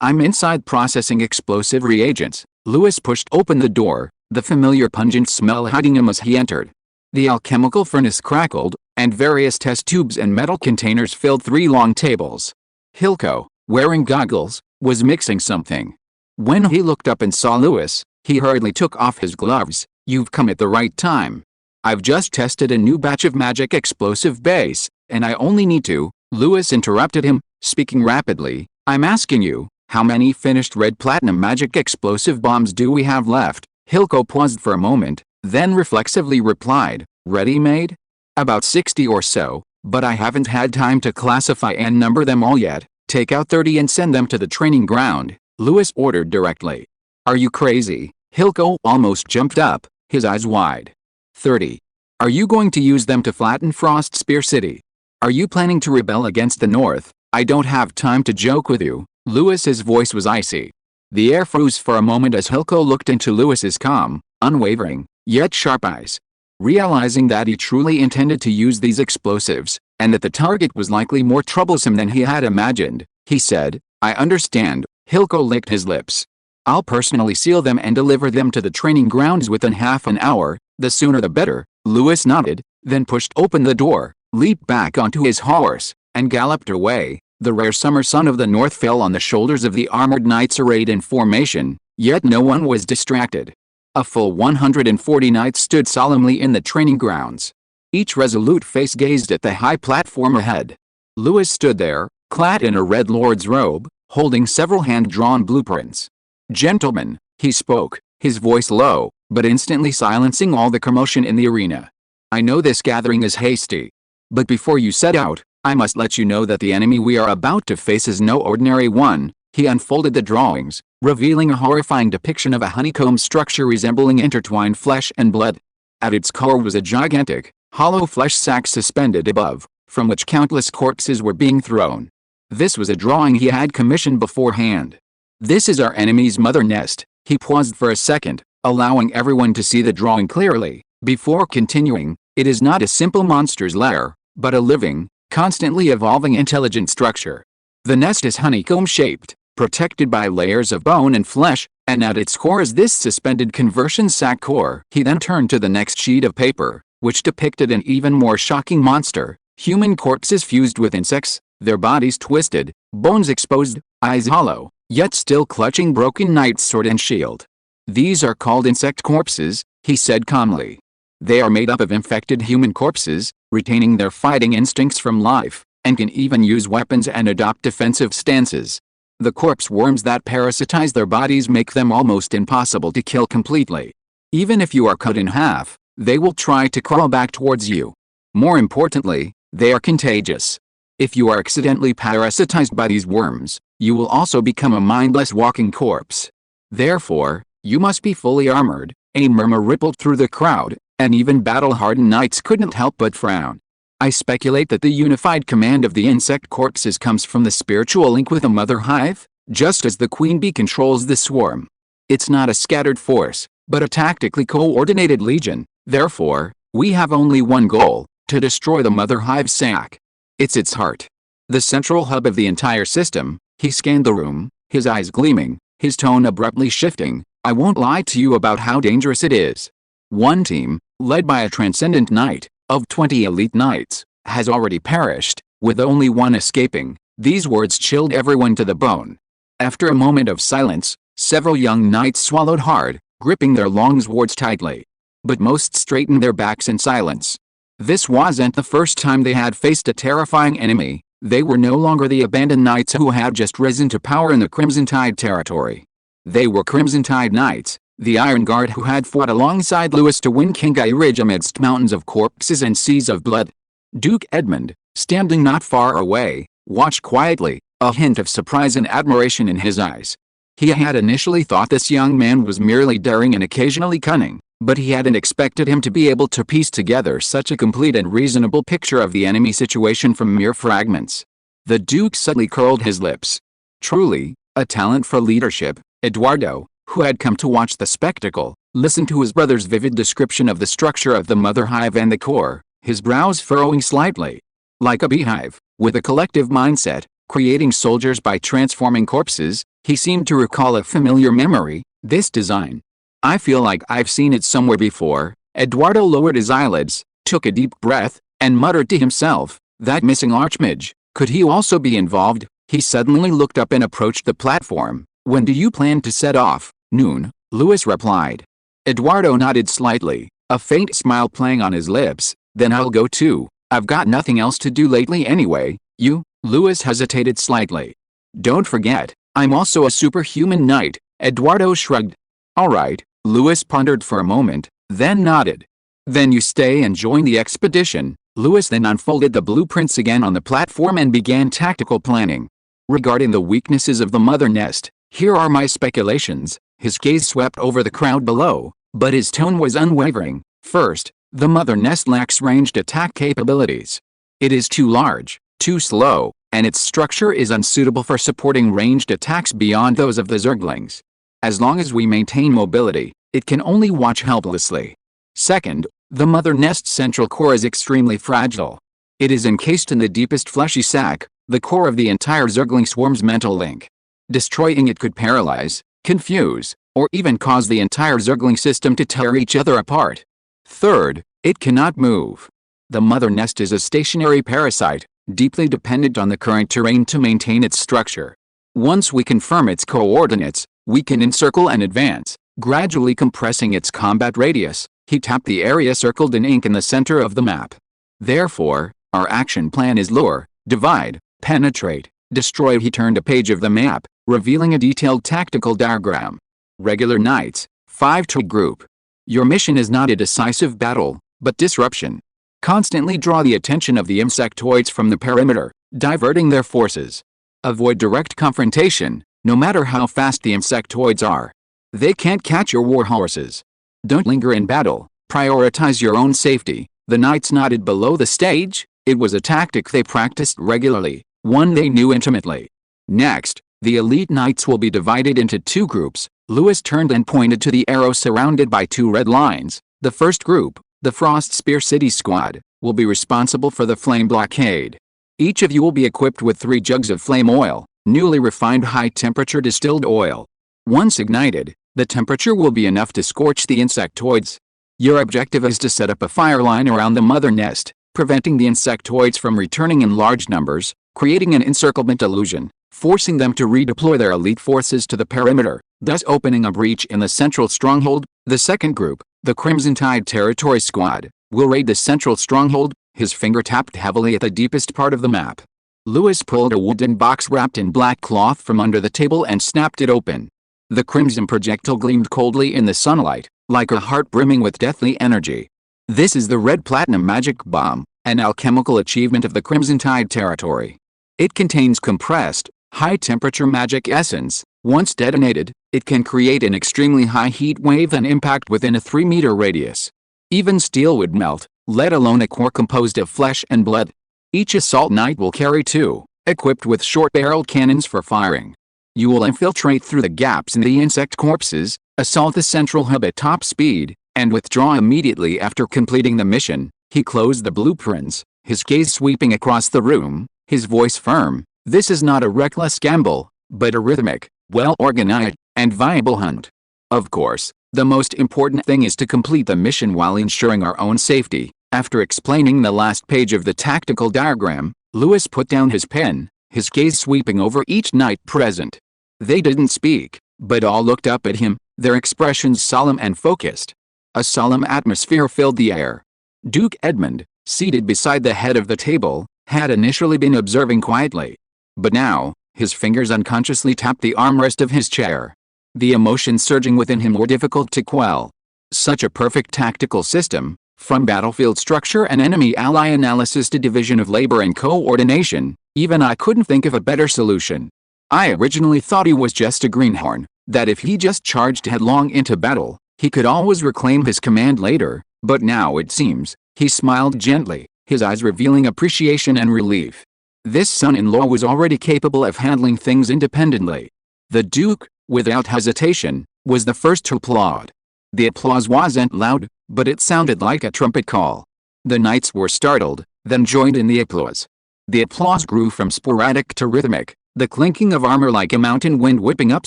I'm inside processing explosive reagents." Louis pushed open the door, the familiar pungent smell hiding him as he entered. The alchemical furnace crackled, and various test tubes and metal containers filled 3 long tables. Hilco, wearing goggles, was mixing something. When he looked up and saw Louis, he hurriedly took off his gloves. "You've come at the right time. I've just tested a new batch of magic explosive base, and I only need to." Louis interrupted him, speaking rapidly. "I'm asking you, how many finished red platinum magic explosive bombs do we have left?" Hilco paused for a moment, then reflexively replied, "Ready-made? About 60 or so, but I haven't had time to classify and number them all yet." "Take out 30 and send them to the training ground," Louis ordered directly. "Are you crazy?" Hilco almost jumped up, his eyes wide. 30. Are you going to use them to flatten Frost Spear City? Are you planning to rebel against the North? I don't have time to joke with you." Louis's voice was icy. The air froze for a moment as Hilco looked into Louis's calm, unwavering, yet sharp eyes. Realizing that he truly intended to use these explosives, and that the target was likely more troublesome than he had imagined, he said, "I understand." Hilco licked his lips. "I'll personally seal them and deliver them to the training grounds within half an hour, the sooner the better." Louis nodded, then pushed open the door, leaped back onto his horse, and galloped away. The rare summer sun of the north fell on the shoulders of the armored knights arrayed in formation, yet no one was distracted. A full 140 knights stood solemnly in the training grounds. Each resolute face gazed at the high platform ahead. Louis stood there, clad in a red lord's robe, holding several hand-drawn blueprints. "Gentlemen," he spoke, his voice low, but instantly silencing all the commotion in the arena. "I know this gathering is hasty. But before you set out, I must let you know that the enemy we are about to face is no ordinary one." He unfolded the drawings, revealing a horrifying depiction of a honeycomb structure resembling intertwined flesh and blood. At its core was a gigantic, hollow flesh sack suspended above, from which countless corpses were being thrown. This was a drawing he had commissioned beforehand. "This is our enemy's mother nest." He paused for a second, allowing everyone to see the drawing clearly, before continuing. "It is not a simple monster's lair, but a living, constantly evolving intelligent structure. The nest is honeycomb-shaped, protected by layers of bone and flesh, and at its core is this suspended conversion sac core." He then turned to the next sheet of paper, which depicted an even more shocking monster: human corpses fused with insects, their bodies twisted, bones exposed, eyes hollow, yet still clutching broken knight's sword and shield. "These are called insect corpses," he said calmly. "They are made up of infected human corpses, retaining their fighting instincts from life, and can even use weapons and adopt defensive stances. The corpse worms that parasitize their bodies make them almost impossible to kill completely. Even if you are cut in half, they will try to crawl back towards you. More importantly, they are contagious. If you are accidentally parasitized by these worms, you will also become a mindless walking corpse. Therefore, you must be fully armored." A murmur rippled through the crowd, and even battle-hardened knights couldn't help but frown. "I speculate that the unified command of the insect corpses comes from the spiritual link with the mother hive, just as the queen bee controls the swarm. It's not a scattered force, but a tactically coordinated legion. Therefore, we have only one goal: to destroy the mother hive sac. It's its heart, the central hub of the entire system." He scanned the room, his eyes gleaming, his tone abruptly shifting. I won't lie to you about how dangerous it is. One team, led by a transcendent knight, of 20 elite knights, has already perished, with only one escaping. These words chilled everyone to the bone. After a moment of silence, several young knights swallowed hard, gripping their long swords tightly. But most straightened their backs in silence. This wasn't the first time they had faced a terrifying enemy. They were no longer the abandoned knights who had just risen to power in the Crimson Tide territory. They were Crimson Tide knights, the Iron Guard who had fought alongside Louis to win Kingai Ridge amidst mountains of corpses and seas of blood. Duke Edmund, standing not far away, watched quietly, a hint of surprise and admiration in his eyes. He had initially thought this young man was merely daring and occasionally cunning, but he hadn't expected him to be able to piece together such a complete and reasonable picture of the enemy situation from mere fragments. The Duke suddenly curled his lips. Truly, a talent for leadership. Eduardo, who had come to watch the spectacle, listened to his brother's vivid description of the structure of the mother hive and the core, his brows furrowing slightly. Like a beehive, with a collective mindset, creating soldiers by transforming corpses, he seemed to recall a familiar memory, this design. I feel like I've seen it somewhere before. Eduardo lowered his eyelids, took a deep breath, and muttered to himself, that missing archmage, could he also be involved? He suddenly looked up and approached the platform. When do you plan to set off? Noon, Louis replied. Eduardo nodded slightly, a faint smile playing on his lips. Then I'll go too. I've got nothing else to do lately anyway. You? Louis hesitated slightly. Don't forget, I'm also a superhuman knight. Eduardo shrugged. All right. Louis pondered for a moment, then nodded. Then you stay and join the expedition. Louis then unfolded the blueprints again on the platform and began tactical planning. Regarding the weaknesses of the mother nest, here are my speculations. His gaze swept over the crowd below, but his tone was unwavering. First, the mother nest lacks ranged attack capabilities. It is too large, too slow, and its structure is unsuitable for supporting ranged attacks beyond those of the Zerglings. As long as we maintain mobility, it can only watch helplessly. Second, the mother nest's central core is extremely fragile. It is encased in the deepest fleshy sac, the core of the entire Zergling swarm's mental link. Destroying it could paralyze, confuse, or even cause the entire Zergling system to tear each other apart. Third, it cannot move. The mother nest is a stationary parasite, deeply dependent on the current terrain to maintain its structure. Once we confirm its coordinates, we can encircle and advance, gradually compressing its combat radius. He tapped the area circled in ink in the center of the map. Therefore, our action plan is lure, divide, penetrate, destroy. He turned a page of the map, revealing a detailed tactical diagram. Regular knights, 5-to group. Your mission is not a decisive battle, but disruption. Constantly draw the attention of the insectoids from the perimeter, diverting their forces. Avoid direct confrontation, no matter how fast the insectoids are. They can't catch your warhorses. Don't linger in battle, prioritize your own safety. The knights nodded below the stage. It was a tactic they practiced regularly, one they knew intimately. Next, the elite knights will be divided into 2 groups. Louis turned and pointed to the arrow surrounded by 2 red lines. The first group, the Frost Spear City Squad, will be responsible for the flame blockade. Each of you will be equipped with 3 jugs of flame oil, newly refined high-temperature distilled oil. Once ignited, the temperature will be enough to scorch the insectoids. Your objective is to set up a fire line around the mother nest, preventing the insectoids from returning in large numbers, creating an encirclement illusion, forcing them to redeploy their elite forces to the perimeter, thus opening a breach in the central stronghold. The second group, the Crimson Tide Territory Squad, will raid the central stronghold. His finger tapped heavily at the deepest part of the map. Louis pulled a wooden box wrapped in black cloth from under the table and snapped it open. The crimson projectile gleamed coldly in the sunlight, like a heart brimming with deathly energy. This is the Red Platinum Magic Bomb, an alchemical achievement of the Crimson Tide territory. It contains compressed, high-temperature magic essence. Once detonated, it can create an extremely high heat wave and impact within a 3-meter radius. Even steel would melt, let alone a core composed of flesh and blood. Each assault knight will carry 2, equipped with short-barreled cannons for firing. You will infiltrate through the gaps in the insect corpses, assault the central hub at top speed, and withdraw immediately after completing the mission. He closed the blueprints, his gaze sweeping across the room, his voice firm. This is not a reckless gamble, but a rhythmic, well-organized, and viable hunt. Of course, the most important thing is to complete the mission while ensuring our own safety. After explaining the last page of the tactical diagram, Lewis put down his pen, his gaze sweeping over each knight present. They didn't speak, but all looked up at him, their expressions solemn and focused. A solemn atmosphere filled the air. Duke Edmund, seated beside the head of the table, had initially been observing quietly. But now, his fingers unconsciously tapped the armrest of his chair. The emotions surging within him were difficult to quell. Such a perfect tactical system, from battlefield structure and enemy-ally analysis to division of labor and coordination, even I couldn't think of a better solution. I originally thought he was just a greenhorn, that if he just charged headlong into battle, he could always reclaim his command later, but now it seems, he smiled gently, his eyes revealing appreciation and relief. This son-in-law was already capable of handling things independently. The Duke, without hesitation, was the first to applaud. The applause wasn't loud, but it sounded like a trumpet call. The knights were startled, then joined in the applause. The applause grew from sporadic to rhythmic, the clinking of armor like a mountain wind whipping up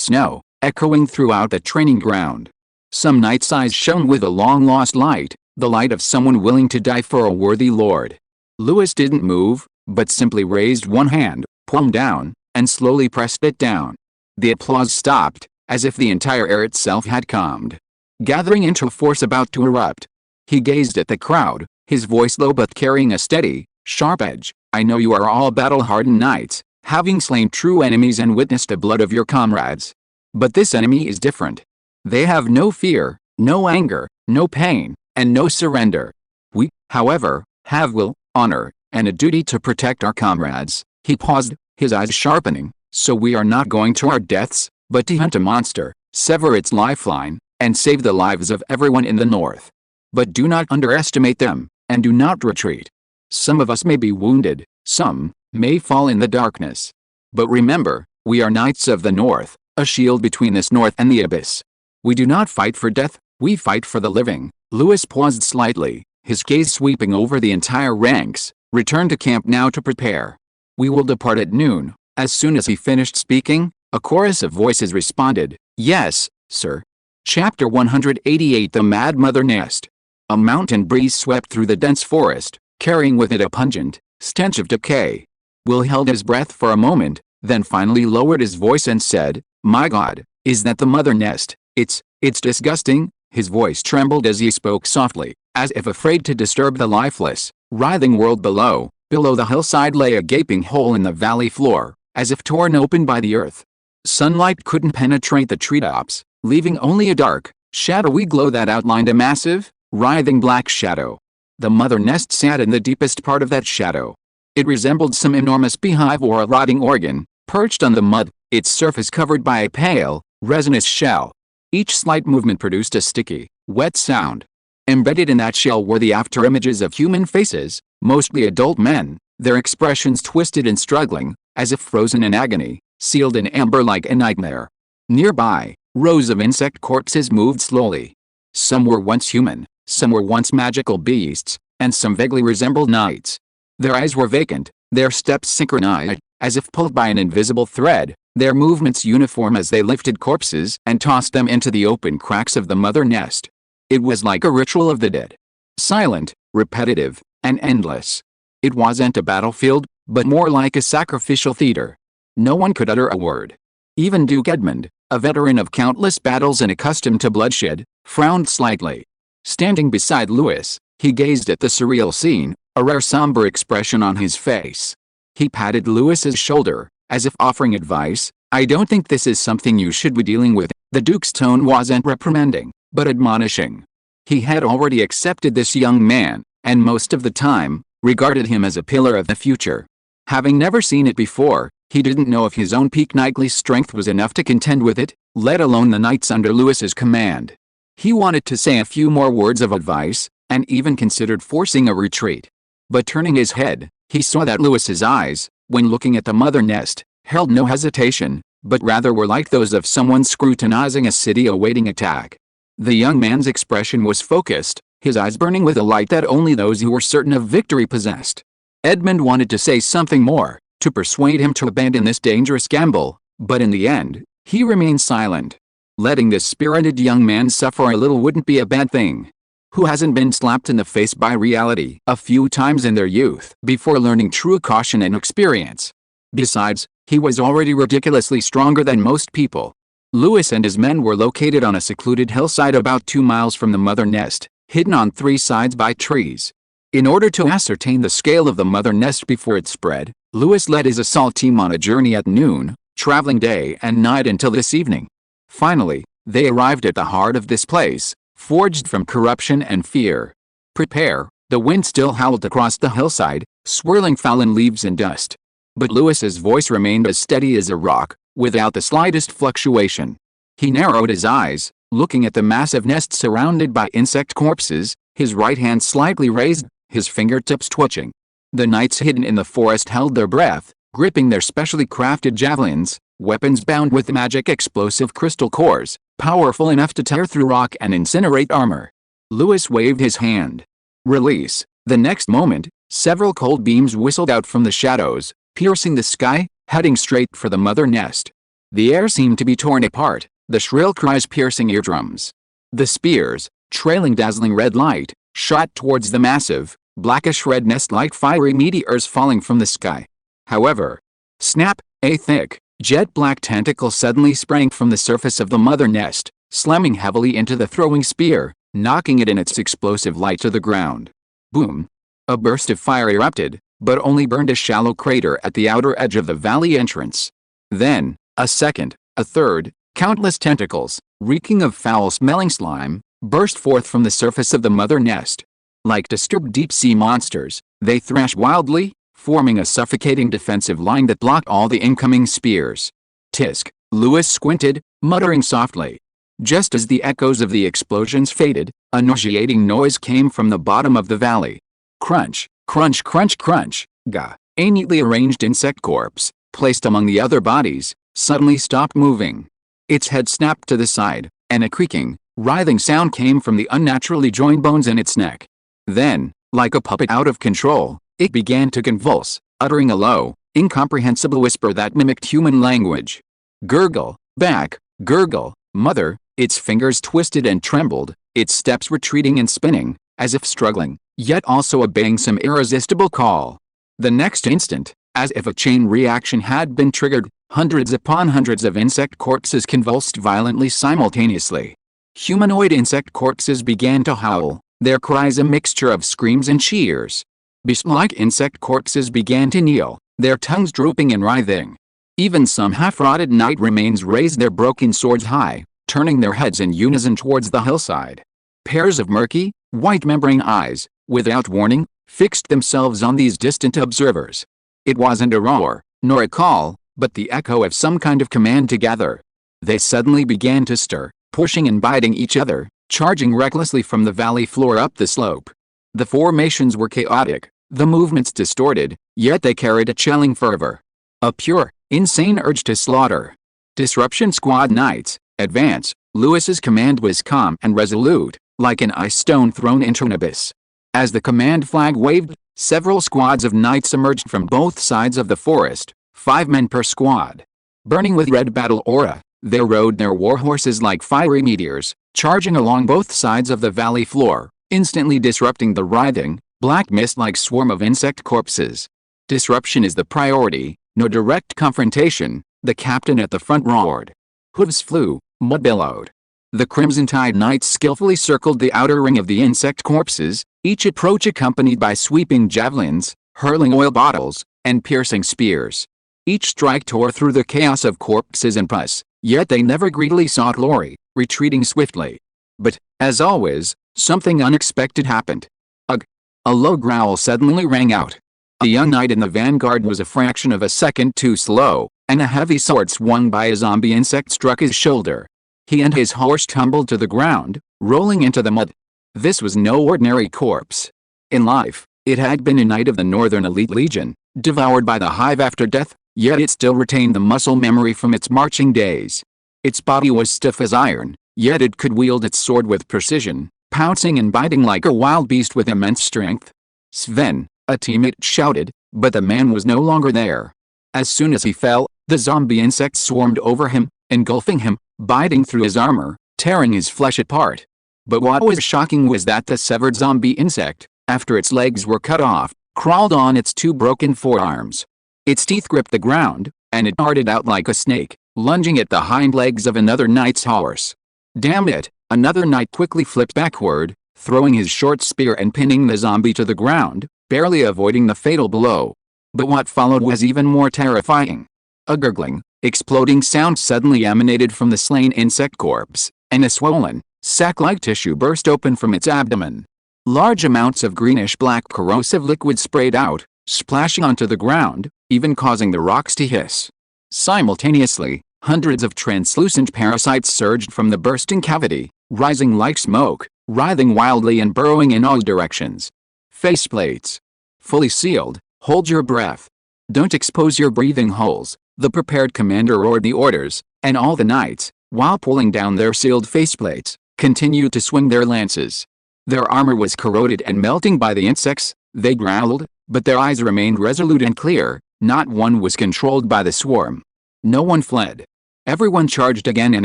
snow, echoing throughout the training ground. Some knights' eyes shone with a long-lost light, the light of someone willing to die for a worthy lord. Lewis didn't move, but simply raised one hand, palm down, and slowly pressed it down. The applause stopped, as if the entire air itself had calmed, gathering into a force about to erupt. He gazed at the crowd, his voice low but carrying a steady, sharp edge. I know you are all battle-hardened knights, having slain true enemies and witnessed the blood of your comrades. But this enemy is different. They have no fear, no anger, no pain, and no surrender. We, however, have will, honor, and a duty to protect our comrades. He paused, his eyes sharpening. So we are not going to our deaths, but to hunt a monster, sever its lifeline, and save the lives of everyone in the north. But do not underestimate them, and do not retreat. Some of us may be wounded, some may fall in the darkness. But remember, we are knights of the north, a shield between this north and the abyss. We do not fight for death, we fight for the living. Lewis paused slightly, his gaze sweeping over the entire ranks. Return to camp now to prepare. We will depart at noon. As soon as he finished speaking, a chorus of voices responded, Yes, sir. Chapter 188 The Mad Mother Nest. A mountain breeze swept through the dense forest, carrying with it a pungent stench of decay. Will held his breath for a moment, then finally lowered his voice and said, My God, is that the mother nest? It's disgusting. His voice trembled as he spoke softly, as if afraid to disturb the lifeless, writhing world below. Below the hillside lay a gaping hole in the valley floor, as if torn open by the earth. Sunlight couldn't penetrate the treetops, leaving only a dark, shadowy glow that outlined a massive, writhing black shadow. The mother nest sat in the deepest part of that shadow. It resembled some enormous beehive or a rotting organ, perched on the mud, its surface covered by a pale, resinous shell. Each slight movement produced a sticky, wet sound. Embedded in that shell were the afterimages of human faces, mostly adult men, their expressions twisted and struggling, as if frozen in agony, sealed in amber like a nightmare. Nearby, rows of insect corpses moved slowly. Some were once human, some were once magical beasts, and some vaguely resembled knights. Their eyes were vacant, their steps synchronized, as if pulled by an invisible thread, their movements uniform as they lifted corpses and tossed them into the open cracks of the mother nest. It was like a ritual of the dead. Silent, repetitive, and endless. It wasn't a battlefield, but more like a sacrificial theater. No one could utter a word. Even Duke Edmund, a veteran of countless battles and accustomed to bloodshed, frowned slightly. Standing beside Lewis, he gazed at the surreal scene, a rare somber expression on his face. He patted Lewis's shoulder, as if offering advice. I don't think this is something you should be dealing with. The Duke's tone wasn't reprimanding, but admonishing. He had already accepted this young man, and most of the time, regarded him as a pillar of the future. Having never seen it before, he didn't know if his own peak knightly strength was enough to contend with it, let alone the knights under Lewis's command. He wanted to say a few more words of advice, and even considered forcing a retreat. But turning his head, he saw that Lewis's eyes, when looking at the mother nest, held no hesitation, but rather were like those of someone scrutinizing a city awaiting attack. The young man's expression was focused, his eyes burning with a light that only those who were certain of victory possessed. Edmund wanted to say something more, to persuade him to abandon this dangerous gamble, But in the end, he remained silent. Letting this spirited young man suffer a little wouldn't be a bad thing. Who hasn't been slapped in the face by reality a few times in their youth before learning true caution and experience? Besides, he was already ridiculously stronger than most people. Lewis and his men were located on a secluded hillside about 2 miles from the mother nest, hidden on 3 sides by trees. In order to ascertain the scale of the mother nest before it spread, Lewis led his assault team on a journey at noon, traveling day and night until this evening. Finally, they arrived at the heart of this place, forged from corruption and fear. Prepare. The wind still howled across the hillside, swirling fallen leaves and dust. But Lewis's voice remained as steady as a rock, without the slightest fluctuation. He narrowed his eyes, looking at the massive nest surrounded by insect corpses, his right hand slightly raised, his fingertips twitching. The knights hidden in the forest held their breath, gripping their specially crafted javelins, weapons bound with magic explosive crystal cores, powerful enough to tear through rock and incinerate armor. Lewis waved his hand. Release. The next moment, several cold beams whistled out from the shadows, piercing the sky, heading straight for the mother nest. The air seemed to be torn apart, the shrill cries piercing eardrums. The spears, trailing dazzling red light, shot towards the massive, blackish red nest like fiery meteors falling from the sky. However, snap, a thick, jet-black tentacle suddenly sprang from the surface of the mother nest, slamming heavily into the throwing spear, knocking it in its explosive light to the ground. Boom! A burst of fire erupted, but only burned a shallow crater at the outer edge of the valley entrance. Then, a second, a third, countless tentacles, reeking of foul-smelling slime, burst forth from the surface of the mother nest. Like disturbed deep-sea monsters, they thrashed wildly, forming a suffocating defensive line that blocked all the incoming spears. Tisk! Lewis squinted, muttering softly. Just as the echoes of the explosions faded, a nauseating noise came from the bottom of the valley. Crunch, crunch, crunch, crunch. Gah! A neatly arranged insect corpse, placed among the other bodies, suddenly stopped moving. Its head snapped to the side, and a creaking, writhing sound came from the unnaturally joined bones in its neck. Then, like a puppet out of control, it began to convulse, uttering a low, incomprehensible whisper that mimicked human language. Gurgle, back, gurgle, mother. Its fingers twisted and trembled, its steps retreating and spinning, as if struggling, yet also obeying some irresistible call. The next instant, as if a chain reaction had been triggered, hundreds upon hundreds of insect corpses convulsed violently simultaneously. Humanoid insect corpses began to howl, their cries a mixture of screams and cheers. Beast-like insect corpses began to kneel, their tongues drooping and writhing. Even some half-rotted knight remains raised their broken swords high, turning their heads in unison towards the hillside. Pairs of murky, white membrane eyes, without warning, fixed themselves on these distant observers. It wasn't a roar, nor a call, but the echo of some kind of command to gather. They suddenly began to stir, pushing and biting each other, charging recklessly from the valley floor up the slope. The formations were chaotic, the movements distorted, yet they carried a chilling fervor. A pure, insane urge to slaughter. Disruption Squad Knights, advance. Lewis's command was calm and resolute, like an ice stone thrown into an abyss. As the command flag waved, several squads of knights emerged from both sides of the forest, 5 men per squad. Burning with red battle aura, they rode their warhorses like fiery meteors, charging along both sides of the valley floor, instantly disrupting the writhing, black mist-like swarm of insect corpses. Disruption is the priority, no direct confrontation, the captain at the front roared. Hooves flew, mud billowed. The Crimson Tide Knights skillfully circled the outer ring of the insect corpses, each approach accompanied by sweeping javelins, hurling oil bottles, and piercing spears. Each strike tore through the chaos of corpses and pus, yet they never greedily sought glory, retreating swiftly. But, as always, something unexpected happened. Ugh! A low growl suddenly rang out. A young knight in the vanguard was a fraction of a second too slow, and a heavy sword swung by a zombie insect struck his shoulder. He and his horse tumbled to the ground, rolling into the mud. This was no ordinary corpse. In life, it had been a knight of the Northern Elite Legion, devoured by the hive after death, yet it still retained the muscle memory from its marching days. Its body was stiff as iron, yet it could wield its sword with precision, pouncing and biting like a wild beast with immense strength. Sven, a teammate shouted, but the man was no longer there. As soon as he fell, The zombie insects swarmed over him, engulfing him, biting through his armor, tearing his flesh apart. But what was shocking was that the severed zombie insect, after its legs were cut off, crawled on its two broken forearms. Its teeth gripped the ground, and it darted out like a snake, lunging at the hind legs of another knight's horse. Damn it! Another knight quickly flipped backward, throwing his short spear and pinning the zombie to the ground, barely avoiding the fatal blow. But what followed was even more terrifying. A gurgling, exploding sound suddenly emanated from the slain insect corpse, and a swollen, sac-like tissue burst open from its abdomen. Large amounts of greenish-black corrosive liquid sprayed out, splashing onto the ground, even causing the rocks to hiss. Simultaneously, hundreds of translucent parasites surged from the bursting cavity, rising like smoke, writhing wildly and burrowing in all directions. Faceplates. Fully sealed, hold your breath. Don't expose your breathing holes, the prepared commander roared the orders, and all the knights, while pulling down their sealed faceplates, continued to swing their lances. Their armor was corroded and melting by the insects, they growled, but their eyes remained resolute and clear, not one was controlled by the swarm. No one fled. Everyone charged again and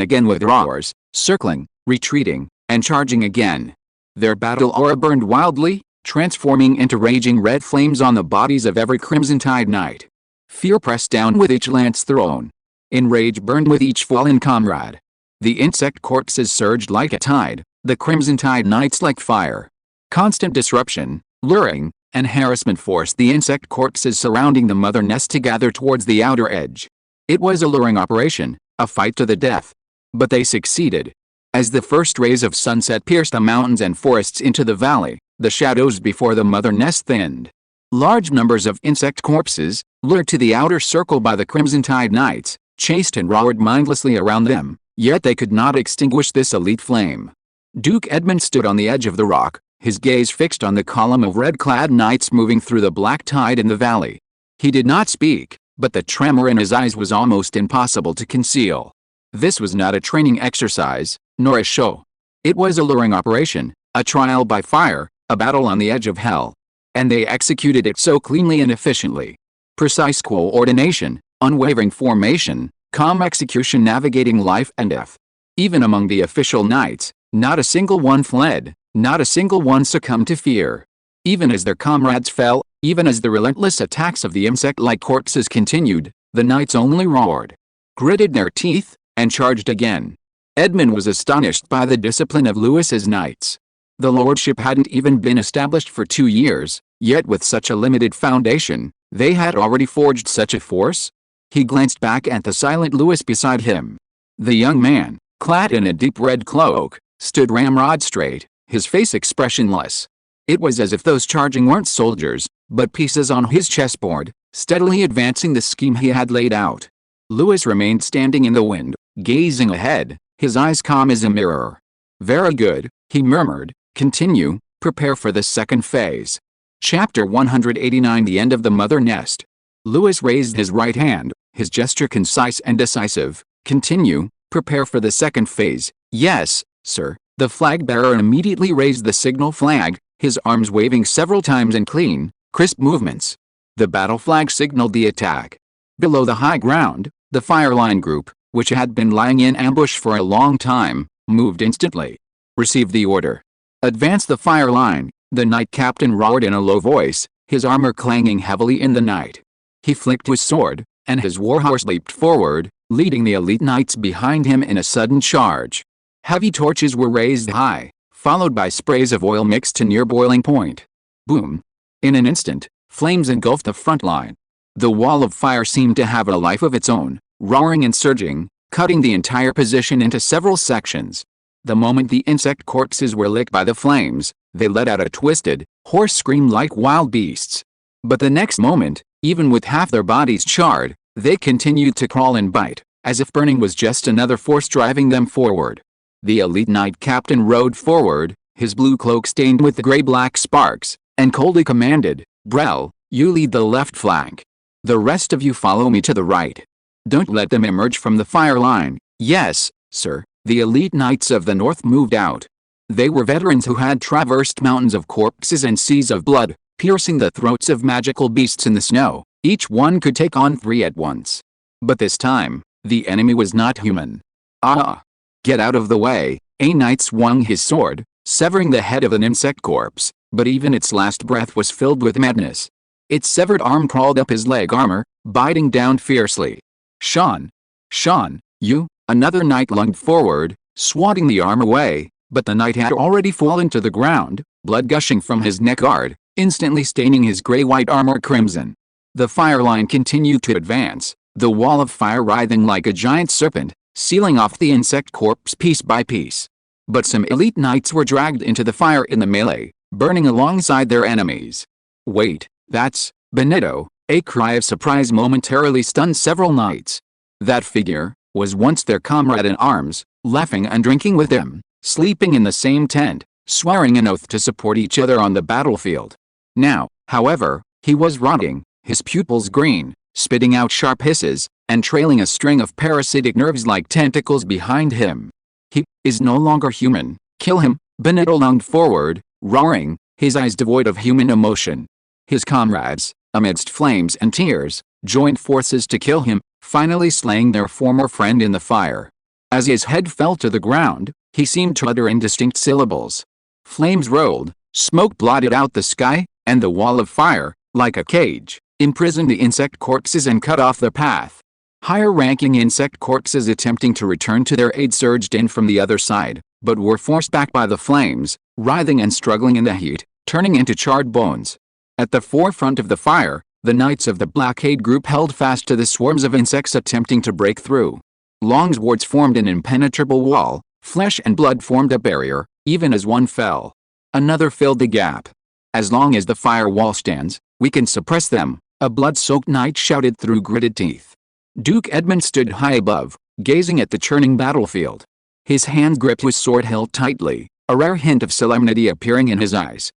again with roars, circling, retreating, and charging again. Their battle aura burned wildly, transforming into raging red flames on the bodies of every crimson-tide knight. Fear pressed down with each lance thrown. Enrage burned with each fallen comrade. The insect corpses surged like a tide, the crimson-tide knights like fire. Constant disruption, luring, and harassment forced the insect corpses surrounding the mother nest to gather towards the outer edge. It was a luring operation, a fight to the death. But they succeeded. As the first rays of sunset pierced the mountains and forests into the valley, the shadows before the mother nest thinned. Large numbers of insect corpses, lured to the outer circle by the crimson-tide knights, chased and roared mindlessly around them, yet they could not extinguish this elite flame. Duke Edmund stood on the edge of the rock, his gaze fixed on the column of red-clad knights moving through the black tide in the valley. He did not speak, but the tremor in his eyes was almost impossible to conceal. This was not a training exercise, nor a show. It was a luring operation, a trial by fire, a battle on the edge of hell. And they executed it so cleanly and efficiently. Precise coordination, unwavering formation, calm execution navigating life and death. Even among the official knights, not a single one fled, not a single one succumbed to fear. Even as their comrades fell, even as the relentless attacks of the insect-like corpses continued, the knights only roared, gritted their teeth, and charged again. Edmund was astonished by the discipline of Lewis's knights. The lordship hadn't even been established for 2 years, yet with such a limited foundation, they had already forged such a force? He glanced back at the silent Lewis beside him. The young man, clad in a deep red cloak, stood ramrod straight, his face expressionless. It was as if those charging weren't soldiers, but pieces on his chessboard, steadily advancing the scheme he had laid out. Lewis remained standing in the wind, gazing ahead, his eyes calm as a mirror. Very good, he murmured. Continue, prepare for the second phase. Chapter 189 The End of the Mother Nest. Lewis raised his right hand, his gesture concise and decisive. Continue, prepare for the second phase. Yes, sir. The flag bearer immediately raised the signal flag, his arms waving several times in clean, crisp movements. The battle flag signaled the attack. Below the high ground, the fireline group, which had been lying in ambush for a long time, moved instantly. Receive the order. Advance the fire line, the knight captain roared in a low voice, his armor clanging heavily in the night. He flicked his sword, and his warhorse leaped forward, leading the elite knights behind him in a sudden charge. Heavy torches were raised high, followed by sprays of oil mixed to near boiling point. Boom! In an instant, flames engulfed the front line. The wall of fire seemed to have a life of its own, roaring and surging, cutting the entire position into several sections. The moment the insect corpses were licked by the flames, they let out a twisted, hoarse scream like wild beasts. But the next moment, even with half their bodies charred, they continued to crawl and bite, as if burning was just another force driving them forward. The elite knight captain rode forward, his blue cloak stained with the gray-black sparks, and coldly commanded, "Brel, you lead the left flank. The rest of you follow me to the right. Don't let them emerge from the fire line." "Yes, sir." The elite knights of the north moved out. They were veterans who had traversed mountains of corpses and seas of blood, piercing the throats of magical beasts in the snow. Each one could take on 3 at once. But this time, the enemy was not human. Ah! Get out of the way! A knight swung his sword, severing the head of an insect corpse, but even its last breath was filled with madness. Its severed arm crawled up his leg armor, biting down fiercely. Sean! Sean, you! Another knight lunged forward, swatting the arm away, but the knight had already fallen to the ground, blood gushing from his neck guard, instantly staining his gray-white armor crimson. The fire line continued to advance, the wall of fire writhing like a giant serpent, sealing off the insect corpse piece by piece. But some elite knights were dragged into the fire in the melee, burning alongside their enemies. Wait, that's Benito! A cry of surprise momentarily stunned several knights. That figure was once their comrade in arms, laughing and drinking with them, sleeping in the same tent, swearing an oath to support each other on the battlefield. Now, however, he was rotting, his pupils green, spitting out sharp hisses, and trailing a string of parasitic nerves like tentacles behind him. He is no longer human. Kill him! Benito lunged forward, roaring, his eyes devoid of human emotion. His comrades, amidst flames and tears, joined forces to kill him, finally slaying their former friend in the fire. As his head fell to the ground, he seemed to utter indistinct syllables. Flames rolled, smoke blotted out the sky, and the wall of fire, like a cage, imprisoned the insect corpses and cut off their path. Higher-ranking insect corpses attempting to return to their aid surged in from the other side, but were forced back by the flames, writhing and struggling in the heat, turning into charred bones. At the forefront of the fire, the knights of the blockade group held fast to the swarms of insects attempting to break through. Long swords formed an impenetrable wall, flesh and blood formed a barrier, even as one fell. Another filled the gap. As long as the firewall stands, we can suppress them, a blood-soaked knight shouted through gritted teeth. Duke Edmund stood high above, gazing at the churning battlefield. His hand gripped his sword held tightly, a rare hint of solemnity appearing in his eyes.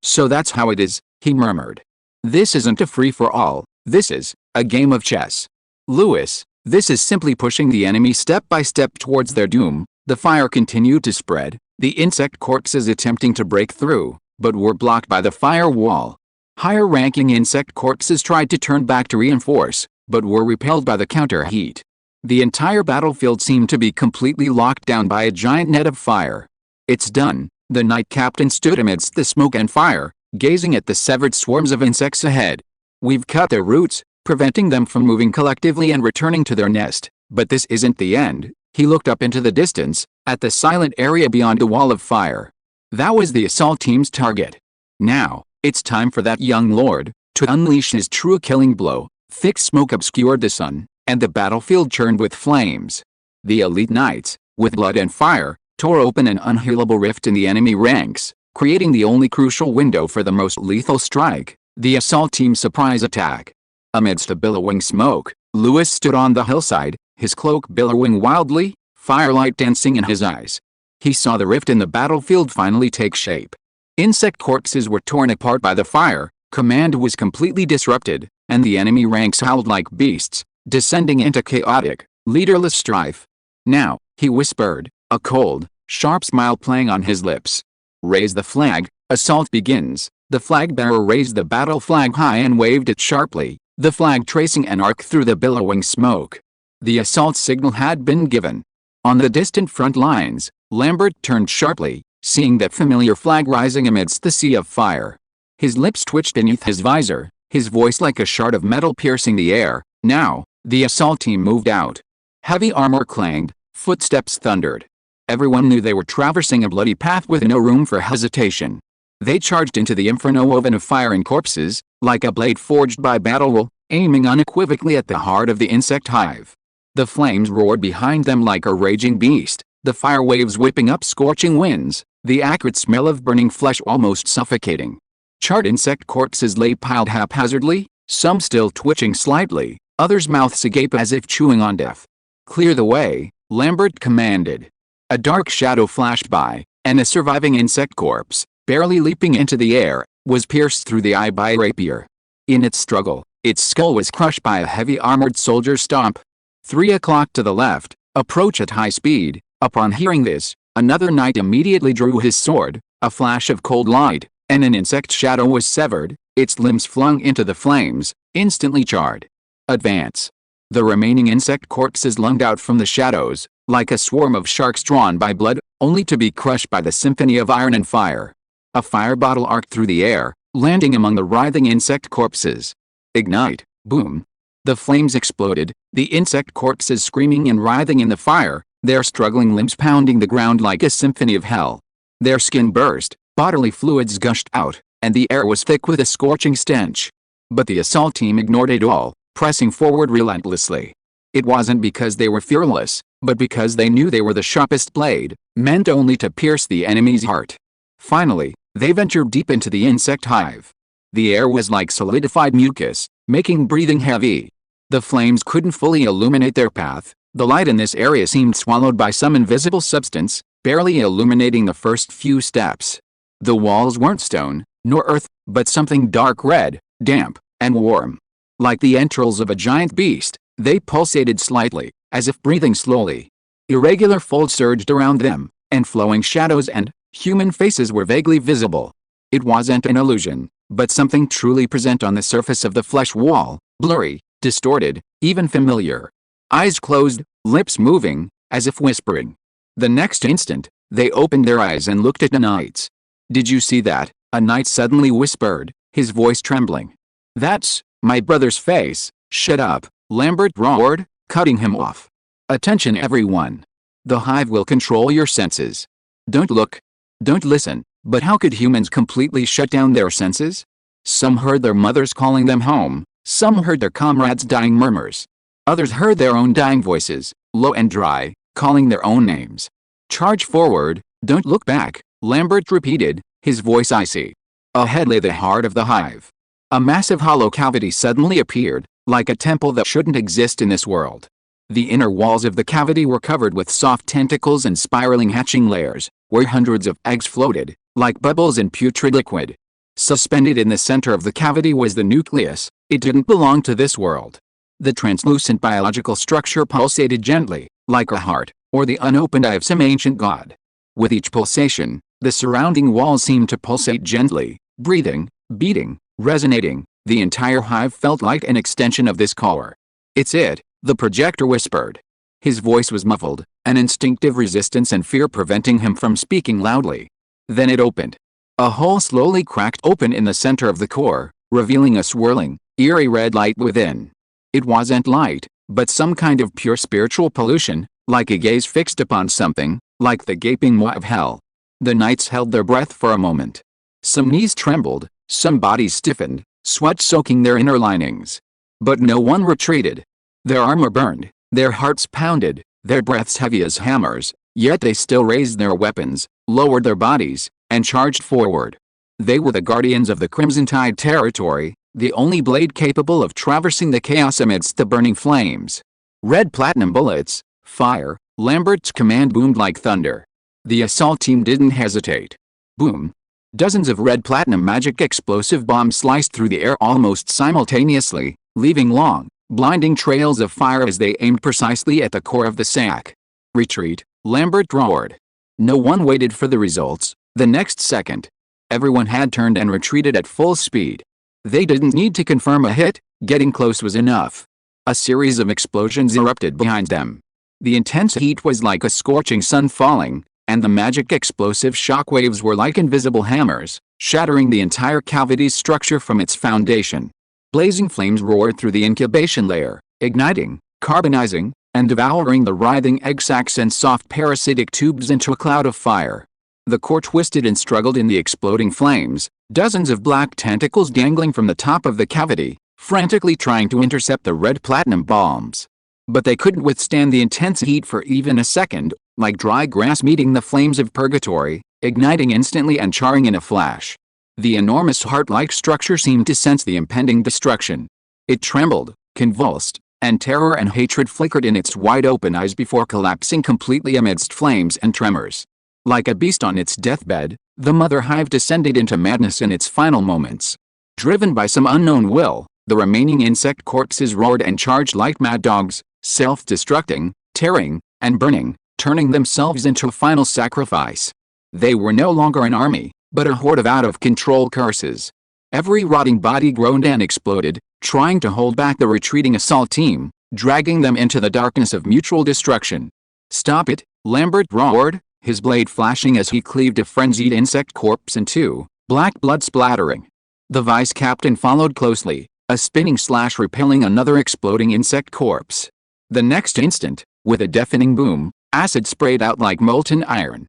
So that's how it is, he murmured. This isn't a free-for-all, this is a game of chess. Lewis, this is simply pushing the enemy step by step towards their doom. The fire continued to spread, the insect corpses attempting to break through, but were blocked by the fire wall. Higher-ranking insect corpses tried to turn back to reinforce, but were repelled by the counter-heat. The entire battlefield seemed to be completely locked down by a giant net of fire. It's done. The knight captain stood amidst the smoke and fire, gazing at the severed swarms of insects ahead. We've cut their roots, preventing them from moving collectively and returning to their nest, but this isn't the end. He looked up into the distance, at the silent area beyond the wall of fire. That was the assault team's target. Now, it's time for that young lord to unleash his true killing blow. Thick smoke obscured the sun, and the battlefield churned with flames. The elite knights, with blood and fire, tore open an unhealable rift in the enemy ranks, creating the only crucial window for the most lethal strike, the assault team's surprise attack. Amidst the billowing smoke, Lewis stood on the hillside, his cloak billowing wildly, firelight dancing in his eyes. He saw the rift in the battlefield finally take shape. Insect corpses were torn apart by the fire, command was completely disrupted, and the enemy ranks howled like beasts, descending into chaotic, leaderless strife. Now, he whispered, a cold, sharp smile playing on his lips. Raise the flag, assault begins. The flag bearer raised the battle flag high and waved it sharply, the flag tracing an arc through the billowing smoke. The assault signal had been given. On the distant front lines, Lambert turned sharply, seeing that familiar flag rising amidst the sea of fire. His lips twitched beneath his visor, his voice like a shard of metal piercing the air. Now, the assault team moved out. Heavy armor clanged, footsteps thundered. Everyone knew they were traversing a bloody path with no room for hesitation. They charged into the inferno oven of fire and corpses, like a blade forged by battle, aiming unequivocally at the heart of the insect hive. The flames roared behind them like a raging beast, the fire waves whipping up scorching winds, the acrid smell of burning flesh almost suffocating. Charred insect corpses lay piled haphazardly, some still twitching slightly, others mouths agape as if chewing on death. Clear the way, Lambert commanded. A dark shadow flashed by, and a surviving insect corpse, barely leaping into the air, was pierced through the eye by a rapier. In its struggle, its skull was crushed by a heavy armored soldier's stomp. 3 o'clock to the left, approach at high speed. Upon hearing this, another knight immediately drew his sword, a flash of cold light, and an insect shadow was severed, its limbs flung into the flames, instantly charred. Advance. The remaining insect corpses lunged out from the shadows, like a swarm of sharks drawn by blood, only to be crushed by the symphony of iron and fire. A fire bottle arced through the air, landing among the writhing insect corpses. Ignite! Boom! The flames exploded, the insect corpses screaming and writhing in the fire, their struggling limbs pounding the ground like a symphony of hell. Their skin burst, bodily fluids gushed out, and the air was thick with a scorching stench. But the assault team ignored it all, pressing forward relentlessly. It wasn't because they were fearless, but because they knew they were the sharpest blade, meant only to pierce the enemy's heart. Finally, they ventured deep into the insect hive. The air was like solidified mucus, making breathing heavy. The flames couldn't fully illuminate their path. The light in this area seemed swallowed by some invisible substance, barely illuminating the first few steps. The walls weren't stone, nor earth, but something dark red, damp, and warm. Like the entrails of a giant beast, they pulsated slightly, as if breathing slowly. Irregular folds surged around them, and flowing shadows and human faces were vaguely visible. It wasn't an illusion, but something truly present on the surface of the flesh wall, blurry, distorted, even familiar. Eyes closed, lips moving, as if whispering. The next instant, they opened their eyes and looked at the knights. "Did you see that?" a knight suddenly whispered, his voice trembling. "That's my brother's face." "Shut up," Lambert roared, cutting him off. "Attention everyone. The hive will control your senses. Don't look. Don't listen." But how could humans completely shut down their senses? Some heard their mothers calling them home, some heard their comrades' dying murmurs. Others heard their own dying voices, low and dry, calling their own names. "Charge forward, don't look back," Lambert repeated, his voice icy. Ahead lay the heart of the hive. A massive hollow cavity suddenly appeared, like a temple that shouldn't exist in this world. The inner walls of the cavity were covered with soft tentacles and spiraling hatching layers, where hundreds of eggs floated, like bubbles in putrid liquid. Suspended in the center of the cavity was the nucleus. It didn't belong to this world. The translucent biological structure pulsated gently, like a heart, or the unopened eye of some ancient god. With each pulsation, the surrounding walls seemed to pulsate gently, breathing, beating, resonating. The entire hive felt like an extension of this core. "It's it," the projector whispered. His voice was muffled, an instinctive resistance and fear preventing him from speaking loudly. Then it opened. A hole slowly cracked open in the center of the core, revealing a swirling, eerie red light within. It wasn't light, but some kind of pure spiritual pollution, like a gaze fixed upon something, like the gaping maw of hell. The knights held their breath for a moment. Some knees trembled, some bodies stiffened, sweat soaking their inner linings. But no one retreated. Their armor burned, their hearts pounded, their breaths heavy as hammers, yet they still raised their weapons, lowered their bodies, and charged forward. They were the guardians of the Crimson Tide territory, the only blade capable of traversing the chaos amidst the burning flames. "Red platinum bullets, fire," Lambert's command boomed like thunder. The assault team didn't hesitate. Boom. Dozens of red platinum magic explosive bombs sliced through the air almost simultaneously, leaving long, blinding trails of fire as they aimed precisely at the core of the sack. "Retreat," Lambert roared. No one waited for the results. The next second, everyone had turned and retreated at full speed. They didn't need to confirm a hit, getting close was enough. A series of explosions erupted behind them. The intense heat was like a scorching sun falling, and the magic explosive shockwaves were like invisible hammers, shattering the entire cavity's structure from its foundation. Blazing flames roared through the incubation layer, igniting, carbonizing, and devouring the writhing egg sacs and soft parasitic tubes into a cloud of fire. The core twisted and struggled in the exploding flames, dozens of black tentacles dangling from the top of the cavity, frantically trying to intercept the red platinum bombs. But they couldn't withstand the intense heat for even a second, like dry grass meeting the flames of purgatory, igniting instantly and charring in a flash. The enormous heart-like structure seemed to sense the impending destruction. It trembled, convulsed, and terror and hatred flickered in its wide-open eyes before collapsing completely amidst flames and tremors. Like a beast on its deathbed, the mother hive descended into madness in its final moments. Driven by some unknown will, the remaining insect corpses roared and charged like mad dogs, self-destructing, tearing, and burning, turning themselves into a final sacrifice. They were no longer an army, but a horde of out-of-control curses. Every rotting body groaned and exploded, trying to hold back the retreating assault team, dragging them into the darkness of mutual destruction. "Stop it!" Lambert roared, his blade flashing as he cleaved a frenzied insect corpse in two, black blood splattering. The vice captain followed closely, a spinning slash repelling another exploding insect corpse. The next instant, with a deafening boom, acid sprayed out like molten iron.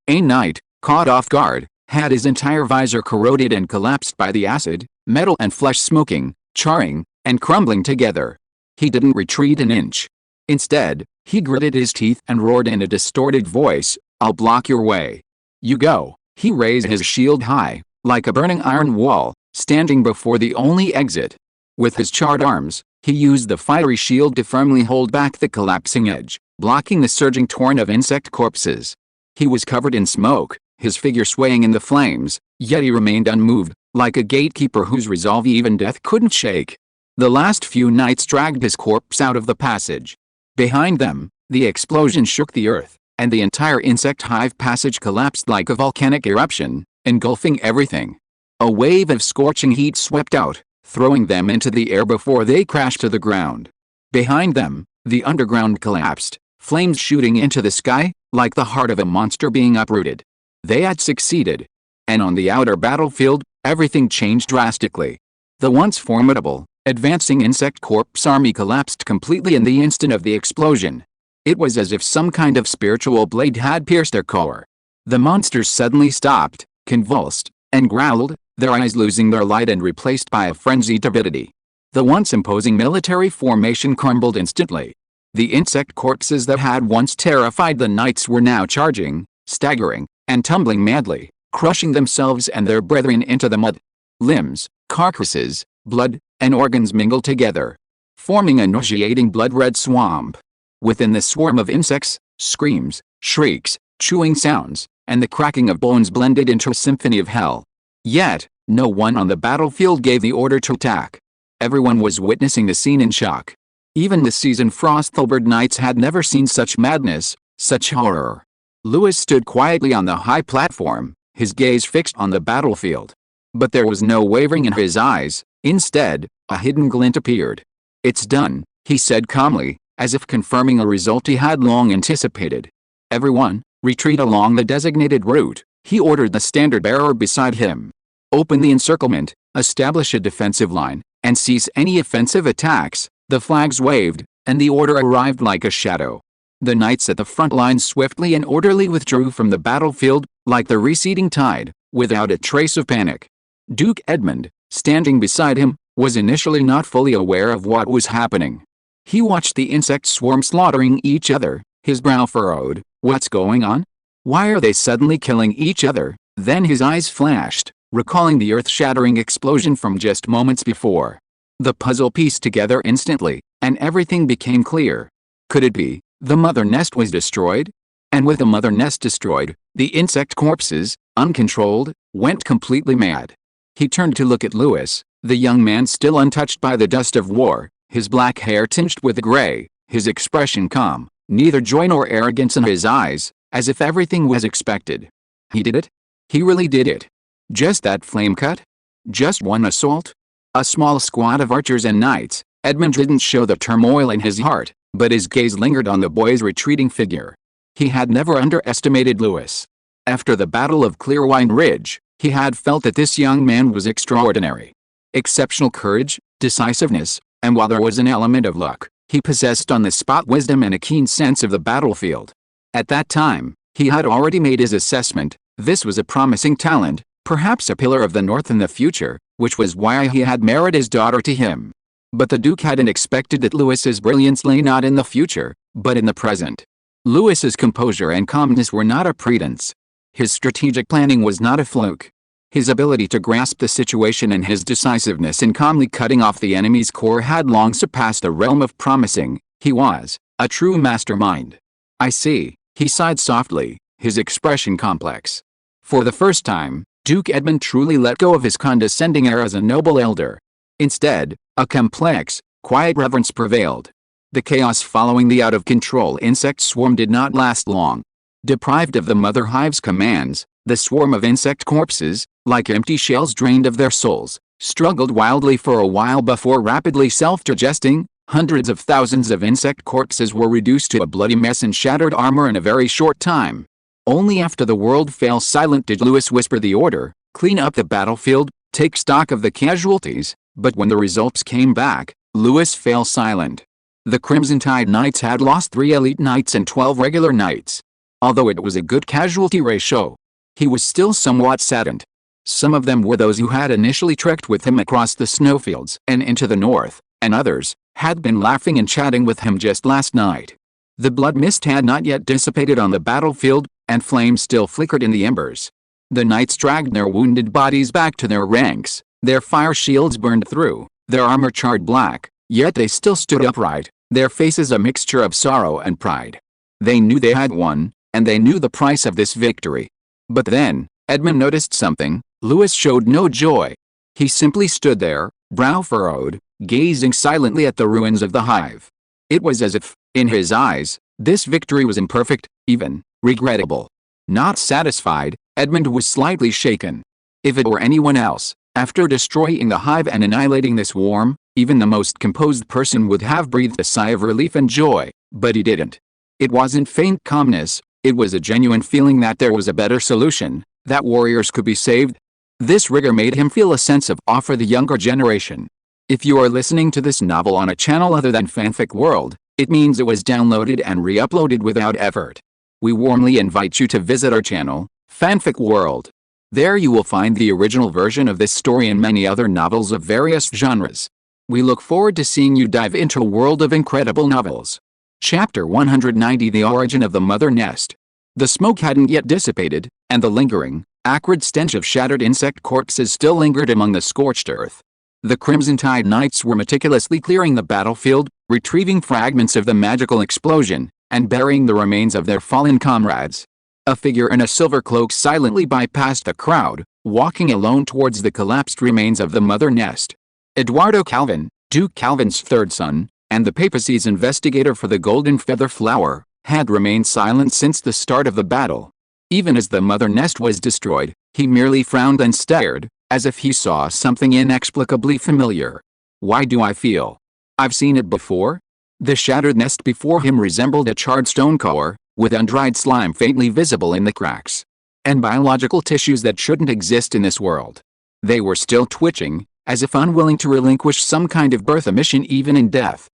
A knight, caught off guard, had his entire visor corroded and collapsed by the acid, metal and flesh smoking, charring, and crumbling together. He didn't retreat an inch. Instead, he gritted his teeth and roared in a distorted voice, "I'll block your way. You go." He raised his shield high, like a burning iron wall, standing before the only exit. With his charred arms, he used the fiery shield to firmly hold back the collapsing edge, blocking the surging torrent of insect corpses. He was covered in smoke, his figure swaying in the flames, yet he remained unmoved, like a gatekeeper whose resolve even death couldn't shake. The last few knights dragged his corpse out of the passage. Behind them, the explosion shook the earth, and the entire insect hive passage collapsed like a volcanic eruption, engulfing everything. A wave of scorching heat swept out, throwing them into the air before they crashed to the ground. Behind them, the underground collapsed, flames shooting into the sky, like the heart of a monster being uprooted. They had succeeded. And on the outer battlefield, everything changed drastically. The once formidable, advancing insect corpse army collapsed completely in the instant of the explosion. It was as if some kind of spiritual blade had pierced their core. The monsters suddenly stopped, convulsed, and growled, their eyes losing their light and replaced by a frenzied avidity. The once imposing military formation crumbled instantly. The insect corpses that had once terrified the knights were now charging, staggering, and tumbling madly, crushing themselves and their brethren into the mud. Limbs, carcasses, blood, and organs mingled together, forming a nauseating blood-red swamp. Within the swarm of insects, screams, shrieks, chewing sounds, and the cracking of bones blended into a symphony of hell. Yet, no one on the battlefield gave the order to attack. Everyone was witnessing the scene in shock. Even the seasoned Frosthalberd knights had never seen such madness, such horror. Lewis stood quietly on the high platform, his gaze fixed on the battlefield. But there was no wavering in his eyes. Instead, a hidden glint appeared. "It's done," he said calmly, as if confirming a result he had long anticipated. "Everyone, retreat along the designated route," he ordered the standard-bearer beside him. "Open the encirclement, establish a defensive line, and cease any offensive attacks." The flags waved, and the order arrived like a shadow. The knights at the front lines swiftly and orderly withdrew from the battlefield, like the receding tide, without a trace of panic. Duke Edmund, standing beside him, was initially not fully aware of what was happening. He watched the insect swarm slaughtering each other, his brow furrowed. "What's going on? Why are they suddenly killing each other?" Then his eyes flashed, recalling the earth-shattering explosion from just moments before. The puzzle pieced together instantly, and everything became clear. Could it be, the mother nest was destroyed? And with the mother nest destroyed, the insect corpses, uncontrolled, went completely mad. He turned to look at Lewis, the young man still untouched by the dust of war, his black hair tinged with gray, his expression calm, neither joy nor arrogance in his eyes, as if everything was expected. He did it? He really did it. Just that flame cut? Just one assault? A small squad of archers and knights. Edmund didn't show the turmoil in his heart, but his gaze lingered on the boy's retreating figure. He had never underestimated Lewis. After the Battle of Clearwine Ridge, he had felt that this young man was extraordinary. Exceptional courage, decisiveness, and while there was an element of luck, he possessed on-the-spot wisdom and a keen sense of the battlefield. At that time, he had already made his assessment. This was a promising talent, perhaps a pillar of the North in the future, which was why he had married his daughter to him. But the Duke hadn't expected that Lewis's brilliance lay not in the future, but in the present. Lewis's composure and calmness were not a pretense. His strategic planning was not a fluke. His ability to grasp the situation and his decisiveness in calmly cutting off the enemy's core had long surpassed the realm of promising. He was a true mastermind. "I see," he sighed softly, his expression complex. For the first time, Duke Edmund truly let go of his condescending air as a noble elder. Instead, a complex, quiet reverence prevailed. The chaos following the out-of-control insect swarm did not last long. Deprived of the mother hive's commands, the swarm of insect corpses, like empty shells drained of their souls, struggled wildly for a while before rapidly self-digesting, Hundreds of thousands of insect corpses were reduced to a bloody mess and shattered armor in a very short time. Only after the world fell silent did Lewis whisper the order, clean up the battlefield, take stock of the casualties, but when the results came back, Lewis fell silent. The Crimson Tide Knights had lost 3 elite knights and 12 regular knights. Although it was a good casualty ratio, he was still somewhat saddened. Some of them were those who had initially trekked with him across the snowfields and into the north, and others had been laughing and chatting with him just last night. The blood mist had not yet dissipated on the battlefield, and flames still flickered in the embers. The knights dragged their wounded bodies back to their ranks, their fire shields burned through, their armor charred black, yet they still stood upright, their faces a mixture of sorrow and pride. They knew they had won, and they knew the price of this victory. But then, Edmund noticed something. Lewis showed no joy. He simply stood there, brow furrowed, gazing silently at the ruins of the hive. It was as if, in his eyes, this victory was imperfect, even regrettable. Not satisfied, Edmund was slightly shaken. If it were anyone else, after destroying the hive and annihilating this swarm, even the most composed person would have breathed a sigh of relief and joy, but he didn't. It wasn't faint calmness, it was a genuine feeling that there was a better solution, that warriors could be saved. This rigor made him feel a sense of awe for the younger generation. If you are listening to this novel on a channel other than Fanfic World, it means it was downloaded and re-uploaded without effort. We warmly invite you to visit our channel, Fanfic World. There you will find the original version of this story and many other novels of various genres. We look forward to seeing you dive into a world of incredible novels. Chapter 190: The Origin of the Mother Nest. The smoke hadn't yet dissipated, and the lingering, acrid stench of shattered insect corpses still lingered among the scorched earth. The Crimson Tide Knights were meticulously clearing the battlefield, retrieving fragments of the magical explosion, and burying the remains of their fallen comrades. A figure in a silver cloak silently bypassed the crowd, walking alone towards the collapsed remains of the mother nest. Eduardo Calvin, Duke Calvin's third son, and the papacy's investigator for the Golden Feather Flower, had remained silent since the start of the battle. Even as the mother nest was destroyed, he merely frowned and stared, as if he saw something inexplicably familiar. Why do I feel I've seen it before? The shattered nest before him resembled a charred stone core, with undried slime faintly visible in the cracks, and biological tissues that shouldn't exist in this world. They were still twitching, as if unwilling to relinquish some kind of birth emission even in death.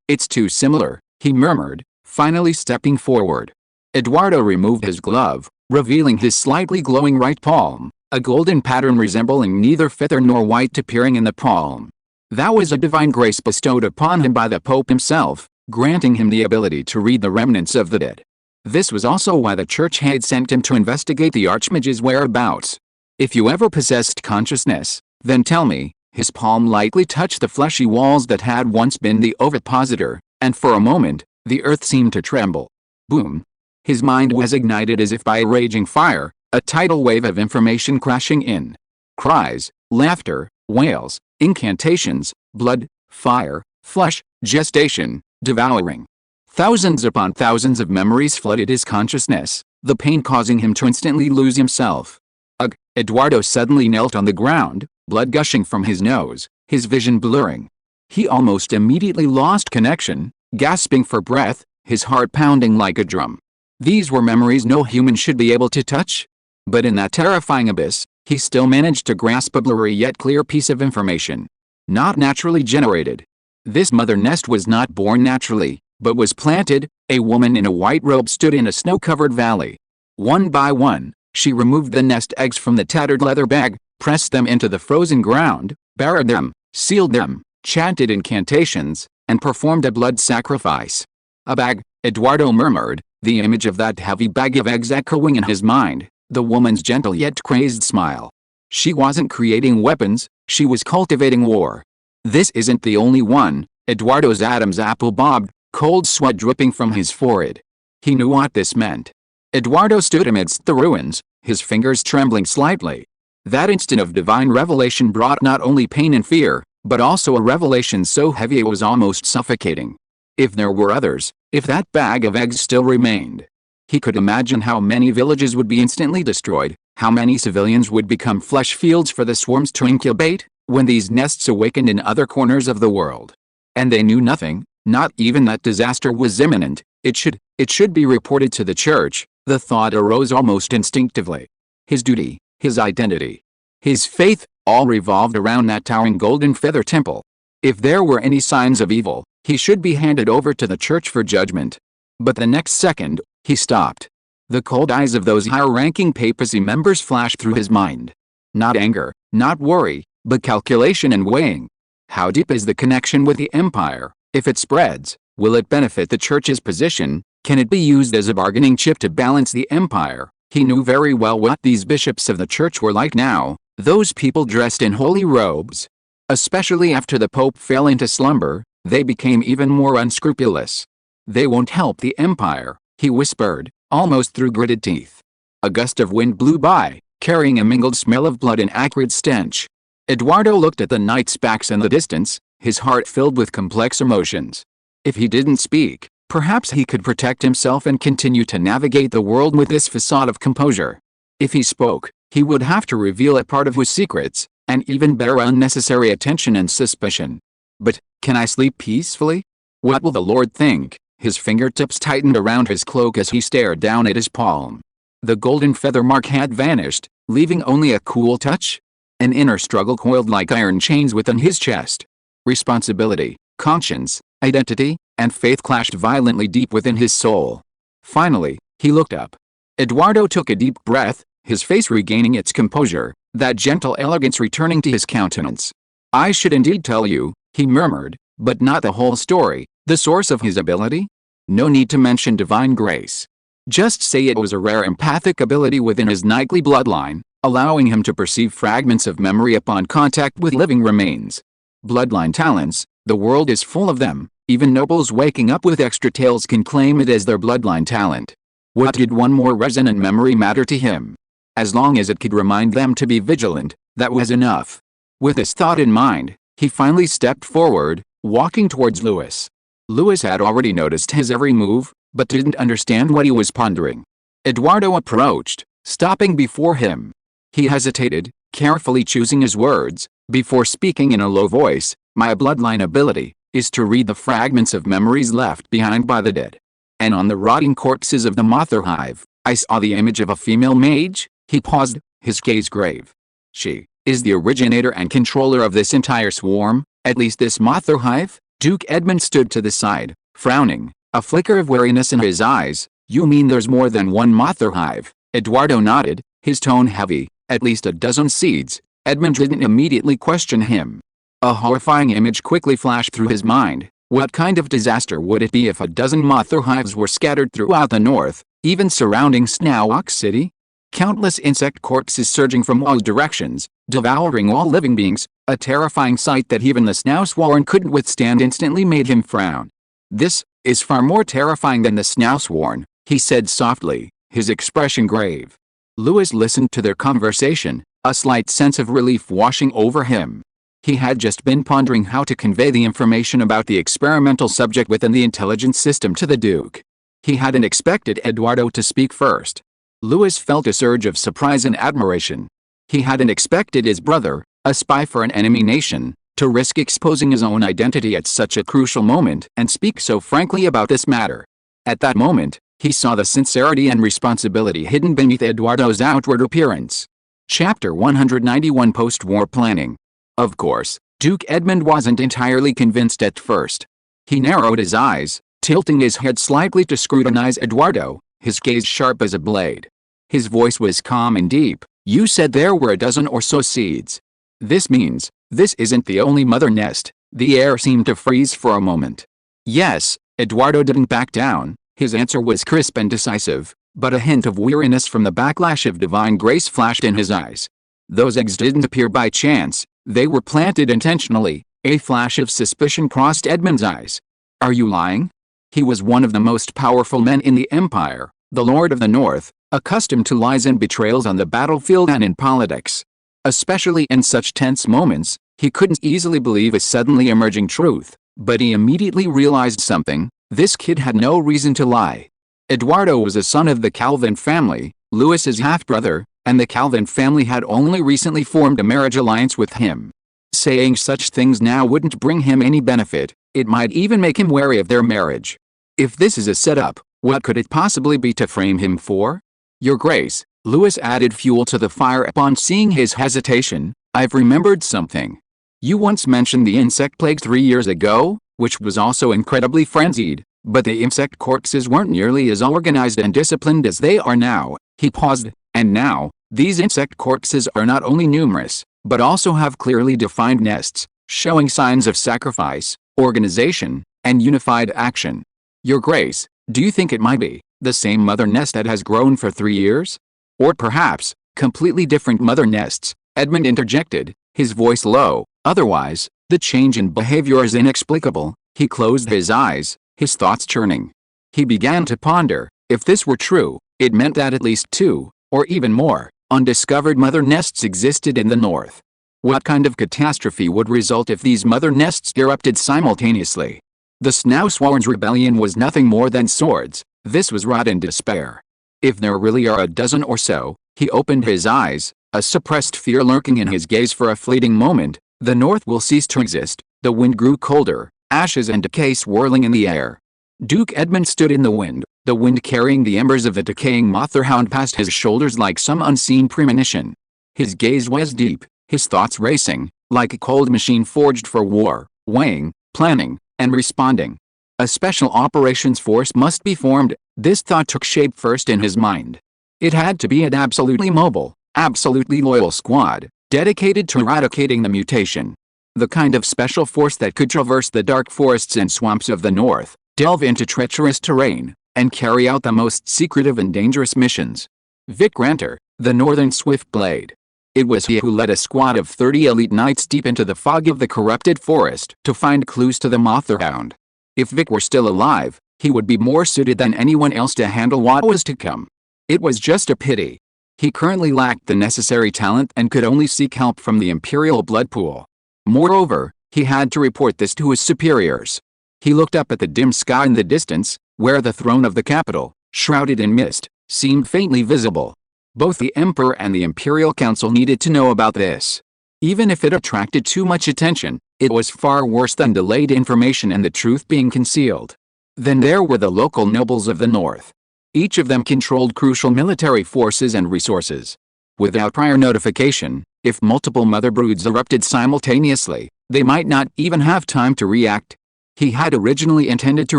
It's too similar, he murmured, finally stepping forward. Eduardo removed his glove, revealing his slightly glowing right palm, a golden pattern resembling neither feather nor white appearing in the palm. That was a divine grace bestowed upon him by the Pope himself, granting him the ability to read the remnants of the dead. This was also why the church had sent him to investigate the Archmage's whereabouts. If you ever possessed consciousness, then tell me. His palm lightly touched the fleshy walls that had once been the ovipositor, and for a moment, the earth seemed to tremble. Boom. His mind was ignited as if by a raging fire, a tidal wave of information crashing in. Cries, laughter, wails, incantations, blood, fire, flesh, gestation, devouring. Thousands upon thousands of memories flooded his consciousness, the pain causing him to instantly lose himself. Ugh! Eduardo suddenly knelt on the ground, blood gushing from his nose, his vision blurring. He almost immediately lost connection, gasping for breath, his heart pounding like a drum. These were memories no human should be able to touch. But in that terrifying abyss, he still managed to grasp a blurry yet clear piece of information. Not naturally generated. This mother nest was not born naturally, but was planted. A woman in a white robe stood in a snow-covered valley. One by one, she removed the nest eggs from the tattered leather bag, pressed them into the frozen ground, buried them, sealed them, chanted incantations, and performed a blood sacrifice. A bag, Eduardo murmured, the image of that heavy bag of eggs echoing in his mind, the woman's gentle yet crazed smile. She wasn't creating weapons, she was cultivating war. This isn't the only one. Eduardo's Adam's apple bobbed, cold sweat dripping from his forehead. He knew what this meant. Eduardo stood amidst the ruins, his fingers trembling slightly. That instant of divine revelation brought not only pain and fear, but also a revelation so heavy it was almost suffocating. If there were others, if that bag of eggs still remained, he could imagine how many villages would be instantly destroyed, how many civilians would become flesh fields for the swarms to incubate, when these nests awakened in other corners of the world. And they knew nothing, not even that disaster was imminent. It should be reported to the church, the thought arose almost instinctively. His duty, his identity, his faith, all revolved around that towering golden feather temple. If there were any signs of evil, he should be handed over to the church for judgment. But the next second, he stopped. The cold eyes of those higher-ranking papacy members flashed through his mind. Not anger, not worry, but calculation and weighing. How deep is the connection with the empire? If it spreads, will it benefit the church's position? Can it be used as a bargaining chip to balance the empire? He knew very well what these bishops of the church were like now, those people dressed in holy robes. Especially after the Pope fell into slumber, they became even more unscrupulous. They won't help the empire, he whispered, almost through gritted teeth. A gust of wind blew by, carrying a mingled smell of blood and acrid stench. Eduardo looked at the knights' backs in the distance, his heart filled with complex emotions. If he didn't speak, perhaps he could protect himself and continue to navigate the world with this facade of composure. If he spoke, he would have to reveal a part of his secrets, and even bear unnecessary attention and suspicion. But, can I sleep peacefully? What will the Lord think? His fingertips tightened around his cloak as he stared down at his palm. The golden feather mark had vanished, leaving only a cool touch. An inner struggle coiled like iron chains within his chest. Responsibility, conscience, identity, and faith clashed violently deep within his soul. Finally, he looked up. Eduardo took a deep breath, his face regaining its composure, that gentle elegance returning to his countenance. I should indeed tell you, he murmured, but not the whole story, the source of his ability? No need to mention divine grace. Just say it was a rare empathic ability within his knightly bloodline, allowing him to perceive fragments of memory upon contact with living remains. Bloodline talents, the world is full of them, even nobles waking up with extra tails can claim it as their bloodline talent. What did one more resonant memory matter to him? As long as it could remind them to be vigilant, that was enough. With this thought in mind, he finally stepped forward, walking towards Louis. Louis had already noticed his every move, but didn't understand what he was pondering. Eduardo approached, stopping before him. He hesitated, carefully choosing his words, before speaking in a low voice. My bloodline ability is to read the fragments of memories left behind by the dead. And on the rotting corpses of the Mother Hive, I saw the image of a female mage. He paused, his gaze grave. She is the originator and controller of this entire swarm, at least this Mother Hive? Duke Edmund stood to the side, frowning, a flicker of wariness in his eyes. You mean there's more than one Mother Hive? Eduardo nodded, his tone heavy. At least a dozen seeds. Edmund didn't immediately question him. A horrifying image quickly flashed through his mind. What kind of disaster would it be if a dozen Mother Hives were scattered throughout the north, even surrounding Snowhawk City? Countless insect corpses surging from all directions, devouring all living beings, a terrifying sight that even the Snowsworn couldn't withstand instantly made him frown. This is far more terrifying than the Snowsworn, he said softly, his expression grave. Louis listened to their conversation, a slight sense of relief washing over him. He had just been pondering how to convey the information about the experimental subject within the intelligence system to the Duke. He hadn't expected Eduardo to speak first. Louis felt a surge of surprise and admiration. He hadn't expected his brother, a spy for an enemy nation, to risk exposing his own identity at such a crucial moment and speak so frankly about this matter. At that moment, he saw the sincerity and responsibility hidden beneath Eduardo's outward appearance. Chapter 191 Post-War Planning. Of course, Duke Edmund wasn't entirely convinced at first. He narrowed his eyes, tilting his head slightly to scrutinize Eduardo, his gaze sharp as a blade. His voice was calm and deep. You said there were a dozen or so seeds. This means, this isn't the only mother nest. The air seemed to freeze for a moment. Yes, Eduardo didn't back down. His answer was crisp and decisive, but a hint of weariness from the backlash of divine grace flashed in his eyes. Those eggs didn't appear by chance, they were planted intentionally. A flash of suspicion crossed Edmund's eyes. Are you lying? He was one of the most powerful men in the Empire, the Lord of the North, accustomed to lies and betrayals on the battlefield and in politics. Especially in such tense moments, he couldn't easily believe a suddenly emerging truth, but he immediately realized something. This kid had no reason to lie. Eduardo was a son of the Calvin family, Louis's half-brother, and the Calvin family had only recently formed a marriage alliance with him. Saying such things now wouldn't bring him any benefit. It might even make him wary of their marriage. If this is a setup, what could it possibly be to frame him for? Your Grace, Louis added fuel to the fire upon seeing his hesitation. I've remembered something. You once mentioned the insect plague 3 years ago, which was also incredibly frenzied, but the insect corpses weren't nearly as organized and disciplined as they are now. He paused, and now, these insect corpses are not only numerous, but also have clearly defined nests, showing signs of sacrifice, organization, and unified action. Your Grace, do you think it might be the same mother nest that has grown for 3 years? Or perhaps, completely different mother nests? Edmund interjected, his voice low. Otherwise, the change in behavior is inexplicable. He closed his eyes, his thoughts churning. He began to ponder. If this were true, it meant that at least 2, or even more, undiscovered mother nests existed in the north. What kind of catastrophe would result if these mother nests erupted simultaneously? The Snowswarm's rebellion was nothing more than swords. This was wrought in despair. If there really are a dozen or so, he opened his eyes, a suppressed fear lurking in his gaze for a fleeting moment. The north will cease to exist. The wind grew colder, ashes and decay swirling in the air. Duke Edmund stood in the wind carrying the embers of the decaying Motherhound past his shoulders like some unseen premonition. His gaze was deep, his thoughts racing, like a cold machine forged for war, weighing, planning, and responding. A special operations force must be formed. This thought took shape first in his mind. It had to be an absolutely mobile, absolutely loyal squad, dedicated to eradicating the mutation. The kind of special force that could traverse the dark forests and swamps of the north, delve into treacherous terrain, and carry out the most secretive and dangerous missions. Vic Granter, the Northern Swiftblade. It was he who led a squad of 30 elite knights deep into the fog of the corrupted forest to find clues to the Motherhound. If Vic were still alive, he would be more suited than anyone else to handle what was to come. It was just a pity. He currently lacked the necessary talent and could only seek help from the Imperial blood pool. Moreover, he had to report this to his superiors. He looked up at the dim sky in the distance, where the throne of the capital, shrouded in mist, seemed faintly visible. Both the Emperor and the Imperial Council needed to know about this. Even if it attracted too much attention, it was far worse than delayed information and the truth being concealed. Then there were the local nobles of the north. Each of them controlled crucial military forces and resources. Without prior notification, if multiple mother broods erupted simultaneously, they might not even have time to react. He had originally intended to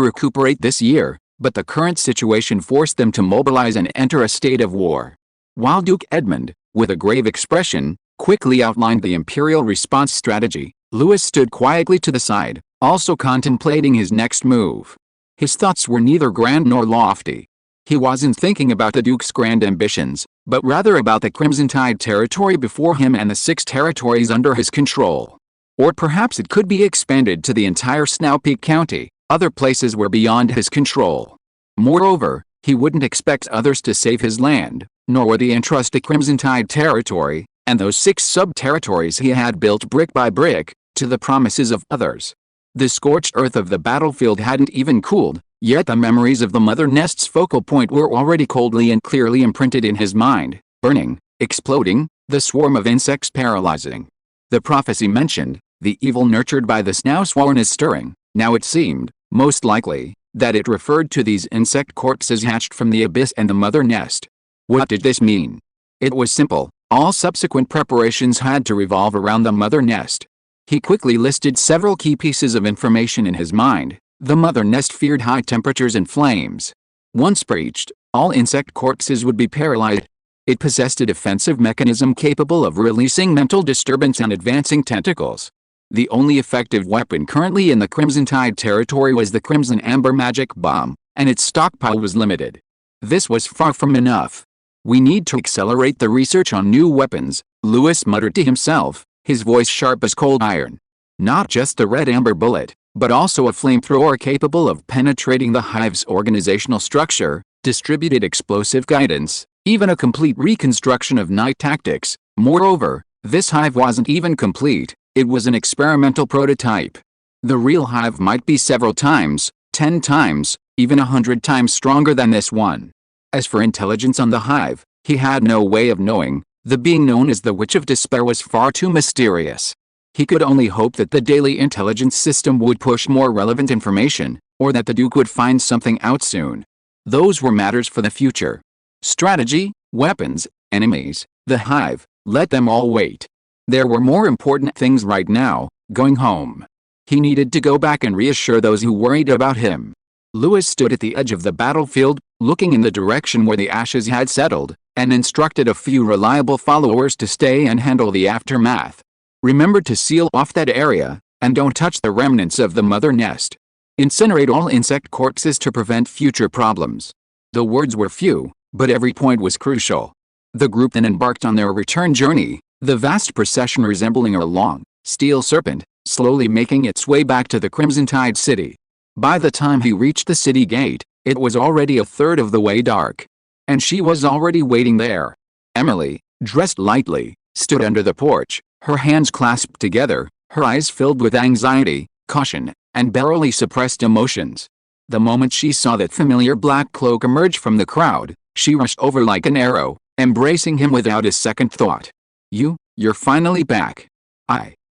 recuperate this year, but the current situation forced them to mobilize and enter a state of war. While Duke Edmund, with a grave expression, quickly outlined the imperial response strategy, Louis stood quietly to the side, also contemplating his next move. His thoughts were neither grand nor lofty. He wasn't thinking about the Duke's grand ambitions, but rather about the Crimson Tide territory before him and the 6 territories under his control. Or perhaps it could be expanded to the entire Snowpeak County. Other places were beyond his control. Moreover, he wouldn't expect others to save his land, nor would he entrust the Crimson Tide territory, and those 6 sub-territories he had built brick by brick, to the promises of others. The scorched earth of the battlefield hadn't even cooled, yet the memories of the mother nest's focal point were already coldly and clearly imprinted in his mind, burning, exploding, the swarm of insects paralyzing. The prophecy mentioned, the evil nurtured by the Snowswarm is stirring. Now it seemed, most likely, that it referred to these insect corpses hatched from the abyss and the mother nest. What did this mean? It was simple. All subsequent preparations had to revolve around the mother nest. He quickly listed several key pieces of information in his mind. The mother nest feared high temperatures and flames. Once breached, all insect corpses would be paralyzed. It possessed a defensive mechanism capable of releasing mental disturbance and advancing tentacles. The only effective weapon currently in the Crimson Tide territory was the Crimson Amber magic bomb, and its stockpile was limited. This was far from enough. We need to accelerate the research on new weapons, Louis muttered to himself, his voice sharp as cold iron. Not just the red amber bullet, but also a flamethrower capable of penetrating the hive's organizational structure, distributed explosive guidance, even a complete reconstruction of night tactics. Moreover, this hive wasn't even complete. It was an experimental prototype. The real hive might be several times, 10 times, even 100 times stronger than this one. As for intelligence on the hive, he had no way of knowing. The being known as the Witch of Despair was far too mysterious. He could only hope that the daily intelligence system would push more relevant information, or that the Duke would find something out soon. Those were matters for the future. Strategy, weapons, enemies, the hive, let them all wait. There were more important things right now: going home. He needed to go back and reassure those who worried about him. Lewis stood at the edge of the battlefield, looking in the direction where the ashes had settled, and instructed a few reliable followers to stay and handle the aftermath. Remember to seal off that area, and don't touch the remnants of the mother nest. Incinerate all insect corpses to prevent future problems. The words were few, but every point was crucial. The group then embarked on their return journey, the vast procession resembling a long, steel serpent, slowly making its way back to the Crimson Tide City. By the time he reached the city gate, it was already a third of the way dark. And she was already waiting there. Emily, dressed lightly, stood under the porch, her hands clasped together, her eyes filled with anxiety, caution, and barely suppressed emotions. The moment she saw that familiar black cloak emerge from the crowd, she rushed over like an arrow, embracing him without a second thought. You're finally back.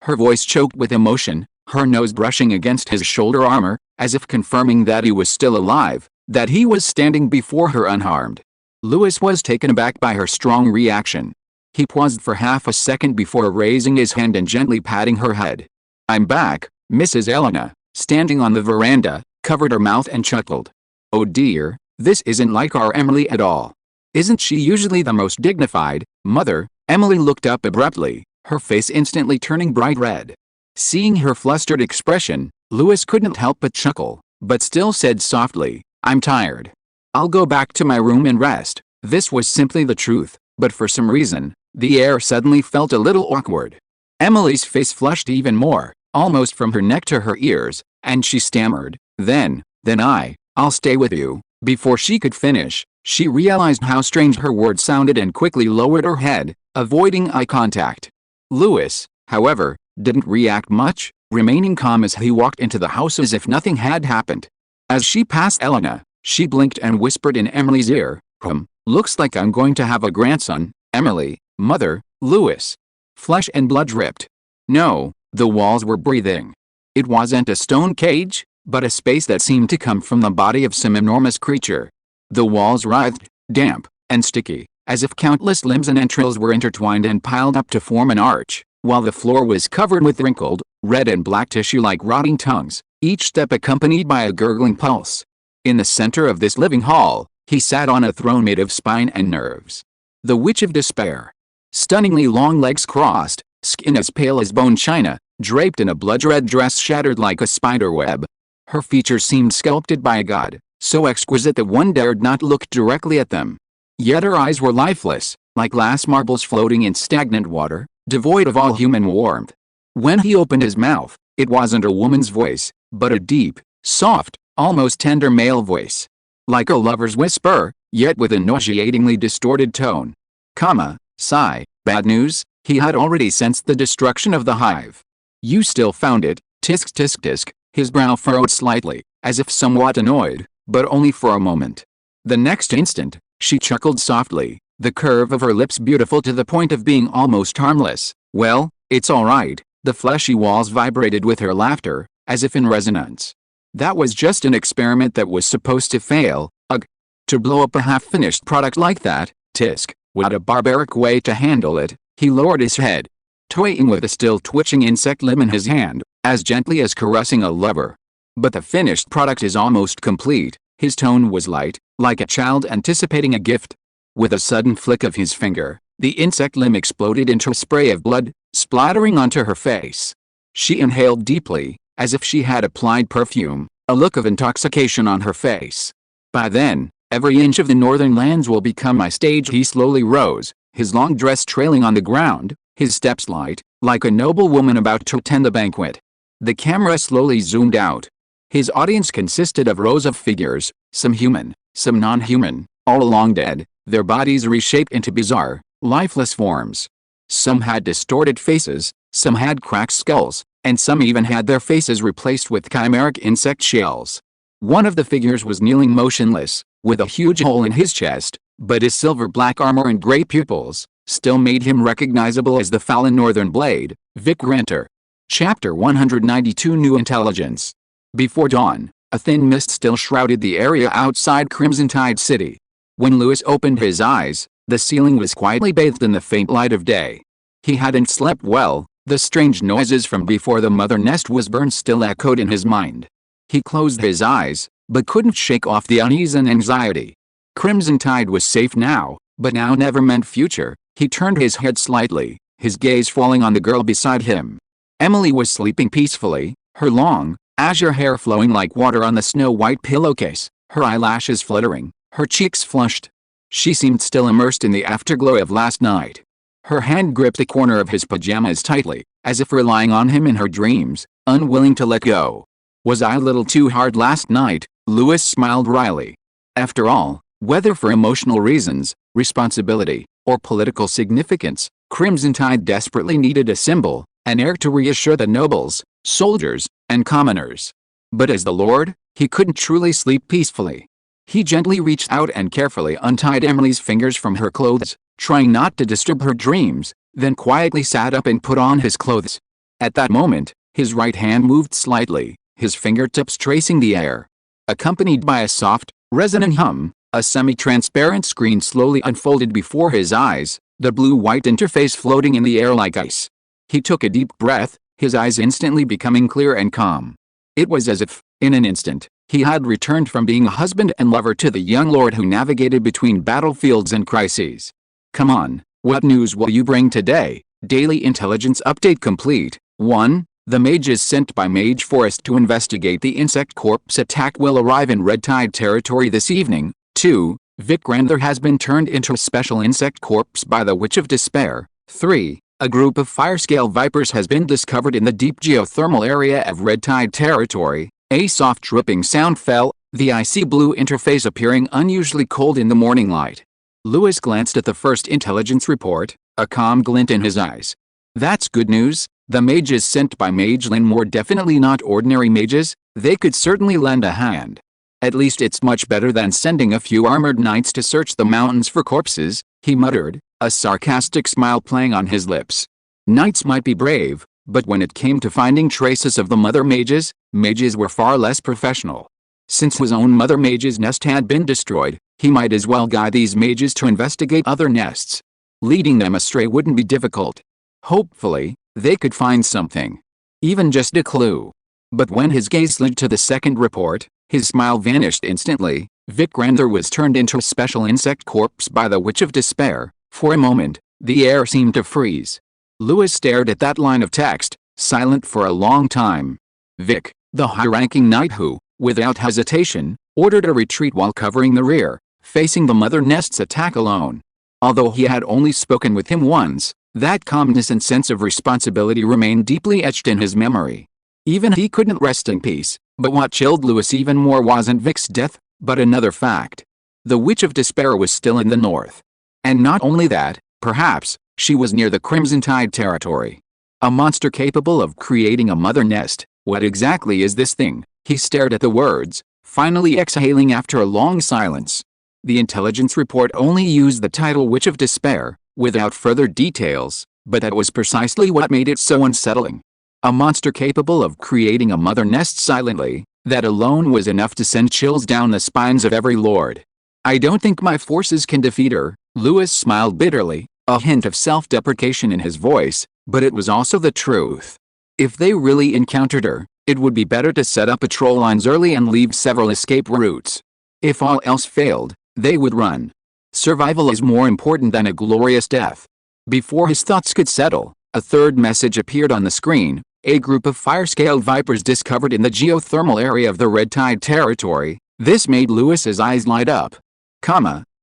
Her voice choked with emotion, her nose brushing against his shoulder armor, as if confirming that he was still alive, that he was standing before her unharmed. Lewis was taken aback by her strong reaction. He paused for half a second before raising his hand and gently patting her head. "I'm back," Mrs. Elena, standing on the veranda, covered her mouth and chuckled. "Oh dear, this isn't like our Emily at all. Isn't she usually the most dignified, Mother?" Emily looked up abruptly, her face instantly turning bright red. Seeing her flustered expression, Lewis couldn't help but chuckle, but still said softly, "I'm tired. I'll go back to my room and rest." This was simply the truth, but for some reason, the air suddenly felt a little awkward. Emily's face flushed even more, almost from her neck to her ears, and she stammered, Then I'll stay with you." Before she could finish, she realized how strange her words sounded and quickly lowered her head, avoiding eye contact. Lewis, however, didn't react much, remaining calm as he walked into the house as if nothing had happened. As she passed Elena, she blinked and whispered in Emily's ear, "Looks like I'm going to have a grandson, Emily, Mother." Lewis. Flesh and blood dripped. No, the walls were breathing. It wasn't a stone cage, but a space that seemed to come from the body of some enormous creature. The walls writhed, damp, and sticky, as if countless limbs and entrails were intertwined and piled up to form an arch, while the floor was covered with wrinkled, red and black tissue like rotting tongues, each step accompanied by a gurgling pulse. In the center of this living hall, he sat on a throne made of spine and nerves. The Witch of Despair. Stunningly long legs crossed, skin as pale as bone china, draped in a blood-red dress shattered like a spider web. Her features seemed sculpted by a god, so exquisite that one dared not look directly at them. Yet her eyes were lifeless, like glass marbles floating in stagnant water, devoid of all human warmth. When he opened his mouth, it wasn't a woman's voice, but a deep, soft, almost tender male voice. Like a lover's whisper, yet with a nauseatingly distorted tone. Sigh, bad news, he had already sensed the destruction of the hive. "You still found it, tisk tisk tisk." His brow furrowed slightly, as if somewhat annoyed, but only for a moment. The next instant, she chuckled softly, the curve of her lips beautiful to the point of being almost harmless. "Well, it's all right." The fleshy walls vibrated with her laughter, as if in resonance. "That was just an experiment that was supposed to fail. Ugh. To blow up a half-finished product like that, tisk, what a barbaric way to handle it." He lowered his head, toying with a still twitching insect limb in his hand, as gently as caressing a lover. "But the finished product is almost complete." His tone was light, like a child anticipating a gift. With a sudden flick of his finger, the insect limb exploded into a spray of blood, splattering onto her face. She inhaled deeply, as if she had applied perfume, a look of intoxication on her face. "By then, every inch of the northern lands will become my stage." He slowly rose, his long dress trailing on the ground, his steps light, like a noble woman about to attend a banquet. The camera slowly zoomed out. His audience consisted of rows of figures, some human, some non-human, all long dead, their bodies reshaped into bizarre, lifeless forms. Some had distorted faces, some had cracked skulls, and some even had their faces replaced with chimeric insect shells. One of the figures was kneeling motionless, with a huge hole in his chest, but his silver-black armor and gray pupils still made him recognizable as the Fallen Northern Blade, Vic Renter. Chapter 192 New Intelligence. Before dawn, a thin mist still shrouded the area outside Crimson Tide City. When Lewis opened his eyes, the ceiling was quietly bathed in the faint light of day. He hadn't slept well. The strange noises from before the mother nest was burned still echoed in his mind. He closed his eyes, but couldn't shake off the unease and anxiety. Crimson Tide was safe now, but now never meant future. He turned his head slightly, his gaze falling on the girl beside him. Emily was sleeping peacefully, her long, azure hair flowing like water on the snow-white pillowcase, her eyelashes fluttering, her cheeks flushed. She seemed still immersed in the afterglow of last night. Her hand gripped the corner of his pajamas tightly, as if relying on him in her dreams, unwilling to let go. Was I a little too hard last night? Lewis smiled wryly. After all, whether for emotional reasons, responsibility, or political significance, Crimson Tide desperately needed a symbol, an heir to reassure the nobles, soldiers, and commoners. But as the Lord, he couldn't truly sleep peacefully. He gently reached out and carefully untied Emily's fingers from her clothes, trying not to disturb her dreams, then quietly sat up and put on his clothes. At that moment, his right hand moved slightly, his fingertips tracing the air. Accompanied by a soft, resonant hum, a semi-transparent screen slowly unfolded before his eyes, the blue-white interface floating in the air like ice. He took a deep breath, his eyes instantly becoming clear and calm. It was as if, in an instant, he had returned from being a husband and lover to the young lord who navigated between battlefields and crises. Come on, what news will you bring today? Daily Intelligence Update complete. 1. The mages sent by Mage Forest to investigate the insect corpse attack will arrive in Red Tide territory this evening. 2. Vic Grandler has been turned into a special insect corpse by the Witch of Despair. 3. A group of fire-scale vipers has been discovered in the deep geothermal area of Red Tide territory. A soft dripping sound fell, the icy blue interface appearing unusually cold in the morning light. Lewis glanced at the first intelligence report, a calm glint in his eyes. That's good news. The mages sent by Mage Lin were definitely not ordinary mages. They could certainly lend a hand. At least it's much better than sending a few armored knights to search the mountains for corpses, he muttered, a sarcastic smile playing on his lips. Knights might be brave, but when it came to finding traces of the mother mages, mages were far less professional. Since his own mother mage's nest had been destroyed, he might as well guide these mages to investigate other nests. Leading them astray wouldn't be difficult. Hopefully, they could find something. Even just a clue. But when his gaze slid to the second report, his smile vanished instantly. Vic Grandler was turned into a special insect corpse by the Witch of Despair. For a moment, the air seemed to freeze. Lewis stared at that line of text, silent for a long time. Vic, the high-ranking knight who, without hesitation, ordered a retreat while covering the rear, facing the mother nest's attack alone. Although he had only spoken with him once, that calmness and sense of responsibility remained deeply etched in his memory. Even he couldn't rest in peace, but what chilled Lewis even more wasn't Vic's death, but another fact. The Witch of Despair was still in the north. And not only that, perhaps, she was near the Crimson Tide territory. A monster capable of creating a mother nest. What exactly is this thing? He stared at the words, finally exhaling after a long silence. The intelligence report only used the title Witch of Despair, without further details, but that was precisely what made it so unsettling. A monster capable of creating a mother nest silently, that alone was enough to send chills down the spines of every lord. I don't think my forces can defeat her, Lewis smiled bitterly, a hint of self-deprecation in his voice, but it was also the truth. If they really encountered her, it would be better to set up patrol lines early and leave several escape routes. If all else failed, they would run. Survival is more important than a glorious death. Before his thoughts could settle, a third message appeared on the screen. A group of fire-scaled vipers discovered in the geothermal area of the Red Tide territory. This made Lewis's eyes light up.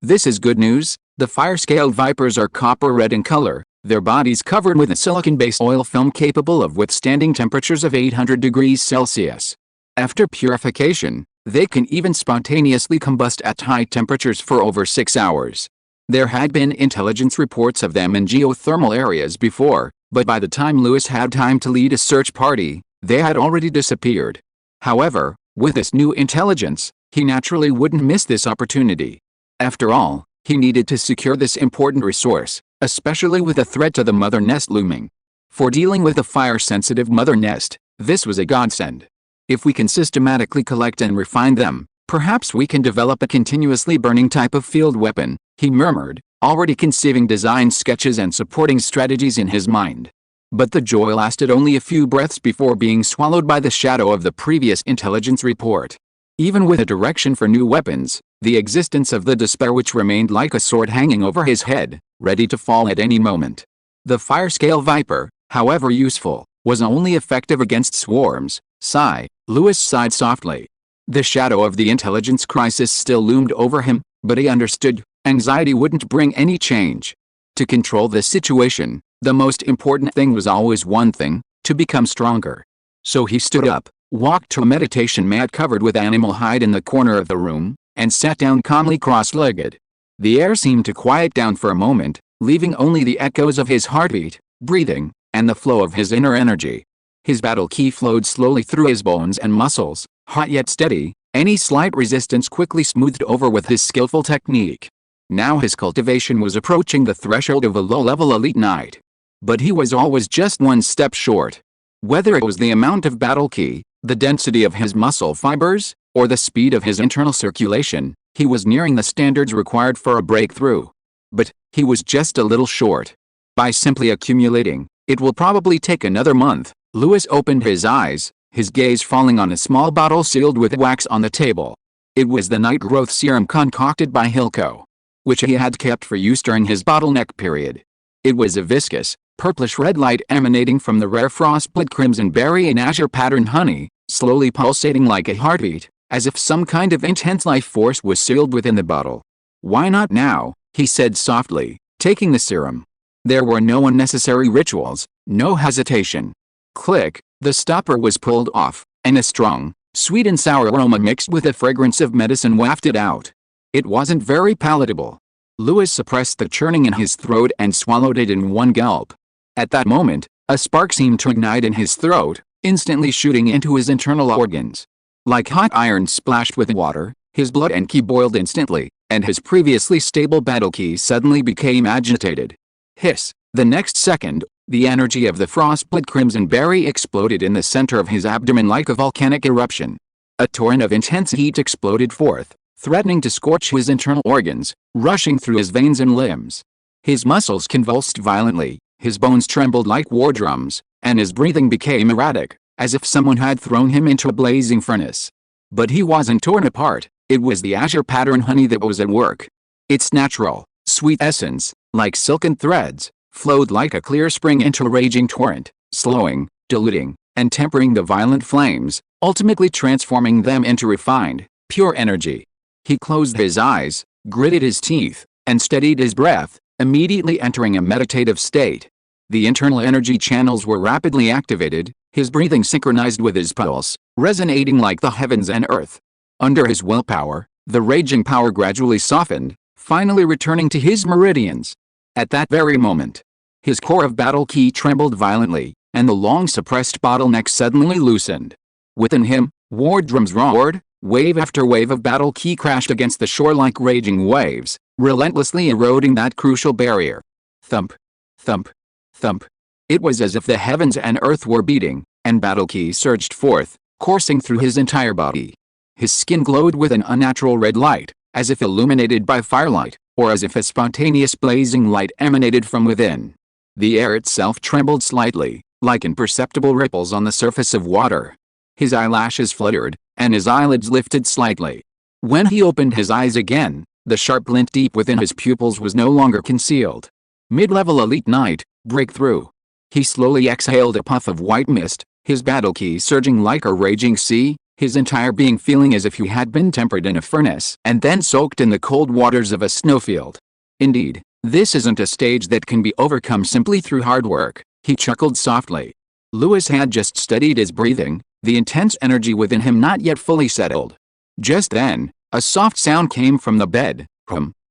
This is good news. The fire-scaled vipers are copper red in color, their bodies covered with a silicon-based oil film capable of withstanding temperatures of 800 degrees Celsius. After purification, they can even spontaneously combust at high temperatures for over 6 hours. There had been intelligence reports of them in geothermal areas before, but by the time Lewis had time to lead a search party, they had already disappeared. However, with this new intelligence, he naturally wouldn't miss this opportunity. After all, he needed to secure this important resource, especially with the threat to the mother nest looming. For dealing with a fire-sensitive mother nest, this was a godsend. If we can systematically collect and refine them, perhaps we can develop a continuously burning type of field weapon, he murmured, already conceiving design sketches and supporting strategies in his mind. But the joy lasted only a few breaths before being swallowed by the shadow of the previous intelligence report. Even with a direction for new weapons, the existence of the despair which remained like a sword hanging over his head, ready to fall at any moment. The fire-scale viper, however useful, was only effective against swarms. Sigh, Lewis sighed softly. The shadow of the intelligence crisis still loomed over him, but he understood, anxiety wouldn't bring any change. To control this situation, the most important thing was always one thing: to become stronger. So he stood up, walked to a meditation mat covered with animal hide in the corner of the room, and sat down calmly cross-legged. The air seemed to quiet down for a moment, leaving only the echoes of his heartbeat, breathing, and the flow of his inner energy. His battle ki flowed slowly through his bones and muscles, hot yet steady, any slight resistance quickly smoothed over with his skillful technique. Now his cultivation was approaching the threshold of a low-level elite knight. But he was always just one step short. Whether it was the amount of battle ki, the density of his muscle fibers, or the speed of his internal circulation, he was nearing the standards required for a breakthrough. But he was just a little short. By simply accumulating, it will probably take another month. Lewis opened his eyes, his gaze falling on a small bottle sealed with wax on the table. It was the night growth serum concocted by Hilco, which he had kept for use during his bottleneck period. It was a viscous, purplish-red light emanating from the rare frostbite crimson berry and azure pattern honey, slowly pulsating like a heartbeat, as if some kind of intense life force was sealed within the bottle. "Why not now?" he said softly, taking the serum. There were no unnecessary rituals, no hesitation. Click, the stopper was pulled off, and a strong, sweet and sour aroma mixed with the fragrance of medicine wafted out. It wasn't very palatable. Lewis suppressed the churning in his throat and swallowed it in one gulp. At that moment, a spark seemed to ignite in his throat, instantly shooting into his internal organs. Like hot iron splashed with water, his blood and ki boiled instantly, and his previously stable battle ki suddenly became agitated. Hiss! The next second, the energy of the frostbite crimson berry exploded in the center of his abdomen like a volcanic eruption. A torrent of intense heat exploded forth, threatening to scorch his internal organs, rushing through his veins and limbs. His muscles convulsed violently, his bones trembled like war drums, and his breathing became erratic, as if someone had thrown him into a blazing furnace. But he wasn't torn apart, it was the azure pattern honey that was at work. Its natural, sweet essence, like silken threads, flowed like a clear spring into a raging torrent, slowing, diluting, and tempering the violent flames, ultimately transforming them into refined, pure energy. He closed his eyes, gritted his teeth, and steadied his breath, immediately entering a meditative state. The internal energy channels were rapidly activated, his breathing synchronized with his pulse, resonating like the heavens and earth. Under his willpower, the raging power gradually softened, finally returning to his meridians. At that very moment, his core of battle ki trembled violently, and the long-suppressed bottleneck suddenly loosened. Within him, war drums roared, wave after wave of battle ki crashed against the shore like raging waves, relentlessly eroding that crucial barrier. Thump, thump, thump. It was as if the heavens and earth were beating, and battle ki surged forth, coursing through his entire body. His skin glowed with an unnatural red light, as if illuminated by firelight, or as if a spontaneous blazing light emanated from within. The air itself trembled slightly, like imperceptible ripples on the surface of water. His eyelashes fluttered, and his eyelids lifted slightly. When he opened his eyes again, the sharp glint deep within his pupils was no longer concealed. Mid-level elite knight, breakthrough. He slowly exhaled a puff of white mist, his battle ki surging like a raging sea, his entire being feeling as if he had been tempered in a furnace and then soaked in the cold waters of a snowfield. Indeed, this isn't a stage that can be overcome simply through hard work, he chuckled softly. Lewis had just studied his breathing, the intense energy within him not yet fully settled. Just then, a soft sound came from the bed.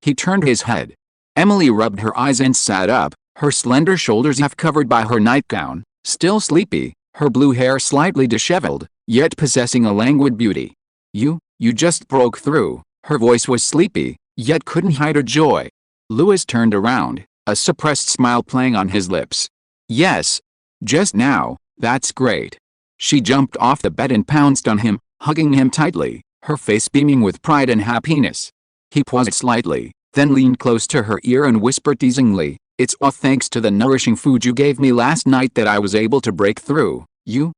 He turned his head. Emily rubbed her eyes and sat up, her slender shoulders half covered by her nightgown, still sleepy, her blue hair slightly disheveled, yet possessing a languid beauty. You just broke through." Her voice was sleepy, yet couldn't hide her joy. Lewis turned around, a suppressed smile playing on his lips. "Yes. Just now, that's great. She jumped off the bed and pounced on him, hugging him tightly, her face beaming with pride and happiness. He paused slightly, then leaned close to her ear and whispered teasingly, "It's all thanks to the nourishing food you gave me last night that I was able to break through. You,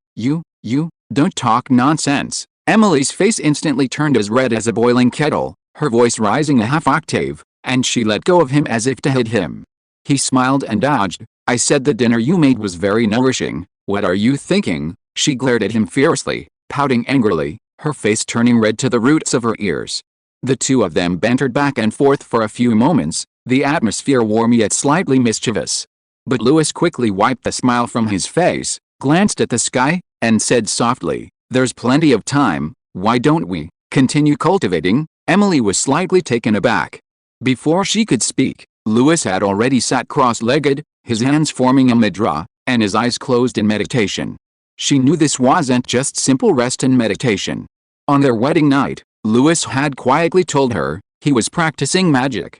don't talk nonsense." Emily's face instantly turned as red as a boiling kettle, her voice rising a half octave, and she let go of him as if to hit him. He smiled and dodged. "I said the dinner you made was very nourishing. What are you thinking?" She glared at him fiercely, pouting angrily, her face turning red to the roots of her ears. The two of them bantered back and forth for a few moments, the atmosphere warm yet slightly mischievous. But Louis quickly wiped the smile from his face, glanced at the sky, and said softly, "There's plenty of time, why don't we continue cultivating?" Emily was slightly taken aback. Before she could speak, Louis had already sat cross-legged, his hands forming a mudra, and his eyes closed in meditation. She knew this wasn't just simple rest and meditation. On their wedding night, Louis had quietly told her he was practicing magic.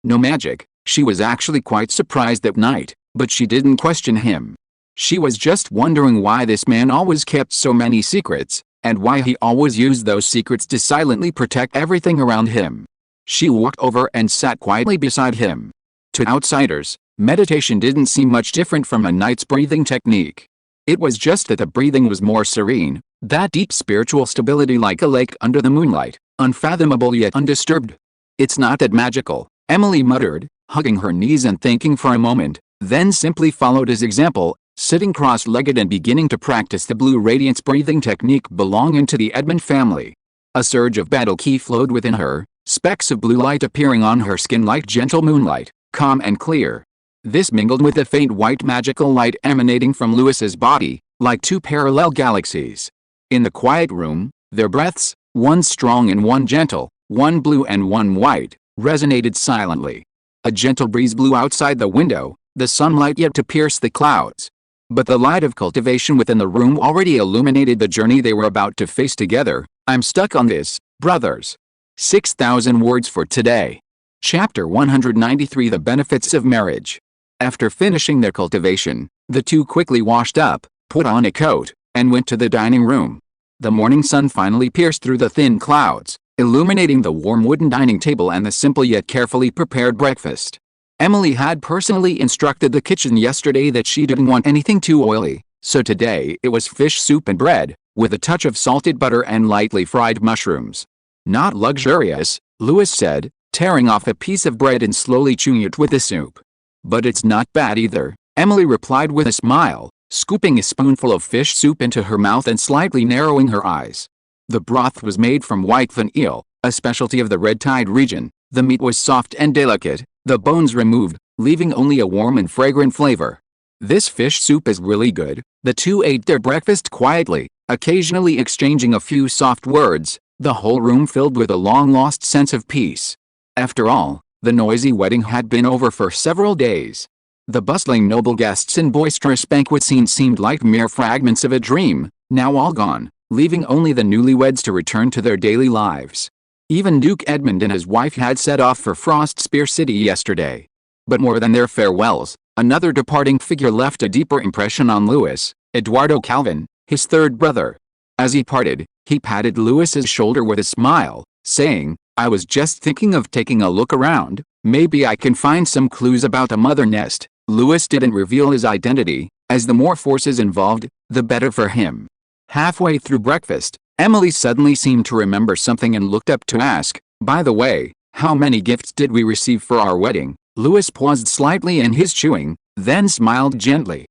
No magic. She was actually quite surprised that night, but she didn't question him. She was just wondering why this man always kept so many secrets, and why he always used those secrets to silently protect everything around him. She walked over and sat quietly beside him. To outsiders, meditation didn't seem much different from a night's breathing technique. It was just that the breathing was more serene, that deep spiritual stability like a lake under the moonlight, unfathomable yet undisturbed. "It's not that magical," Emily muttered, hugging her knees and thinking for a moment, then simply followed his example, sitting cross-legged and beginning to practice the blue radiance breathing technique belonging to the Edmund family. A surge of battle ki flowed within her, specks of blue light appearing on her skin like gentle moonlight, calm and clear. This mingled with the faint white magical light emanating from Louis's body, like two parallel galaxies. In the quiet room, their breaths, one strong and one gentle, one blue and one white, resonated silently. A gentle breeze blew outside the window, the sunlight yet to pierce the clouds. But the light of cultivation within the room already illuminated the journey they were about to face together. "I'm stuck on this, brothers." 6,000 words for today. Chapter 193 The Benefits of Marriage. After finishing their cultivation, the two quickly washed up, put on a coat, and went to the dining room. The morning sun finally pierced through the thin clouds, illuminating the warm wooden dining table and the simple yet carefully prepared breakfast. Emily had personally instructed the kitchen yesterday that she didn't want anything too oily, so today it was fish soup and bread, with a touch of salted butter and lightly fried mushrooms. "Not luxurious," Louis said, tearing off a piece of bread and slowly chewing it with the soup. "But it's not bad either," Emily replied with a smile, scooping a spoonful of fish soup into her mouth and slightly narrowing her eyes. The broth was made from whitefin eel, a specialty of the red tide region. The meat was soft and delicate, the bones removed, leaving only a warm and fragrant flavor. "This fish soup is really good." The two ate their breakfast quietly, occasionally exchanging a few soft words, the whole room filled with a long-lost sense of peace. After all, the noisy wedding had been over for several days. The bustling noble guests and boisterous banquet scene seemed like mere fragments of a dream, now all gone, leaving only the newlyweds to return to their daily lives. Even Duke Edmund and his wife had set off for Frostspear City yesterday. But more than their farewells, another departing figure left a deeper impression on Louis, Eduardo Calvin, his third brother. As he parted, he patted Louis's shoulder with a smile, saying, "I was just thinking of taking a look around, maybe I can find some clues about a mother nest." Louis didn't reveal his identity, as the more forces involved, the better for him. Halfway through breakfast, Emily suddenly seemed to remember something and looked up to ask, "By the way, how many gifts did we receive for our wedding?" Louis paused slightly in his chewing, then smiled gently.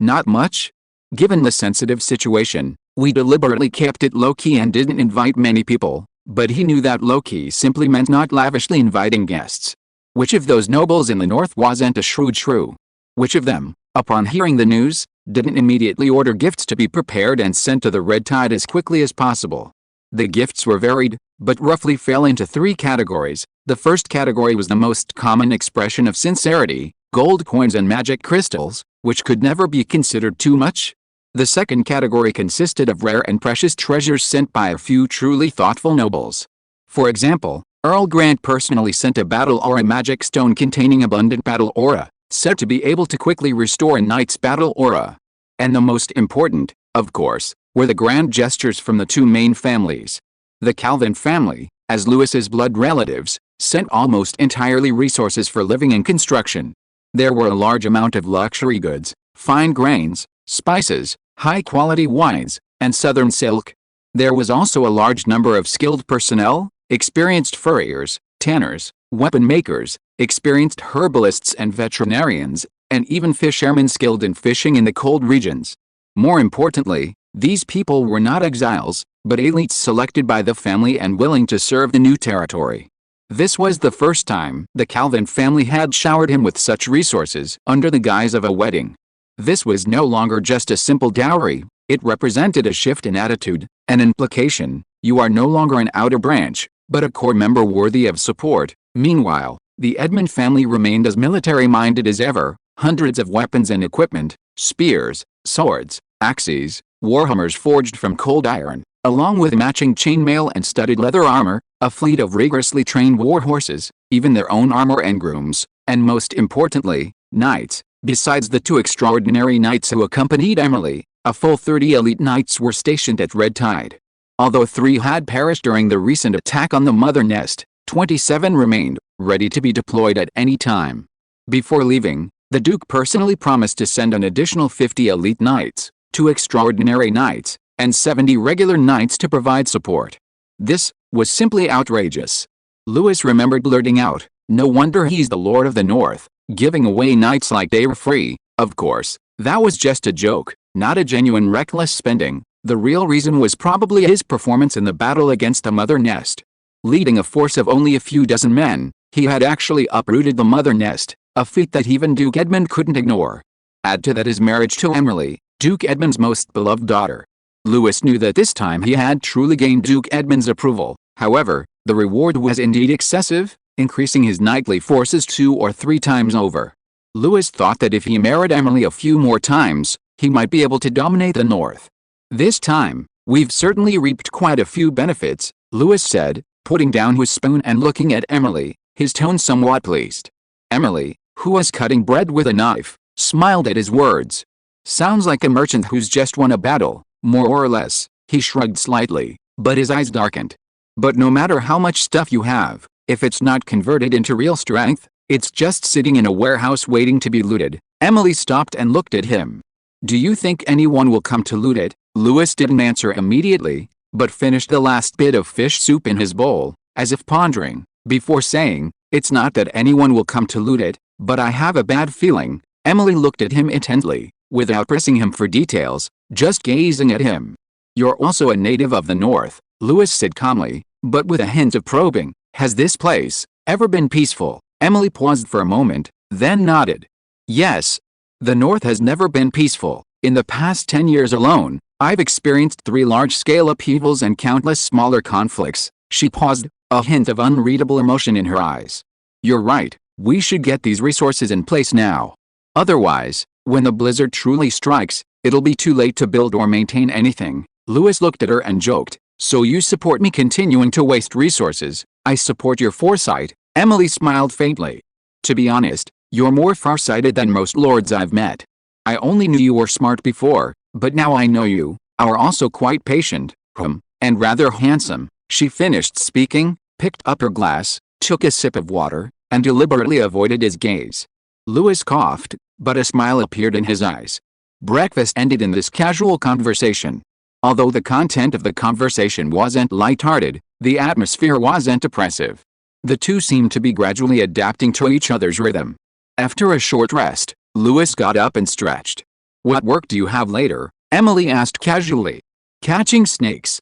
Not much. Given the sensitive situation, we deliberately kept it low-key and didn't invite many people." But he knew that low-key simply meant not lavishly inviting guests. Which of those nobles in the north wasn't a shrewd shrew? Which of them, upon hearing the news, didn't immediately order gifts to be prepared and sent to the Red Tide as quickly as possible? The gifts were varied, but roughly fell into three categories. The first category was the most common expression of sincerity, gold coins and magic crystals, which could never be considered too much. The second category consisted of rare and precious treasures sent by a few truly thoughtful nobles. For example, Earl Grant personally sent a battle aura magic stone containing abundant battle aura, said to be able to quickly restore a knight's battle aura. And the most important, of course, were the grand gestures from the two main families. The Calvin family, as Lewis's blood relatives, sent almost entirely resources for living and construction. There were a large amount of luxury goods, fine grains, spices, high-quality wines, and southern silk. There was also a large number of skilled personnel, experienced furriers, tanners, weapon makers, experienced herbalists and veterinarians, and even fishermen skilled in fishing in the cold regions. More importantly, these people were not exiles, but elites selected by the family and willing to serve the new territory. This was the first time the Calvin family had showered him with such resources under the guise of a wedding. This was no longer just a simple dowry, it represented a shift in attitude, an implication: you are no longer an outer branch, but a core member worthy of support. Meanwhile, the Edmund family remained as military-minded as ever, hundreds of weapons and equipment, spears, swords, axes, warhammers forged from cold iron, along with matching chainmail and studded leather armor, a fleet of rigorously trained war horses, even their own armor and grooms, and most importantly, knights. Besides the two extraordinary knights who accompanied Emily, a full 30 elite knights were stationed at Red Tide. Although 3 had perished during the recent attack on the Mother Nest, 27 remained, ready to be deployed at any time. Before leaving, the Duke personally promised to send an additional 50 elite knights, 2 extraordinary knights, and 70 regular knights to provide support. This was simply outrageous. Lewis remembered blurting out, "No wonder he's the Lord of the North, giving away knights like they were free." Of course, that was just a joke, not a genuine reckless spending. The real reason was probably his performance in the battle against the Mother Nest. Leading a force of only a few dozen men, he had actually uprooted the Mother Nest, a feat that even Duke Edmund couldn't ignore. Add to that his marriage to Emily, Duke Edmund's most beloved daughter. Lewis knew that this time he had truly gained Duke Edmund's approval. However, the reward was indeed excessive, increasing his knightly forces 2 or 3 times over. Lewis thought that if he married Emily a few more times, he might be able to dominate the North. "This time, we've certainly reaped quite a few benefits," Lewis said, putting down his spoon and looking at Emily, his tone somewhat pleased. Emily, who was cutting bread with a knife, smiled at his words. "Sounds like a merchant who's just won a battle, more or less." He shrugged slightly, but his eyes darkened. "But no matter how much stuff you have, if it's not converted into real strength, it's just sitting in a warehouse waiting to be looted." Emily stopped and looked at him. "Do you think anyone will come to loot it?" Lewis didn't answer immediately, but finished the last bit of fish soup in his bowl, as if pondering, before saying, "It's not that anyone will come to loot it, but I have a bad feeling." Emily looked at him intently, without pressing him for details, just gazing at him. "You're also a native of the North," Lewis said calmly, but with a hint of probing. "Has this place ever been peaceful?" Emily paused for a moment, then nodded. "Yes. The North has never been peaceful. In the past 10 years alone, I've experienced 3 large-scale upheavals and countless smaller conflicts." She paused, a hint of unreadable emotion in her eyes. "You're right, we should get these resources in place now. Otherwise, when the blizzard truly strikes, it'll be too late to build or maintain anything." Lewis looked at her and joked, "So you support me continuing to waste resources?" "I support your foresight," Emily smiled faintly. "To be honest, you're more farsighted than most lords I've met. I only knew you were smart before, but now I know you are also quite patient, and rather handsome." She finished speaking, picked up her glass, took a sip of water, and deliberately avoided his gaze. Lewis coughed, but a smile appeared in his eyes. Breakfast ended in this casual conversation. Although the content of the conversation wasn't lighthearted, the atmosphere wasn't oppressive. The two seemed to be gradually adapting to each other's rhythm. After a short rest, Lewis got up and stretched. "What work do you have later?" Emily asked casually. Catching snakes.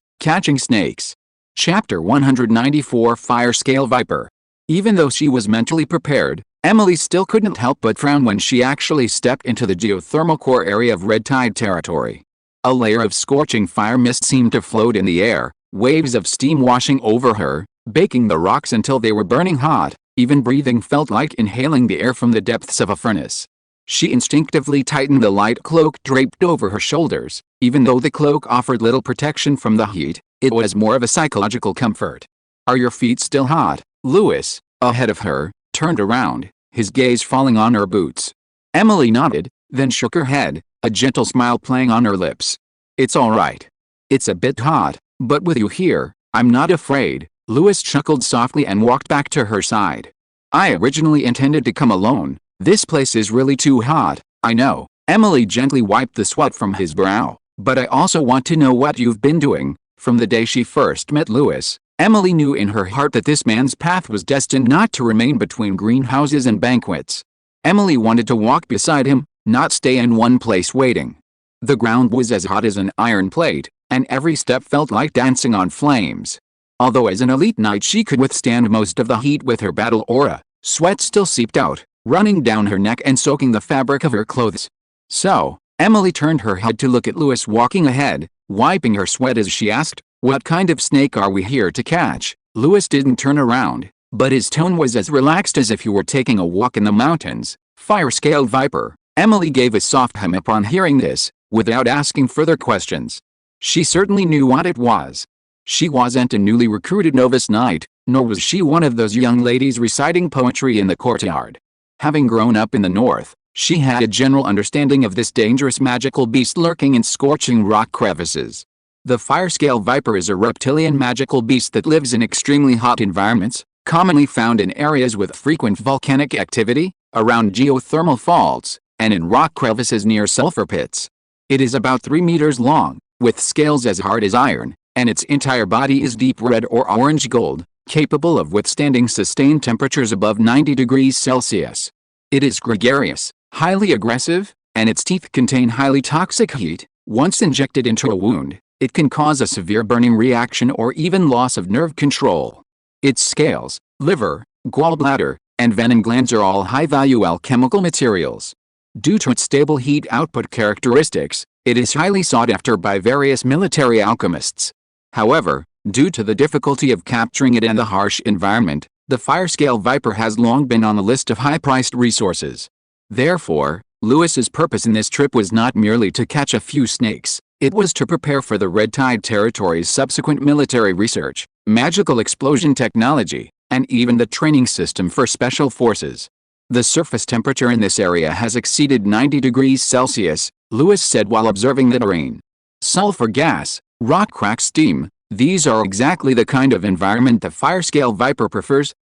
Chapter 194 Fire Scale Viper. Even though she was mentally prepared, Emily still couldn't help but frown when she actually stepped into the geothermal core area of Red Tide territory. A layer of scorching fire mist seemed to float in the air, waves of steam washing over her, baking the rocks until they were burning hot. Even breathing felt like inhaling the air from the depths of a furnace. She instinctively tightened the light cloak draped over her shoulders. Even though the cloak offered little protection from the heat, it was more of a psychological comfort. "Are your feet still hot?" Lewis, ahead of her, turned around, his gaze falling on her boots. Emily nodded, then shook her head, a gentle smile playing on her lips. It's all right. It's a bit hot, but with you here, I'm not afraid. Louis chuckled softly and walked back to her side. I originally intended to come alone. This place is really too hot, I know. Emily gently wiped the sweat from his brow. But I also want to know what you've been doing. From the day she first met Louis, Emily knew in her heart that this man's path was destined not to remain between greenhouses and banquets. Emily wanted to walk beside him, not stay in one place waiting. The ground was as hot as an iron plate, and every step felt like dancing on flames. Although as an elite knight she could withstand most of the heat with her battle aura, sweat still seeped out, running down her neck and soaking the fabric of her clothes. So, Emily turned her head to look at Louis walking ahead, wiping her sweat as she asked, "What kind of snake are we here to catch?" Louis didn't turn around, but his tone was as relaxed as if he were taking a walk in the mountains. Fire-scaled viper. Emily gave a soft hem upon hearing this, without asking further questions. She certainly knew what it was. She wasn't a newly recruited novice knight, nor was she one of those young ladies reciting poetry in the courtyard. Having grown up in the north, she had a general understanding of this dangerous magical beast lurking in scorching rock crevices. The fire-scale viper is a reptilian magical beast that lives in extremely hot environments, commonly found in areas with frequent volcanic activity, around geothermal faults, and in rock crevices near sulfur pits. It is about 3 meters long, with scales as hard as iron, and its entire body is deep red or orange gold, capable of withstanding sustained temperatures above 90 degrees Celsius. It is gregarious, highly aggressive, and its teeth contain highly toxic heat. Once injected into a wound, it can cause a severe burning reaction or even loss of nerve control. Its scales, liver, gallbladder, and venom glands are all high-value alchemical materials. Due to its stable heat output characteristics, it is highly sought after by various military alchemists. However, due to the difficulty of capturing it and the harsh environment, the fire-scale viper has long been on the list of high-priced resources. Therefore, Louis's purpose in this trip was not merely to catch a few snakes, it was to prepare for the Red Tide Territory's subsequent military research, magical explosion technology, and even the training system for special forces. The surface temperature in this area has exceeded 90 degrees Celsius, Louis said while observing the terrain. Sulfur gas, rock crack steam, these are exactly the kind of environment the fire-scale viper prefers.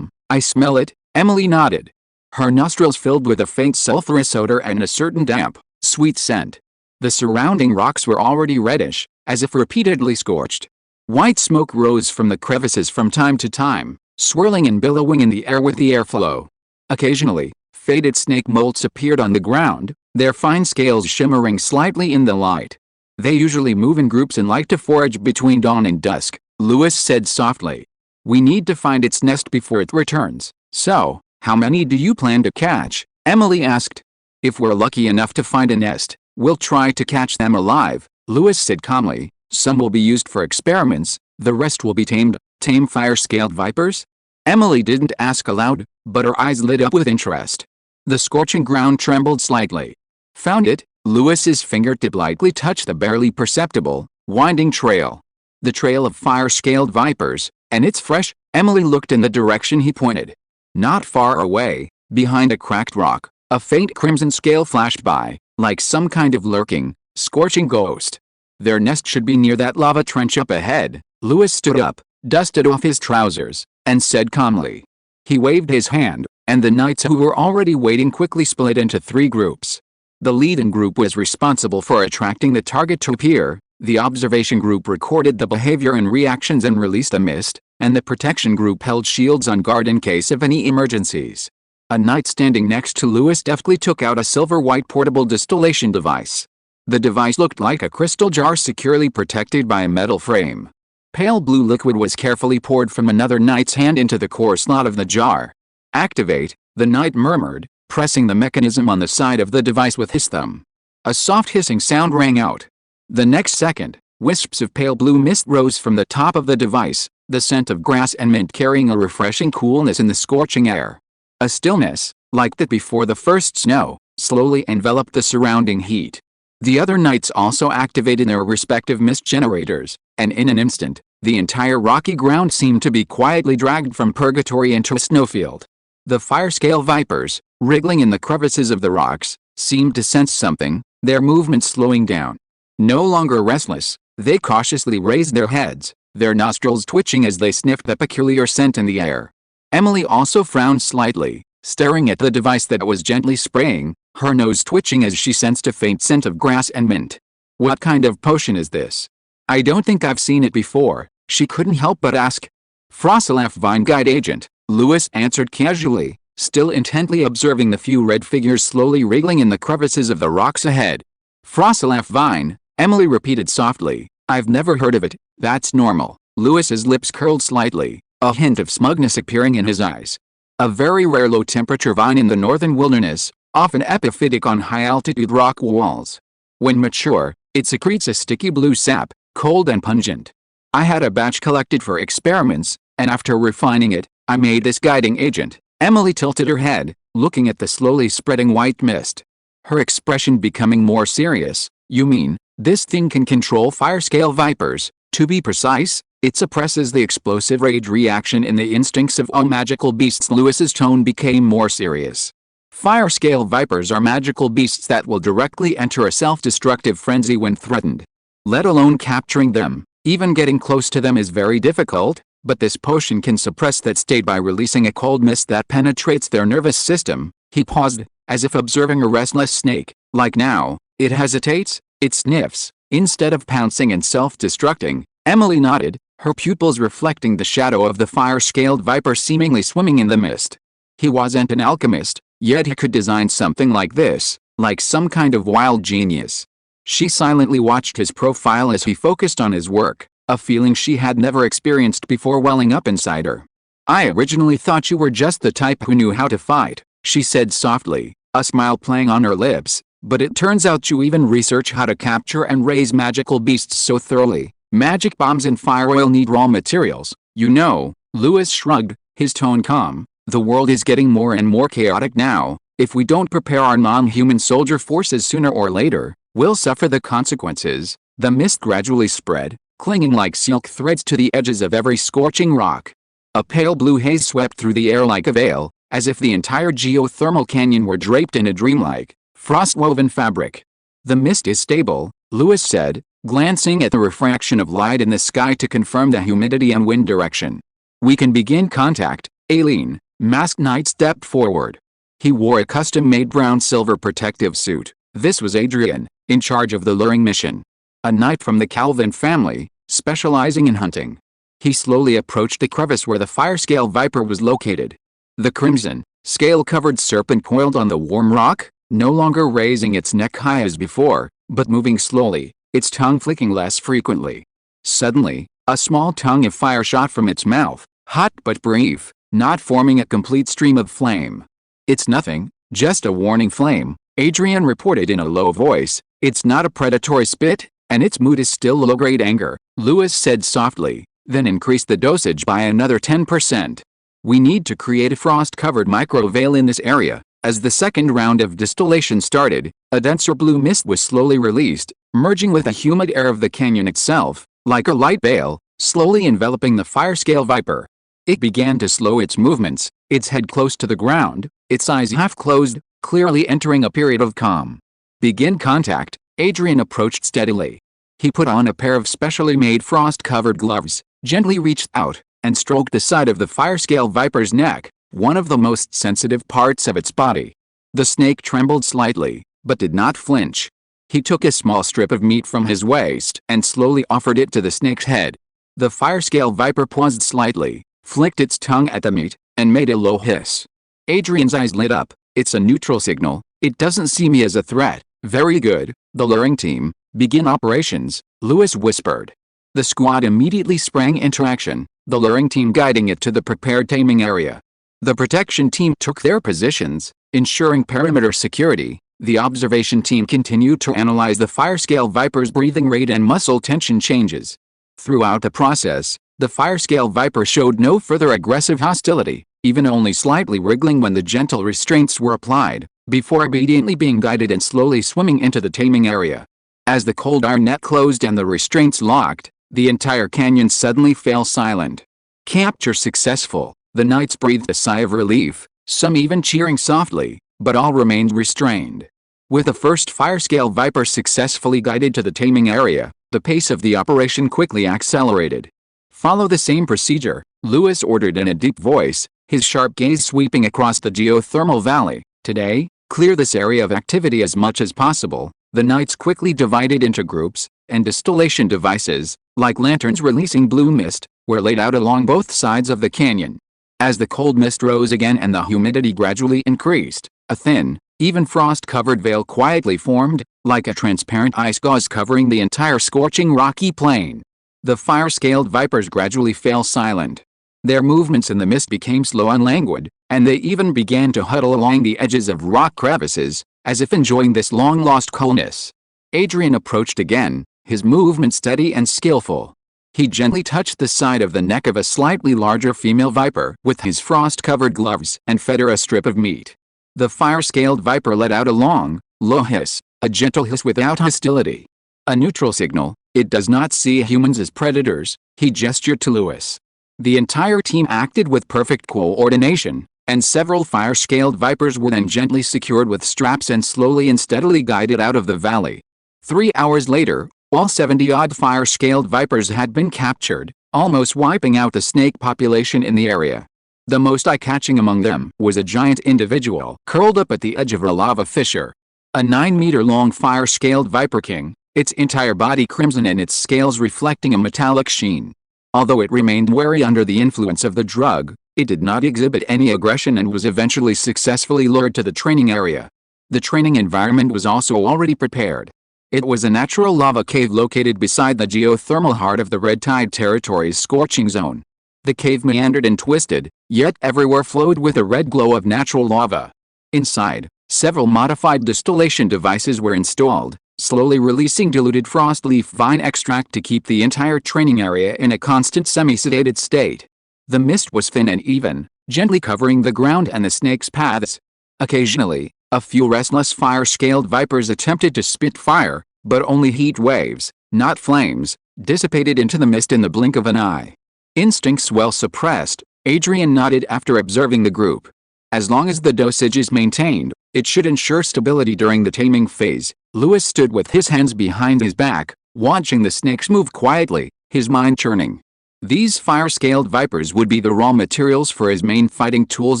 I smell it, Emily nodded. Her nostrils filled with a faint sulfurous odor and a certain damp, sweet scent. The surrounding rocks were already reddish, as if repeatedly scorched. White smoke rose from the crevices from time to time, swirling and billowing in the air with the airflow. Occasionally, faded snake molts appeared on the ground, their fine scales shimmering slightly in the light. They usually move in groups and like to forage between dawn and dusk, Louis said softly. We need to find its nest before it returns. So, how many do you plan to catch? Emily asked. If we're lucky enough to find a nest, we'll try to catch them alive, Louis said calmly. Some will be used for experiments, the rest will be tamed. Tame fire-scaled vipers? Emily didn't ask aloud, but her eyes lit up with interest. The scorching ground trembled slightly. Found it? Louis's fingertip lightly touched the barely perceptible, winding trail. The trail of fire-scaled vipers, and it's fresh. Emily looked in the direction he pointed. Not far away, behind a cracked rock, a faint crimson scale flashed by, like some kind of lurking, scorching ghost. Their nest should be near that lava trench up ahead. Louis stood up, dusted off his trousers, and said calmly. He waved his hand, and the knights who were already waiting quickly split into 3 groups. The leading group was responsible for attracting the target to appear, the observation group recorded the behavior and reactions and released a mist, and the protection group held shields on guard in case of any emergencies. A knight standing next to Louis deftly took out a silver-white portable distillation device. The device looked like a crystal jar securely protected by a metal frame. Pale blue liquid was carefully poured from another knight's hand into the core slot of the jar. Activate, the knight murmured, pressing the mechanism on the side of the device with his thumb. A soft hissing sound rang out. The next second, wisps of pale blue mist rose from the top of the device, the scent of grass and mint carrying a refreshing coolness in the scorching air. A stillness, like that before the first snow, slowly enveloped the surrounding heat. The other knights also activated their respective mist generators, and in an instant, the entire rocky ground seemed to be quietly dragged from purgatory into a snowfield. The fire-scale vipers, wriggling in the crevices of the rocks, seemed to sense something, their movements slowing down. No longer restless, they cautiously raised their heads, their nostrils twitching as they sniffed the peculiar scent in the air. Emily also frowned slightly, staring at the device that was gently spraying, her nose twitching as she sensed a faint scent of grass and mint. What kind of potion is this? I don't think I've seen it before, she couldn't help but ask. Frosselaf Vine Guide Agent, Lewis answered casually, still intently observing the few red figures slowly wriggling in the crevices of the rocks ahead. Frosselaf Vine, Emily repeated softly. I've never heard of it. That's normal. Lewis's lips curled slightly, a hint of smugness appearing in his eyes. A very rare low-temperature vine in the northern wilderness, often epiphytic on high-altitude rock walls. When mature, it secretes a sticky blue sap, cold and pungent. I had a batch collected for experiments, and after refining it, I made this guiding agent. Emily tilted her head, looking at the slowly spreading white mist. Her expression becoming more serious. You mean, this thing can control fire-scale vipers? To be precise, it suppresses the explosive rage reaction in the instincts of all magical beasts. Lewis's tone became more serious. Fire-scale vipers are magical beasts that will directly enter a self-destructive frenzy when threatened. Let alone capturing them. Even getting close to them is very difficult, but this potion can suppress that state by releasing a cold mist that penetrates their nervous system. He paused, as if observing a restless snake. Like now, it hesitates, it sniffs. Instead of pouncing and self-destructing, Emily nodded, her pupils reflecting the shadow of the fire-scaled viper seemingly swimming in the mist. He wasn't an alchemist, yet he could design something like this, like some kind of wild genius. She silently watched his profile as he focused on his work, a feeling she had never experienced before welling up inside her. I originally thought you were just the type who knew how to fight, she said softly, a smile playing on her lips, but it turns out you even research how to capture and raise magical beasts so thoroughly. Magic bombs and fire oil need raw materials, you know. Lewis shrugged, his tone calm. The world is getting more and more chaotic now. If we don't prepare our non-human soldier forces sooner or later, we'll suffer the consequences. The mist gradually spread, clinging like silk threads to the edges of every scorching rock. A pale blue haze swept through the air like a veil, as if the entire geothermal canyon were draped in a dreamlike, frost-woven fabric. The mist is stable, Lewis said, glancing at the refraction of light in the sky to confirm the humidity and wind direction. We can begin contact. Aileen, masked knight stepped forward. He wore a custom-made brown-silver protective suit. This was Adrian, in charge of the luring mission. A knight from the Calvin family, specializing in hunting. He slowly approached the crevice where the fire-scale viper was located. The crimson, scale-covered serpent coiled on the warm rock, no longer raising its neck high as before, but moving slowly, its tongue flicking less frequently. Suddenly, a small tongue of fire shot from its mouth, hot but brief, not forming a complete stream of flame. It's nothing, just a warning flame, Adrian reported in a low voice. It's not a predatory spit, and its mood is still low-grade anger, Lewis said softly, then increased the dosage by another 10%. We need to create a frost-covered microveil in this area. As the second round of distillation started, a denser blue mist was slowly released, merging with the humid air of the canyon itself, like a light veil, slowly enveloping the fire-scale viper. It began to slow its movements, its head close to the ground, its eyes half closed, clearly entering a period of calm. Begin contact, Adrian approached steadily. He put on a pair of specially made frost-covered gloves, gently reached out, and stroked the side of the fire-scale viper's neck, one of the most sensitive parts of its body. The snake trembled slightly, but did not flinch. He took a small strip of meat from his waist and slowly offered it to the snake's head. The fire-scale viper paused slightly, flicked its tongue at the meat, and made a low hiss. Adrian's eyes lit up. It's a neutral signal. It doesn't see me as a threat. Very good. The luring team, begin operations, Lewis whispered. The squad immediately sprang into action, the luring team guiding it to the prepared taming area. The protection team took their positions, ensuring perimeter security. The observation team continued to analyze the fire-scale viper's breathing rate and muscle tension changes. Throughout the process, the fire-scale viper showed no further aggressive hostility, even only slightly wriggling when the gentle restraints were applied, before obediently being guided and slowly swimming into the taming area. As the cold iron net closed and the restraints locked, the entire canyon suddenly fell silent. Capture successful, the knights breathed a sigh of relief, some even cheering softly. but all remained restrained. With the first fire-scale viper successfully guided to the taming area, the pace of the operation quickly accelerated. "Follow the same procedure," Lewis ordered in a deep voice, his sharp gaze sweeping across the geothermal valley. "Today, clear this area of activity as much as possible." The knights quickly divided into groups, and distillation devices, like lanterns releasing blue mist, were laid out along both sides of the canyon. As the cold mist rose again and the humidity gradually increased, a thin, even frost-covered veil quietly formed, like a transparent ice gauze covering the entire scorching rocky plain. The fire-scaled vipers gradually fell silent. Their movements in the mist became slow and languid, and they even began to huddle along the edges of rock crevices, as if enjoying this long-lost coolness. Adrian approached again, his movement steady and skillful. He gently touched the side of the neck of a slightly larger female viper with his frost-covered gloves and fed her a strip of meat. The fire-scaled viper let out a long, low hiss, a gentle hiss without hostility. A neutral signal. It does not see humans as predators, he gestured to Lewis. The entire team acted with perfect coordination, and several fire-scaled vipers were then gently secured with straps and slowly and steadily guided out of the valley. 3 hours later, all 70-odd fire-scaled vipers had been captured, almost wiping out the snake population in the area. The most eye-catching among them was a giant individual curled up at the edge of a lava fissure. A 9-meter-long fire-scaled viper king, its entire body crimson and its scales reflecting a metallic sheen. Although it remained wary under the influence of the drug, it did not exhibit any aggression and was eventually successfully lured to the training area. The training environment was also already prepared. It was a natural lava cave located beside the geothermal heart of the Red Tide Territory's scorching zone. The cave meandered and twisted, yet everywhere flowed with a red glow of natural lava. Inside, several modified distillation devices were installed, slowly releasing diluted frost leaf vine extract to keep the entire training area in a constant semi-sedated state. The mist was thin and even, gently covering the ground and the snake's paths. Occasionally, a few restless fire-scaled vipers attempted to spit fire, but only heat waves, not flames, dissipated into the mist in the blink of an eye. Instincts well suppressed, Adrian nodded after observing the group. As long as the dosage is maintained, it should ensure stability during the taming phase. Lewis stood with his hands behind his back, watching the snakes move quietly, his mind churning. These fire-scaled vipers would be the raw materials for his main fighting tools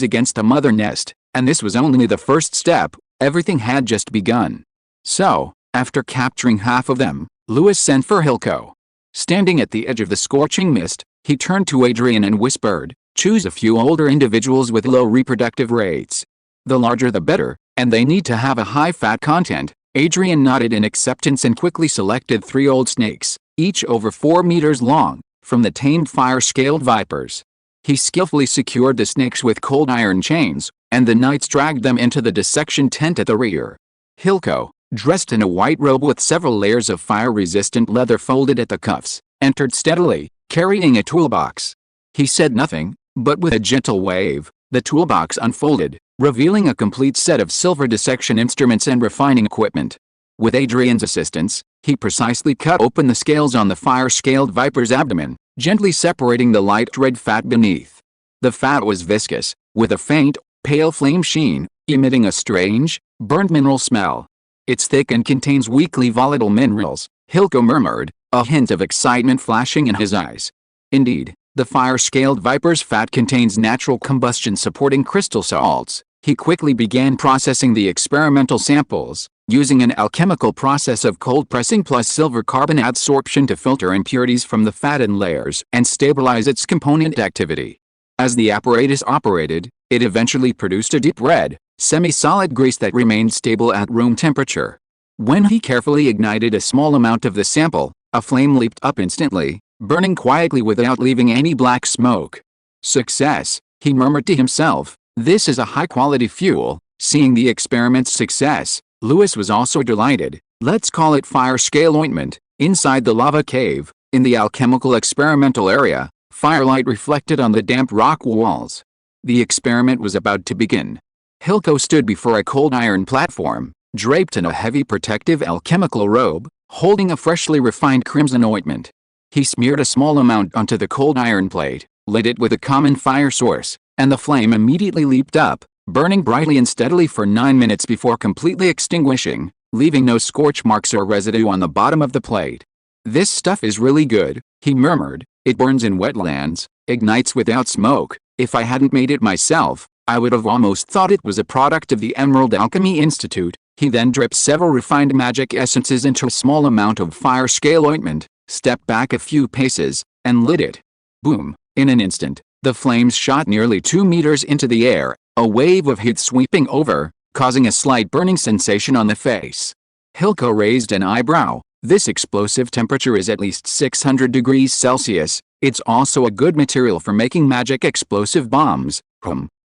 against the mother nest, and this was only the first step. Everything had just begun. So, after capturing half of them, Lewis sent for Hilco. Standing at the edge of the scorching mist, he turned to Adrian and whispered, "Choose a few older individuals with low reproductive rates. The larger the better, and they need to have a high fat content." Adrian nodded in acceptance and quickly selected 3 old snakes, each over 4 meters long, from the tamed fire-scaled vipers. He skillfully secured the snakes with cold iron chains, and the knights dragged them into the dissection tent at the rear. Hilco, dressed in a white robe with several layers of fire-resistant leather folded at the cuffs, entered steadily, carrying a toolbox. He said nothing, but with a gentle wave, the toolbox unfolded, revealing a complete set of silver dissection instruments and refining equipment. With Adrian's assistance, he precisely cut open the scales on the fire-scaled viper's abdomen, gently separating the light red fat beneath. The fat was viscous, with a faint, pale flame sheen, emitting a strange, burnt mineral smell. "It's thick and contains weakly volatile minerals," Hilco murmured, a hint of excitement flashing in his eyes. Indeed, the fire-scaled viper's fat contains natural combustion-supporting crystal salts. He quickly began processing the experimental samples, using an alchemical process of cold pressing plus silver carbon adsorption to filter impurities from the fat in layers and stabilize its component activity. As the apparatus operated, it eventually produced a deep red, semi-solid grease that remained stable at room temperature. When he carefully ignited a small amount of the sample, a flame leaped up instantly, burning quietly without leaving any black smoke. "Success," he murmured to himself. "This is a high-quality fuel." Seeing the experiment's success, Lewis was also delighted. "Let's call it fire-scale ointment." Inside the lava cave, in the alchemical experimental area, firelight reflected on the damp rock walls. The experiment was about to begin. Hilco stood before a cold iron platform, draped in a heavy protective alchemical robe, holding a freshly refined crimson ointment. He smeared a small amount onto the cold iron plate, lit it with a common fire source, and the flame immediately leaped up, burning brightly and steadily for 9 minutes before completely extinguishing, leaving no scorch marks or residue on the bottom of the plate. "This stuff is really good," he murmured. "It burns in wetlands, ignites without smoke. If I hadn't made it myself, I would have almost thought it was a product of the Emerald Alchemy Institute." He then dripped several refined magic essences into a small amount of fire scale ointment, stepped back a few paces, and lit it. Boom! In an instant, the flames shot nearly 2 meters into the air, a wave of heat sweeping over, causing a slight burning sensation on the face. Hilko raised an eyebrow. "This explosive temperature is at least 600 degrees Celsius. It's also a good material for making magic explosive bombs.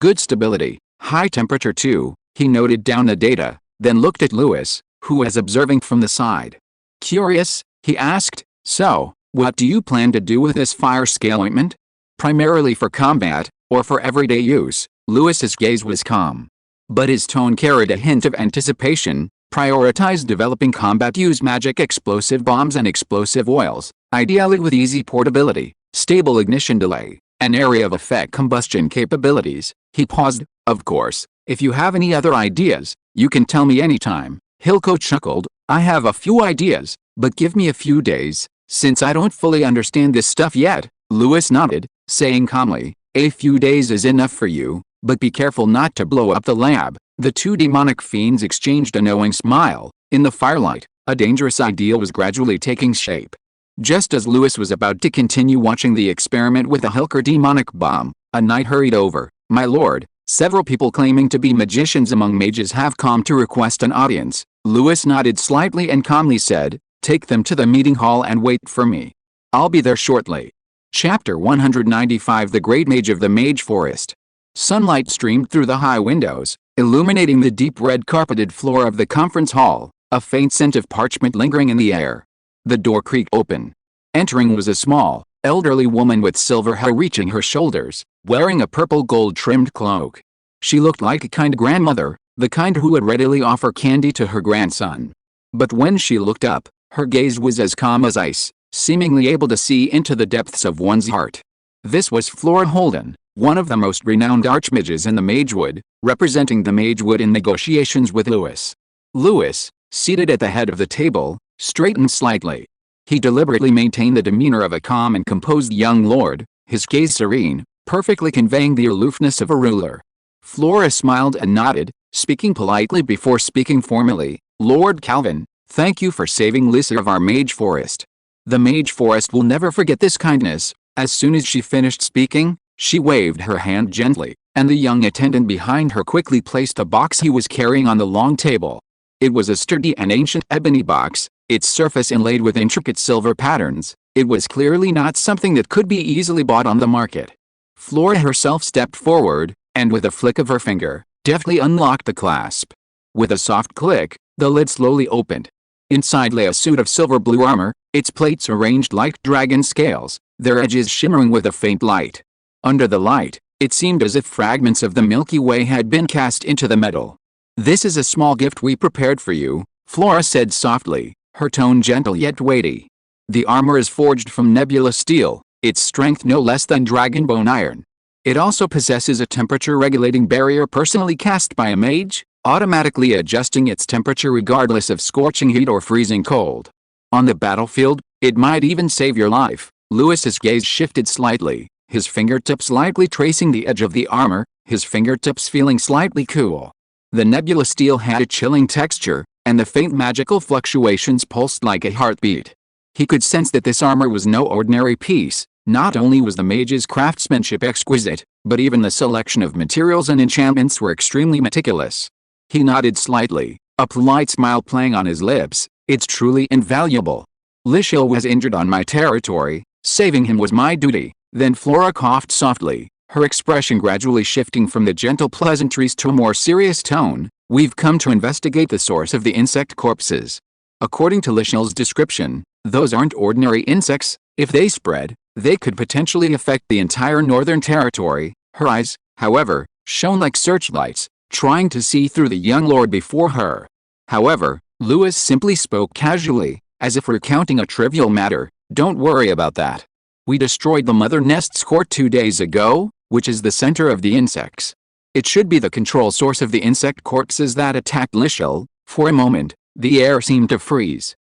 Good stability, high temperature too." He noted down the data, then looked at Lewis, who was observing from the side. "Curious?" he asked. "So, what do you plan to do with this fire scale ointment? Primarily for combat, or for everyday use?" Lewis's gaze was calm, but his tone carried a hint of anticipation. "Prioritize developing combat-use magic explosive bombs and explosive oils, ideally with easy portability, stable ignition delay, and area of effect combustion capabilities." He paused. "Of course, if you have any other ideas, you can tell me anytime." Hilko chuckled. "I have a few ideas, but give me a few days, since I don't fully understand this stuff yet." Lewis nodded, saying calmly, "A few days is enough for you, but be careful not to blow up the lab." The two demonic fiends exchanged a knowing smile. In the firelight, a dangerous idea was gradually taking shape. Just as Lewis was about to continue watching the experiment with the Hilker demonic bomb, a knight hurried over. "My lord, several people claiming to be magicians among mages have come to request an audience." Lewis nodded slightly and calmly said, "Take them to the meeting hall and wait for me. I'll be there shortly." Chapter 195 The Great Mage of the Mage Forest. Sunlight streamed through the high windows, illuminating the deep red carpeted floor of the conference hall, a faint scent of parchment lingering in the air. The door creaked open. Entering was a small, elderly woman with silver hair reaching her shoulders, wearing a purple gold-trimmed cloak. She looked like a kind grandmother, the kind who would readily offer candy to her grandson. But when she looked up, her gaze was as calm as ice, seemingly able to see into the depths of one's heart. This was Flora Holden, one of the most renowned archmages in the Magewood, representing the Magewood in negotiations with Lewis. Lewis, seated at the head of the table, straightened slightly. He deliberately maintained the demeanor of a calm and composed young lord, his gaze serene, perfectly conveying the aloofness of a ruler. Flora smiled and nodded, speaking politely before speaking formally. "Lord Calvin, thank you for saving Lissa of our Mage Forest. The Mage Forest will never forget this kindness." As soon as she finished speaking, she waved her hand gently, and the young attendant behind her quickly placed a box he was carrying on the long table. It was a sturdy and ancient ebony box, its surface inlaid with intricate silver patterns. It was clearly not something that could be easily bought on the market. Flora herself stepped forward, and with a flick of her finger, deftly unlocked the clasp. With a soft click, the lid slowly opened. Inside lay a suit of silver blue armor, its plates arranged like dragon scales, their edges shimmering with a faint light. Under the light, it seemed as if fragments of the Milky Way had been cast into the metal. "This is a small gift we prepared for you," Flora said softly, her tone gentle yet weighty. "The armor is forged from nebula steel, its strength no less than dragonbone iron. It also possesses a temperature-regulating barrier personally cast by a mage, automatically adjusting its temperature regardless of scorching heat or freezing cold. On the battlefield, it might even save your life." Lewis's gaze shifted slightly, his fingertips lightly tracing the edge of the armor, his fingertips feeling slightly cool. The nebula steel had a chilling texture, and the faint magical fluctuations pulsed like a heartbeat. He could sense that this armor was no ordinary piece. Not only was the mage's craftsmanship exquisite, but even the selection of materials and enchantments were extremely meticulous. He nodded slightly, a polite smile playing on his lips. "It's truly invaluable. Lishil was injured on my territory, saving him was my duty." Then Flora coughed softly, her expression gradually shifting from the gentle pleasantries to a more serious tone. "We've come to investigate the source of the insect corpses. According to Lishil's description, those aren't ordinary insects. If they spread, they could potentially affect the entire northern territory." Her eyes, however, shone like searchlights, trying to see through the young lord before her. However, Lewis simply spoke casually, as if recounting a trivial matter. "Don't worry about that. We destroyed the mother nest's court 2 days ago, which is the center of the insects. It should be the control source of the insect corpses that attacked Lishel. For a moment, the air seemed to freeze.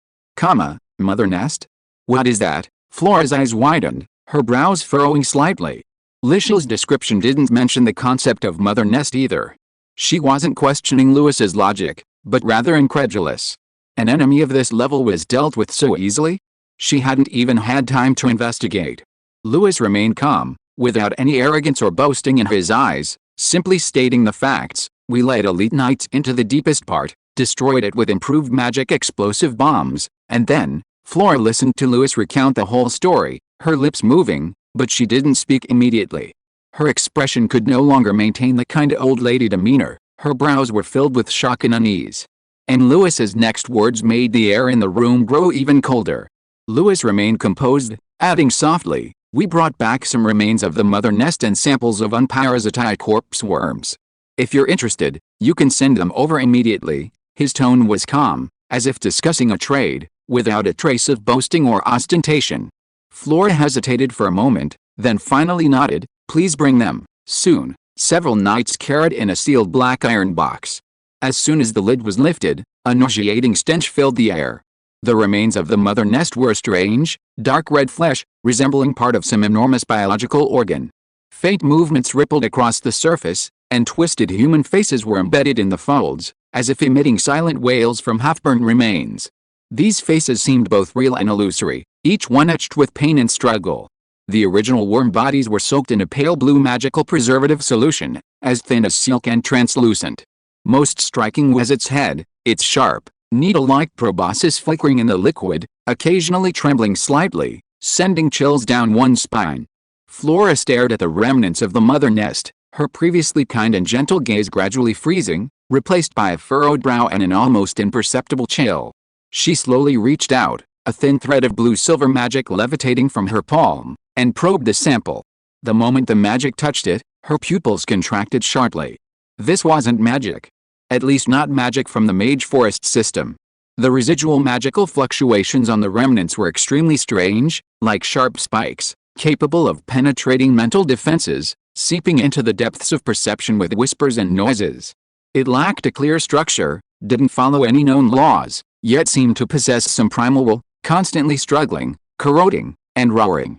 Mother nest? What is that? Flora's eyes widened, her brows furrowing slightly. Lishel's description didn't mention the concept of mother nest either. She wasn't questioning Lewis's logic, but rather incredulous. An enemy of this level was dealt with so easily? She hadn't even had time to investigate. Lewis remained calm, without any arrogance or boasting in his eyes, simply stating the facts. We led elite knights into the deepest part, destroyed it with improved magic explosive bombs, and then, Flora listened to Lewis recount the whole story, her lips moving, but she didn't speak immediately. Her expression could no longer maintain the kind old lady demeanor, her brows were filled with shock and unease. And Lewis's next words made the air in the room grow even colder. Lewis remained composed, adding softly, we brought back some remains of the mother nest and samples of unparasitized corpse worms. If you're interested, you can send them over immediately. His tone was calm, as if discussing a trade, without a trace of boasting or ostentation. Flora hesitated for a moment, then finally nodded, please bring them, soon. Several knights carried in a sealed black iron box. As soon as the lid was lifted, a nauseating stench filled the air. The remains of the mother nest were strange, dark red flesh, resembling part of some enormous biological organ. Faint movements rippled across the surface, and twisted human faces were embedded in the folds, as if emitting silent wails from half-burned remains. These faces seemed both real and illusory, each one etched with pain and struggle. The original worm bodies were soaked in a pale blue magical preservative solution, as thin as silk and translucent. Most striking was its head, its sharp, needle-like proboscis flickering in the liquid, occasionally trembling slightly, sending chills down one's spine. Flora stared at the remnants of the mother nest, her previously kind and gentle gaze gradually freezing, replaced by a furrowed brow and an almost imperceptible chill. She slowly reached out, a thin thread of blue-silver magic levitating from her palm, and probed the sample. The moment the magic touched it, her pupils contracted sharply. This wasn't magic. At least not magic from the Mage Forest system. The residual magical fluctuations on the remnants were extremely strange, like sharp spikes, capable of penetrating mental defenses, seeping into the depths of perception with whispers and noises. It lacked a clear structure, didn't follow any known laws, yet seemed to possess some primal will, constantly struggling, corroding, and roaring.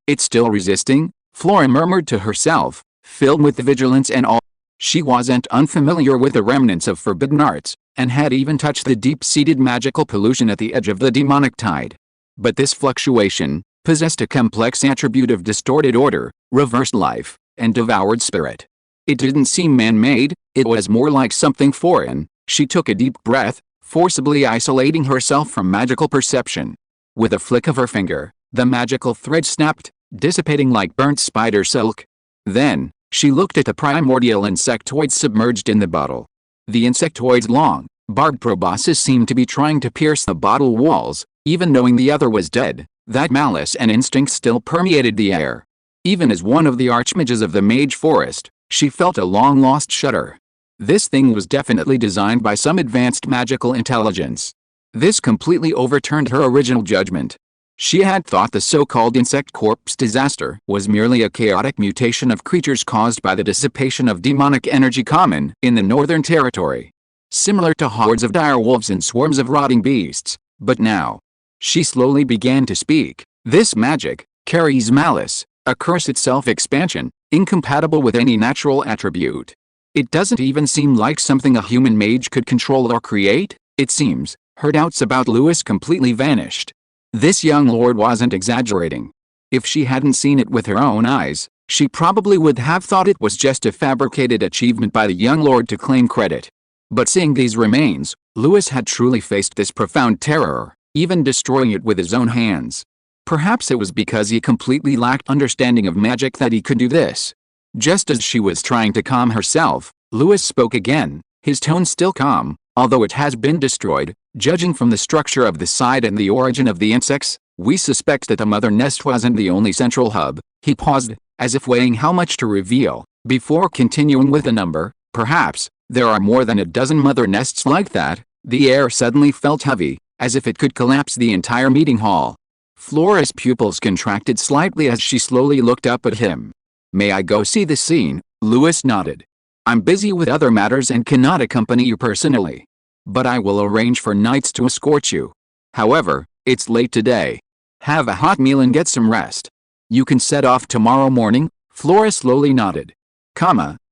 It's still resisting, Flora murmured to herself, filled with vigilance and awe. She wasn't unfamiliar with the remnants of forbidden arts, and had even touched the deep-seated magical pollution at the edge of the demonic tide. But this fluctuation possessed a complex attribute of distorted order, reversed life, and devoured spirit. It didn't seem man-made, it was more like something foreign. She took a deep breath, forcibly isolating herself from magical perception. With a flick of her finger, the magical thread snapped, dissipating like burnt spider silk. Then, she looked at the primordial insectoid submerged in the bottle. The insectoid's long, barbed proboscis seemed to be trying to pierce the bottle walls, even knowing the other was dead. That malice and instinct still permeated the air. Even as one of the archmages of the Mage Forest, she felt a long-lost shudder. This thing was definitely designed by some advanced magical intelligence. This completely overturned her original judgment. She had thought the so-called insect corpse disaster was merely a chaotic mutation of creatures caused by the dissipation of demonic energy common in the Northern Territory. Similar to hordes of dire wolves and swarms of rotting beasts. But now, she slowly began to speak. This magic carries malice, a cursed self-expansion, incompatible with any natural attribute. It doesn't even seem like something a human mage could control or create. It seems, her doubts about Lewis completely vanished. This young lord wasn't exaggerating. If she hadn't seen it with her own eyes, she probably would have thought it was just a fabricated achievement by the young lord to claim credit. But seeing these remains, Lewis had truly faced this profound terror, even destroying it with his own hands. Perhaps it was because he completely lacked understanding of magic that he could do this. Just as she was trying to calm herself, Lewis spoke again, his tone still calm. Although it has been destroyed, judging from the structure of the site and the origin of the insects, we suspect that the mother nest wasn't the only central hub. He paused, as if weighing how much to reveal, before continuing with the number. Perhaps, there are more than a dozen mother nests like that. The air suddenly felt heavy, as if it could collapse the entire meeting hall. Flora's pupils contracted slightly as she slowly looked up at him. May I go see the scene? Lewis nodded. I'm busy with other matters and cannot accompany you personally. But I will arrange for knights to escort you. However, it's late today. Have a hot meal and get some rest. You can set off tomorrow morning. Flora slowly nodded.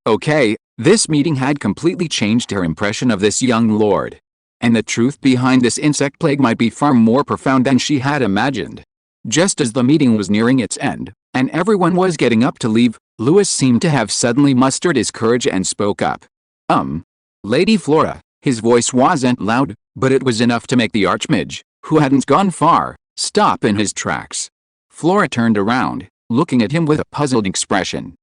Okay, this meeting had completely changed her impression of this young lord. And the truth behind this insect plague might be far more profound than she had imagined. Just as the meeting was nearing its end, and everyone was getting up to leave, Lewis seemed to have suddenly mustered his courage and spoke up. Lady Flora. His voice wasn't loud, but it was enough to make the archmage, who hadn't gone far, stop in his tracks. Flora turned around, looking at him with a puzzled expression.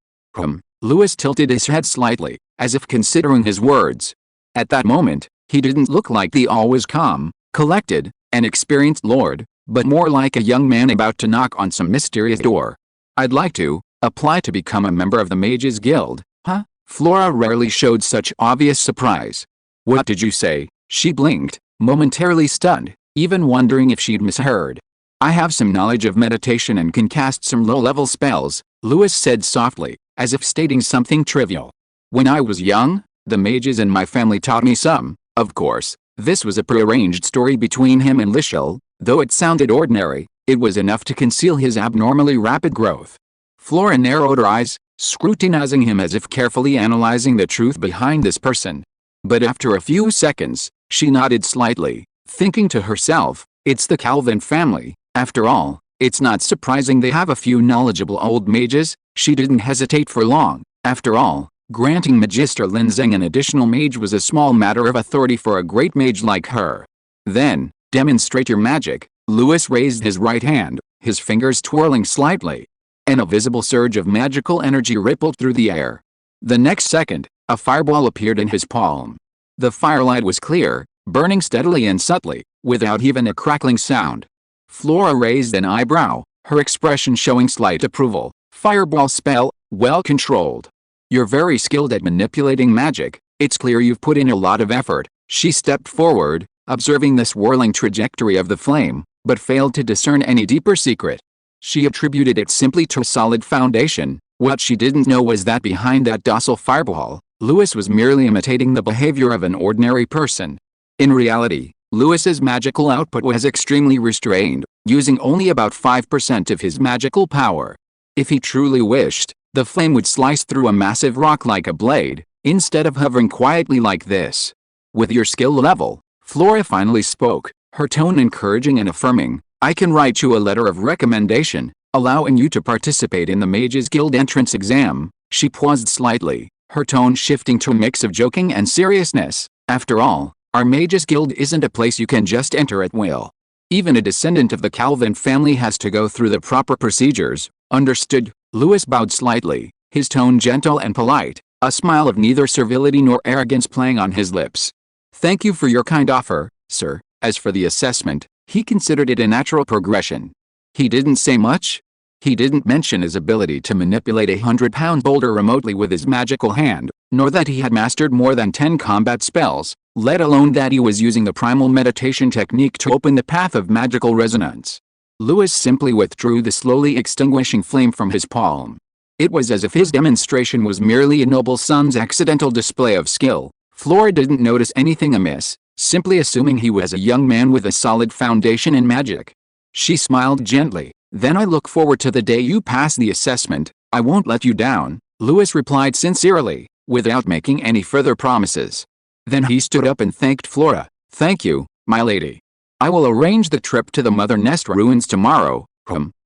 Lewis tilted his head slightly, as if considering his words. At that moment, he didn't look like the always calm, collected, and experienced lord, but more like a young man about to knock on some mysterious door. I'd like to apply to become a member of the Mages Guild, huh? Flora rarely showed such obvious surprise. What did you say? She blinked, momentarily stunned, even wondering if she'd misheard. I have some knowledge of meditation and can cast some low-level spells, Lewis said softly, as if stating something trivial. When I was young, the mages in my family taught me some. Of course, this was a prearranged story between him and Lishel. Though it sounded ordinary, it was enough to conceal his abnormally rapid growth. Flora narrowed her eyes, scrutinizing him as if carefully analyzing the truth behind this person. But after a few seconds, she nodded slightly, thinking to herself, it's the Calvin family. After all, it's not surprising they have a few knowledgeable old mages. She didn't hesitate for long. After all, granting Magister Linzeng an additional mage was a small matter of authority for a great mage like her. Then, demonstrate your magic. Lewis raised his right hand, his fingers twirling slightly. And a visible surge of magical energy rippled through the air. The next second, a fireball appeared in his palm. The firelight was clear, burning steadily and subtly, without even a crackling sound. Flora raised an eyebrow, her expression showing slight approval. Fireball spell, well controlled. You're very skilled at manipulating magic. It's clear you've put in a lot of effort. She stepped forward, observing the swirling trajectory of the flame, but failed to discern any deeper secret. She attributed it simply to a solid foundation. What she didn't know was that behind that docile fireball, Lewis was merely imitating the behavior of an ordinary person. In reality, Lewis's magical output was extremely restrained, using only about 5% of his magical power. If he truly wished, the flame would slice through a massive rock like a blade, instead of hovering quietly like this. With your skill level, Flora finally spoke, her tone encouraging and affirming. I can write you a letter of recommendation, allowing you to participate in the Mages Guild entrance exam. She paused slightly, her tone shifting to a mix of joking and seriousness. After all, our Mages Guild isn't a place you can just enter at will. Even a descendant of the Calvin family has to go through the proper procedures. Understood. Lewis bowed slightly, his tone gentle and polite, a smile of neither servility nor arrogance playing on his lips. Thank you for your kind offer, sir. As for the assessment, he considered it a natural progression. He didn't say much. He didn't mention his ability to manipulate a 100-pound boulder remotely with his magical hand, nor that he had mastered more than 10 combat spells, let alone that he was using the primal meditation technique to open the path of magical resonance. Lewis simply withdrew the slowly extinguishing flame from his palm. It was as if his demonstration was merely a noble son's accidental display of skill. Flora didn't notice anything amiss, simply assuming he was a young man with a solid foundation in magic. She smiled gently. Then I look forward to the day you pass the assessment. I won't let you down, Lewis replied sincerely, without making any further promises. Then he stood up and thanked Flora. Thank you, my lady. I will arrange the trip to the Mother Nest ruins tomorrow.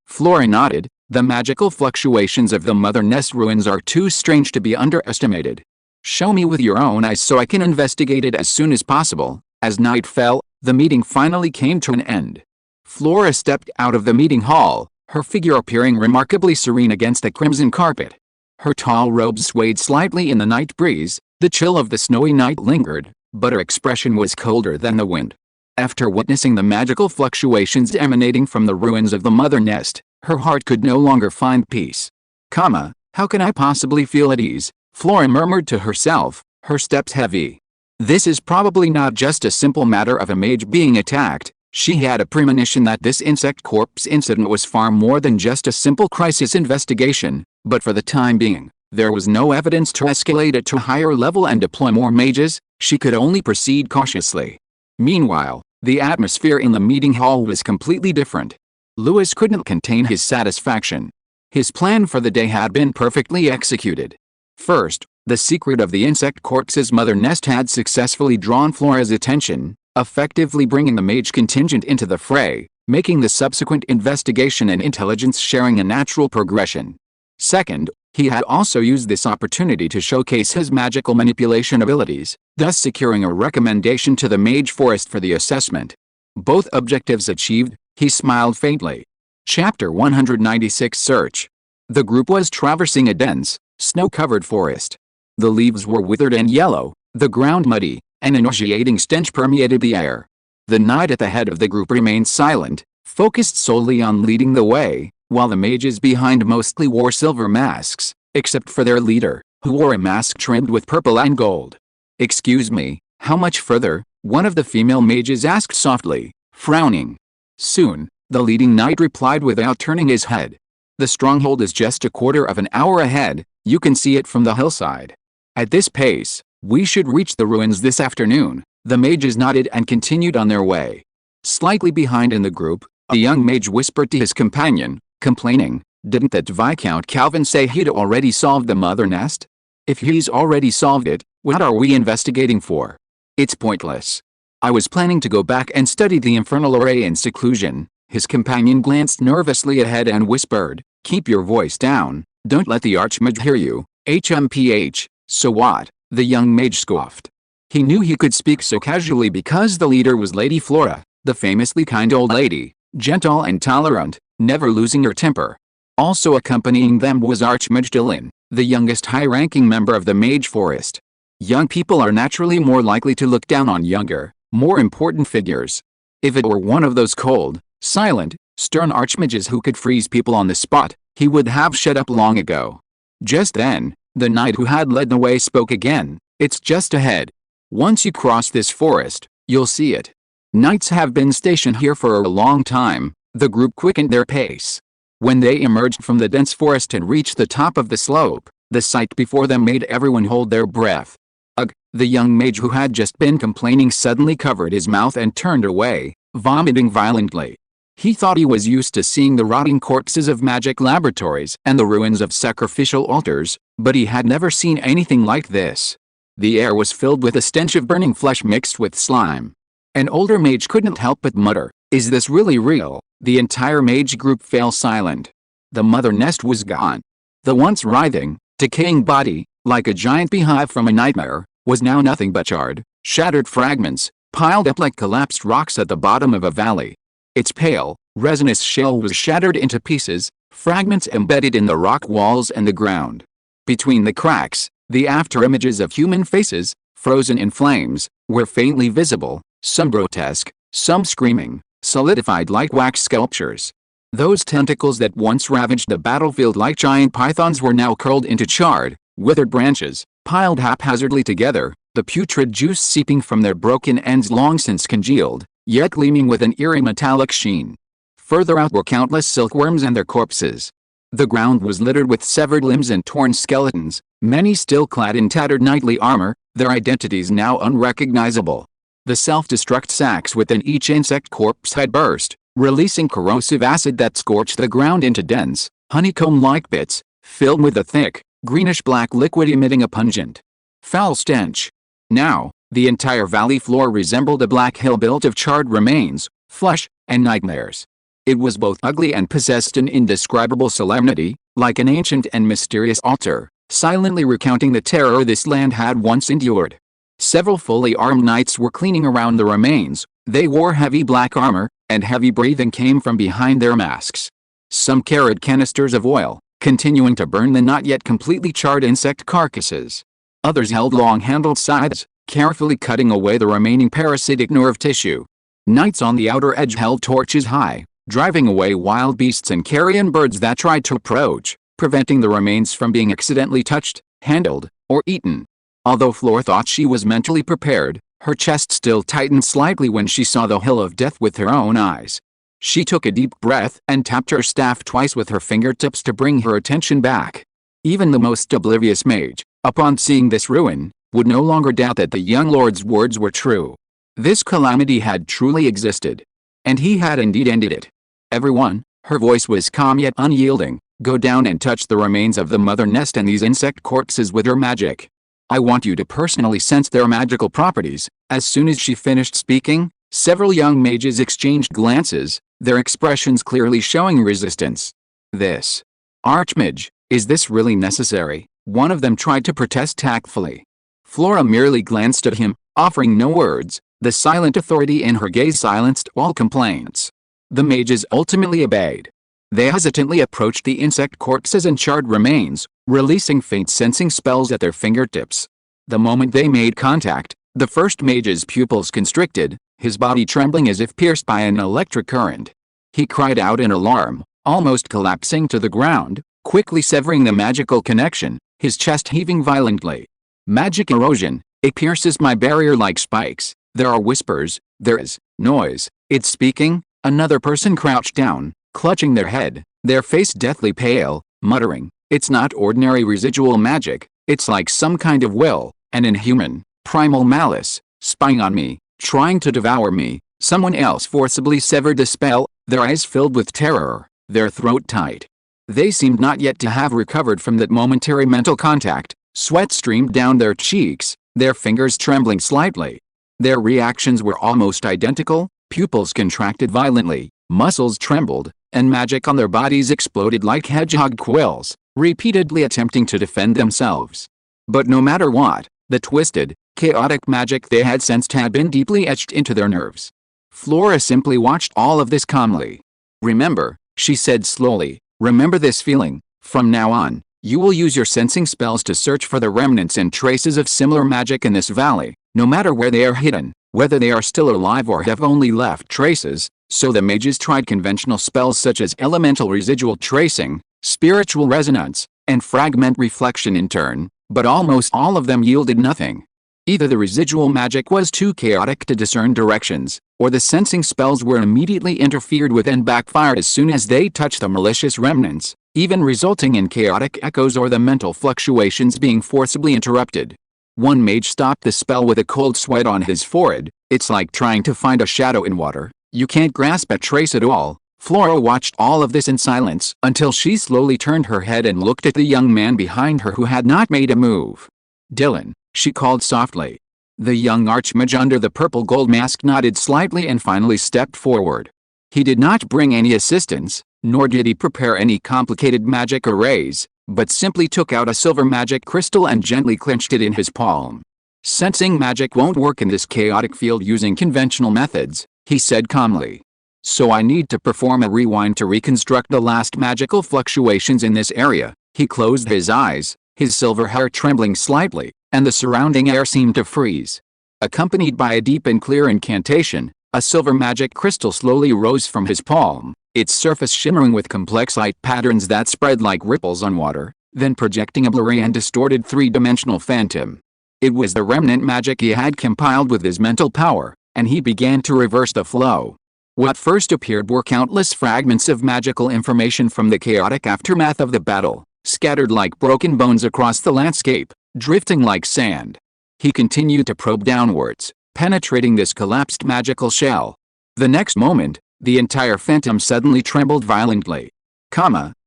Flora nodded. The magical fluctuations of the Mother Nest ruins are too strange to be underestimated. Show me with your own eyes so I can investigate it as soon as possible. As night fell, the meeting finally came to an end. Flora stepped out of the meeting hall, her figure appearing remarkably serene against the crimson carpet. Her tall robes swayed slightly in the night breeze. The chill of the snowy night lingered, but her expression was colder than the wind. After witnessing the magical fluctuations emanating from the ruins of the Mother Nest, her heart could no longer find peace. How can I possibly feel at ease? Flora murmured to herself, her steps heavy. This is probably not just a simple matter of a mage being attacked. She had a premonition that this insect corpse incident was far more than just a simple crisis investigation. But for the time being, there was no evidence to escalate it to a higher level and deploy more mages. She could only proceed cautiously. Meanwhile, the atmosphere in the meeting hall was completely different. Lewis couldn't contain his satisfaction. His plan for the day had been perfectly executed. First, the secret of the insect corpse's mother nest had successfully drawn Flora's attention, effectively bringing the mage contingent into the fray, making the subsequent investigation and intelligence sharing a natural progression. Second, he had also used this opportunity to showcase his magical manipulation abilities, thus securing a recommendation to the mage forest for the assessment. Both objectives achieved, he smiled faintly. Chapter 196 Search. The group was traversing a dense, snow-covered forest. The leaves were withered and yellow, the ground muddy, an nauseating stench permeated the air. The knight at the head of the group remained silent, focused solely on leading the way, while the mages behind mostly wore silver masks, except for their leader, who wore a mask trimmed with purple and gold. "Excuse me, how much further?" one of the female mages asked softly, frowning. "Soon," the leading knight replied without turning his head. "The stronghold is just a quarter of an hour ahead, you can see it from the hillside. At this pace, we should reach the ruins this afternoon." The mages nodded and continued on their way. Slightly behind in the group, a young mage whispered to his companion, complaining, "Didn't that Viscount Calvin say he'd already solved the mother nest? If he's already solved it, what are we investigating for? It's pointless. I was planning to go back and study the infernal array in seclusion." His companion glanced nervously ahead and whispered, "Keep your voice down, don't let the archmage hear you." HMPH, so what? The young mage scoffed. He knew he could speak so casually because the leader was Lady Flora, the famously kind old lady, gentle and tolerant, never losing her temper. Also accompanying them was Archmage Dylan, the youngest high-ranking member of the mage forest. Young people are naturally more likely to look down on younger, more important figures. If it were one of those cold, silent, stern archmages who could freeze people on the spot, he would have shut up long ago. Just then, the knight who had led the way spoke again, "It's just ahead. Once you cross this forest, you'll see it." Knights have been stationed here for a long time. The group quickened their pace. When they emerged from the dense forest and reached the top of the slope, the sight before them made everyone hold their breath. Ugh! The young mage who had just been complaining suddenly covered his mouth and turned away, vomiting violently. He thought he was used to seeing the rotting corpses of magic laboratories and the ruins of sacrificial altars, but he had never seen anything like this. The air was filled with a stench of burning flesh mixed with slime. An older mage couldn't help but mutter, "Is this really real?" The entire mage group fell silent. The mother nest was gone. The once writhing, decaying body, like a giant beehive from a nightmare, was now nothing but charred, shattered fragments, piled up like collapsed rocks at the bottom of a valley. Its pale, resinous shell was shattered into pieces, fragments embedded in the rock walls and the ground. Between the cracks, the after-images of human faces, frozen in flames, were faintly visible, some grotesque, some screaming, solidified like wax sculptures. Those tentacles that once ravaged the battlefield like giant pythons were now curled into charred, withered branches, piled haphazardly together, the putrid juice seeping from their broken ends long since congealed, yet gleaming with an eerie metallic sheen. Further out were countless silkworms and their corpses. The ground was littered with severed limbs and torn skeletons, many still clad in tattered knightly armor, their identities now unrecognizable. The self-destruct sacs within each insect corpse had burst, releasing corrosive acid that scorched the ground into dense, honeycomb-like bits, filled with a thick, greenish-black liquid emitting a pungent, foul stench. Now, the entire valley floor resembled a black hill built of charred remains, flesh, and nightmares. It was both ugly and possessed an indescribable solemnity, like an ancient and mysterious altar, silently recounting the terror this land had once endured. Several fully armed knights were cleaning around the remains. They wore heavy black armor, and heavy breathing came from behind their masks. Some carried canisters of oil, continuing to burn the not yet completely charred insect carcasses. Others held long-handled scythes, carefully cutting away the remaining parasitic nerve tissue. Knights on the outer edge held torches high, driving away wild beasts and carrion birds that tried to approach, preventing the remains from being accidentally touched, handled, or eaten. Although Flora thought she was mentally prepared, her chest still tightened slightly when she saw the hill of death with her own eyes. She took a deep breath and tapped her staff twice with her fingertips to bring her attention back. Even the most oblivious mage, upon seeing this ruin, would no longer doubt that the young lord's words were true. This calamity had truly existed. And he had indeed ended it. Everyone, her voice was calm yet unyielding, go down and touch the remains of the mother nest and these insect corpses with your magic. I want you to personally sense their magical properties. As soon as she finished speaking, several young mages exchanged glances, their expressions clearly showing resistance. This Archmage, is this really necessary? One of them tried to protest tactfully. Flora merely glanced at him, offering no words. The silent authority in her gaze silenced all complaints. The mages ultimately obeyed. They hesitantly approached the insect corpses and charred remains, releasing faint sensing spells at their fingertips. The moment they made contact, the first mage's pupils constricted, his body trembling as if pierced by an electric current. He cried out in alarm, almost collapsing to the ground, quickly severing the magical connection, his chest heaving violently. Magic erosion, it pierces my barrier like spikes. There are whispers, there is noise, it's speaking. Another person crouched down, clutching their head, their face deathly pale, muttering, it's not ordinary residual magic, it's like some kind of will, an inhuman, primal malice, spying on me, trying to devour me. Someone else forcibly severed the spell, their eyes filled with terror, their throat tight. They seemed not yet to have recovered from that momentary mental contact. Sweat streamed down their cheeks, their fingers trembling slightly. Their reactions were almost identical, pupils contracted violently, muscles trembled, and magic on their bodies exploded like hedgehog quills, repeatedly attempting to defend themselves. But no matter what, the twisted, chaotic magic they had sensed had been deeply etched into their nerves. Flora simply watched all of this calmly. Remember, she said slowly, remember this feeling. From now on, you will use your sensing spells to search for the remnants and traces of similar magic in this valley, no matter where they are hidden, whether they are still alive or have only left traces. So the mages tried conventional spells such as elemental residual tracing, spiritual resonance, and fragment reflection in turn, but almost all of them yielded nothing. Either the residual magic was too chaotic to discern directions, or the sensing spells were immediately interfered with and backfired as soon as they touched the malicious remnants, even resulting in chaotic echoes or the mental fluctuations being forcibly interrupted. One mage stopped the spell with a cold sweat on his forehead. It's like trying to find a shadow in water. You can't grasp a trace at all. Flora watched all of this in silence until she slowly turned her head and looked at the young man behind her who had not made a move. Dylan, she called softly. The young archmage under the purple gold mask nodded slightly and finally stepped forward. He did not bring any assistance, nor did he prepare any complicated magic arrays, but simply took out a silver magic crystal and gently clenched it in his palm. Sensing magic won't work in this chaotic field using conventional methods, he said calmly. So I need to perform a rewind to reconstruct the last magical fluctuations in this area. He closed his eyes, his silver hair trembling slightly, and the surrounding air seemed to freeze. Accompanied by a deep and clear incantation, a silver magic crystal slowly rose from his palm, its surface shimmering with complex light patterns that spread like ripples on water, then projecting a blurry and distorted three-dimensional phantom. It was the remnant magic he had compiled with his mental power, and he began to reverse the flow. What first appeared were countless fragments of magical information from the chaotic aftermath of the battle, scattered like broken bones across the landscape, drifting like sand. He continued to probe downwards, penetrating this collapsed magical shell. The next moment, the entire phantom suddenly trembled violently.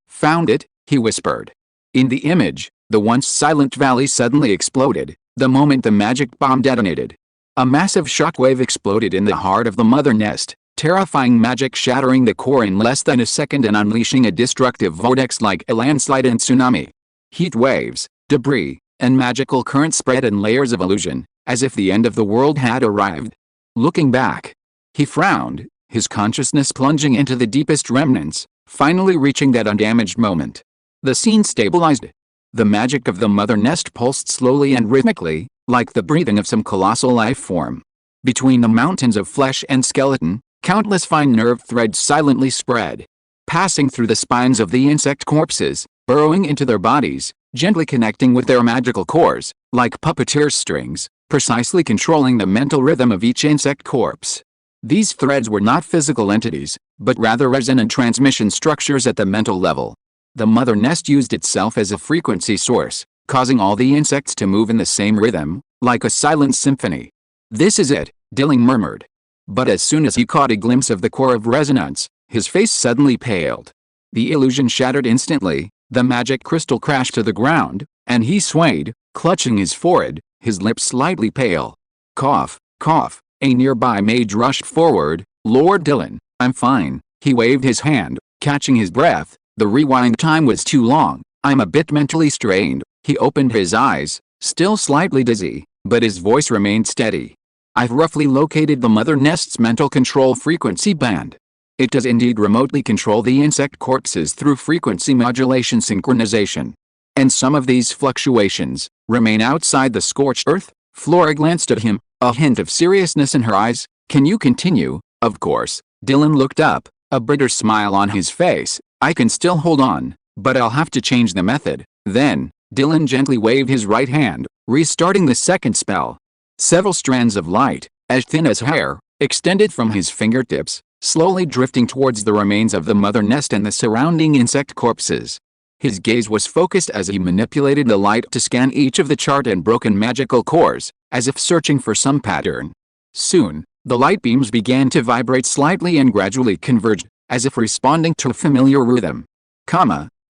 Found it, he whispered. In the image, the once silent valley suddenly exploded, the moment the magic bomb detonated. A massive shockwave exploded in the heart of the mother nest, terrifying magic shattering the core in less than a second and unleashing a destructive vortex like a landslide and tsunami. Heat waves, debris, and magical currents spread in layers of illusion, as if the end of the world had arrived. Looking back, he frowned, his consciousness plunging into the deepest remnants, finally reaching that undamaged moment. The scene stabilized. The magic of the mother nest pulsed slowly and rhythmically, like the breathing of some colossal life form. Between the mountains of flesh and skeleton, countless fine nerve threads silently spread, passing through the spines of the insect corpses, burrowing into their bodies, gently connecting with their magical cores, like puppeteer strings, precisely controlling the mental rhythm of each insect corpse. These threads were not physical entities, but rather resonant transmission structures at the mental level. The mother nest used itself as a frequency source, causing all the insects to move in the same rhythm, like a silent symphony. "This is it," Dilling murmured. But as soon as he caught a glimpse of the core of resonance, his face suddenly paled. The illusion shattered instantly, the magic crystal crashed to the ground, and he swayed, clutching his forehead, his lips slightly pale. Cough, cough. A nearby mage rushed forward. "Lord Dillon, I'm fine." He waved his hand, catching his breath. "The rewind time was too long. I'm a bit mentally strained." He opened his eyes, still slightly dizzy, but his voice remained steady. "I've roughly located the mother nest's mental control frequency band. It does indeed remotely control the insect corpses through frequency modulation synchronization. And some of these fluctuations remain outside the scorched earth." Flora glanced at him, a hint of seriousness in her eyes. "Can you continue?" "Of course." Dillon looked up, a bitter smile on his face. "I can still hold on, but I'll have to change the method." Then, Dillon gently waved his right hand, restarting the second spell. Several strands of light, as thin as hair, extended from his fingertips, slowly drifting towards the remains of the mother nest and the surrounding insect corpses. His gaze was focused as he manipulated the light to scan each of the charred and broken magical cores, as if searching for some pattern. Soon, the light beams began to vibrate slightly and gradually converged, as if responding to a familiar rhythm.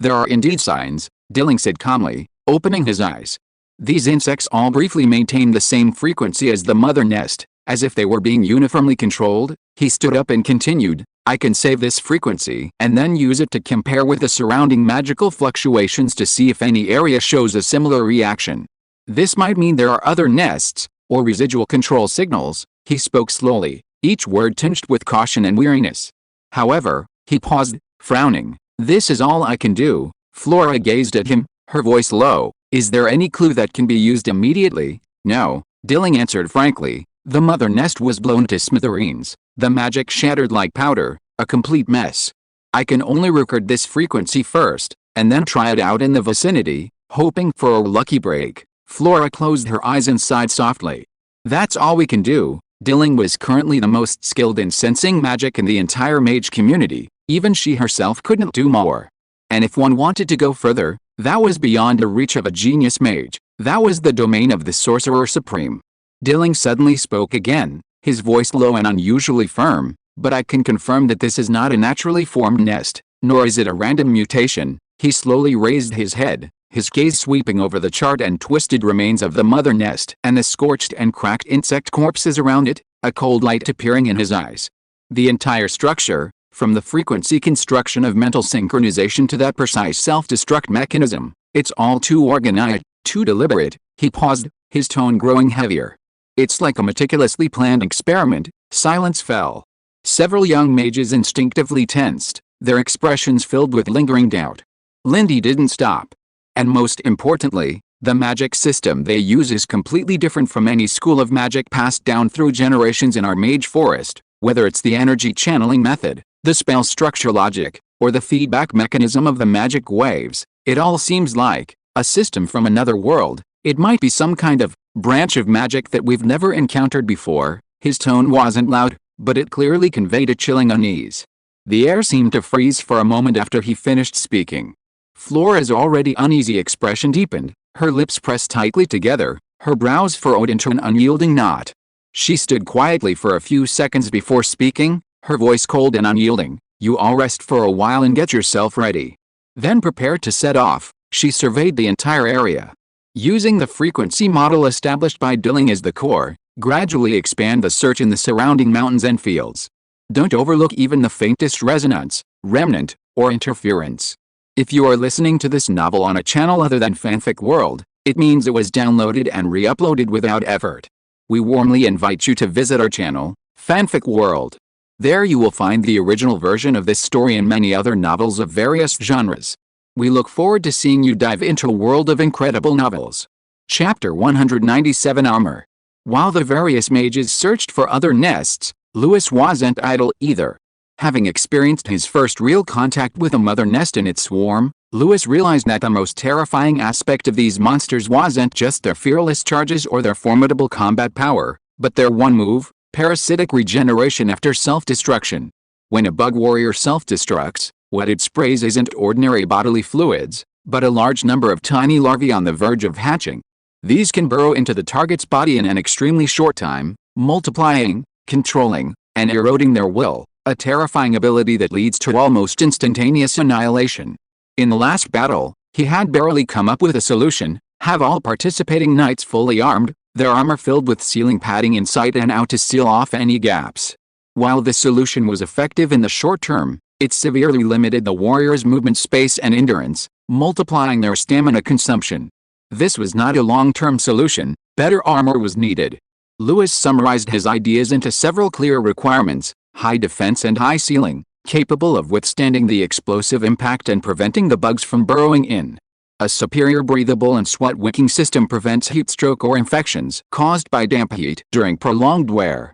"There are indeed signs," Dilling said calmly, opening his eyes. "These insects all briefly maintain the same frequency as the mother nest, as if they were being uniformly controlled." He stood up and continued, "I can save this frequency and then use it to compare with the surrounding magical fluctuations to see if any area shows a similar reaction. This might mean there are other nests, or residual control signals." He spoke slowly, each word tinged with caution and weariness. "However," he paused, frowning, "this is all I can do." Flora gazed at him, her voice low. "Is there any clue that can be used immediately?" "No," Dilling answered frankly. "The mother nest was blown to smithereens, the magic shattered like powder, a complete mess. I can only record this frequency first, and then try it out in the vicinity, hoping for a lucky break." Flora closed her eyes and sighed softly. "That's all we can do." Dilling was currently the most skilled in sensing magic in the entire mage community. Even she herself couldn't do more. And if one wanted to go further, that was beyond the reach of a genius mage. That was the domain of the sorcerer supreme. Dilling suddenly spoke again, his voice low and unusually firm. "But I can confirm that this is not a naturally formed nest, nor is it a random mutation." He slowly raised his head, his gaze sweeping over the charred and twisted remains of the mother nest and the scorched and cracked insect corpses around it, a cold light appearing in his eyes. "The entire structure, from the frequency construction of mental synchronization to that precise self-destruct mechanism, it's all too organized, too deliberate." He paused, his tone growing heavier. "It's like a meticulously planned experiment." Silence fell. Several young mages instinctively tensed, their expressions filled with lingering doubt. Lindy didn't stop. "And most importantly, the magic system they use is completely different from any school of magic passed down through generations in our mage forest, whether it's the energy channeling method, the spell structure logic, or the feedback mechanism of the magic waves. It all seems like a system from another world. It might be some kind of branch of magic that we've never encountered before." His tone wasn't loud, but it clearly conveyed a chilling unease. The air seemed to freeze for a moment after he finished speaking. Flora's already uneasy expression deepened, her lips pressed tightly together, her brows furrowed into an unyielding knot. She stood quietly for a few seconds before speaking, her voice cold and unyielding. "You all rest for a while and get yourself ready. Then prepare to set off." She surveyed the entire area. Using the frequency model established by Dilling as the core, gradually expand the search in the surrounding mountains and fields. Don't overlook even the faintest resonance, remnant, or interference. If you are listening to this novel on a channel other than Fanfic World, it means it was downloaded and re-uploaded without effort. We warmly invite you to visit our channel, Fanfic World. There you will find the original version of this story and many other novels of various genres. We look forward to seeing you dive into a world of incredible novels. Chapter 197 Armor. While the various mages searched for other nests, Lewis wasn't idle either. Having experienced his first real contact with a mother nest in its swarm, Lewis realized that the most terrifying aspect of these monsters wasn't just their fearless charges or their formidable combat power, but their one move, parasitic regeneration after self-destruction. When a bug warrior self-destructs, What it sprays isn't ordinary bodily fluids, but a large number of tiny larvae on the verge of hatching. These can burrow into the target's body in an extremely short time, multiplying, controlling, and eroding their will, a terrifying ability that leads to almost instantaneous annihilation. In the last battle, he had barely come up with a solution: have all participating knights fully armed, their armor filled with sealing padding inside and out to seal off any gaps. While this solution was effective in the short term, it severely limited the warriors' movement space and endurance, multiplying their stamina consumption. This was not a long-term solution. Better armor was needed. Lewis summarized his ideas into several clear requirements: high defense and high sealing, capable of withstanding the explosive impact and preventing the bugs from burrowing in. A superior breathable and sweat-wicking system prevents heat stroke or infections caused by damp heat during prolonged wear.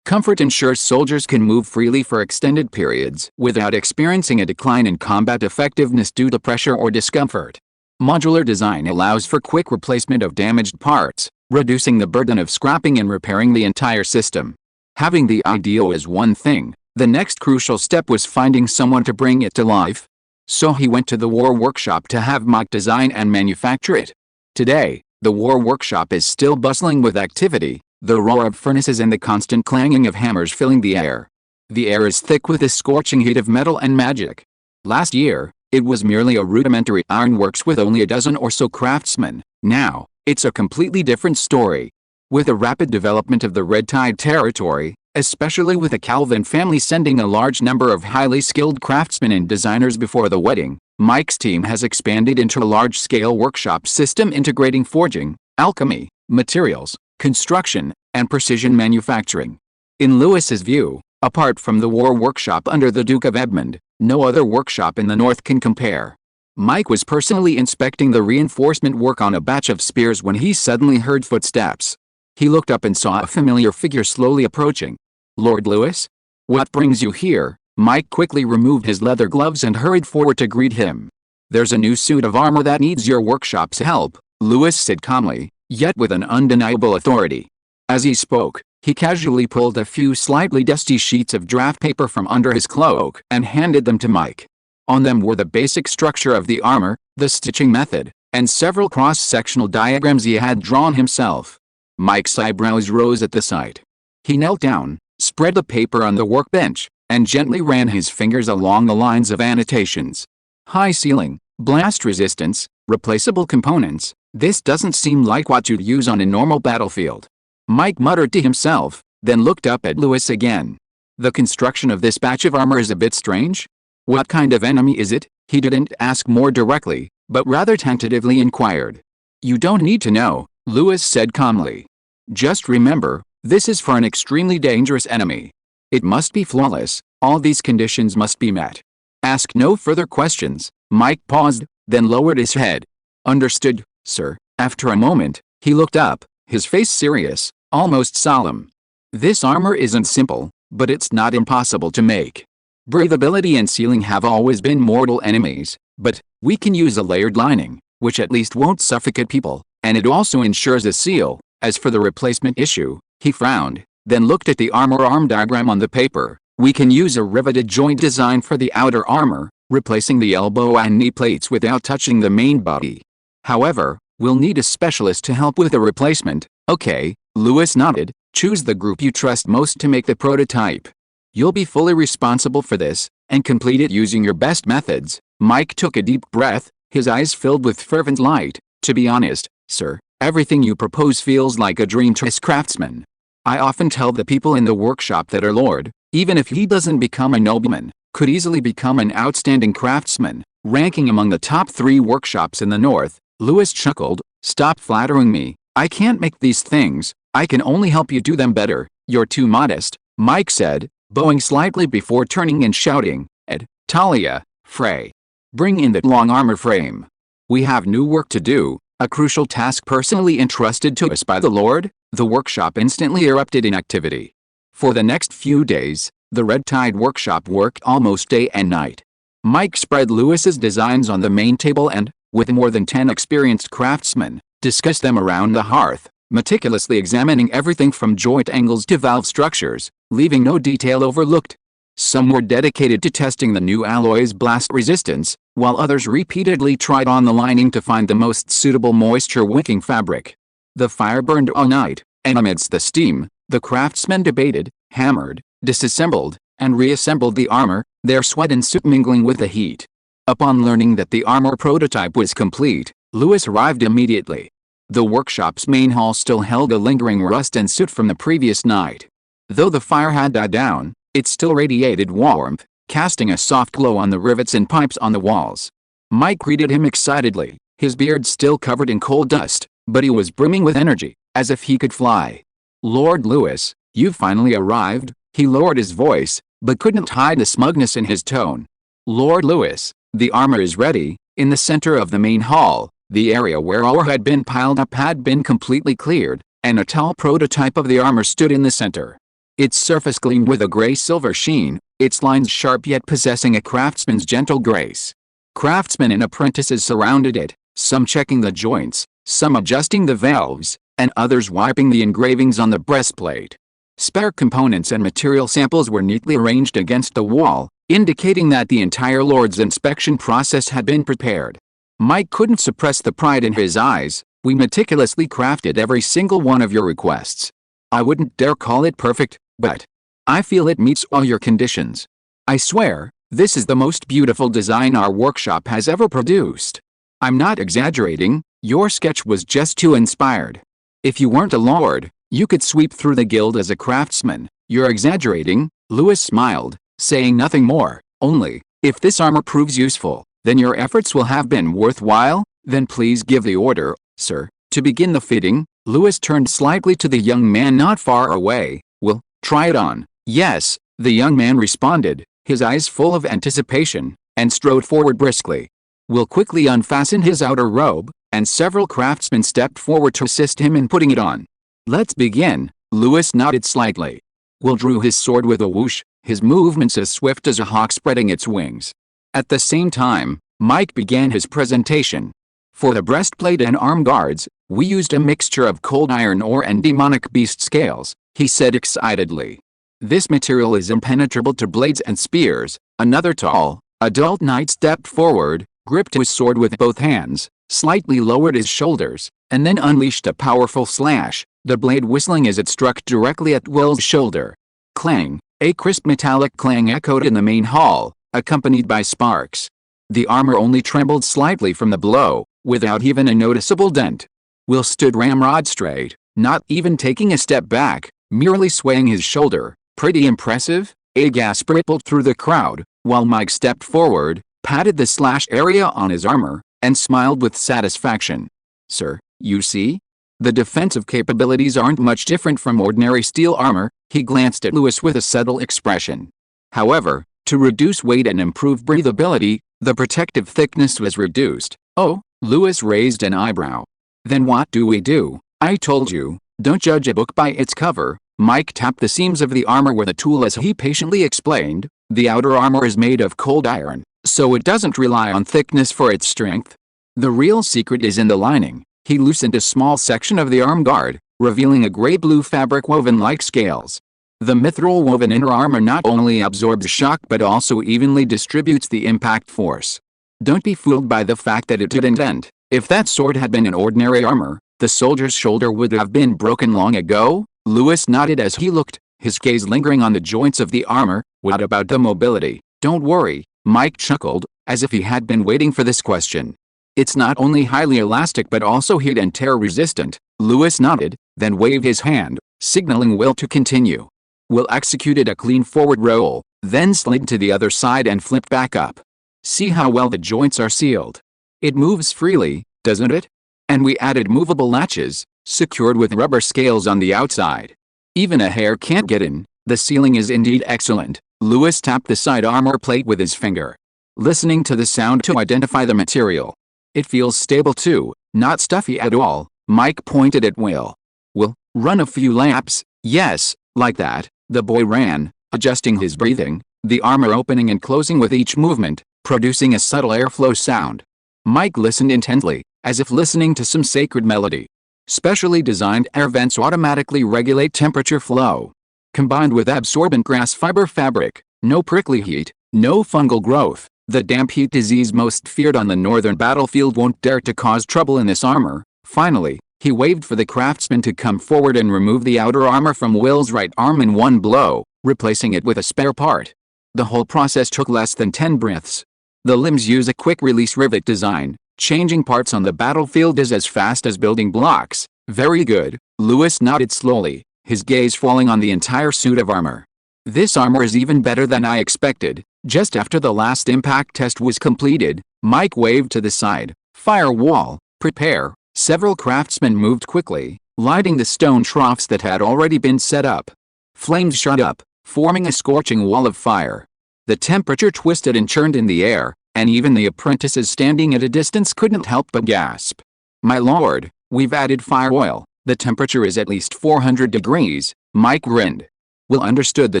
Comfort ensures soldiers can move freely for extended periods without experiencing a decline in combat effectiveness due to pressure or discomfort. Modular design allows for quick replacement of damaged parts, reducing the burden of scrapping and repairing the entire system. Having the idea is one thing. The next crucial step was finding someone to bring it to life. So he went to the War Workshop to have Mike design and manufacture it. Today, the War Workshop is still bustling with activity, the roar of furnaces and the constant clanging of hammers filling the air. The air is thick with the scorching heat of metal and magic. Last year, it was merely a rudimentary ironworks with only a dozen or so craftsmen. Now, it's a completely different story. With the rapid development of the Red Tide territory, especially with the Calvin family sending a large number of highly skilled craftsmen and designers before the wedding, Mike's team has expanded into a large-scale workshop system integrating forging, alchemy, materials, construction, and precision manufacturing. In Lewis's view, apart from the War Workshop under the Duke of Edmund, no other workshop in the north can compare. Mike was personally inspecting the reinforcement work on a batch of spears when he suddenly heard footsteps. He looked up and saw a familiar figure slowly approaching. "Lord Lewis? What brings you here?" Mike quickly removed his leather gloves and hurried forward to greet him. "There's a new suit of armor that needs your workshop's help," Lewis said calmly, yet with an undeniable authority. As he spoke, he casually pulled a few slightly dusty sheets of draft paper from under his cloak and handed them to Mike. On them were the basic structure of the armor, the stitching method, and several cross-sectional diagrams he had drawn himself. Mike's eyebrows rose at the sight. He knelt down, spread the paper on the workbench, and gently ran his fingers along the lines of annotations. High ceiling, blast resistance, replaceable components. This doesn't seem like what you'd use on a normal battlefield. Mike muttered to himself, then looked up at Lewis again. The construction of this batch of armor is a bit strange. What kind of enemy is it? He didn't ask more directly, but rather tentatively inquired. You don't need to know, Lewis said calmly. Just remember, this is for an extremely dangerous enemy. It must be flawless, all these conditions must be met. Ask no further questions. Mike paused, then lowered his head. Understood, sir. After a moment, he looked up, his face serious, almost solemn. This armor isn't simple, but it's not impossible to make. Breathability and sealing have always been mortal enemies, but we can use a layered lining, which at least won't suffocate people, and it also ensures a seal. As for the replacement issue, he frowned, then looked at the armor arm diagram on the paper. We can use a riveted joint design for the outer armor, replacing the elbow and knee plates without touching the main body. However, we'll need a specialist to help with the replacement. Okay, Lewis nodded. Choose the group you trust most to make the prototype. You'll be fully responsible for this, and complete it using your best methods. Mike took a deep breath, his eyes filled with fervent light. To be honest, sir, everything you propose feels like a dream to us craftsmen. I often tell the people in the workshop that our lord, even if he doesn't become a nobleman, could easily become an outstanding craftsman, ranking among the top 3 workshops in the north. Lewis chuckled. Stop flattering me. I can't make these things. I can only help you do them better. You're too modest, Mike said, bowing slightly before turning and shouting, Ed, Talia, Frey. Bring in that long armor frame. We have new work to do, a crucial task personally entrusted to us by the Lord. The workshop instantly erupted in activity. For the next few days, the Red Tide workshop worked almost day and night. Mike spread Lewis's designs on the main table and, with more than 10 experienced craftsmen, discussed them around the hearth, meticulously examining everything from joint angles to valve structures, leaving no detail overlooked. Some were dedicated to testing the new alloy's blast resistance, while others repeatedly tried on the lining to find the most suitable moisture-wicking fabric. The fire burned all night, and amidst the steam, the craftsmen debated, hammered, disassembled, and reassembled the armor, their sweat and soot mingling with the heat. Upon learning that the armor prototype was complete, Lewis arrived immediately. The workshop's main hall still held a lingering rust and soot from the previous night. Though the fire had died down, it still radiated warmth, casting a soft glow on the rivets and pipes on the walls. Mike greeted him excitedly, his beard still covered in coal dust, but he was brimming with energy, as if he could fly. "Lord Lewis, you've finally arrived," he lowered his voice, but couldn't hide the smugness in his tone. "Lord Lewis, the armor is ready." In the center of the main hall, the area where ore had been piled up had been completely cleared, and a tall prototype of the armor stood in the center. Its surface gleamed with a gray-silver sheen, its lines sharp yet possessing a craftsman's gentle grace. Craftsmen and apprentices surrounded it, some checking the joints, some adjusting the valves, and others wiping the engravings on the breastplate. Spare components and material samples were neatly arranged against the wall, indicating that the entire Lord's inspection process had been prepared. Mike couldn't suppress the pride in his eyes. "We meticulously crafted every single one of your requests. I wouldn't dare call it perfect, but I feel it meets all your conditions. I swear, this is the most beautiful design our workshop has ever produced. I'm not exaggerating, your sketch was just too inspired. If you weren't a lord, you could sweep through the guild as a craftsman." "You're exaggerating," Lewis smiled, saying nothing more, "only, if this armor proves useful, then your efforts will have been worthwhile. Then please give the order, sir, to begin the fitting." Lewis turned slightly to the young man not far away. "We'll try it on." "Yes," the young man responded, his eyes full of anticipation, and strode forward briskly. "We'll quickly unfasten his outer robe," and several craftsmen stepped forward to assist him in putting it on. "Let's begin." Lewis nodded slightly. Will drew his sword with a whoosh, his movements as swift as a hawk spreading its wings. At the same time, Mike began his presentation. "For the breastplate and arm guards, we used a mixture of cold iron ore and demonic beast scales," he said excitedly. "This material is impenetrable to blades and spears." Another tall, adult knight stepped forward, gripped his sword with both hands, slightly lowered his shoulders, and then unleashed a powerful slash, the blade whistling as it struck directly at Will's shoulder. Clang! A crisp metallic clang echoed in the main hall, accompanied by sparks. The armor only trembled slightly from the blow, without even a noticeable dent. Will stood ramrod straight, not even taking a step back, merely swaying his shoulder. "Pretty impressive?" A gasp rippled through the crowd, while Mike stepped forward, patted the slash area on his armor, and smiled with satisfaction. "Sir, you see? The defensive capabilities aren't much different from ordinary steel armor." He glanced at Lewis with a subtle expression. "However, to reduce weight and improve breathability, the protective thickness was reduced." "Oh?" Lewis raised an eyebrow. "Then what do we do?" "I told you, don't judge a book by its cover." Mike tapped the seams of the armor with a tool as he patiently explained, "The outer armor is made of cold iron, so it doesn't rely on thickness for its strength. The real secret is in the lining." He loosened a small section of the arm guard, revealing a gray-blue fabric woven like scales. The mithril-woven inner armor not only absorbs shock but also evenly distributes the impact force. Don't be fooled by the fact that it didn't end. If that sword had been an ordinary armor, the soldier's shoulder would have been broken long ago. Lewis nodded as he looked, his gaze lingering on the joints of the armor. "What about the mobility?" "Don't worry," Mike chuckled, as if he had been waiting for this question. "It's not only highly elastic but also heat and tear resistant." Lewis nodded, then waved his hand, signaling Will to continue. Will executed a clean forward roll, then slid to the other side and flipped back up. "See how well the joints are sealed? It moves freely, doesn't it? And we added movable latches, secured with rubber scales on the outside. Even a hair can't get in. The sealing is indeed excellent." Lewis tapped the side armor plate with his finger, listening to the sound to identify the material. "It feels stable too, not stuffy at all." Mike pointed at Will. "Will, run a few laps." "Yes, like that." The boy ran, adjusting his breathing, the armor opening and closing with each movement, producing a subtle airflow sound. Mike listened intently, as if listening to some sacred melody. Specially designed air vents automatically regulate temperature flow. Combined with absorbent grass fiber fabric, No prickly heat, no fungal growth. The damp heat disease most feared on the northern battlefield won't dare to cause trouble in this armor. Finally, he waved for the craftsman to come forward and remove the outer armor from Will's right arm in one blow, replacing it with a spare part. The whole process took less than 10 breaths. The limbs use a quick-release rivet design. Changing parts on the battlefield is as fast as building blocks. Very good, Lewis nodded slowly, his gaze falling on the entire suit of armor. This armor is even better than I expected. Just after the last impact test was completed, Mike waved to the side. Firewall, prepare. Several craftsmen moved quickly, lighting the stone troughs that had already been set up. Flames shot up, forming a scorching wall of fire. The temperature twisted and churned in the air, and even the apprentices standing at a distance couldn't help but gasp. My lord, we've added fire oil. The temperature is at least 400 degrees, Mike grinned. Will understood the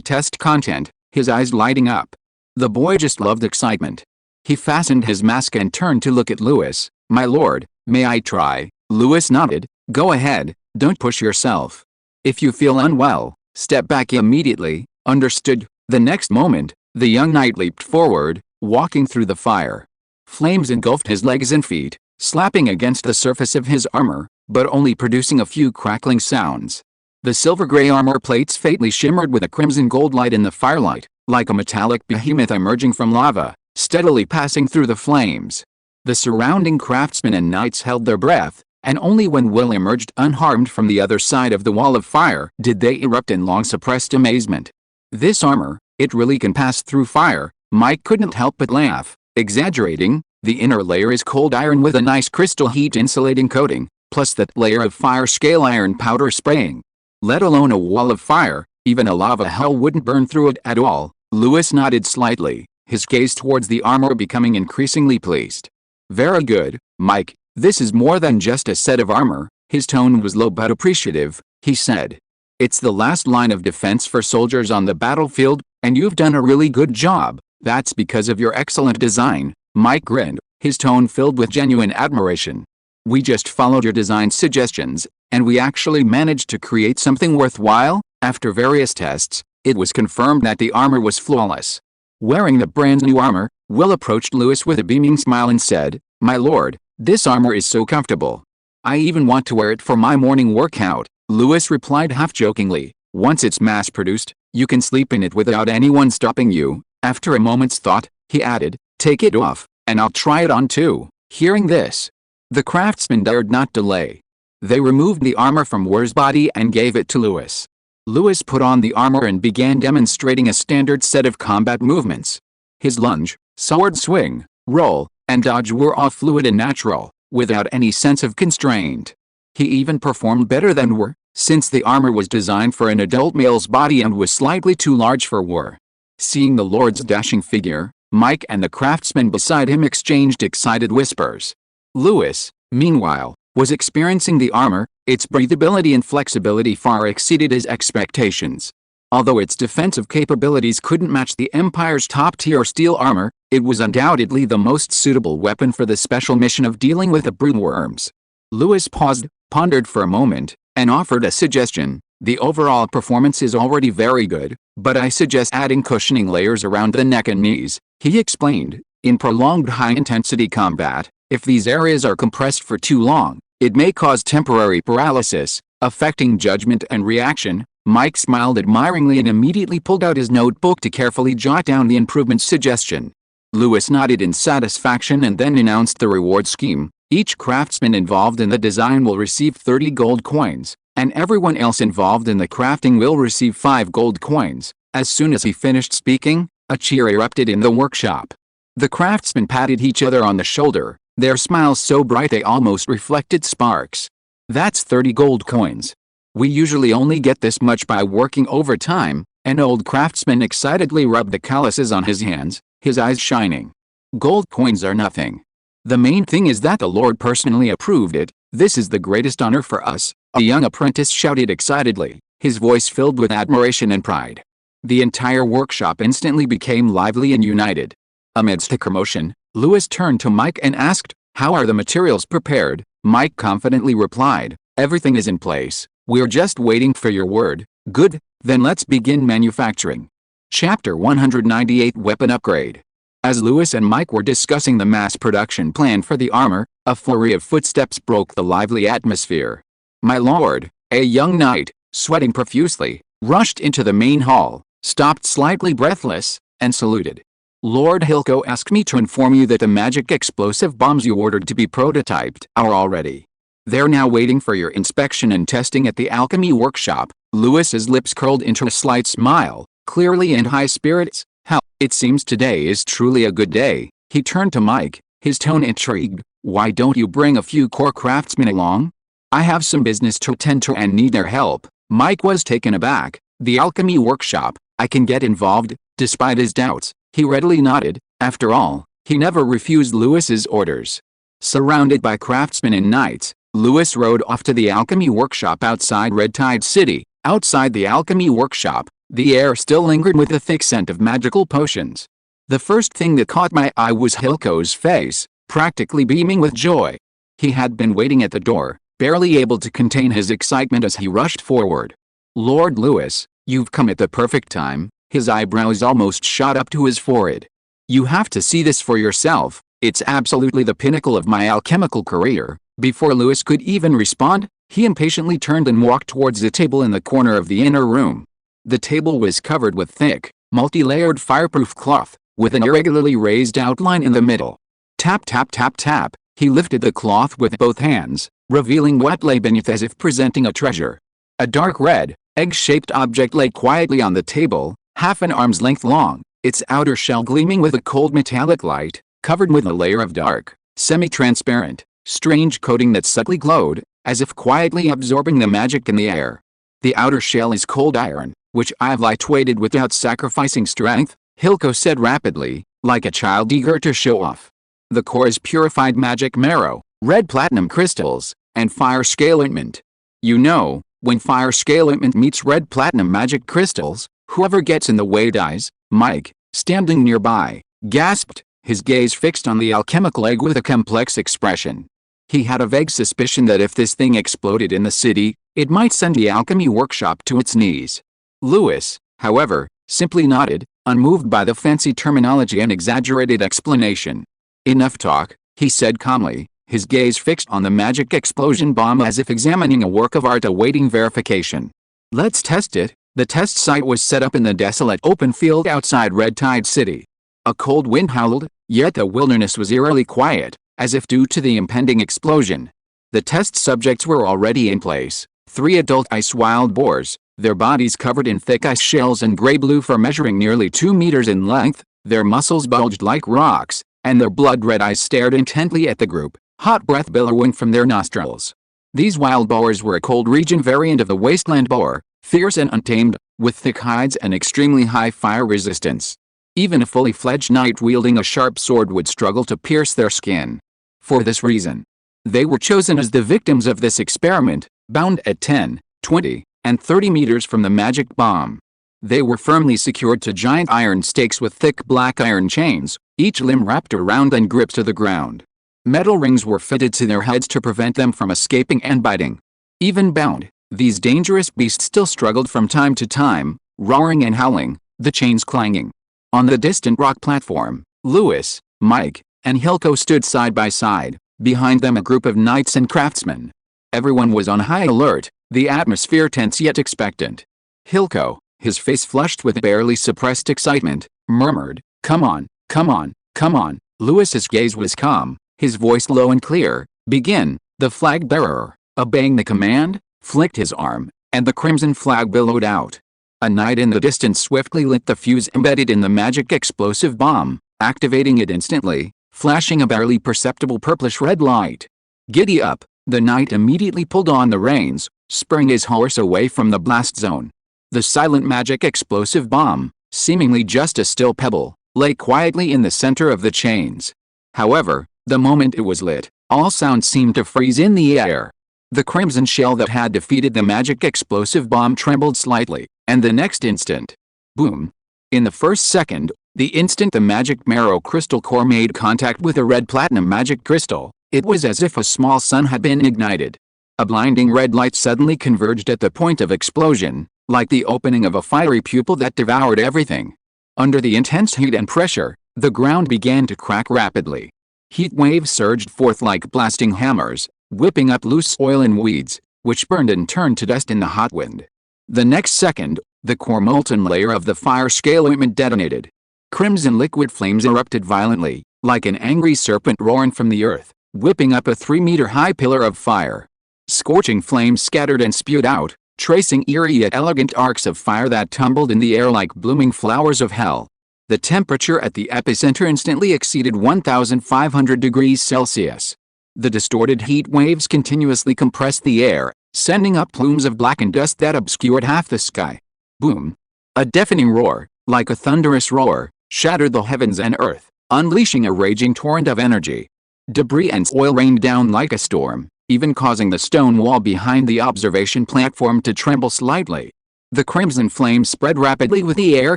test content, his eyes lighting up. The boy just loved excitement. He fastened his mask and turned to look at Lewis. My lord, may I try? Lewis nodded. Go ahead, don't push yourself. If you feel unwell, step back immediately. Understood. The next moment, the young knight leaped forward, walking through the fire. Flames engulfed his legs and feet, slapping against the surface of his armor, but only producing a few crackling sounds. The silver-gray armor plates faintly shimmered with a crimson-gold light in the firelight, like a metallic behemoth emerging from lava, steadily passing through the flames. The surrounding craftsmen and knights held their breath, and only when Will emerged unharmed from the other side of the wall of fire did they erupt in long-suppressed amazement. This armor, it really can pass through fire. Mike couldn't help but laugh, exaggerating. The inner layer is cold iron with a nice crystal heat insulating coating, plus that layer of fire scale iron powder spraying. Let alone a wall of fire, even a lava hell wouldn't burn through it at all. Lewis nodded slightly, his gaze towards the armor becoming increasingly pleased. Very good, Mike, this is more than just a set of armor. His tone was low but appreciative. He said, it's the last line of defense for soldiers on the battlefield, and you've done a really good job. That's because of your excellent design. Mike grinned, his tone filled with genuine admiration. We just followed your design suggestions, and we actually managed to create something worthwhile. After various tests, it was confirmed that the armor was flawless. Wearing the brand new armor, Will approached Lewis with a beaming smile and said, My lord, this armor is so comfortable. I even want to wear it for my morning workout. Lewis replied half-jokingly, once it's mass-produced, you can sleep in it without anyone stopping you. After a moment's thought, he added, take it off, and I'll try it on too. Hearing this, the craftsman dared not delay. They removed the armor from Will's body and gave it to Lewis. Lewis put on the armor and began demonstrating a standard set of combat movements. His lunge, sword swing, roll, and dodge were all fluid and natural, without any sense of constraint. He even performed better than War, since the armor was designed for an adult male's body and was slightly too large for War. Seeing the lord's dashing figure, Mike and the craftsman beside him exchanged excited whispers. Lewis, meanwhile, was experiencing the armor. Its breathability and flexibility far exceeded his expectations. Although its defensive capabilities couldn't match the Empire's top-tier steel armor, it was undoubtedly the most suitable weapon for the special mission of dealing with the broodworms. Lewis paused, pondered for a moment, and offered a suggestion. The overall performance is already very good, but I suggest adding cushioning layers around the neck and knees, he explained. In prolonged high-intensity combat, if these areas are compressed for too long, it may cause temporary paralysis, affecting judgment and reaction. Mike smiled admiringly and immediately pulled out his notebook to carefully jot down the improvement suggestion. Lewis nodded in satisfaction and then announced the reward scheme. Each craftsman involved in the design will receive 30 gold coins, and everyone else involved in the crafting will receive 5 gold coins. As soon as he finished speaking, a cheer erupted in the workshop. The craftsmen patted each other on the shoulder, their smiles so bright they almost reflected sparks. That's 30 gold coins. We usually only get this much by working overtime. An old craftsman excitedly rubbed the calluses on his hands, his eyes shining. Gold coins are nothing. The main thing is that the Lord personally approved it. This is the greatest honor for us, a young apprentice shouted excitedly, his voice filled with admiration and pride. The entire workshop instantly became lively and united. Amidst a commotion, Lewis turned to Mike and asked, how are the materials prepared? Mike confidently replied, everything is in place. We're just waiting for your word. Good, then let's begin manufacturing. Chapter 198 Weapon Upgrade. As Lewis and Mike were discussing the mass production plan for the armor, a flurry of footsteps broke the lively atmosphere. My lord, a young knight, sweating profusely, rushed into the main hall, stopped slightly breathless, and saluted. Lord Hilco asked me to inform you that the magic explosive bombs you ordered to be prototyped are all ready. They're now waiting for your inspection and testing at the alchemy workshop. Lewis's lips curled into a slight smile, clearly in high spirits. How, it seems today is truly a good day. He turned to Mike, his tone intrigued. Why don't you bring a few core craftsmen along? I have some business to attend to and need their help. Mike was taken aback. The alchemy workshop, I can get involved. Despite his doubts, he readily nodded. After all, he never refused Lewis's orders. Surrounded by craftsmen and knights, Lewis rode off to the alchemy workshop outside Red Tide City. Outside the alchemy workshop, the air still lingered with the thick scent of magical potions. The first thing that caught my eye was Hilco's face, practically beaming with joy. He had been waiting at the door, barely able to contain his excitement as he rushed forward. Lord Lewis, you've come at the perfect time. His eyebrows almost shot up to his forehead. You have to see this for yourself. It's absolutely the pinnacle of my alchemical career. Before Lewis could even respond, he impatiently turned and walked towards the table in the corner of the inner room. The table was covered with thick, multi-layered fireproof cloth, with an irregularly raised outline in the middle. Tap tap tap tap, he lifted the cloth with both hands, revealing what lay beneath as if presenting a treasure. A dark red, egg-shaped object lay quietly on the table, half an arm's length long, its outer shell gleaming with a cold metallic light, covered with a layer of dark, semi-transparent, strange coating that subtly glowed, as if quietly absorbing the magic in the air. The outer shell is cold iron, which I've lightweighted without sacrificing strength, Hilco said rapidly, like a child eager to show off. The core is purified magic marrow, red platinum crystals, and fire scale ointment. You know, when fire scale ointment meets red platinum magic crystals, whoever gets in the way dies. Mike, standing nearby, gasped, his gaze fixed on the alchemical egg with a complex expression. He had a vague suspicion that if this thing exploded in the city, it might send the alchemy workshop to its knees. Lewis, however, simply nodded, unmoved by the fancy terminology and exaggerated explanation. Enough talk, he said calmly, his gaze fixed on the magic explosion bomb as if examining a work of art awaiting verification. Let's test it. The test site was set up in the desolate open field outside Red Tide City. A cold wind howled, yet the wilderness was eerily quiet, as if due to the impending explosion. The test subjects were already in place, 3 adult ice wild boars, their bodies covered in thick ice shells and gray-blue fur measuring nearly 2 meters in length, their muscles bulged like rocks, and their blood-red eyes stared intently at the group, hot breath billowing from their nostrils. These wild boars were a cold region variant of the wasteland boar, fierce and untamed, with thick hides and extremely high fire resistance. Even a fully fledged knight wielding a sharp sword would struggle to pierce their skin. For this reason, they were chosen as the victims of this experiment, bound at 10, 20, and 30 meters from the magic bomb. They were firmly secured to giant iron stakes with thick black iron chains, each limb wrapped around and gripped to the ground. Metal rings were fitted to their heads to prevent them from escaping and biting. Even bound, these dangerous beasts still struggled from time to time, roaring and howling, the chains clanging. On the distant rock platform, Lewis, Mike, and Hilco stood side by side, behind them a group of knights and craftsmen. Everyone was on high alert, the atmosphere tense yet expectant. Hilco, his face flushed with barely suppressed excitement, murmured, "Come on, come on, come on." Lewis's gaze was calm, his voice low and clear. "Begin." The flag bearer, obeying the command, flicked his arm, and the crimson flag billowed out. A knight in the distance swiftly lit the fuse embedded in the magic explosive bomb, activating it instantly, flashing a barely perceptible purplish-red light. "Giddy up!" The knight immediately pulled on the reins, spurring his horse away from the blast zone. The silent magic explosive bomb, seemingly just a still pebble, lay quietly in the center of the chains. However, the moment it was lit, all sound seemed to freeze in the air. The crimson shell that had defeated the magic explosive bomb trembled slightly, and the next instant, boom! In the first second, the instant the magic marrow crystal core made contact with a red platinum magic crystal, it was as if a small sun had been ignited. A blinding red light suddenly converged at the point of explosion, like the opening of a fiery pupil that devoured everything. Under the intense heat and pressure, the ground began to crack rapidly. Heat waves surged forth like blasting hammers, whipping up loose oil and weeds, which burned and turned to dust in the hot wind. The next second, the core molten layer of the fire scale ointment detonated. Crimson liquid flames erupted violently, like an angry serpent roaring from the earth, whipping up a 3-meter-high pillar of fire. Scorching flames scattered and spewed out, tracing eerie yet elegant arcs of fire that tumbled in the air like blooming flowers of hell. The temperature at the epicenter instantly exceeded 1,500 degrees Celsius. The distorted heat waves continuously compressed the air, sending up plumes of blackened dust that obscured half the sky. Boom! A deafening roar, like a thunderous roar, shattered the heavens and earth, unleashing a raging torrent of energy. Debris and oil rained down like a storm, even causing the stone wall behind the observation platform to tremble slightly. The crimson flames spread rapidly with the air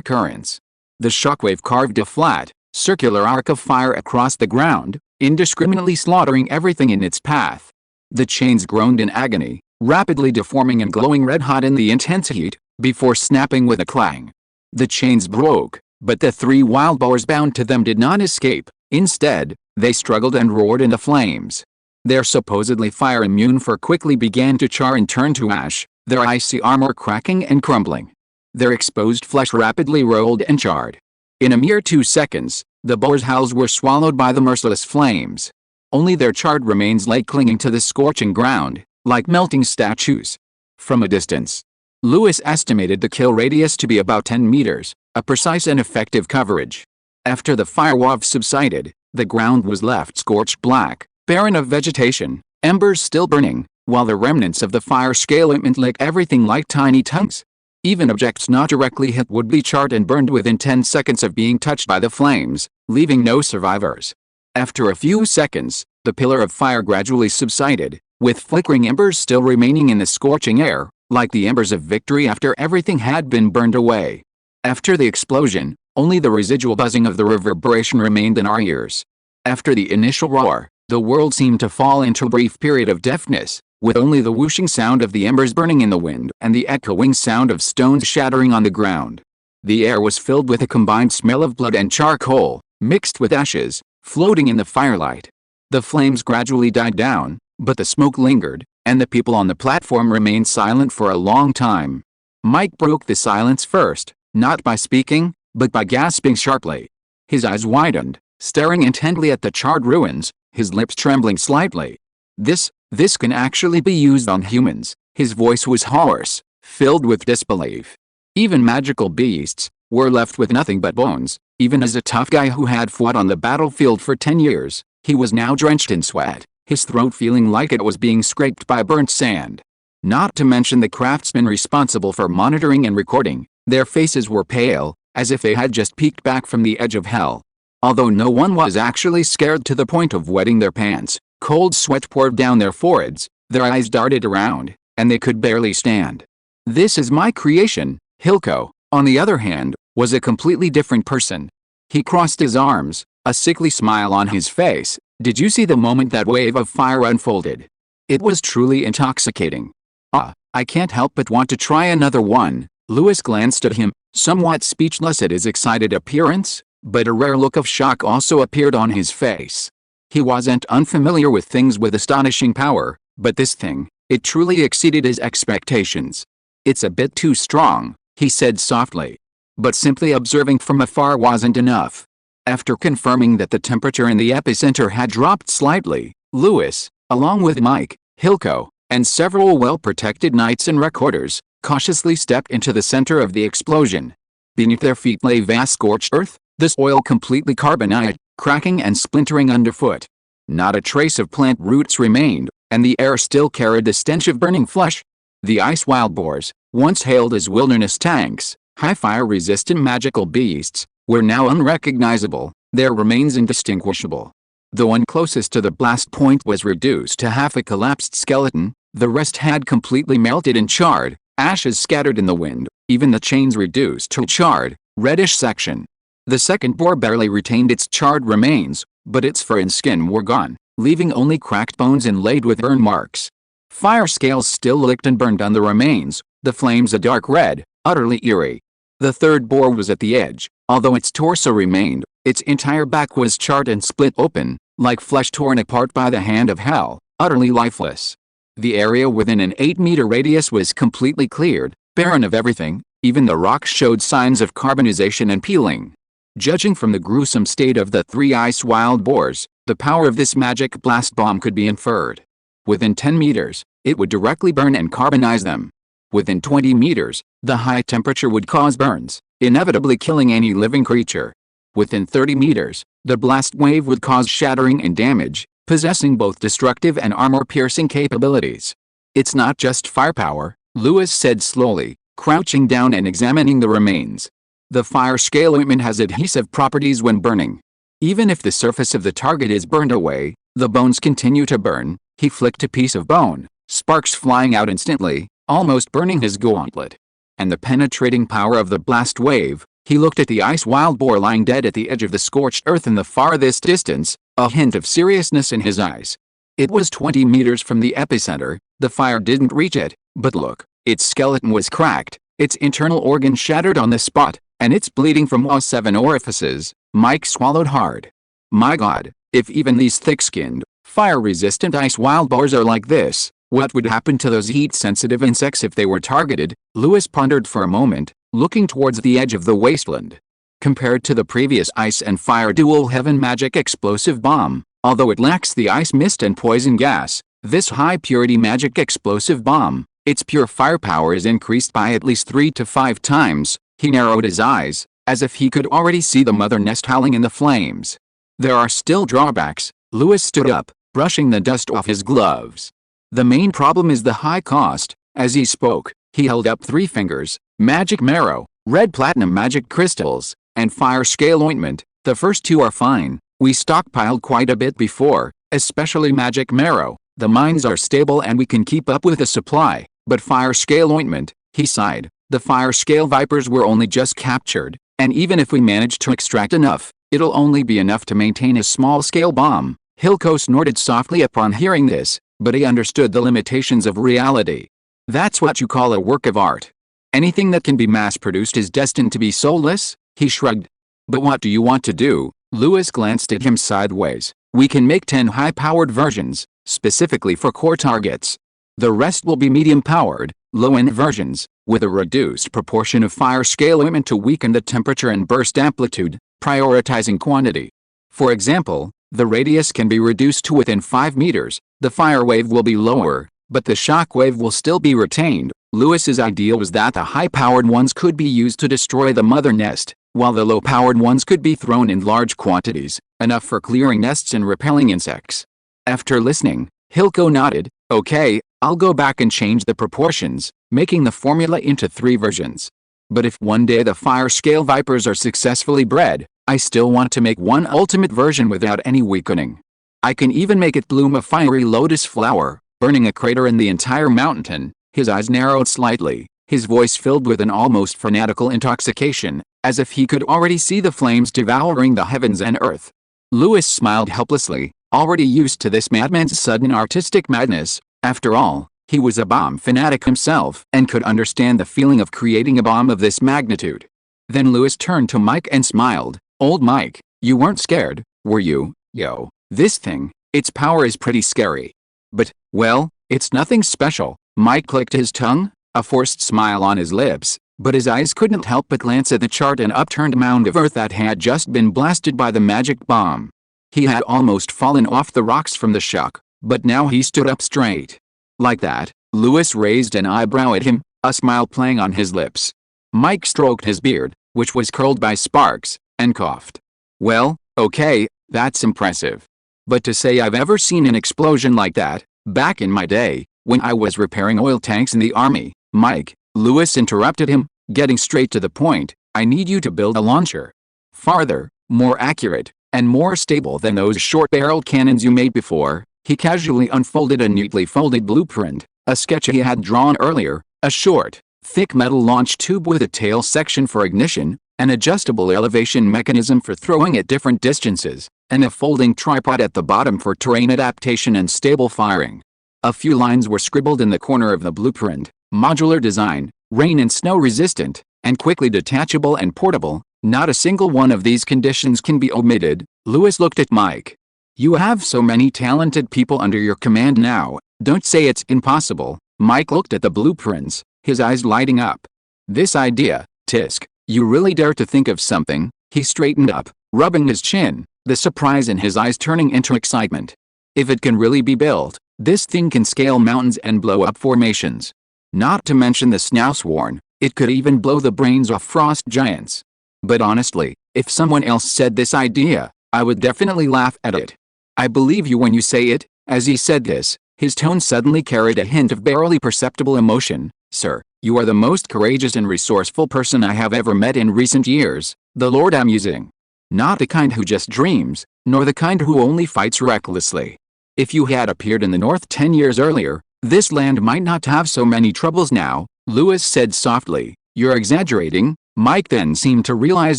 currents. The shockwave carved a flat, circular arc of fire across the ground, indiscriminately slaughtering everything in its path. The chains groaned in agony, rapidly deforming and glowing red-hot in the intense heat, before snapping with a clang. The chains broke, but the 3 wild boars bound to them did not escape. Instead, they struggled and roared in the flames. Their supposedly fire-immune fur quickly began to char and turn to ash, their icy armor cracking and crumbling. Their exposed flesh rapidly rolled and charred. In a mere 2 seconds, the boars' howls were swallowed by the merciless flames. Only their charred remains lay clinging to the scorching ground, like melting statues. From a distance, Lewis estimated the kill radius to be about 10 meters, a precise and effective coverage. After the fire wave subsided, the ground was left scorched black, barren of vegetation, embers still burning, while the remnants of the fire scale ointment licked everything like tiny tongues. Even objects not directly hit would be charred and burned within 10 seconds of being touched by the flames, leaving no survivors. After a few seconds, the pillar of fire gradually subsided, with flickering embers still remaining in the scorching air, like the embers of victory after everything had been burned away. After the explosion, only the residual buzzing of the reverberation remained in our ears. After the initial roar, the world seemed to fall into a brief period of deafness, with only the whooshing sound of the embers burning in the wind and the echoing sound of stones shattering on the ground. The air was filled with a combined smell of blood and charcoal, mixed with ashes, floating in the firelight. The flames gradually died down, but the smoke lingered, and the people on the platform remained silent for a long time. Mike broke the silence first, not by speaking, but by gasping sharply. His eyes widened, staring intently at the charred ruins, his lips trembling slightly. This can actually be used on humans. His voice was hoarse, filled with disbelief. Even magical beasts were left with nothing but bones. Even as a tough guy who had fought on the battlefield for 10 years, he was now drenched in sweat, his throat feeling like it was being scraped by burnt sand. Not to mention the craftsmen responsible for monitoring and recording. Their faces were pale, as if they had just peeked back from the edge of hell. Although no one was actually scared to the point of wetting their pants, cold sweat poured down their foreheads, their eyes darted around, and they could barely stand. This is my creation. Hilko, on the other hand, was a completely different person. He crossed his arms, a sickly smile on his face. Did you see the moment that wave of fire unfolded? It was truly intoxicating. I can't help but want to try another one. Lewis glanced at him, somewhat speechless at his excited appearance, but a rare look of shock also appeared on his face. He wasn't unfamiliar with things with astonishing power, but this thing, it truly exceeded his expectations. It's a bit too strong, he said softly. But simply observing from afar wasn't enough. After confirming that the temperature in the epicenter had dropped slightly, Lewis, along with Mike, Hilko, and several well-protected knights and recorders, cautiously stepped into the center of the explosion. Beneath their feet lay vast scorched earth, the soil completely carbonized, cracking and splintering underfoot. Not a trace of plant roots remained, and the air still carried the stench of burning flesh. The ice wild boars, once hailed as wilderness tanks, high fire-resistant magical beasts, were now unrecognizable, their remains indistinguishable. The one closest to the blast point was reduced to half a collapsed skeleton, the rest had completely melted and charred, ashes scattered in the wind, even the chains reduced to a charred, reddish section. The second boar barely retained its charred remains, but its fur and skin were gone, leaving only cracked bones inlaid with burn marks. Fire scales still licked and burned on the remains, the flames a dark red, utterly eerie. The third bore was at the edge. Although its torso remained, its entire back was charred and split open, like flesh torn apart by the hand of hell, utterly lifeless. The area within an 8-meter radius was completely cleared, barren of everything. Even the rocks showed signs of carbonization and peeling. Judging from the gruesome state of the 3 ice wild boars, the power of this magic blast bomb could be inferred. Within 10 meters, it would directly burn and carbonize them. Within 20 meters, the high temperature would cause burns, inevitably killing any living creature. Within 30 meters, the blast wave would cause shattering and damage, possessing both destructive and armor-piercing capabilities. It's not just firepower, Lewis said slowly, crouching down and examining the remains. The fire scale ointment has adhesive properties when burning. Even if the surface of the target is burned away, the bones continue to burn. He flicked a piece of bone, sparks flying out instantly, almost burning his gauntlet. And the penetrating power of the blast wave. He looked at the ice wild boar lying dead at the edge of the scorched earth in the farthest distance, a hint of seriousness in his eyes. It was 20 meters from the epicenter. The fire didn't reach it, but look, its skeleton was cracked, its internal organs shattered on the spot, and it's bleeding from all 7 orifices. Mike swallowed hard. My God, if even these thick-skinned, fire-resistant ice wild boars are like this, what would happen to those heat-sensitive insects if they were targeted? Lewis pondered for a moment, looking towards the edge of the wasteland. Compared to the previous ice and fire dual heaven magic explosive bomb, although it lacks the ice mist and poison gas, this high-purity magic explosive bomb, its pure firepower is increased by at least 3 to 5 times. He narrowed his eyes, as if he could already see the mother nest howling in the flames. There are still drawbacks. Lewis stood up, brushing the dust off his gloves. The main problem is the high cost. As he spoke, he held up 3 fingers: magic marrow, red platinum magic crystals, and fire scale ointment. The first 2 are fine. We stockpiled quite a bit before, especially magic marrow. The mines are stable and we can keep up with the supply. But fire scale ointment, he sighed. The fire scale vipers were only just captured, and even if we manage to extract enough, it'll only be enough to maintain a small-scale bomb. Hilco snorted softly upon hearing this, but he understood the limitations of reality. That's what you call a work of art. Anything that can be mass-produced is destined to be soulless? He shrugged. But what do you want to do? Lewis glanced at him sideways. We can make 10 high-powered versions, specifically for core targets. The rest will be medium-powered, low-end versions, with a reduced proportion of fire scale ointment to weaken the temperature and burst amplitude, prioritizing quantity. For example, the radius can be reduced to within 5 meters, the fire wave will be lower, but the shock wave will still be retained. Lewis's ideal was that the high-powered ones could be used to destroy the mother nest, while the low-powered ones could be thrown in large quantities, enough for clearing nests and repelling insects. After listening, Hilco nodded. Okay, I'll go back and change the proportions, making the formula into 3 versions. But if one day the fire scale vipers are successfully bred, I still want to make one ultimate version without any weakening. I can even make it bloom a fiery lotus flower, burning a crater in the entire mountain. His eyes narrowed slightly, his voice filled with an almost fanatical intoxication, as if he could already see the flames devouring the heavens and earth. Lewis smiled helplessly, already used to this madman's sudden artistic madness. After all, he was a bomb fanatic himself and could understand the feeling of creating a bomb of this magnitude. Then Lewis turned to Mike and smiled. Old Mike, you weren't scared, were you? Yo, this thing, its power is pretty scary. But, well, it's nothing special. Mike clicked his tongue, a forced smile on his lips, but his eyes couldn't help but glance at the charred and upturned mound of earth that had just been blasted by the magic bomb. He had almost fallen off the rocks from the shock, but now he stood up straight. Like that, Lewis raised an eyebrow at him, a smile playing on his lips. Mike stroked his beard, which was curled by sparks, and coughed. Well, okay, that's impressive. But to say I've ever seen an explosion like that, back in my day, when I was repairing oil tanks in the army, Mike, Lewis interrupted him, getting straight to the point, I need you to build a launcher. Farther, more accurate, and more stable than those short-barreled cannons you made before. He casually unfolded a neatly folded blueprint, a sketch he had drawn earlier, a short, thick metal launch tube with a tail section for ignition, an adjustable elevation mechanism for throwing at different distances, and a folding tripod at the bottom for terrain adaptation and stable firing. A few lines were scribbled in the corner of the blueprint. Modular design, rain and snow resistant, and quickly detachable and portable. Not a single one of these conditions can be omitted. Lewis looked at Mike. You have so many talented people under your command now. Don't say it's impossible. Mike looked at the blueprints, his eyes lighting up. This idea, Tisk, you really dare to think of something? He straightened up, rubbing his chin, the surprise in his eyes turning into excitement. If it can really be built, this thing can scale mountains and blow up formations. Not to mention the Snowsworn, it could even blow the brains off frost giants. But honestly, if someone else said this idea, I would definitely laugh at it. I believe you when you say it. As he said this, his tone suddenly carried a hint of barely perceptible emotion. Sir, you are the most courageous and resourceful person I have ever met in recent years. The Lord I'm using. Not the kind who just dreams, nor the kind who only fights recklessly. If you had appeared in the north 10 years earlier, this land might not have so many troubles now, Lewis said softly. You're exaggerating. Mike then seemed to realize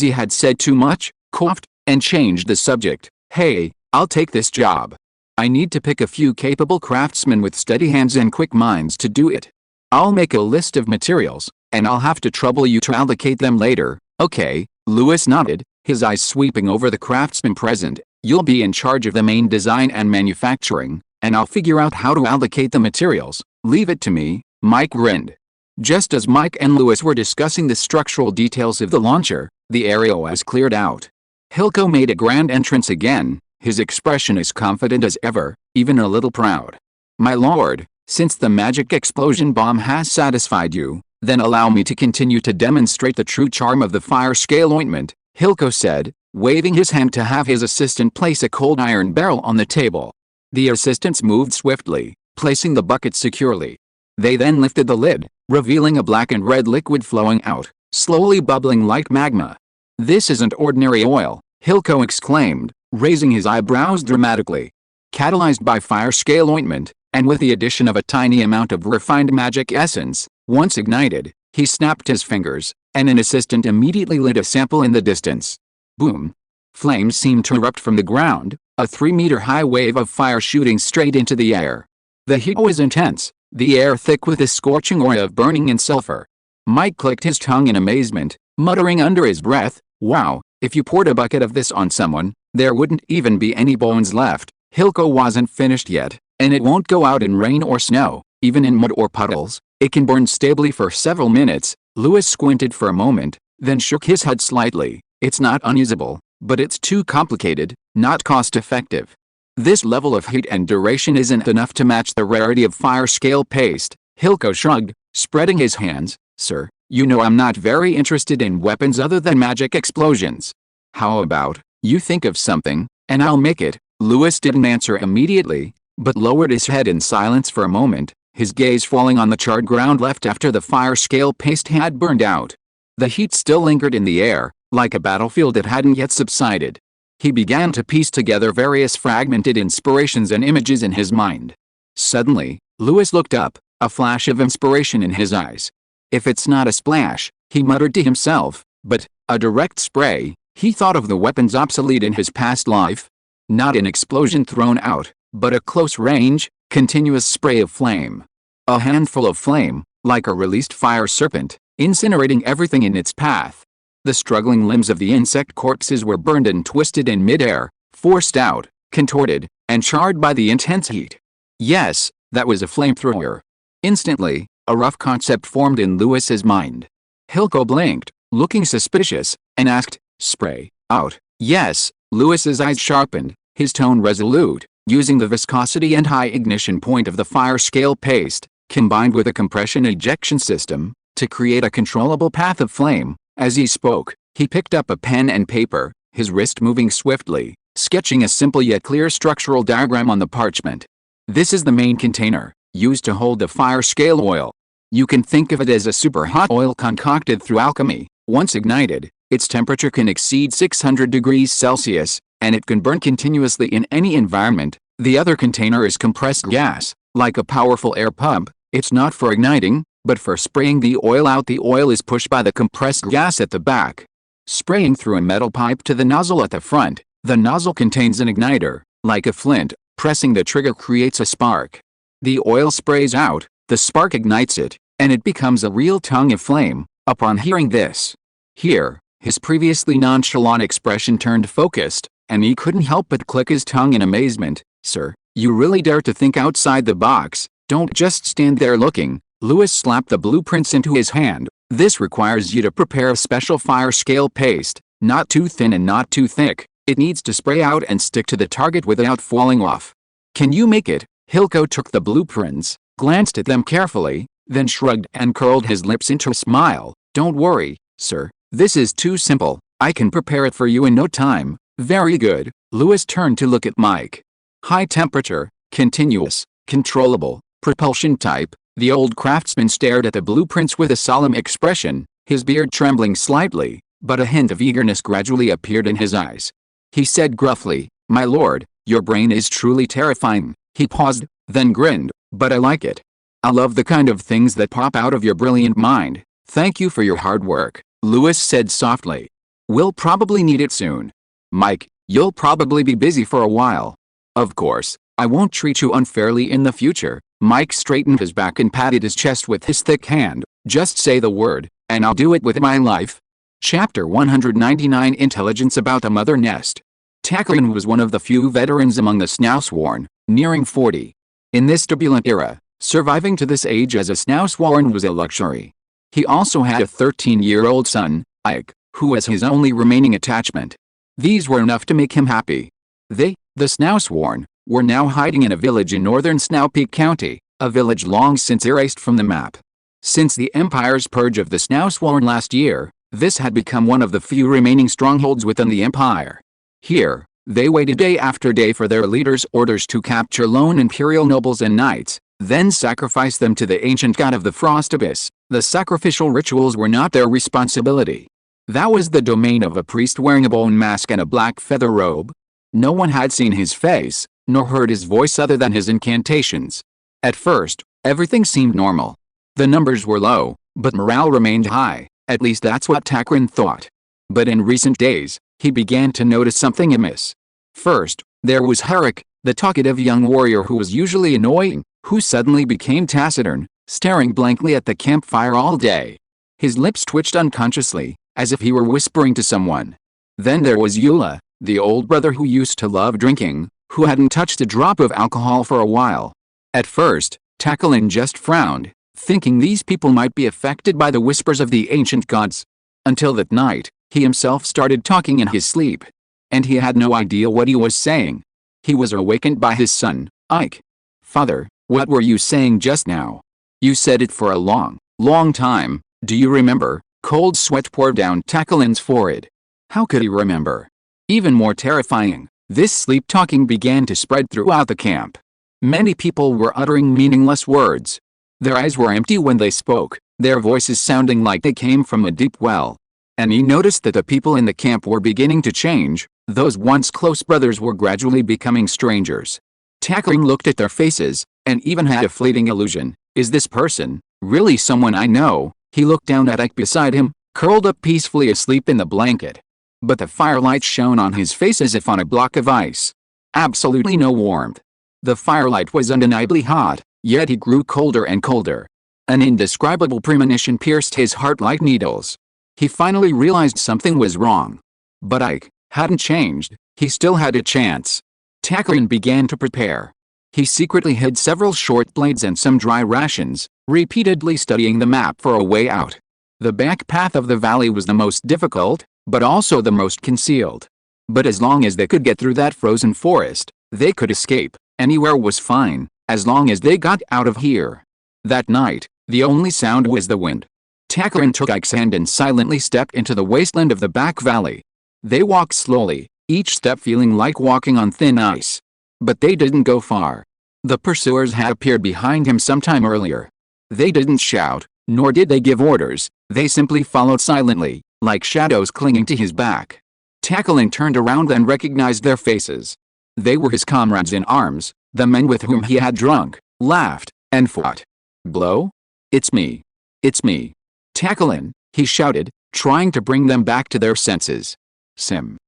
he had said too much, coughed, and changed the subject. Hey, I'll take this job. I need to pick a few capable craftsmen with steady hands and quick minds to do it. I'll make a list of materials, and I'll have to trouble you to allocate them later. Okay, Lewis nodded, his eyes sweeping over the craftsmen present. You'll be in charge of the main design and manufacturing, and I'll figure out how to allocate the materials. Leave it to me. Mike grinned. Just as Mike and Lewis were discussing the structural details of the launcher, the area was cleared out. Hilko made a grand entrance again, his expression as confident as ever, even a little proud. My lord, since the magic explosion bomb has satisfied you, then allow me to continue to demonstrate the true charm of the fire scale ointment, Hilko said, waving his hand to have his assistant place a cold iron barrel on the table. The assistants moved swiftly, placing the bucket securely. They then lifted the lid, revealing a black and red liquid flowing out, slowly bubbling like magma. This isn't ordinary oil, Hilko exclaimed, raising his eyebrows dramatically. Catalyzed by fire scale ointment, and with the addition of a tiny amount of refined magic essence, once ignited, he snapped his fingers, and an assistant immediately lit a sample in the distance. Boom! Flames seemed to erupt from the ground, a 3-meter-high wave of fire shooting straight into the air. The heat was intense, the air thick with a scorching aura of burning and sulfur. Mike clicked his tongue in amazement, muttering under his breath, wow, if you poured a bucket of this on someone, there wouldn't even be any bones left. Hilko wasn't finished yet, and it won't go out in rain or snow, even in mud or puddles. It can burn stably for several minutes. Lewis squinted for a moment, then shook his head slightly. It's not unusable, but it's too complicated, not cost-effective. This level of heat and duration isn't enough to match the rarity of fire scale paste. Hilko shrugged, spreading his hands. Sir, you know I'm not very interested in weapons other than magic explosions. How about, you think of something, and I'll make it? Lewis didn't answer immediately, but lowered his head in silence for a moment, his gaze falling on the charred ground left after the fire scale paste had burned out. The heat still lingered in the air, like a battlefield that hadn't yet subsided. He began to piece together various fragmented inspirations and images in his mind. Suddenly, Lewis looked up, a flash of inspiration in his eyes. If it's not a splash, he muttered to himself, but a direct spray. He thought of the weapons obsolete in his past life. Not an explosion thrown out, but a close-range, continuous spray of flame. A handful of flame, like a released fire serpent, incinerating everything in its path. The struggling limbs of the insect corpses were burned and twisted in midair, forced out, contorted, and charred by the intense heat. Yes, that was a flamethrower. Instantly, a rough concept formed in Lewis's mind. Hilko blinked, looking suspicious, and asked, spray out? Yes. Lewis's eyes sharpened, his tone resolute, using the viscosity and high ignition point of the fire scale paste, combined with a compression ejection system, to create a controllable path of flame. As he spoke, he picked up a pen and paper, his wrist moving swiftly, sketching a simple yet clear structural diagram on the parchment. This is the main container, used to hold the fire scale oil. You can think of it as a super hot oil concocted through alchemy. Once ignited, its temperature can exceed 600 degrees Celsius, and it can burn continuously in any environment. The other container is compressed gas, like a powerful air pump. It's not for igniting, but for spraying the oil out. The oil is pushed by the compressed gas at the back, spraying through a metal pipe to the nozzle at the front. The nozzle contains an igniter, like a flint. Pressing the trigger creates a spark. The oil sprays out, the spark ignites it, and it becomes a real tongue of flame upon hearing this. Here, his previously nonchalant expression turned focused, and he couldn't help but click his tongue in amazement. "Sir, you really dare to think outside the box, don't just stand there looking." Lewis slapped the blueprints into his hand. "This requires you to prepare a special fire scale paste, not too thin and not too thick. It needs to spray out and stick to the target without falling off. Can you make it?" Hilko took the blueprints, glanced at them carefully, then shrugged and curled his lips into a smile. "Don't worry, sir, this is too simple. I can prepare it for you in no time." "Very good." Lewis turned to look at Mike. "High temperature, continuous, controllable, propulsion type." The old craftsman stared at the blueprints with a solemn expression, his beard trembling slightly, but a hint of eagerness gradually appeared in his eyes. He said gruffly, "My lord, your brain is truly terrifying." He paused, then grinned, "But I like it. I love the kind of things that pop out of your brilliant mind." "Thank you for your hard work," Lewis said softly. "We'll probably need it soon. Mike, you'll probably be busy for a while." "Of course, I won't treat you unfairly in the future." Mike straightened his back and patted his chest with his thick hand. "Just say the word, and I'll do it with my life." Chapter 199 Intelligence about the Mother Nest. Calvino was one of the few veterans among the Snowsworn, nearing 40. In this turbulent era, surviving to this age as a Snowsworn was a luxury. He also had a 13-year-old son, Ike, who was his only remaining attachment. These were enough to make him happy. They, the Snowsworn, were now hiding in a village in northern Snowpeak County, a village long since erased from the map. Since the Empire's purge of the Snowsworn last year, this had become one of the few remaining strongholds within the Empire. Here, they waited day after day for their leader's orders to capture lone Imperial nobles and knights, then sacrifice them to the ancient god of the Frost Abyss. The sacrificial rituals were not their responsibility. That was the domain of a priest wearing a bone mask and a black feather robe. No one had seen his face, nor heard his voice other than his incantations. At first, everything seemed normal. The numbers were low, but morale remained high, at least that's what Calvino thought. But in recent days, he began to notice something amiss. First, there was Herrick, the talkative young warrior who was usually annoying, who suddenly became taciturn, staring blankly at the campfire all day. His lips twitched unconsciously, as if he were whispering to someone. Then there was Eula, the old brother who used to love drinking, who hadn't touched a drop of alcohol for a while. At first, Calvino just frowned, thinking these people might be affected by the whispers of the ancient gods. Until that night, he himself started talking in his sleep. And he had no idea what he was saying. He was awakened by his son, Ike. "Father, what were you saying just now? You said it for a long, long time, do you remember?" Cold sweat poured down Calvino's forehead. How could he remember? Even more terrifying, this sleep-talking began to spread throughout the camp. Many people were uttering meaningless words. Their eyes were empty when they spoke, their voices sounding like they came from a deep well. And he noticed that the people in the camp were beginning to change. Those once close brothers were gradually becoming strangers. Calvino looked at their faces, and even had a fleeting illusion. Is this person really someone I know? He looked down at Ike beside him, curled up peacefully asleep in the blanket. But the firelight shone on his face as if on a block of ice. Absolutely no warmth. The firelight was undeniably hot, yet he grew colder and colder. An indescribable premonition pierced his heart like needles. He finally realized something was wrong. But Ike hadn't changed. He still had a chance. Calvino began to prepare. He secretly hid several short blades and some dry rations, repeatedly studying the map for a way out. The back path of the valley was the most difficult, but also the most concealed. But as long as they could get through that frozen forest, they could escape. Anywhere was fine, as long as they got out of here. That night, the only sound was the wind. Calvino took Ike's hand and silently stepped into the wasteland of the back valley. They walked slowly, each step feeling like walking on thin ice. But they didn't go far. The pursuers had appeared behind him sometime earlier. They didn't shout, nor did they give orders, they simply followed silently, like shadows clinging to his back. Calvino turned around and recognized their faces. They were his comrades in arms, the men with whom he had drunk, laughed, and fought. "Blow? It's me. It's me. Calvino," he shouted, trying to bring them back to their senses. Sim.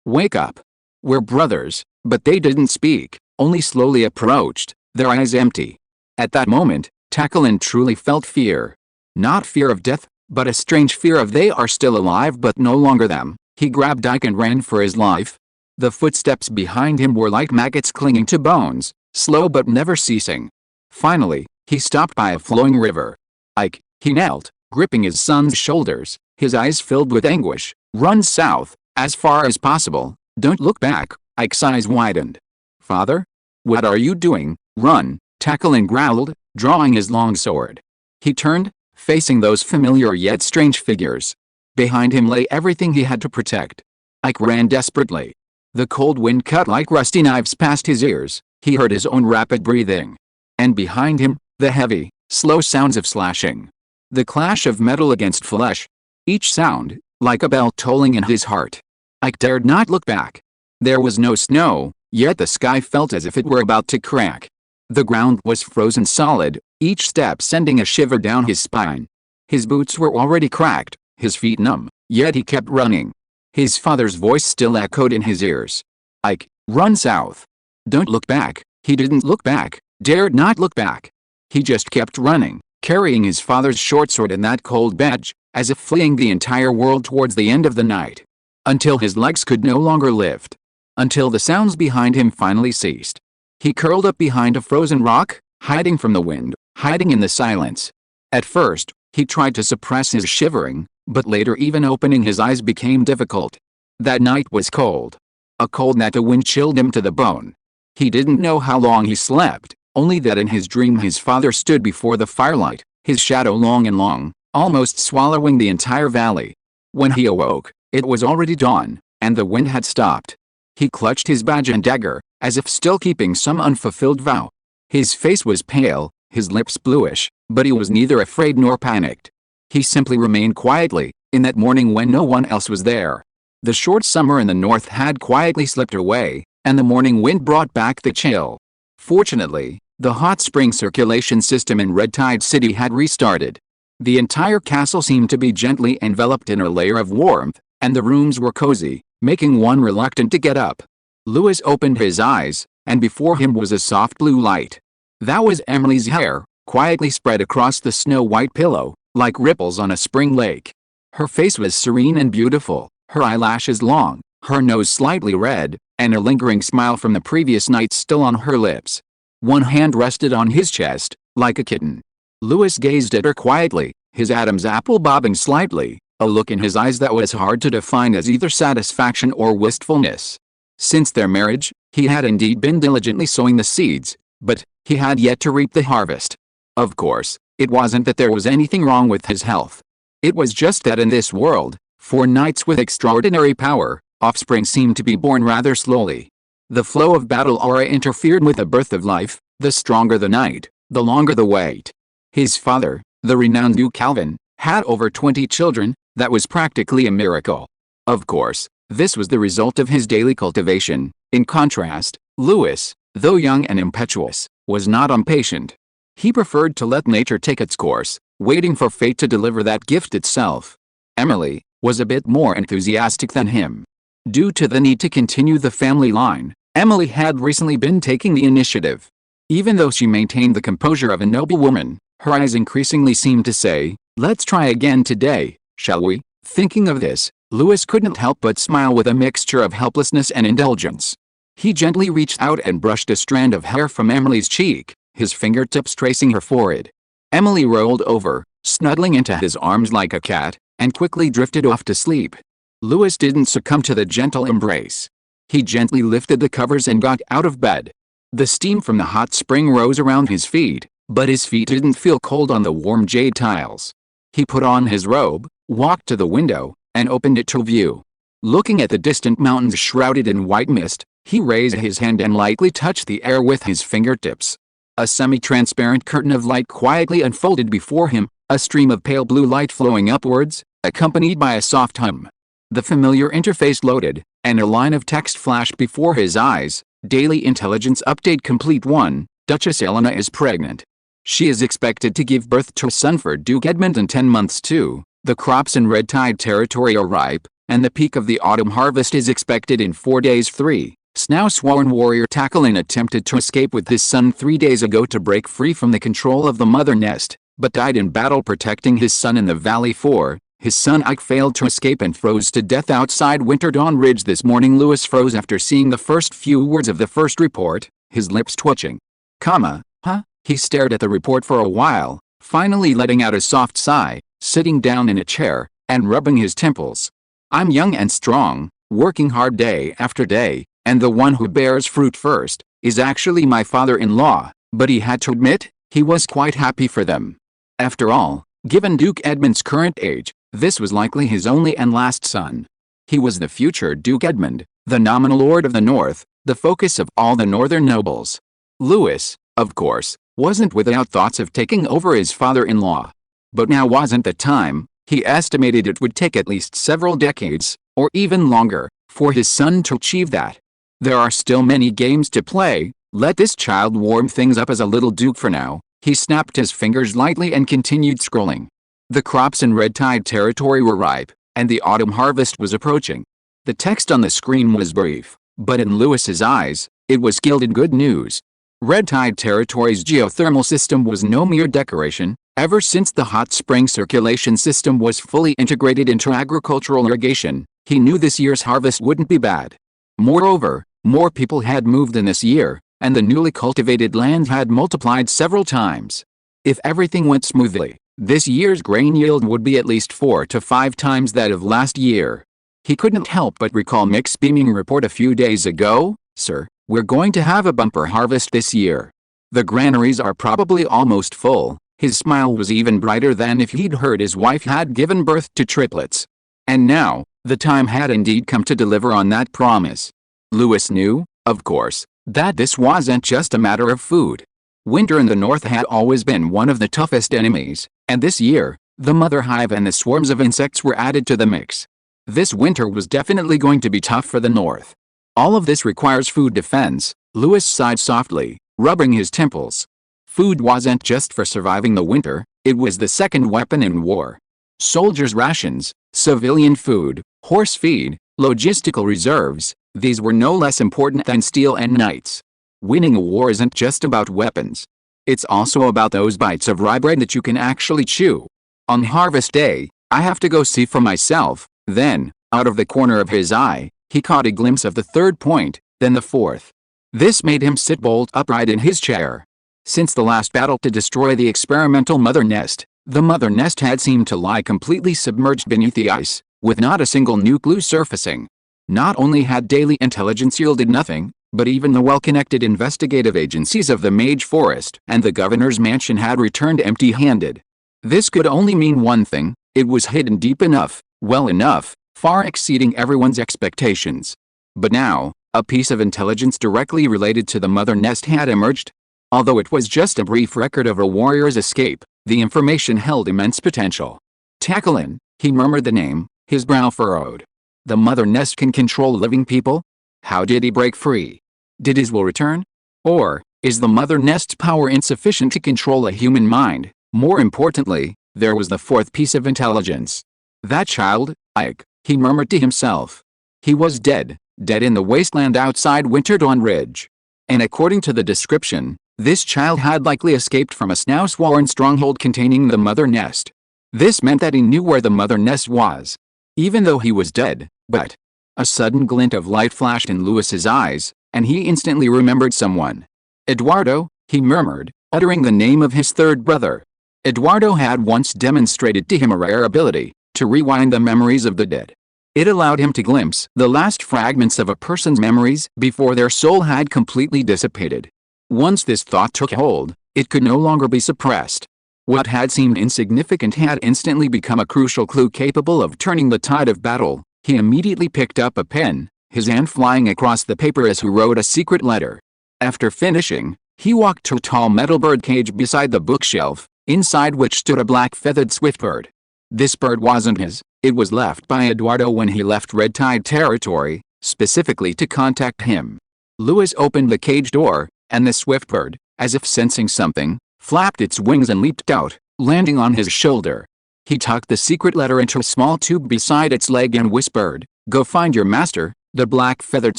Wake up. We're brothers." But they didn't speak, only slowly approached, their eyes empty. At that moment, Tackleton truly felt fear. Not fear of death, but a strange fear of they are still alive but no longer them. He grabbed Ike and ran for his life. The footsteps behind him were like maggots clinging to bones, slow but never ceasing. Finally, he stopped by a flowing river. Ike, he knelt, gripping his son's shoulders, his eyes filled with anguish. Run south, as far as possible. Don't look back. Ike's eyes widened. Father? What are you doing? Run, Tackleton growled, drawing his long sword. He turned, facing those familiar yet strange figures. Behind him lay everything he had to protect. Ike ran desperately. The cold wind cut like rusty knives past his ears. He heard his own rapid breathing. And behind him, the heavy, slow sounds of slashing. The clash of metal against flesh. Each sound, like a bell tolling in his heart. Ike dared not look back. There was no snow, yet the sky felt as if it were about to crack. The ground was frozen solid, each step sending a shiver down his spine. His boots were already cracked, his feet numb, yet he kept running. His father's voice still echoed in his ears. Ike, run south. Don't look back. He didn't look back, dared not look back. He just kept running, carrying his father's short sword in that cold badge, as if fleeing the entire world towards the end of the night. Until his legs could no longer lift. Until the sounds behind him finally ceased. He curled up behind a frozen rock, hiding from the wind, hiding in the silence. At first, he tried to suppress his shivering, but later even opening his eyes became difficult. That night was cold. A cold that the wind chilled him to the bone. He didn't know how long he slept, only that in his dream his father stood before the firelight, his shadow long and long, almost swallowing the entire valley. When he awoke, it was already dawn, and the wind had stopped. He clutched his badge and dagger, as if still keeping some unfulfilled vow. His face was pale, his lips bluish, but he was neither afraid nor panicked. He simply remained quietly, in that morning when no one else was there. The short summer in the north had quietly slipped away, and the morning wind brought back the chill. Fortunately, the hot spring circulation system in Red Tide City had restarted. The entire castle seemed to be gently enveloped in a layer of warmth, and the rooms were cozy, making one reluctant to get up. Louis opened his eyes, and before him was a soft blue light. That was Emily's hair, quietly spread across the snow-white pillow, like ripples on a spring lake. Her face was serene and beautiful, her eyelashes long, her nose slightly red, and a lingering smile from the previous night still on her lips. One hand rested on his chest, like a kitten. Louis gazed at her quietly, his Adam's apple bobbing slightly, a look in his eyes that was hard to define as either satisfaction or wistfulness. Since their marriage, he had indeed been diligently sowing the seeds, but he had yet to reap the harvest. Of course, it wasn't that there was anything wrong with his health. It was just that in this world, for knights with extraordinary power, offspring seemed to be born rather slowly. The flow of battle aura interfered with the birth of life. The stronger the knight, the longer the wait. His father, the renowned Duke Calvin, had over 20 children. That was practically a miracle. Of course, this was the result of his daily cultivation. In contrast, Louis, though young and impetuous, was not impatient. He preferred to let nature take its course, waiting for fate to deliver that gift itself. Emily was a bit more enthusiastic than him. Due to the need to continue the family line, Emily had recently been taking the initiative. Even though she maintained the composure of a noble woman, her eyes increasingly seemed to say, "Let's try again today, shall we?" Thinking of this, Louis couldn't help but smile with a mixture of helplessness and indulgence. He gently reached out and brushed a strand of hair from Emily's cheek, his fingertips tracing her forehead. Emily rolled over, snuggling into his arms like a cat, and quickly drifted off to sleep. Louis didn't succumb to the gentle embrace. He gently lifted the covers and got out of bed. The steam from the hot spring rose around his feet, but his feet didn't feel cold on the warm jade tiles. He put on his robe, walked to the window, and opened it to view. Looking at the distant mountains shrouded in white mist, he raised his hand and lightly touched the air with his fingertips. A semi-transparent curtain of light quietly unfolded before him, a stream of pale blue light flowing upwards, accompanied by a soft hum. The familiar interface loaded, and a line of text flashed before his eyes. Daily Intelligence Update Complete 1, Duchess Elena is pregnant. She is expected to give birth to a son for Duke Edmund in 10 months too. The crops in Red Tide territory are ripe, and the peak of the autumn harvest is expected in 4 days. 3. this now sworn warrior Calvino attempted to escape with his son 3 days ago to break free from the control of the mother nest, but died in battle protecting his son in the valley. 4. His son Ike failed to escape and froze to death outside Winter Dawn Ridge this morning. Lewis froze after seeing the first few words of the first report, his lips twitching. Huh? He stared at the report for a while, finally letting out a soft sigh, sitting down in a chair, and rubbing his temples. I'm young and strong, working hard day after day, and the one who bears fruit first is actually my father-in-law, but he had to admit, he was quite happy for them. After all, given Duke Edmund's current age, this was likely his only and last son. He was the future Duke Edmund, the nominal Lord of the North, the focus of all the northern nobles. Lewis, of course, wasn't without thoughts of taking over his father-in-law. But now wasn't the time. He estimated it would take at least several decades, or even longer, for his son to achieve that. There are still many games to play. Let this child warm things up as a little duke for now. He snapped his fingers lightly and continued scrolling. The crops in Red Tide territory were ripe, and the autumn harvest was approaching. The text on the screen was brief, but in Lewis's eyes, it was gilded good news. Red Tide territory's geothermal system was no mere decoration. Ever since the hot spring circulation system was fully integrated into agricultural irrigation, he knew this year's harvest wouldn't be bad. Moreover, more people had moved in this year, and the newly cultivated land had multiplied several times. If everything went smoothly, this year's grain yield would be at least 4 to 5 times that of last year. He couldn't help but recall Mick's beaming report a few days ago. Sir, we're going to have a bumper harvest this year. The granaries are probably almost full. His smile was even brighter than if he'd heard his wife had given birth to triplets. And now, the time had indeed come to deliver on that promise. Lewis knew, of course, that this wasn't just a matter of food. Winter in the north had always been one of the toughest enemies, and this year, the mother hive and the swarms of insects were added to the mix. This winter was definitely going to be tough for the north. All of this requires food defense. Lewis sighed softly, rubbing his temples. Food wasn't just for surviving the winter, it was the second weapon in war. Soldiers' rations, civilian food, horse feed, logistical reserves, these were no less important than steel and knights. Winning a war isn't just about weapons. It's also about those bites of rye bread that you can actually chew. On harvest day, I have to go see for myself. Then, out of the corner of his eye, he caught a glimpse of the third point, then the fourth. This made him sit bolt upright in his chair. Since the last battle to destroy the experimental mother nest, the mother nest had seemed to lie completely submerged beneath the ice, with not a single new clue surfacing. Not only had daily intelligence yielded nothing, but even the well-connected investigative agencies of the Mage Forest and the governor's mansion had returned empty-handed. This could only mean one thing: it was hidden deep enough, well enough, far exceeding everyone's expectations. But now, a piece of intelligence directly related to the mother nest had emerged. Although it was just a brief record of a warrior's escape, the information held immense potential. Calvino, he murmured the name, his brow furrowed. The mother nest can control living people? How did he break free? Did his will return? Or, is the mother nest's power insufficient to control a human mind? More importantly, there was the fourth piece of intelligence. That child, Ike, he murmured to himself. He was dead in the wasteland outside Winter Dawn Ridge. And according to the description, this child had likely escaped from a now-sworn stronghold containing the mother nest. This meant that he knew where the mother nest was. Even though he was dead, but... A sudden glint of light flashed in Lewis's eyes, and he instantly remembered someone. Eduardo, he murmured, uttering the name of his third brother. Eduardo had once demonstrated to him a rare ability, to rewind the memories of the dead. It allowed him to glimpse the last fragments of a person's memories before their soul had completely dissipated. Once this thought took hold, it could no longer be suppressed. What had seemed insignificant had instantly become a crucial clue capable of turning the tide of battle. He immediately picked up a pen, his hand flying across the paper as he wrote a secret letter. After finishing, he walked to a tall metal bird cage beside the bookshelf, inside which stood a black feathered swiftbird. This bird wasn't his, it was left by Eduardo when he left Red Tide territory, specifically to contact him. Lewis opened the cage door, and the swiftbird, as if sensing something, flapped its wings and leaped out, landing on his shoulder. He tucked the secret letter into a small tube beside its leg and whispered, "Go find your master, The black-feathered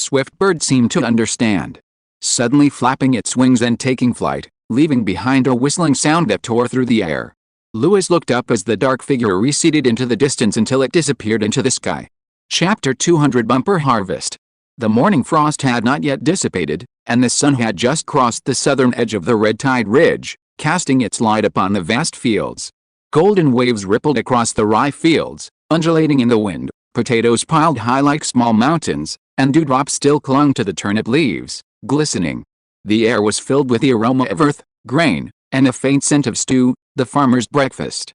swift bird seemed to understand. Suddenly flapping its wings and taking flight, leaving behind a whistling sound that tore through the air. Lewis looked up as the dark figure receded into the distance until it disappeared into the sky. Chapter 200 Bumper Harvest. The morning frost had not yet dissipated, and the sun had just crossed the southern edge of the red tide ridge, casting its light upon the vast fields. Golden waves rippled across the rye fields, undulating in the wind, potatoes piled high like small mountains, and dewdrops still clung to the turnip leaves, glistening. The air was filled with the aroma of earth, grain, and a faint scent of stew, the farmer's breakfast.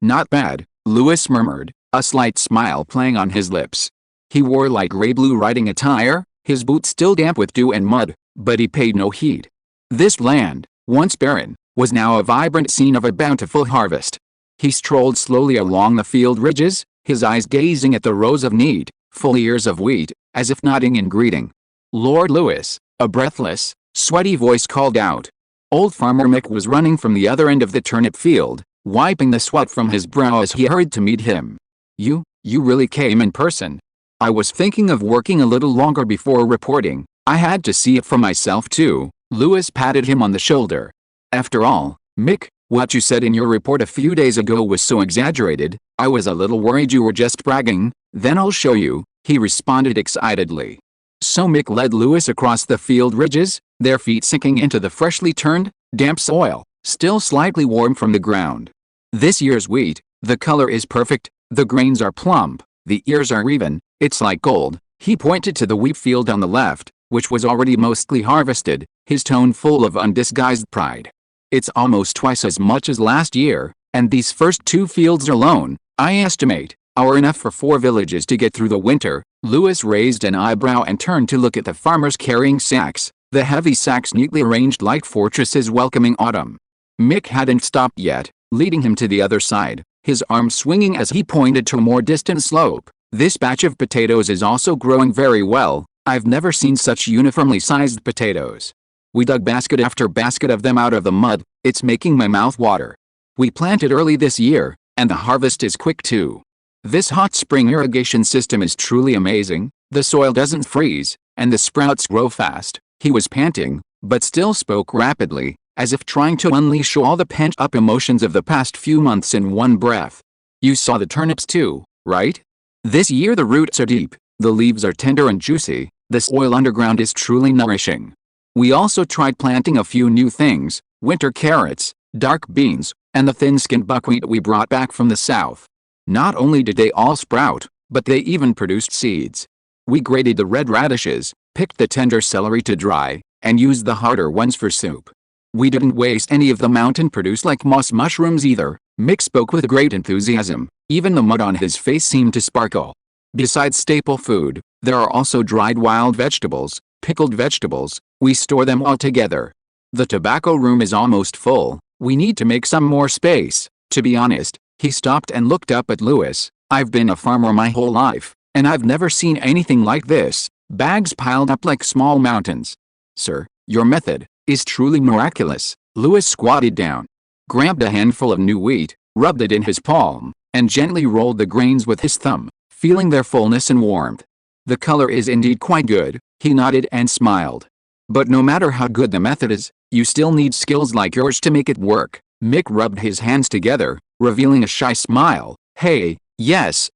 Not bad, Lewis murmured, a slight smile playing on his lips. He wore light gray-blue riding attire, his boots still damp with dew and mud, but he paid no heed. This land, once barren, was now a vibrant scene of a bountiful harvest. He strolled slowly along the field ridges, his eyes gazing at the rows of neat, full ears of wheat, as if nodding in greeting. Lord Lewis, a breathless, sweaty voice called out. Old Farmer Mick was running from the other end of the turnip field, wiping the sweat from his brow as he hurried to meet him. You really came in person. I was thinking of working a little longer before reporting. I had to see it for myself too. Lewis patted him on the shoulder. After all, Mick, what you said in your report a few days ago was so exaggerated, I was a little worried you were just bragging. Then I'll show you, he responded excitedly. So Mick led Lewis across the field ridges, their feet sinking into the freshly turned, damp soil, still slightly warm from the ground. This year's wheat, the color is perfect, the grains are plump, the ears are even, it's like gold. He pointed to the wheat field on the left, which was already mostly harvested, his tone full of undisguised pride. It's almost twice as much as last year, and these first 2 fields alone, I estimate, are enough for 4 villages to get through the winter. Lewis raised an eyebrow and turned to look at the farmers carrying sacks, the heavy sacks neatly arranged like fortresses welcoming autumn. Mick hadn't stopped yet, leading him to the other side, his arm swinging as he pointed to a more distant slope. This batch of potatoes is also growing very well. I've never seen such uniformly sized potatoes. We dug basket after basket of them out of the mud, it's making my mouth water. We planted early this year, and the harvest is quick too. This hot spring irrigation system is truly amazing, the soil doesn't freeze, and the sprouts grow fast. He was panting, but still spoke rapidly, as if trying to unleash all the pent-up emotions of the past few months in one breath. You saw the turnips too, right? This year the roots are deep, the leaves are tender and juicy, the soil underground is truly nourishing. We also tried planting a few new things, winter carrots, dark beans, and the thin-skinned buckwheat we brought back from the south. Not only did they all sprout, but they even produced seeds. We grated the red radishes, picked the tender celery to dry, and used the harder ones for soup. We didn't waste any of the mountain-produced like moss mushrooms either. Mick spoke with great enthusiasm, even the mud on his face seemed to sparkle. Besides staple food, there are also dried wild vegetables, pickled vegetables, we store them all together. The tobacco room is almost full, we need to make some more space. To be honest, he stopped and looked up at Lewis. I've been a farmer my whole life, and I've never seen anything like this, bags piled up like small mountains. Sir, your method is truly miraculous. Lewis squatted down, grabbed a handful of new wheat, rubbed it in his palm, and gently rolled the grains with his thumb, feeling their fullness and warmth. The color is indeed quite good, he nodded and smiled. But no matter how good the method is, you still need skills like yours to make it work. Mick rubbed his hands together, revealing a shy smile. Hey, yes,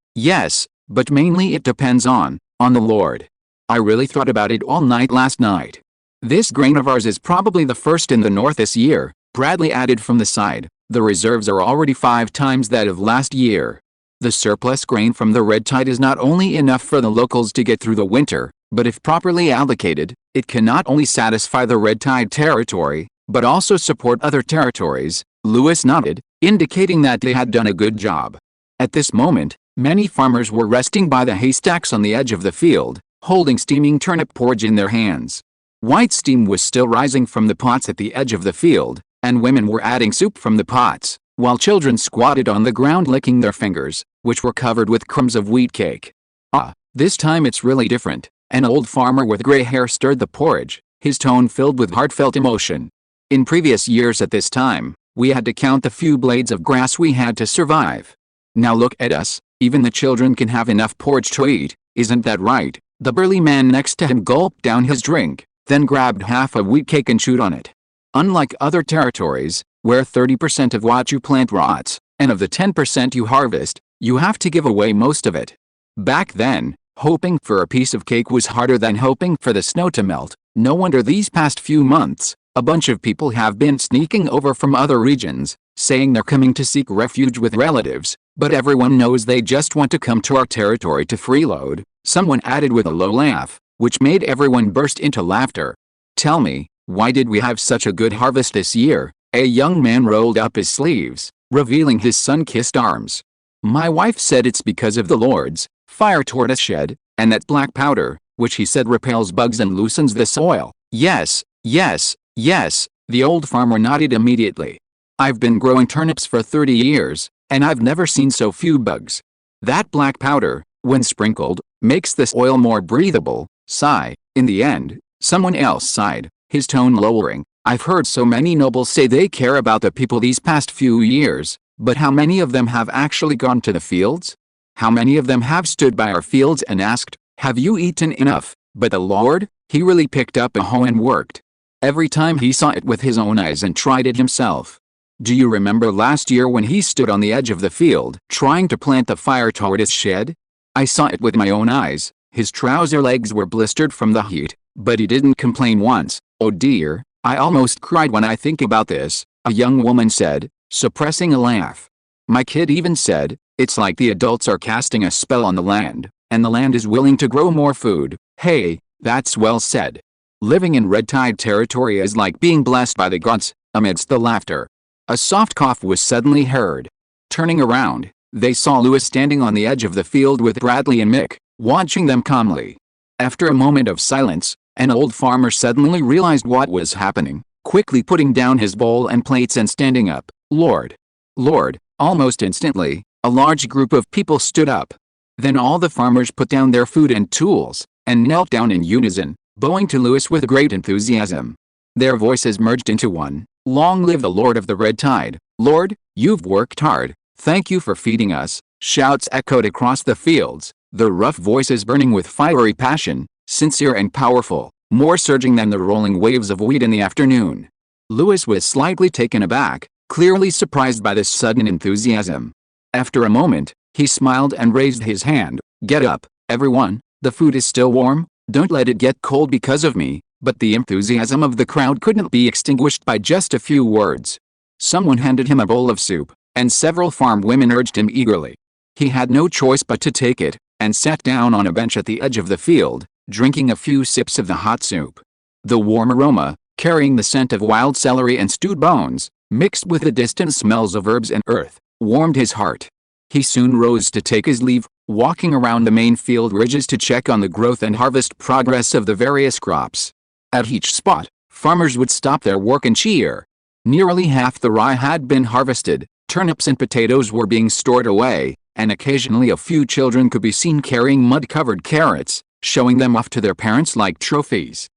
but mainly it depends on the Lord. I really thought about it all night last night. This grain of ours is probably the first in the north this year, Bradley added from the side. The reserves are already 5 times that of last year. The surplus grain from the red tide is not only enough for the locals to get through the winter, but if properly allocated, it can not only satisfy the red tide territory, but also support other territories. Lewis nodded, indicating that they had done a good job. At this moment, many farmers were resting by the haystacks on the edge of the field, holding steaming turnip porridge in their hands. White steam was still rising from the pots at the edge of the field, and women were adding soup from the pots, while children squatted on the ground licking their fingers, which were covered with crumbs of wheat cake. This time it's really different. An old farmer with gray hair stirred the porridge, his tone filled with heartfelt emotion. In previous years at this time, we had to count the few blades of grass we had to survive. Now look at us, even the children can have enough porridge to eat, isn't that right? The burly man next to him gulped down his drink, then grabbed half a wheat cake and chewed on it. Unlike other territories, where 30% of what you plant rots, and of the 10% you harvest, you have to give away most of it. Back then, hoping for a piece of cake was harder than hoping for the snow to melt. No wonder these past few months, a bunch of people have been sneaking over from other regions, saying they're coming to seek refuge with relatives, but everyone knows they just want to come to our territory to freeload, someone added with a low laugh, which made everyone burst into laughter. Tell me, why did we have such a good harvest this year? A young man rolled up his sleeves, revealing his sun-kissed arms. My wife said it's because of the Lord's fire tortoise shed, and that black powder, which he said repels bugs and loosens the soil. Yes, yes, yes, the old farmer nodded immediately. I've been growing turnips for 30 years, and I've never seen so few bugs. That black powder, when sprinkled, makes the soil more breathable. Sigh. In the end, someone else sighed, his tone lowering. I've heard so many nobles say they care about the people these past few years, but how many of them have actually gone to the fields? How many of them have stood by our fields and asked, have you eaten enough? But the Lord, he really picked up a hoe and worked. Every time he saw it with his own eyes and tried it himself. Do you remember last year when he stood on the edge of the field, trying to plant the fire tortoise shed? I saw it with my own eyes. His trouser legs were blistered from the heat, but he didn't complain once. Oh dear, I almost cried when I think about this, a young woman said, suppressing a laugh. My kid even said, it's like the adults are casting a spell on the land, and the land is willing to grow more food. Hey, that's well said. Living in red tide territory is like being blessed by the gods. Amidst the laughter, a soft cough was suddenly heard. Turning around, they saw Lewis standing on the edge of the field with Bradley and Mick, watching them calmly. After a moment of silence, an old farmer suddenly realized what was happening, quickly putting down his bowl and plates and standing up. Lord! Lord! Almost instantly, a large group of people stood up. Then all the farmers put down their food and tools, and knelt down in unison, bowing to Lewis with great enthusiasm. Their voices merged into one. Long live the Lord of the Red Tide. Lord, you've worked hard. Thank you for feeding us. Shouts echoed across the fields, the rough voices burning with fiery passion, sincere and powerful, more surging than the rolling waves of wheat in the afternoon. Lewis was slightly taken aback, clearly surprised by this sudden enthusiasm. After a moment, he smiled and raised his hand. Get up, everyone, the food is still warm, don't let it get cold because of me. But the enthusiasm of the crowd couldn't be extinguished by just a few words. Someone handed him a bowl of soup, and several farm women urged him eagerly. He had no choice but to take it, and sat down on a bench at the edge of the field, drinking a few sips of the hot soup. The warm aroma, carrying the scent of wild celery and stewed bones, mixed with the distant smells of herbs and earth, warmed his heart. He soon rose to take his leave, walking around the main field ridges to check on the growth and harvest progress of the various crops. At each spot, farmers would stop their work and cheer. Nearly half the rye had been harvested, turnips and potatoes were being stored away, and occasionally a few children could be seen carrying mud-covered carrots, showing them off to their parents like trophies.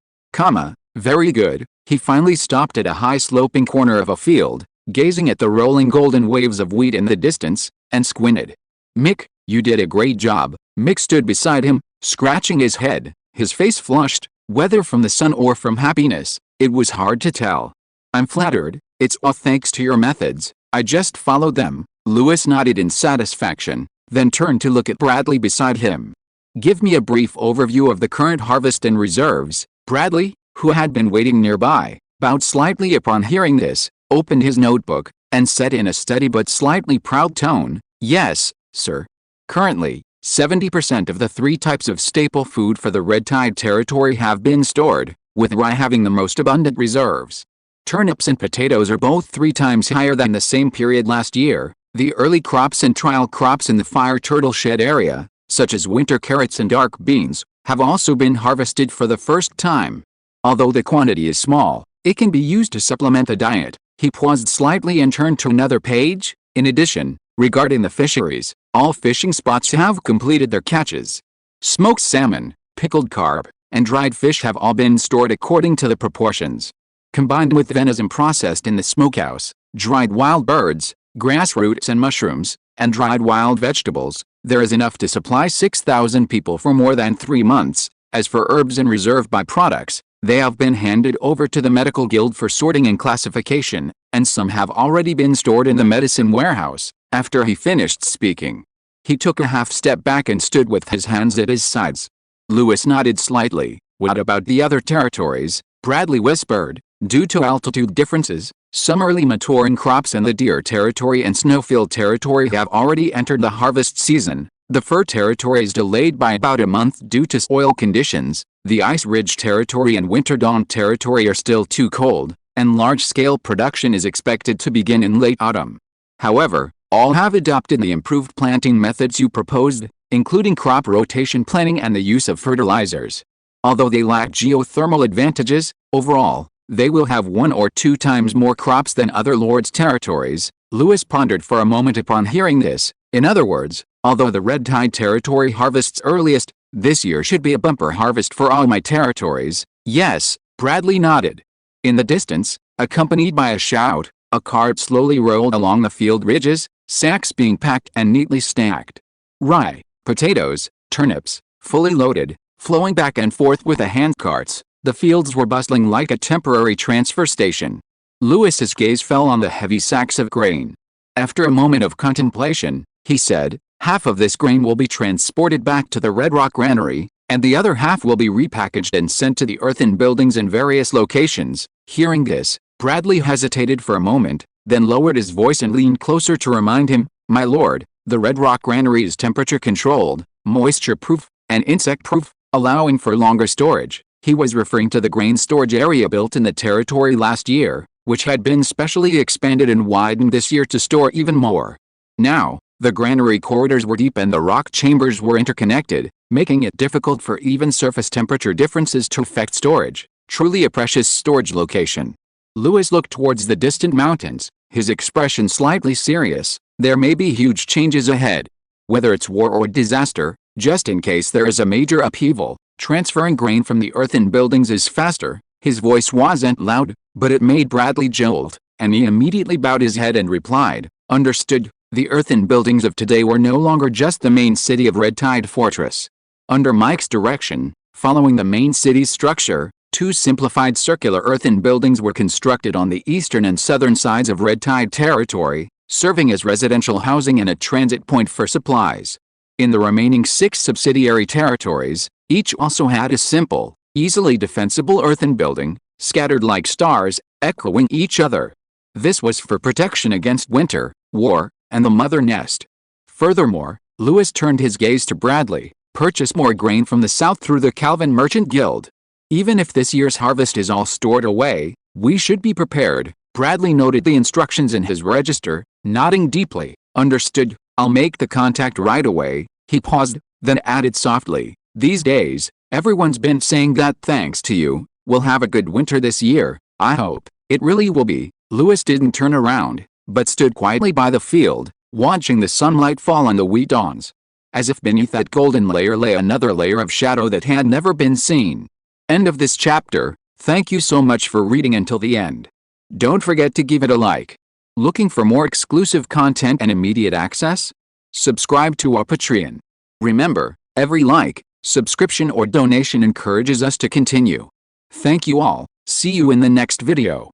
Very good. He finally stopped at a high-sloping corner of a field, gazing at the rolling golden waves of wheat in the distance, and squinted. Mick, you did a great job. Mick stood beside him, scratching his head, his face flushed. Whether from the sun or from happiness, it was hard to tell. I'm flattered, it's all thanks to your methods, I just followed them. Lewis nodded in satisfaction, then turned to look at Bradley beside him. Give me a brief overview of the current harvest and reserves. Bradley, who had been waiting nearby, bowed slightly upon hearing this, opened his notebook, and said in a steady but slightly proud tone, Yes, sir. Currently, 70% of the 3 types of staple food for the Red Tide territory have been stored, with rye having the most abundant reserves. Turnips and potatoes are both 3 times higher than the same period last year. The early crops and trial crops in the fire turtle shed area, such as winter carrots and dark beans, have also been harvested for the first time. Although the quantity is small, it can be used to supplement the diet. He paused slightly and turned to another page. In addition, regarding the fisheries, all fishing spots have completed their catches. Smoked salmon, pickled carp, and dried fish have all been stored according to the proportions. Combined with venison processed in the smokehouse, dried wild birds, grass roots and mushrooms, and dried wild vegetables, There is enough to supply 6,000 people for more than 3 months. As for herbs and reserve byproducts, they have been handed over to the medical guild for sorting and classification, and some have already been stored in the medicine warehouse. After he finished speaking, he took a half step back and stood with his hands at his sides. Lewis nodded slightly. What about the other territories? Bradley whispered. Due to altitude differences, some early maturing crops in the deer territory and snowfield territory have already entered the harvest season. The fur territory is delayed by about a month due to soil conditions. The ice ridge territory and winter dawn territory are still too cold, and large-scale production is expected to begin in late autumn. However, all have adopted the improved planting methods you proposed, including crop rotation planning and the use of fertilizers. Although they lack geothermal advantages, overall, they will have 1 or 2 times more crops than other lords' territories. Lewis pondered for a moment upon hearing this. In other words, although the Red Tide territory harvests earliest, this year should be a bumper harvest for all my territories. Yes, Bradley nodded. In the distance, accompanied by a shout, a cart slowly rolled along the field ridges, sacks being packed and neatly stacked. Rye, potatoes, turnips, fully loaded, flowing back and forth with the hand carts. The fields were bustling like a temporary transfer station. Lewis's gaze fell on the heavy sacks of grain. After a moment of contemplation, he said, "Half of this grain will be transported back to the Red Rock Granary, and the other half will be repackaged and sent to the earthen buildings in various locations." Hearing this, Bradley hesitated for a moment, then lowered his voice and leaned closer to remind him, "My lord, the Red Rock Granary is temperature-controlled, moisture-proof, and insect-proof, allowing for longer storage." He was referring to the grain storage area built in the territory last year, which had been specially expanded and widened this year to store even more. Now, the granary corridors were deep and the rock chambers were interconnected, making it difficult for even surface temperature differences to affect storage. Truly a precious storage location. Lewis looked towards the distant mountains, his expression slightly serious. There may be huge changes ahead. Whether it's war or disaster, just in case there is a major upheaval, transferring grain from the earthen buildings is faster. His voice wasn't loud, but it made Bradley jolt, and he immediately bowed his head and replied, "Understood." The earthen buildings of today were no longer just the main city of Red Tide Fortress. Under Mike's direction, following the main city's structure, 2 simplified circular earthen buildings were constructed on the eastern and southern sides of Red Tide territory, serving as residential housing and a transit point for supplies. In the remaining 6 subsidiary territories, each also had a simple, easily defensible earthen building, scattered like stars, echoing each other. This was for protection against winter, war, and the mother nest. Furthermore, Lewis turned his gaze to Bradley. Purchase more grain from the south through the Calvin Merchant Guild. Even if this year's harvest is all stored away, we should be prepared. Bradley noted the instructions in his register, nodding deeply. Understood, I'll make the contact right away. He paused, then added softly, "These days, everyone's been saying that thanks to you, we'll have a good winter this year. I hope it really will be." Lewis didn't turn around, but stood quietly by the field, watching the sunlight fall on the wheat dawns. As if beneath that golden layer lay another layer of shadow that had never been seen. End of this chapter. Thank you so much for reading until the end. Don't forget to give it a like. Looking for more exclusive content and immediate access? Subscribe to our Patreon. Remember, every like, subscription or donation encourages us to continue. Thank you all. See you in the next video.